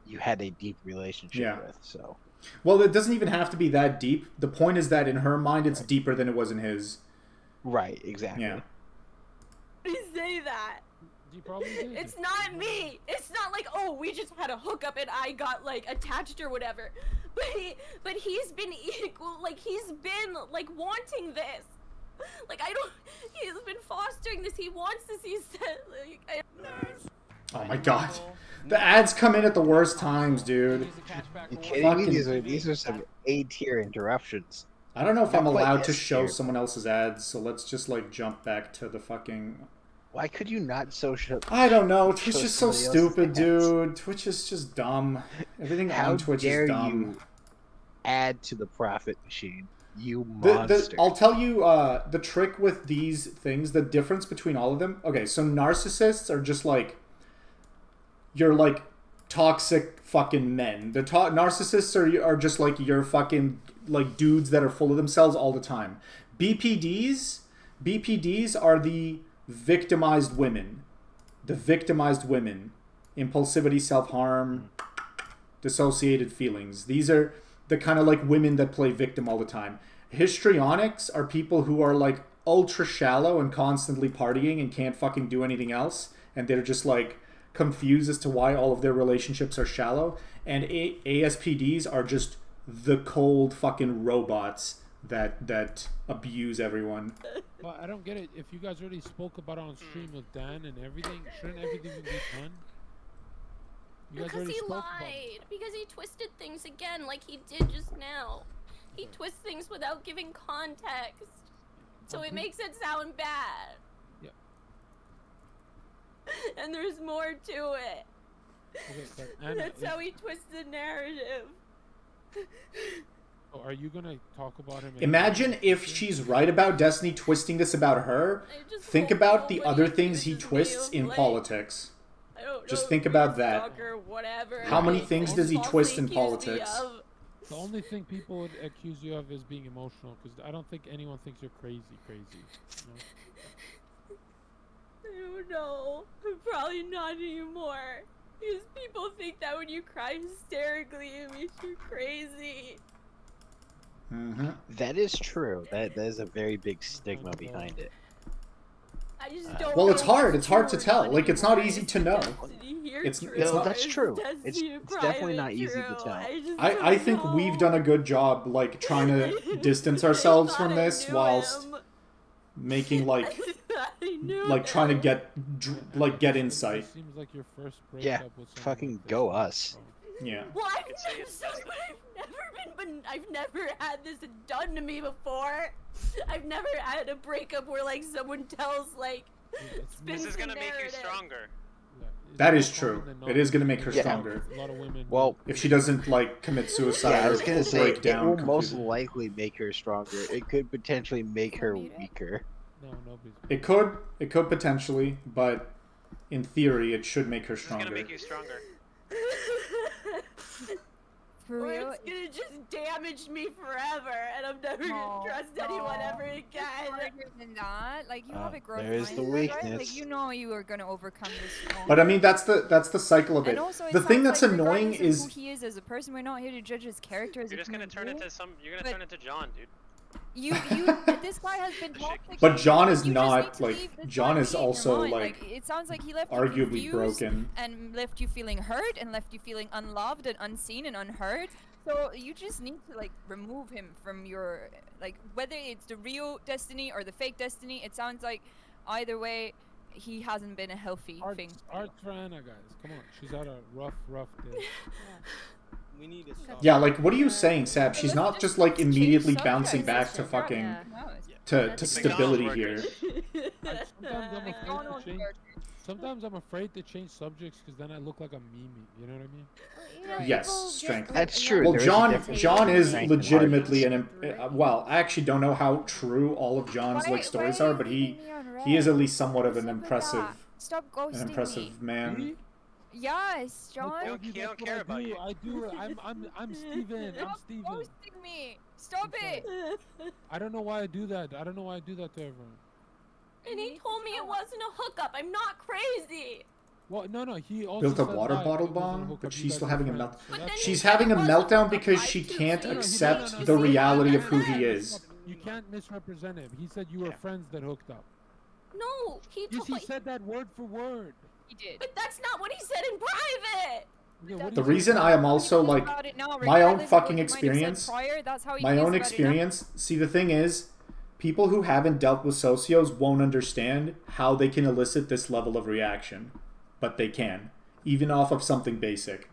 B: you had a deep relationship
A: Yeah.
B: with. So.
A: Well, it doesn't even have to be that deep. The point is that in her mind, it's deeper than it was in his.
B: Right. Exactly.
A: Yeah.
E: Why would he say that?
G: You probably did.
E: It's not me. It's not like, oh, we just had a hookup and I got like attached or whatever. But he's been equal. Like he's been like wanting this. Like he's been fostering this. He wants this. He said like.
A: Oh my god. The ads come in at the worst times, dude.
B: You kidding me? These are some A-tier interruptions.
A: I don't know if
B: Not
A: I'm
B: quite
A: allowed to
B: S
A: show
B: tier.
A: someone else's ads, so let's just like jump back to the fucking.
B: Why could you not social?
A: I don't know. Twitch is so
B: somebody else's
A: stupid,
B: ads?
A: dude. Twitch is just dumb. Everything
B: How
A: on Twitch
B: dare
A: is dumb.
B: you add to the profit machine, you monster?
A: I'll tell you the trick with these things, the difference between all of them. Okay, so narcissists are just like, you're like toxic fucking men. The narcissists are just like your fucking like dudes that are full of themselves all the time. BPDs are the victimized women. The victimized women. Impulsivity, self-harm, dissociated feelings. These are the kind of like women that play victim all the time. Histrionics are people who are like ultra shallow and constantly partying and can't fucking do anything else. And they're just like confused as to why all of their relationships are shallow. And ASPDs are just the cold fucking robots that abuse everyone.
G: Well, I don't get it. If you guys already spoke about it on stream with Dan and everything, shouldn't everything be done? You guys
E: Because
G: already
E: he
G: spoke about it.
E: lied. Because he twisted things again like he did just now. He twists things without giving context. So it makes it sound bad.
G: Yeah.
E: And there's more to it.
G: Okay, but Anna,
E: That's how he twists the narrative.
G: Are you gonna talk about him?
A: Imagine if she's right about Destiny twisting this about her. Think about the other things he twists in politics. Just think about that. How many things does he twist in politics?
G: The only thing people would accuse you of is being emotional, because I don't think anyone thinks you're crazy. You know?
E: don't know. Probably not anymore. Because people think that when you cry hysterically, it makes you crazy.
B: That is true. That is a very big stigma behind it.
E: I just don't
A: Well,
E: know
A: it's hard.
E: what's
A: It's hard to
E: true or
A: tell.
E: not
A: Like, it's not
E: anymore.
A: easy
E: Is
A: to
E: the
A: know.
E: destiny here
A: It's
E: true,
A: not.
E: or
B: That's
E: is
B: true.
E: the
B: It's
E: destiny of
B: definitely
E: private
B: not easy to
E: true?
B: tell.
A: I think we've done a good job, like, trying to distance ourselves from this whilst making, like trying to get insight.
G: It seems like your first breakup
B: Yeah,
G: with someone
B: fucking
G: like this.
B: go us.
A: Yeah.
E: Well, I've never had this done to me before. I've never had a breakup where like someone tells like
H: This is gonna make you stronger.
A: That is true. It is going to make her stronger.
G: A lot of women.
B: Well,
A: if she doesn't like commit suicide
B: yeah, I was
A: or
B: gonna say
A: break
B: it
A: down
B: will
A: completely.
B: most likely make her stronger. It could potentially make her weaker.
G: No, nobody's.
A: It could potentially, but in theory, it should make her stronger.
H: It's gonna make you stronger.
E: For real? It's gonna just damage me forever, and I'm never gonna trust anyone ever again.
I: Harder than that. Like you have a growth
B: there is the
I: mindset,
B: weakness.
I: right? Like you know you are gonna overcome this.
A: But I mean, that's the cycle of it.
I: And also,
A: The thing that's
I: like,
A: annoying
I: regardless of
A: is
I: who he is as a person. We're not here to judge his character as
H: You're just gonna turn into turn into John, dude.
I: This guy has been toxic.
A: But John is
I: You just
A: not
I: need to
A: like
I: leave this
A: John
I: guy
A: is
I: be in your
A: also
I: mind.
A: like
I: it sounds like he left you
A: arguably
I: confused
A: broken.
I: and left you feeling hurt and left you feeling unloved and unseen and unheard. So you just need to like remove him from your like whether it's the real destiny or the fake destiny. It sounds like either way he hasn't been a healthy thing.
G: Art for Anna, guys. Come on, she's had a rough day.
N: We need to stop.
A: Yeah, like what are you saying, Sab? She's not just like immediately bouncing back to fucking to stability here.
G: Sometimes I'm afraid to change subjects because then I look like a meme. You know what I mean?
A: Yes, strength.
B: That's true.
A: Well,
B: There is a
A: John
B: difference
A: is
B: between strength and
A: legitimately well, I actually don't know how true all of John's like stories are, but he is at least somewhat of an impressive man.
I: Yes, John.
H: He don't care about you.
G: I do. I'm Steven. I'm Steven.
I: Stop ghosting me. Stop it.
G: I don't know why I do that. I don't know why I do that to everyone.
E: And he told me it wasn't a hookup. I'm not crazy.
G: Well, no. He also
A: Built a
G: said
A: water
G: that
A: bottle
G: it wasn't a
A: bomb,
G: hookup,
A: but
G: you
A: she's
G: guys
A: still
G: were
A: having a
G: friends,
A: meltdown.
G: so that's-
A: She's having a meltdown because she can't accept the reality of who he is.
G: You can't misrepresent him. He said you were friends that hooked up.
E: No, he
G: Yes,
E: told
G: he said that word for word.
I: He did.
E: But that's not what he said in private.
G: Yeah,
A: The reason I am also like my own fucking experience, my own experience. See, the thing is, people who haven't dealt with socios won't understand how they can elicit this level of reaction, but they can, even off of something basic.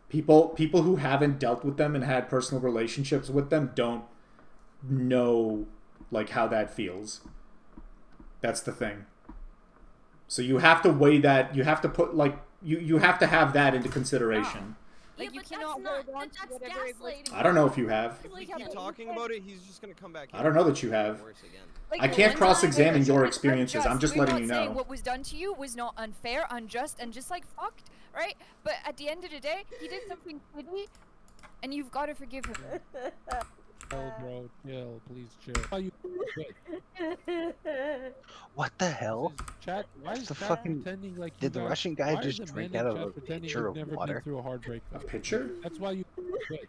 A: People who haven't dealt with them and had personal relationships with them don't know like how that feels. That's the thing. So you have to weigh that. You have to put like you have to have that into consideration.
I: Like you cannot hold on to whatever it was.
A: I don't know if you have.
N: If we keep talking about it, he's just gonna come back.
A: I don't know that you have.
N: Worse again.
I: Like,
A: I can't
I: one
A: cross-examine
I: time,
A: your
I: it's
A: experiences. I'm just
I: We're
A: letting
I: not
A: you
I: saying
A: know.
I: what was done to you was not unfair, unjust, and just like fucked, right? But at the end of the day, he did something shitty, and you've got to forgive him.
G: Oh, bro, chill, please chill. Why you
B: What the hell?
G: Chat, why is
B: the
G: chat
B: fucking?
G: pretending like
B: Did the
G: you guys-
B: Russian guy
G: why
B: just
G: is the
B: drink
G: man
B: out
G: in
B: of
G: chat
B: a
G: pretending
B: pitcher
G: you've
B: of
G: never
B: water?
G: been through a hard breakup?
A: A pitcher?
G: That's why you quit.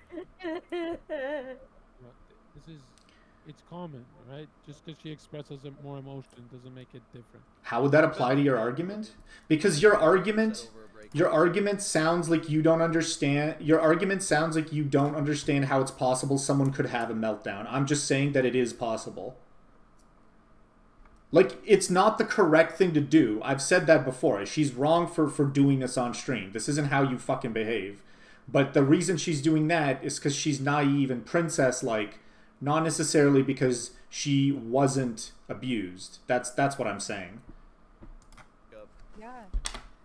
G: It's common, right? Just because she expresses more emotion doesn't make it different.
A: How would that apply to your argument? Because your argument sounds like you don't understand. Your argument sounds like you don't understand how it's possible someone could have a meltdown. I'm just saying that it is possible. Like, it's not the correct thing to do. I've said that before. She's wrong for doing this on stream. This isn't how you fucking behave. But the reason she's doing that is because she's naive and princess-like, not necessarily because she wasn't abused. That's what I'm saying.
I: Yeah.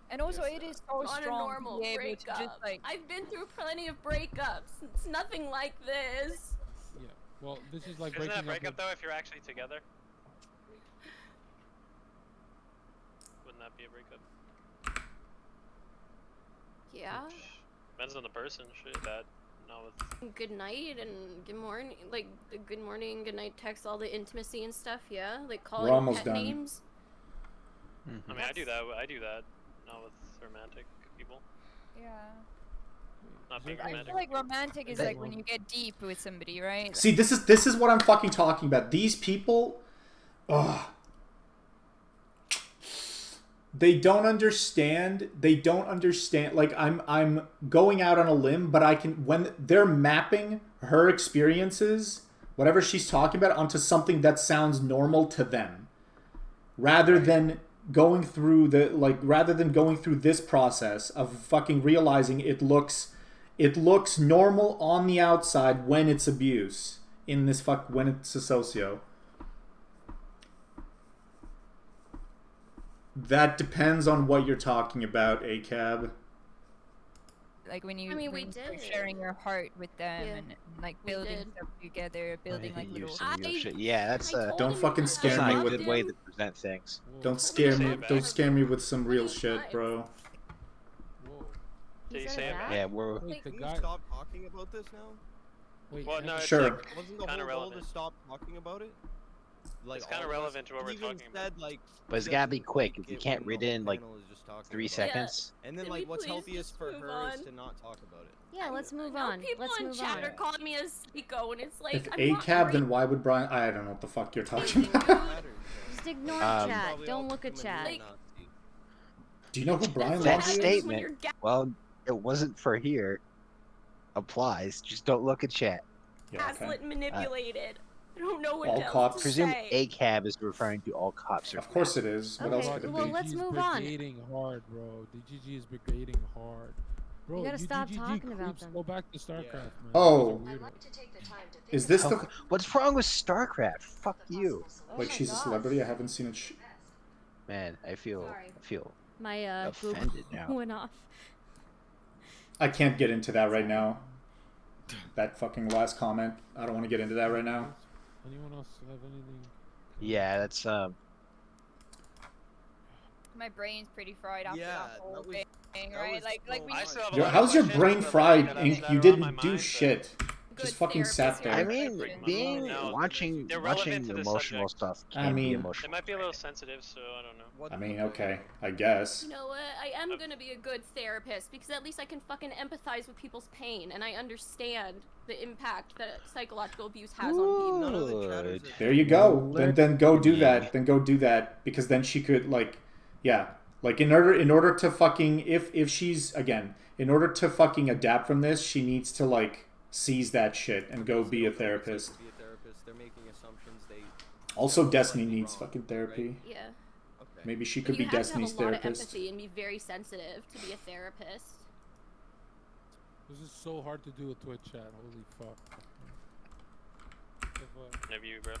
I: And also, it is so
E: On a
I: strong
E: normal
I: to be able to
E: breakup.
I: just like.
E: I've been through plenty of breakups. It's nothing like this.
G: Yeah. Well, this is like
H: Isn't that a
G: breaking
H: breakup
G: up.
H: though if you're actually together? Wouldn't that be a breakup?
E: Yeah.
H: Depends on the person. Shit, that. No, with.
E: Good night and good morning, like the good morning, good night text, all the intimacy and stuff. Yeah, like calling
A: almost
E: pet
A: done.
E: names.
H: I mean, I do that. Not with romantic people.
I: Yeah.
H: Not being
I: I
H: romantic.
I: feel like romantic is like when you get deep with somebody, right?
A: See, this is what I'm fucking talking about. These people, ugh. They don't understand. Like, I'm going out on a limb, but I can, when they're mapping her experiences, whatever she's talking about, onto something that sounds normal to them, rather than going through this process of fucking realizing it looks normal on the outside when it's abuse when it's a socio. That depends on what you're talking about, ACAB.
I: Like when you,
E: I mean,
I: when
E: we
I: you start
E: did.
I: sharing your heart with them and like
E: We
I: building
E: did.
I: stuff together, building like little.
J: Shit. Yeah, that's
A: Don't fucking scare
J: that's
A: me
J: not a
A: with
J: good way to present things.
A: Don't scare me with some real shit, bro.
H: Did you say it back?
K: Yeah, we're.
G: Wait, the
N: Can
G: guy.
N: you stop talking about this now?
G: Wait,
H: Well, no, it's
A: Sure.
H: like
N: Wasn't the
H: kind
N: whole
H: of
N: goal to
H: relevant.
N: stop talking about it? Like,
H: It's kinda
N: all of us?
H: relevant to what we're
N: He even
H: talking
N: said, like,
J: But it's
N: he
J: gotta be
N: doesn't
J: quick.
N: like
J: You
N: it
J: can't
N: when
J: read
N: the
J: it
N: whole
J: in like
N: panel is just talking
J: 3
N: about it.
J: seconds.
N: And then,
E: Can
N: like,
E: we
N: what's
E: please
N: healthiest
E: just
N: for
E: move
N: her is
E: on?
N: to not talk about it.
F: Yeah, let's move
E: I know
F: on.
E: people
F: Let's
E: in
F: move
E: chat
F: on.
E: are calling me a psycho, and it's like
A: If
E: I'm not
A: ACAB,
E: great.
A: then why would Brian? I don't know what the fuck you're talking about.
F: Just ignore chat.
N: Probably
F: Don't
N: all
F: look at
N: human
F: chat.
N: beings not see.
A: Do you know who Brian
J: That
A: Laundrie is?
J: statement, well, it wasn't for here, applies. Just don't look at chat.
A: Yeah, okay.
E: Gaslit, manipulated. I don't know what
A: All
E: else
A: cops.
E: to
J: Presume
E: say.
J: ACAB is referring to all cops.
A: Of course it is. What else could it
F: well,
A: be?
F: let's
G: DGG's
F: move on.
G: brigading hard, bro. DGG is brigading hard. Bro,
F: You gotta stop
G: DGG
F: talking about
G: creeps
F: them.
G: Go back to StarCraft, man.
A: Oh.
G: You guys are weirdos.
A: Is this the
J: What's wrong with StarCraft? Fuck you.
A: like she's a celebrity? I haven't seen it.
J: Man, I feel
F: My
J: offended
F: Google
J: now.
F: went off.
A: I can't get into that right now. That fucking last comment. I don't want to get into that right now.
G: Anyone else have anything?
J: Yeah, that's
I: My brain's pretty fried after
N: Yeah,
I: that whole
N: that was-
I: thing,
N: that
I: right?
N: was
I: Like
N: so
I: we.
H: I still have a
A: Yo,
H: lot of
A: how's your
H: questions,
A: brain
H: but, like,
A: fried,
H: that
A: Ink?
H: are
A: You
H: on
A: didn't
H: my
A: do
H: mind,
A: shit.
E: Good
A: Just fucking sat
E: therapist.
A: there.
J: I mean,
H: Break my
J: being
H: phone.
J: watching
H: They're relevant
J: watching
H: to the
J: emotional
H: subject.
J: stuff
A: I
J: can be
A: mean-
J: emotional.
H: It might be a little sensitive, so I don't know.
A: I mean, okay, I guess.
E: You know what? I am gonna be a good therapist because at least I can fucking empathize with people's pain and I understand the impact that psychological abuse has on people.
N: None of the chatters are-
A: There you go. Then go do that. Then go do that because then she could like, yeah, like in order to fucking if she's again in order to fucking adapt from this, she needs to like seize that shit and go be a therapist.
N: Be a therapist. They're making assumptions. They
A: Also, Destiny needs fucking therapy.
E: Yeah.
N: okay.
A: Maybe she
E: But
A: could be
E: you have
A: Destiny's
E: to have a lot of
A: therapist.
E: empathy and be very sensitive to be a therapist.
G: This is so hard to do with Twitch chat. Holy fuck.
H: Interview, bro.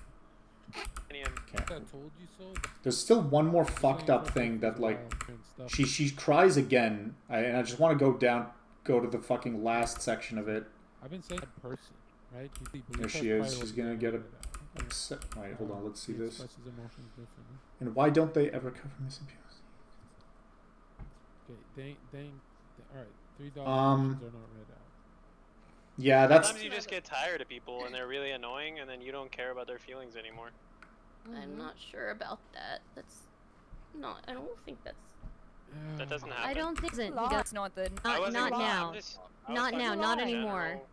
A: Okay.
G: I told you so.
A: There's still one more fucked up thing that like she cries again, and I just want to go to the fucking last section of it.
G: I've been saying that person, right?
A: There she is. She's gonna get a. Wait, hold on. Let's see this.
G: Expresses emotions differently.
A: And why don't they ever cover missing
G: Okay, all right, $3 are not read out.
A: Yeah, that's.
H: Sometimes you just get tired of people and they're really annoying, and then you don't care about their feelings anymore.
E: I'm not sure about that. That's not. I don't think that's.
H: That doesn't happen.
F: I don't think he
I: Law,
F: does.
I: it's not the.
F: Not now.
H: I was
F: Not
H: talking
F: now.
H: about
F: Not
H: in
F: anymore.
H: general.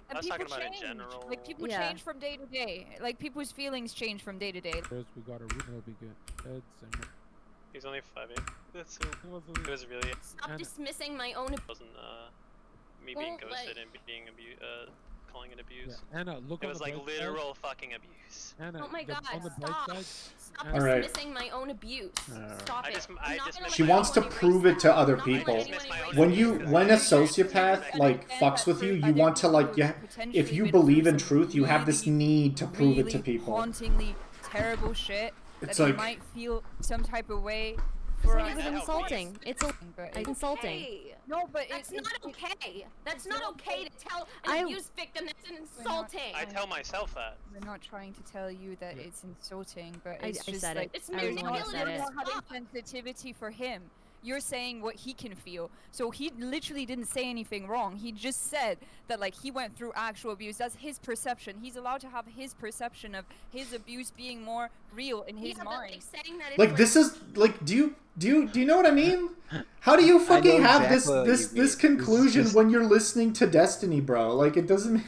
H: I
I: And
H: was
I: people
H: talking about in
I: change.
H: general.
I: Like people
F: Yeah.
I: change from day to day. Like people's feelings change from day to day.
G: First, we got a root. That'll be good. Heads and
H: He's only 5'8". That's so. It was really.
E: Stop dismissing my own.
H: Wasn't me being
E: Well,
H: ghosted
E: like-
H: and being calling it abuse.
G: yeah. Anna, look
H: It
G: on
H: was
G: the
H: like
G: bright
H: literal fucking abuse.
G: Side. Anna,
E: Oh my god!
G: on the bright
E: Stop!
G: side.
E: Stop
A: All right.
E: dismissing my own abuse. Stop
H: I
E: it.
H: just-
E: I'm
H: I
E: not
H: just
E: gonna
H: missed
A: She
E: let
H: my
A: wants to
E: anyone erase
A: prove it to
E: that.
A: other
E: I'm not gonna let
A: people.
E: anyone erase that.
A: When a sociopath like fucks with you, you want to like if you believe in truth, you have this need to prove it to people.
I: Hauntingly terrible shit.
A: It's
I: that
A: like-
I: you might feel some type of way. For
F: It's
I: us.
F: insulting. It's
I: But
F: insulting.
E: Hey,
I: no, but
E: that's
I: it's
E: not okay. That's not okay to tell
F: I-
E: an abuse victim that's insulting.
H: I tell myself that.
I: We're not trying to tell you that it's insulting, but
F: I
I: it's just
F: said
I: like
F: it.
E: It's
F: I was the one that
I: you're
F: said it.
I: not having sensitivity for him. you're saying what he can feel. So he literally didn't say anything wrong. He just said that like he went through actual abuse. That's his perception. He's allowed to have his perception of his abuse being more real in his mind.
E: But, saying that
A: Like this is like, do you know what I mean? How do you fucking have
B: exactly
A: this conclusion when you're listening to Destiny, bro? Like it doesn't.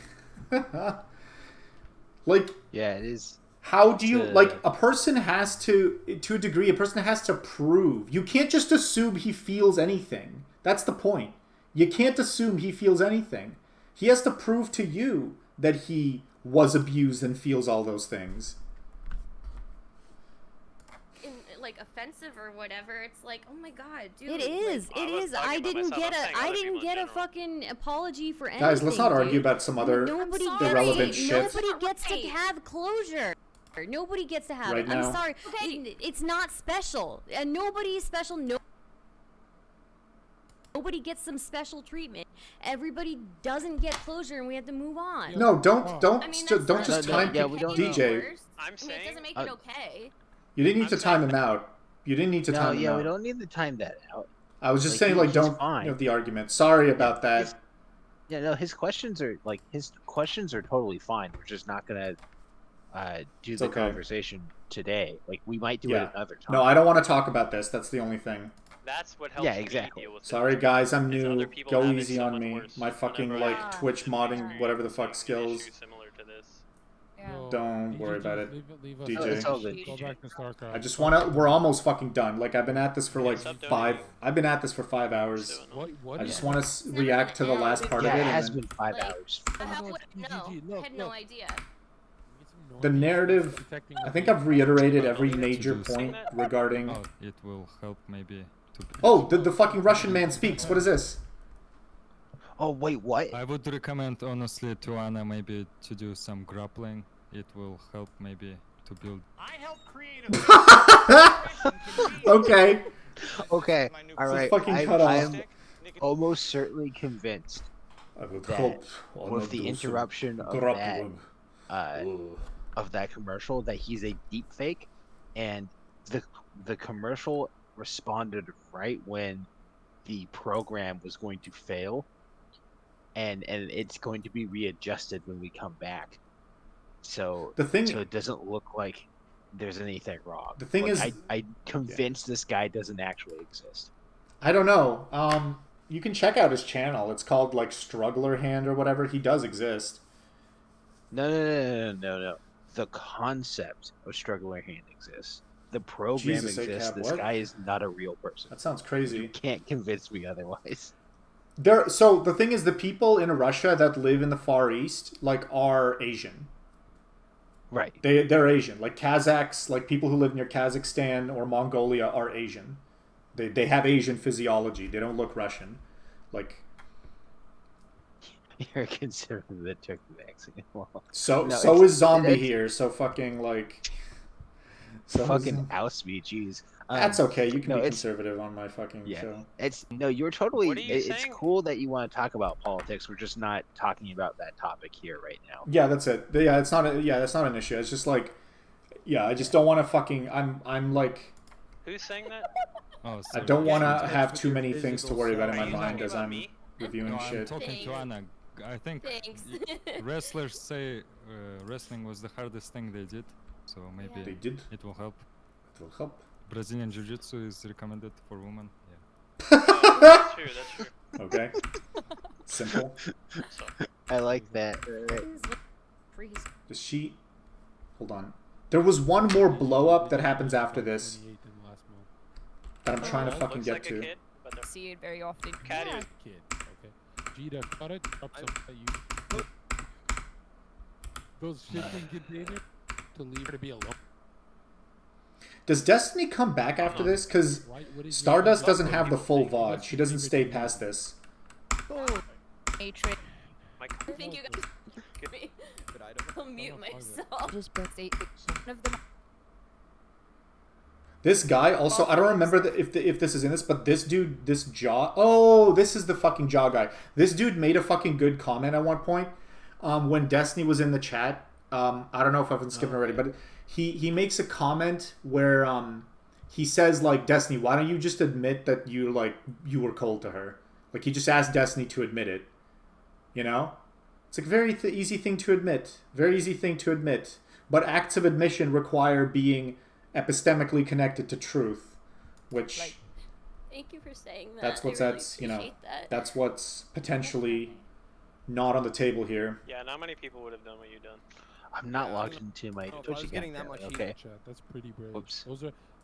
A: Like
B: yeah, it is.
A: How do you like a person has to a degree? A person has to prove. You can't just assume he feels anything. That's the point. You can't assume he feels anything. He has to prove to you that he was abused and feels all those things.
E: Like offensive or whatever, it's like, oh my god, dude.
F: It is.
E: Like,
F: it is. I didn't get a fucking apology for anything.
A: Guys, let's not argue about some other irrelevant shit.
F: Nobody gets to have closure. Nobody gets to have
A: right
F: it.
A: Now.
F: I'm sorry. It's not special. And nobody is special. Nobody gets some special treatment. Everybody doesn't get closure, and we have to move on.
A: No, don't just time DJ.
H: I'm saying
E: it doesn't make it okay.
A: You didn't need to time him out. You didn't need to time him out.
B: Yeah, we don't need to time that out.
A: I was just saying, like, don't have the argument. Sorry about that.
B: Yeah, no, his questions are totally fine. We're just not gonna do the conversation today. Like, we might do it another time.
A: No, I don't want to talk about this. That's the only thing.
H: That's what helps.
B: Yeah, exactly.
H: Deal with
A: Sorry, guys, I'm new. Go easy on me.
H: worse.
A: My fucking like Twitch modding, whatever the fuck skills.
H: Similar to this.
A: Don't worry about it, DJ.
G: Go back to StarCraft.
A: I just wanna. We're almost fucking done. Like I've been at this for like 5. I've been at this for 5 hours. I just want to react to the last part of it.
B: It has been 5 hours.
E: How would I know? I had no idea.
A: The narrative. I think I've reiterated every major point regarding.
Q: Oh, it will help maybe.
A: Oh, the fucking Russian man speaks. What is this?
B: Oh wait, what?
Q: I would recommend honestly to Anna maybe to do some grappling. It will help maybe to build.
O: I help create
A: Okay.
B: Okay. All right. I am almost certainly convinced that with the interruption of that commercial that he's a deep fake, and the commercial responded right when the program was going to fail. And it's going to be readjusted when we come back, so it doesn't look like there's anything wrong.
A: The thing is,
B: I'm convinced this guy doesn't actually exist.
A: I don't know. You can check out his channel. It's called like Struggler Hand or whatever. He does exist.
B: No. The concept of Struggler Hand exists. The program exists. This guy is not a real person.
A: That sounds crazy.
B: You can't convince me otherwise.
A: So the thing is, the people in Russia that live in the Far East are Asian.
B: Right.
A: They're Asian. Like Kazakhs, like people who live near Kazakhstan or Mongolia are Asian. They have Asian physiology. They don't look Russian. Like
B: you're considering the Turkey vaccine.
A: So is Zombie here. So fucking like.
B: Fucking oust me, jeez.
A: That's okay. You can be conservative on my fucking show.
B: You're totally. It's cool that you want to talk about politics. We're just not talking about that topic here right now.
A: Yeah, that's it. Yeah, it's not. That's not an issue. It's just like, I just don't want to fucking. I'm like.
H: Who's saying that?
Q: Oh,
A: I don't want to have too many things to worry about in my mind as I'm reviewing shit.
Q: I'm talking to Anna. I think wrestlers say wrestling was the hardest thing they did. So maybe it will help.
A: It will help.
Q: Brazilian Jiu-Jitsu is recommended for women.
H: That's true.
A: Okay. Simple.
B: I like that.
A: Does she? Hold on. There was one more blow up that happens after this that I'm trying to fucking get to.
I: I see it very often.
G: Kid. Okay. Gita, got it. Drop some. Those shipping containers. To leave her to be alone.
A: Does Destiny come back after this? Because Stardust doesn't have the full VOD. She doesn't stay past this.
E: I think you guys give me. I'll mute myself.
A: This guy also, I don't remember if this is in this, but this dude, this Jaw. Oh, this is the fucking Jaw guy. This dude made a fucking good comment at one point when Destiny was in the chat. I don't know if I've been skipping already, but he makes a comment where he says like, Destiny, why don't you just admit that you were cold to her? Like, he just asked Destiny to admit it. You know? It's like a very easy thing to admit. Very easy thing to admit. But acts of admission require being epistemically connected to truth, which...
E: Like, thank you for saying that.
A: That's what's that's what's potentially not on the table here.
H: Yeah, not many people would have done what you've done.
B: I'm not logged into my Twitch account. Okay.
G: Chat, that's pretty brave.
B: Whoops.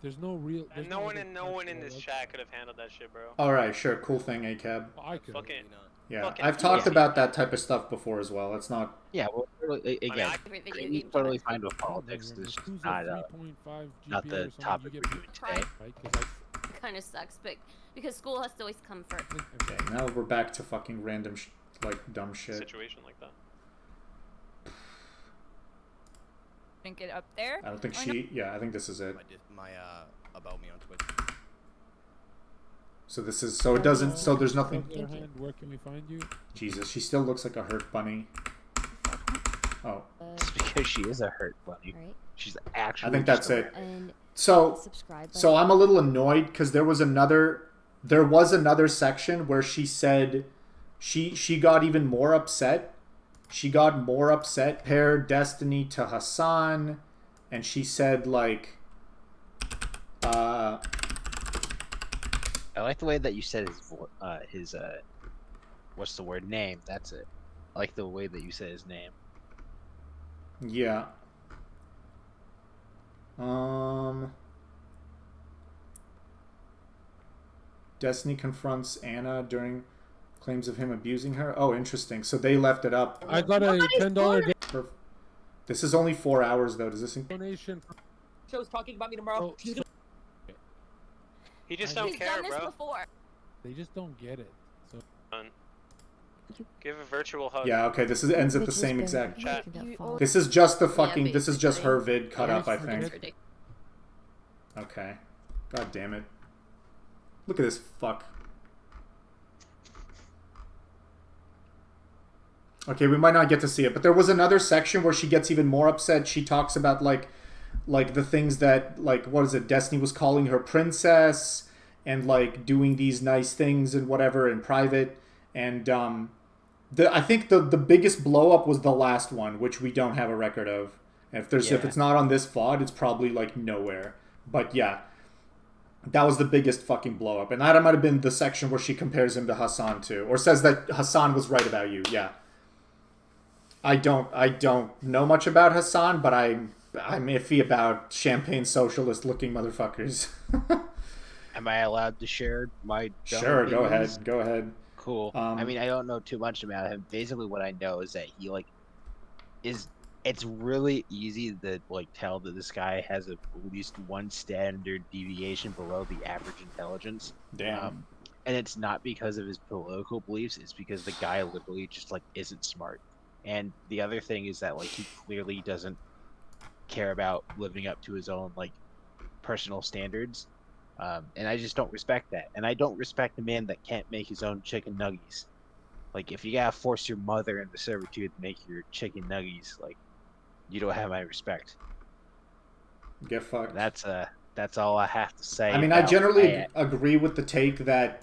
G: There's no real.
H: And no one in this chat could have handled that shit, bro.
A: All right, sure, cool thing, ACAB.
G: I could.
H: Fucking.
A: Yeah, I've talked about that type of stuff before as well. It's not.
B: Yeah, well, again, I'm totally fine with politics. It's just not the topic we're doing today.
E: It kind of sucks, but because school has to always come first.
A: Okay, now we're back to fucking random, dumb shit.
H: Situation like that.
I: Think it up there.
A: I don't think she. Yeah, I think this is it.
N: My about me on Twitch.
A: So this is so it doesn't. So there's nothing.
G: Where can we find you?
A: Jesus, she still looks like a hurt bunny. Oh.
B: It's because she is a hurt bunny.
F: Right.
B: She's actually.
A: I think that's it.
F: And
A: so I'm a little annoyed because there was another section where she said she got even more upset. She got more upset. Compared Destiny to Hassan, and she said like,
B: I like the way that you said his what's the word, name. That's it. I like the way that you said his name.
A: Yeah. Destiny confronts Anna during claims of him abusing her. Oh, interesting. So they left it up.
G: I got a $10.
A: This is only 4 hours though. Does this
G: donation?
K: Show's talking about me tomorrow.
H: He just don't care, bro.
E: Before.
G: They just don't get it. So.
H: Give a virtual hug.
A: Yeah, okay, ends at the same exact chat. This is just the fucking, this is just her vid cut up, I think. Okay. God damn it. Look at this fuck. Okay, we might not get to see it, but there was another section where she gets even more upset. She talks about, like the things that, like, what is it, Destiny was calling her princess, and, like, doing these nice things and whatever in private, and, I think the biggest blow-up was the last one, which we don't have a record of. If it's not on this VOD, it's probably, like, nowhere. But, yeah. That was the biggest fucking blow-up. And that might have been the section where she compares him to Hassan, too. Or says that Hassan was right about you, yeah. I don't know much about Hassan, but I'm iffy about champagne socialist looking motherfuckers.
B: Am I allowed to share my
A: Sure, go ahead. Go ahead.
B: Cool. I mean, I don't know too much about him. Basically what I know is that he it's really easy to tell that this guy has at least one standard deviation below the average intelligence.
A: Damn.
B: And it's not because of his political beliefs, it's because the guy literally just isn't smart. And the other thing is that he clearly doesn't care about living up to his own personal standards, and I just don't respect that. And I don't respect a man that can't make his own chicken nuggies. If you gotta force your mother into servitude to make your chicken nuggies, you don't have my respect.
A: Get fucked.
B: That's all I have to say.
A: I mean, I generally agree with the take that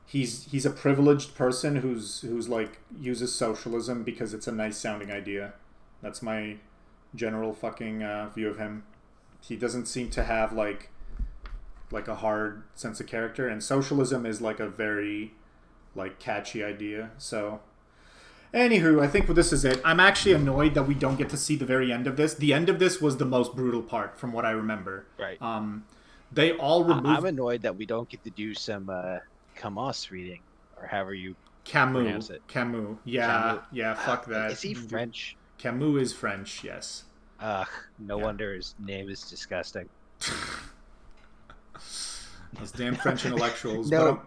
A: he's a privileged person who's uses socialism because it's a nice sounding idea. That's my general fucking view of him. He doesn't seem to have like a hard sense of character, and socialism is a very catchy idea. So anywho, I think this is it. I'm actually annoyed that we don't get to see the very end of this. The end of this was the most brutal part from what I remember.
B: Right.
A: They all removed...
B: I'm annoyed that we don't get to do some Camus reading, or however you pronounce it.
A: Camus. Yeah, Camus. Yeah, fuck that.
B: Is he French?
A: Camus is French, yes.
B: No wonder his name is disgusting.
A: Those damn French intellectuals.
B: No.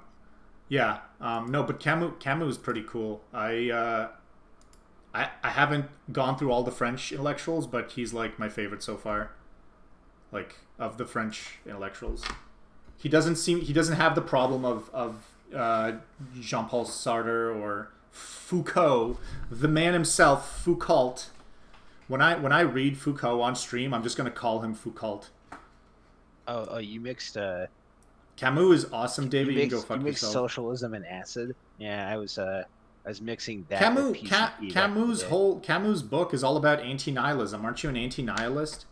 A: But Camus is pretty cool. I haven't gone through all the French intellectuals, but he's my favorite so far. Of the French intellectuals. He doesn't have the problem of Jean-Paul Sartre or Foucault, the man himself, Foucault. When I read Foucault on stream, I'm just gonna call him Foucault.
B: Oh, you mixed
A: Camus is awesome, David. You, can go fuck
B: you mixed
A: yourself.
B: socialism and acid. Yeah, I was mixing that.
A: Camus' book is all about anti-nihilism. Aren't you an anti-nihilist?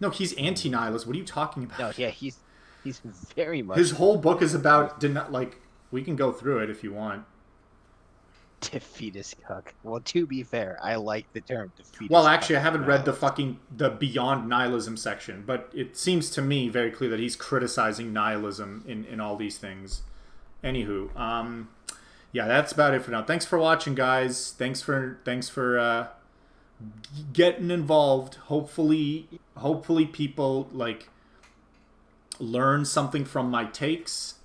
A: No, he's anti-nihilist. What are you talking about?
B: No, yeah, he's very much.
A: His whole book is about like. We can go through it if you want.
B: Defeatist cuck. Well, to be fair, I like the term defeatist.
A: Well, actually, I haven't read the beyond nihilism section, but it seems to me very clear that he's criticizing nihilism in all these things. Anywho, yeah, that's about it for now. Thanks for watching, guys. Thanks for getting involved. Hopefully people like learn something from my takes.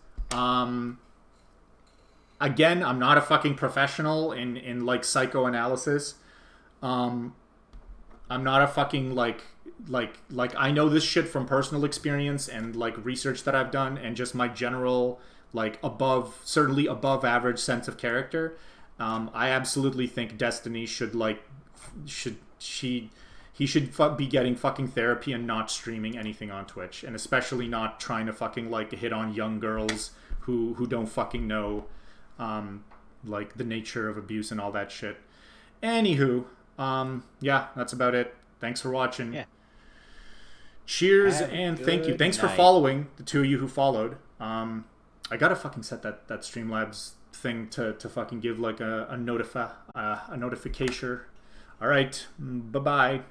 A: Again, I'm not a fucking professional in like psychoanalysis. I'm not a fucking like I know this shit from personal experience and like research that I've done and just my general like certainly above average sense of character. I absolutely think Destiny should be getting fucking therapy and not streaming anything on Twitch, and especially not trying to fucking like hit on young girls who don't fucking know like the nature of abuse and all that shit. Anywho, yeah, that's about it. Thanks for watching.
B: Yeah.
A: Cheers and thank you. Thanks for following, the two of you who followed. I gotta fucking set that Streamlabs thing to fucking give like a notification. All right, bye bye.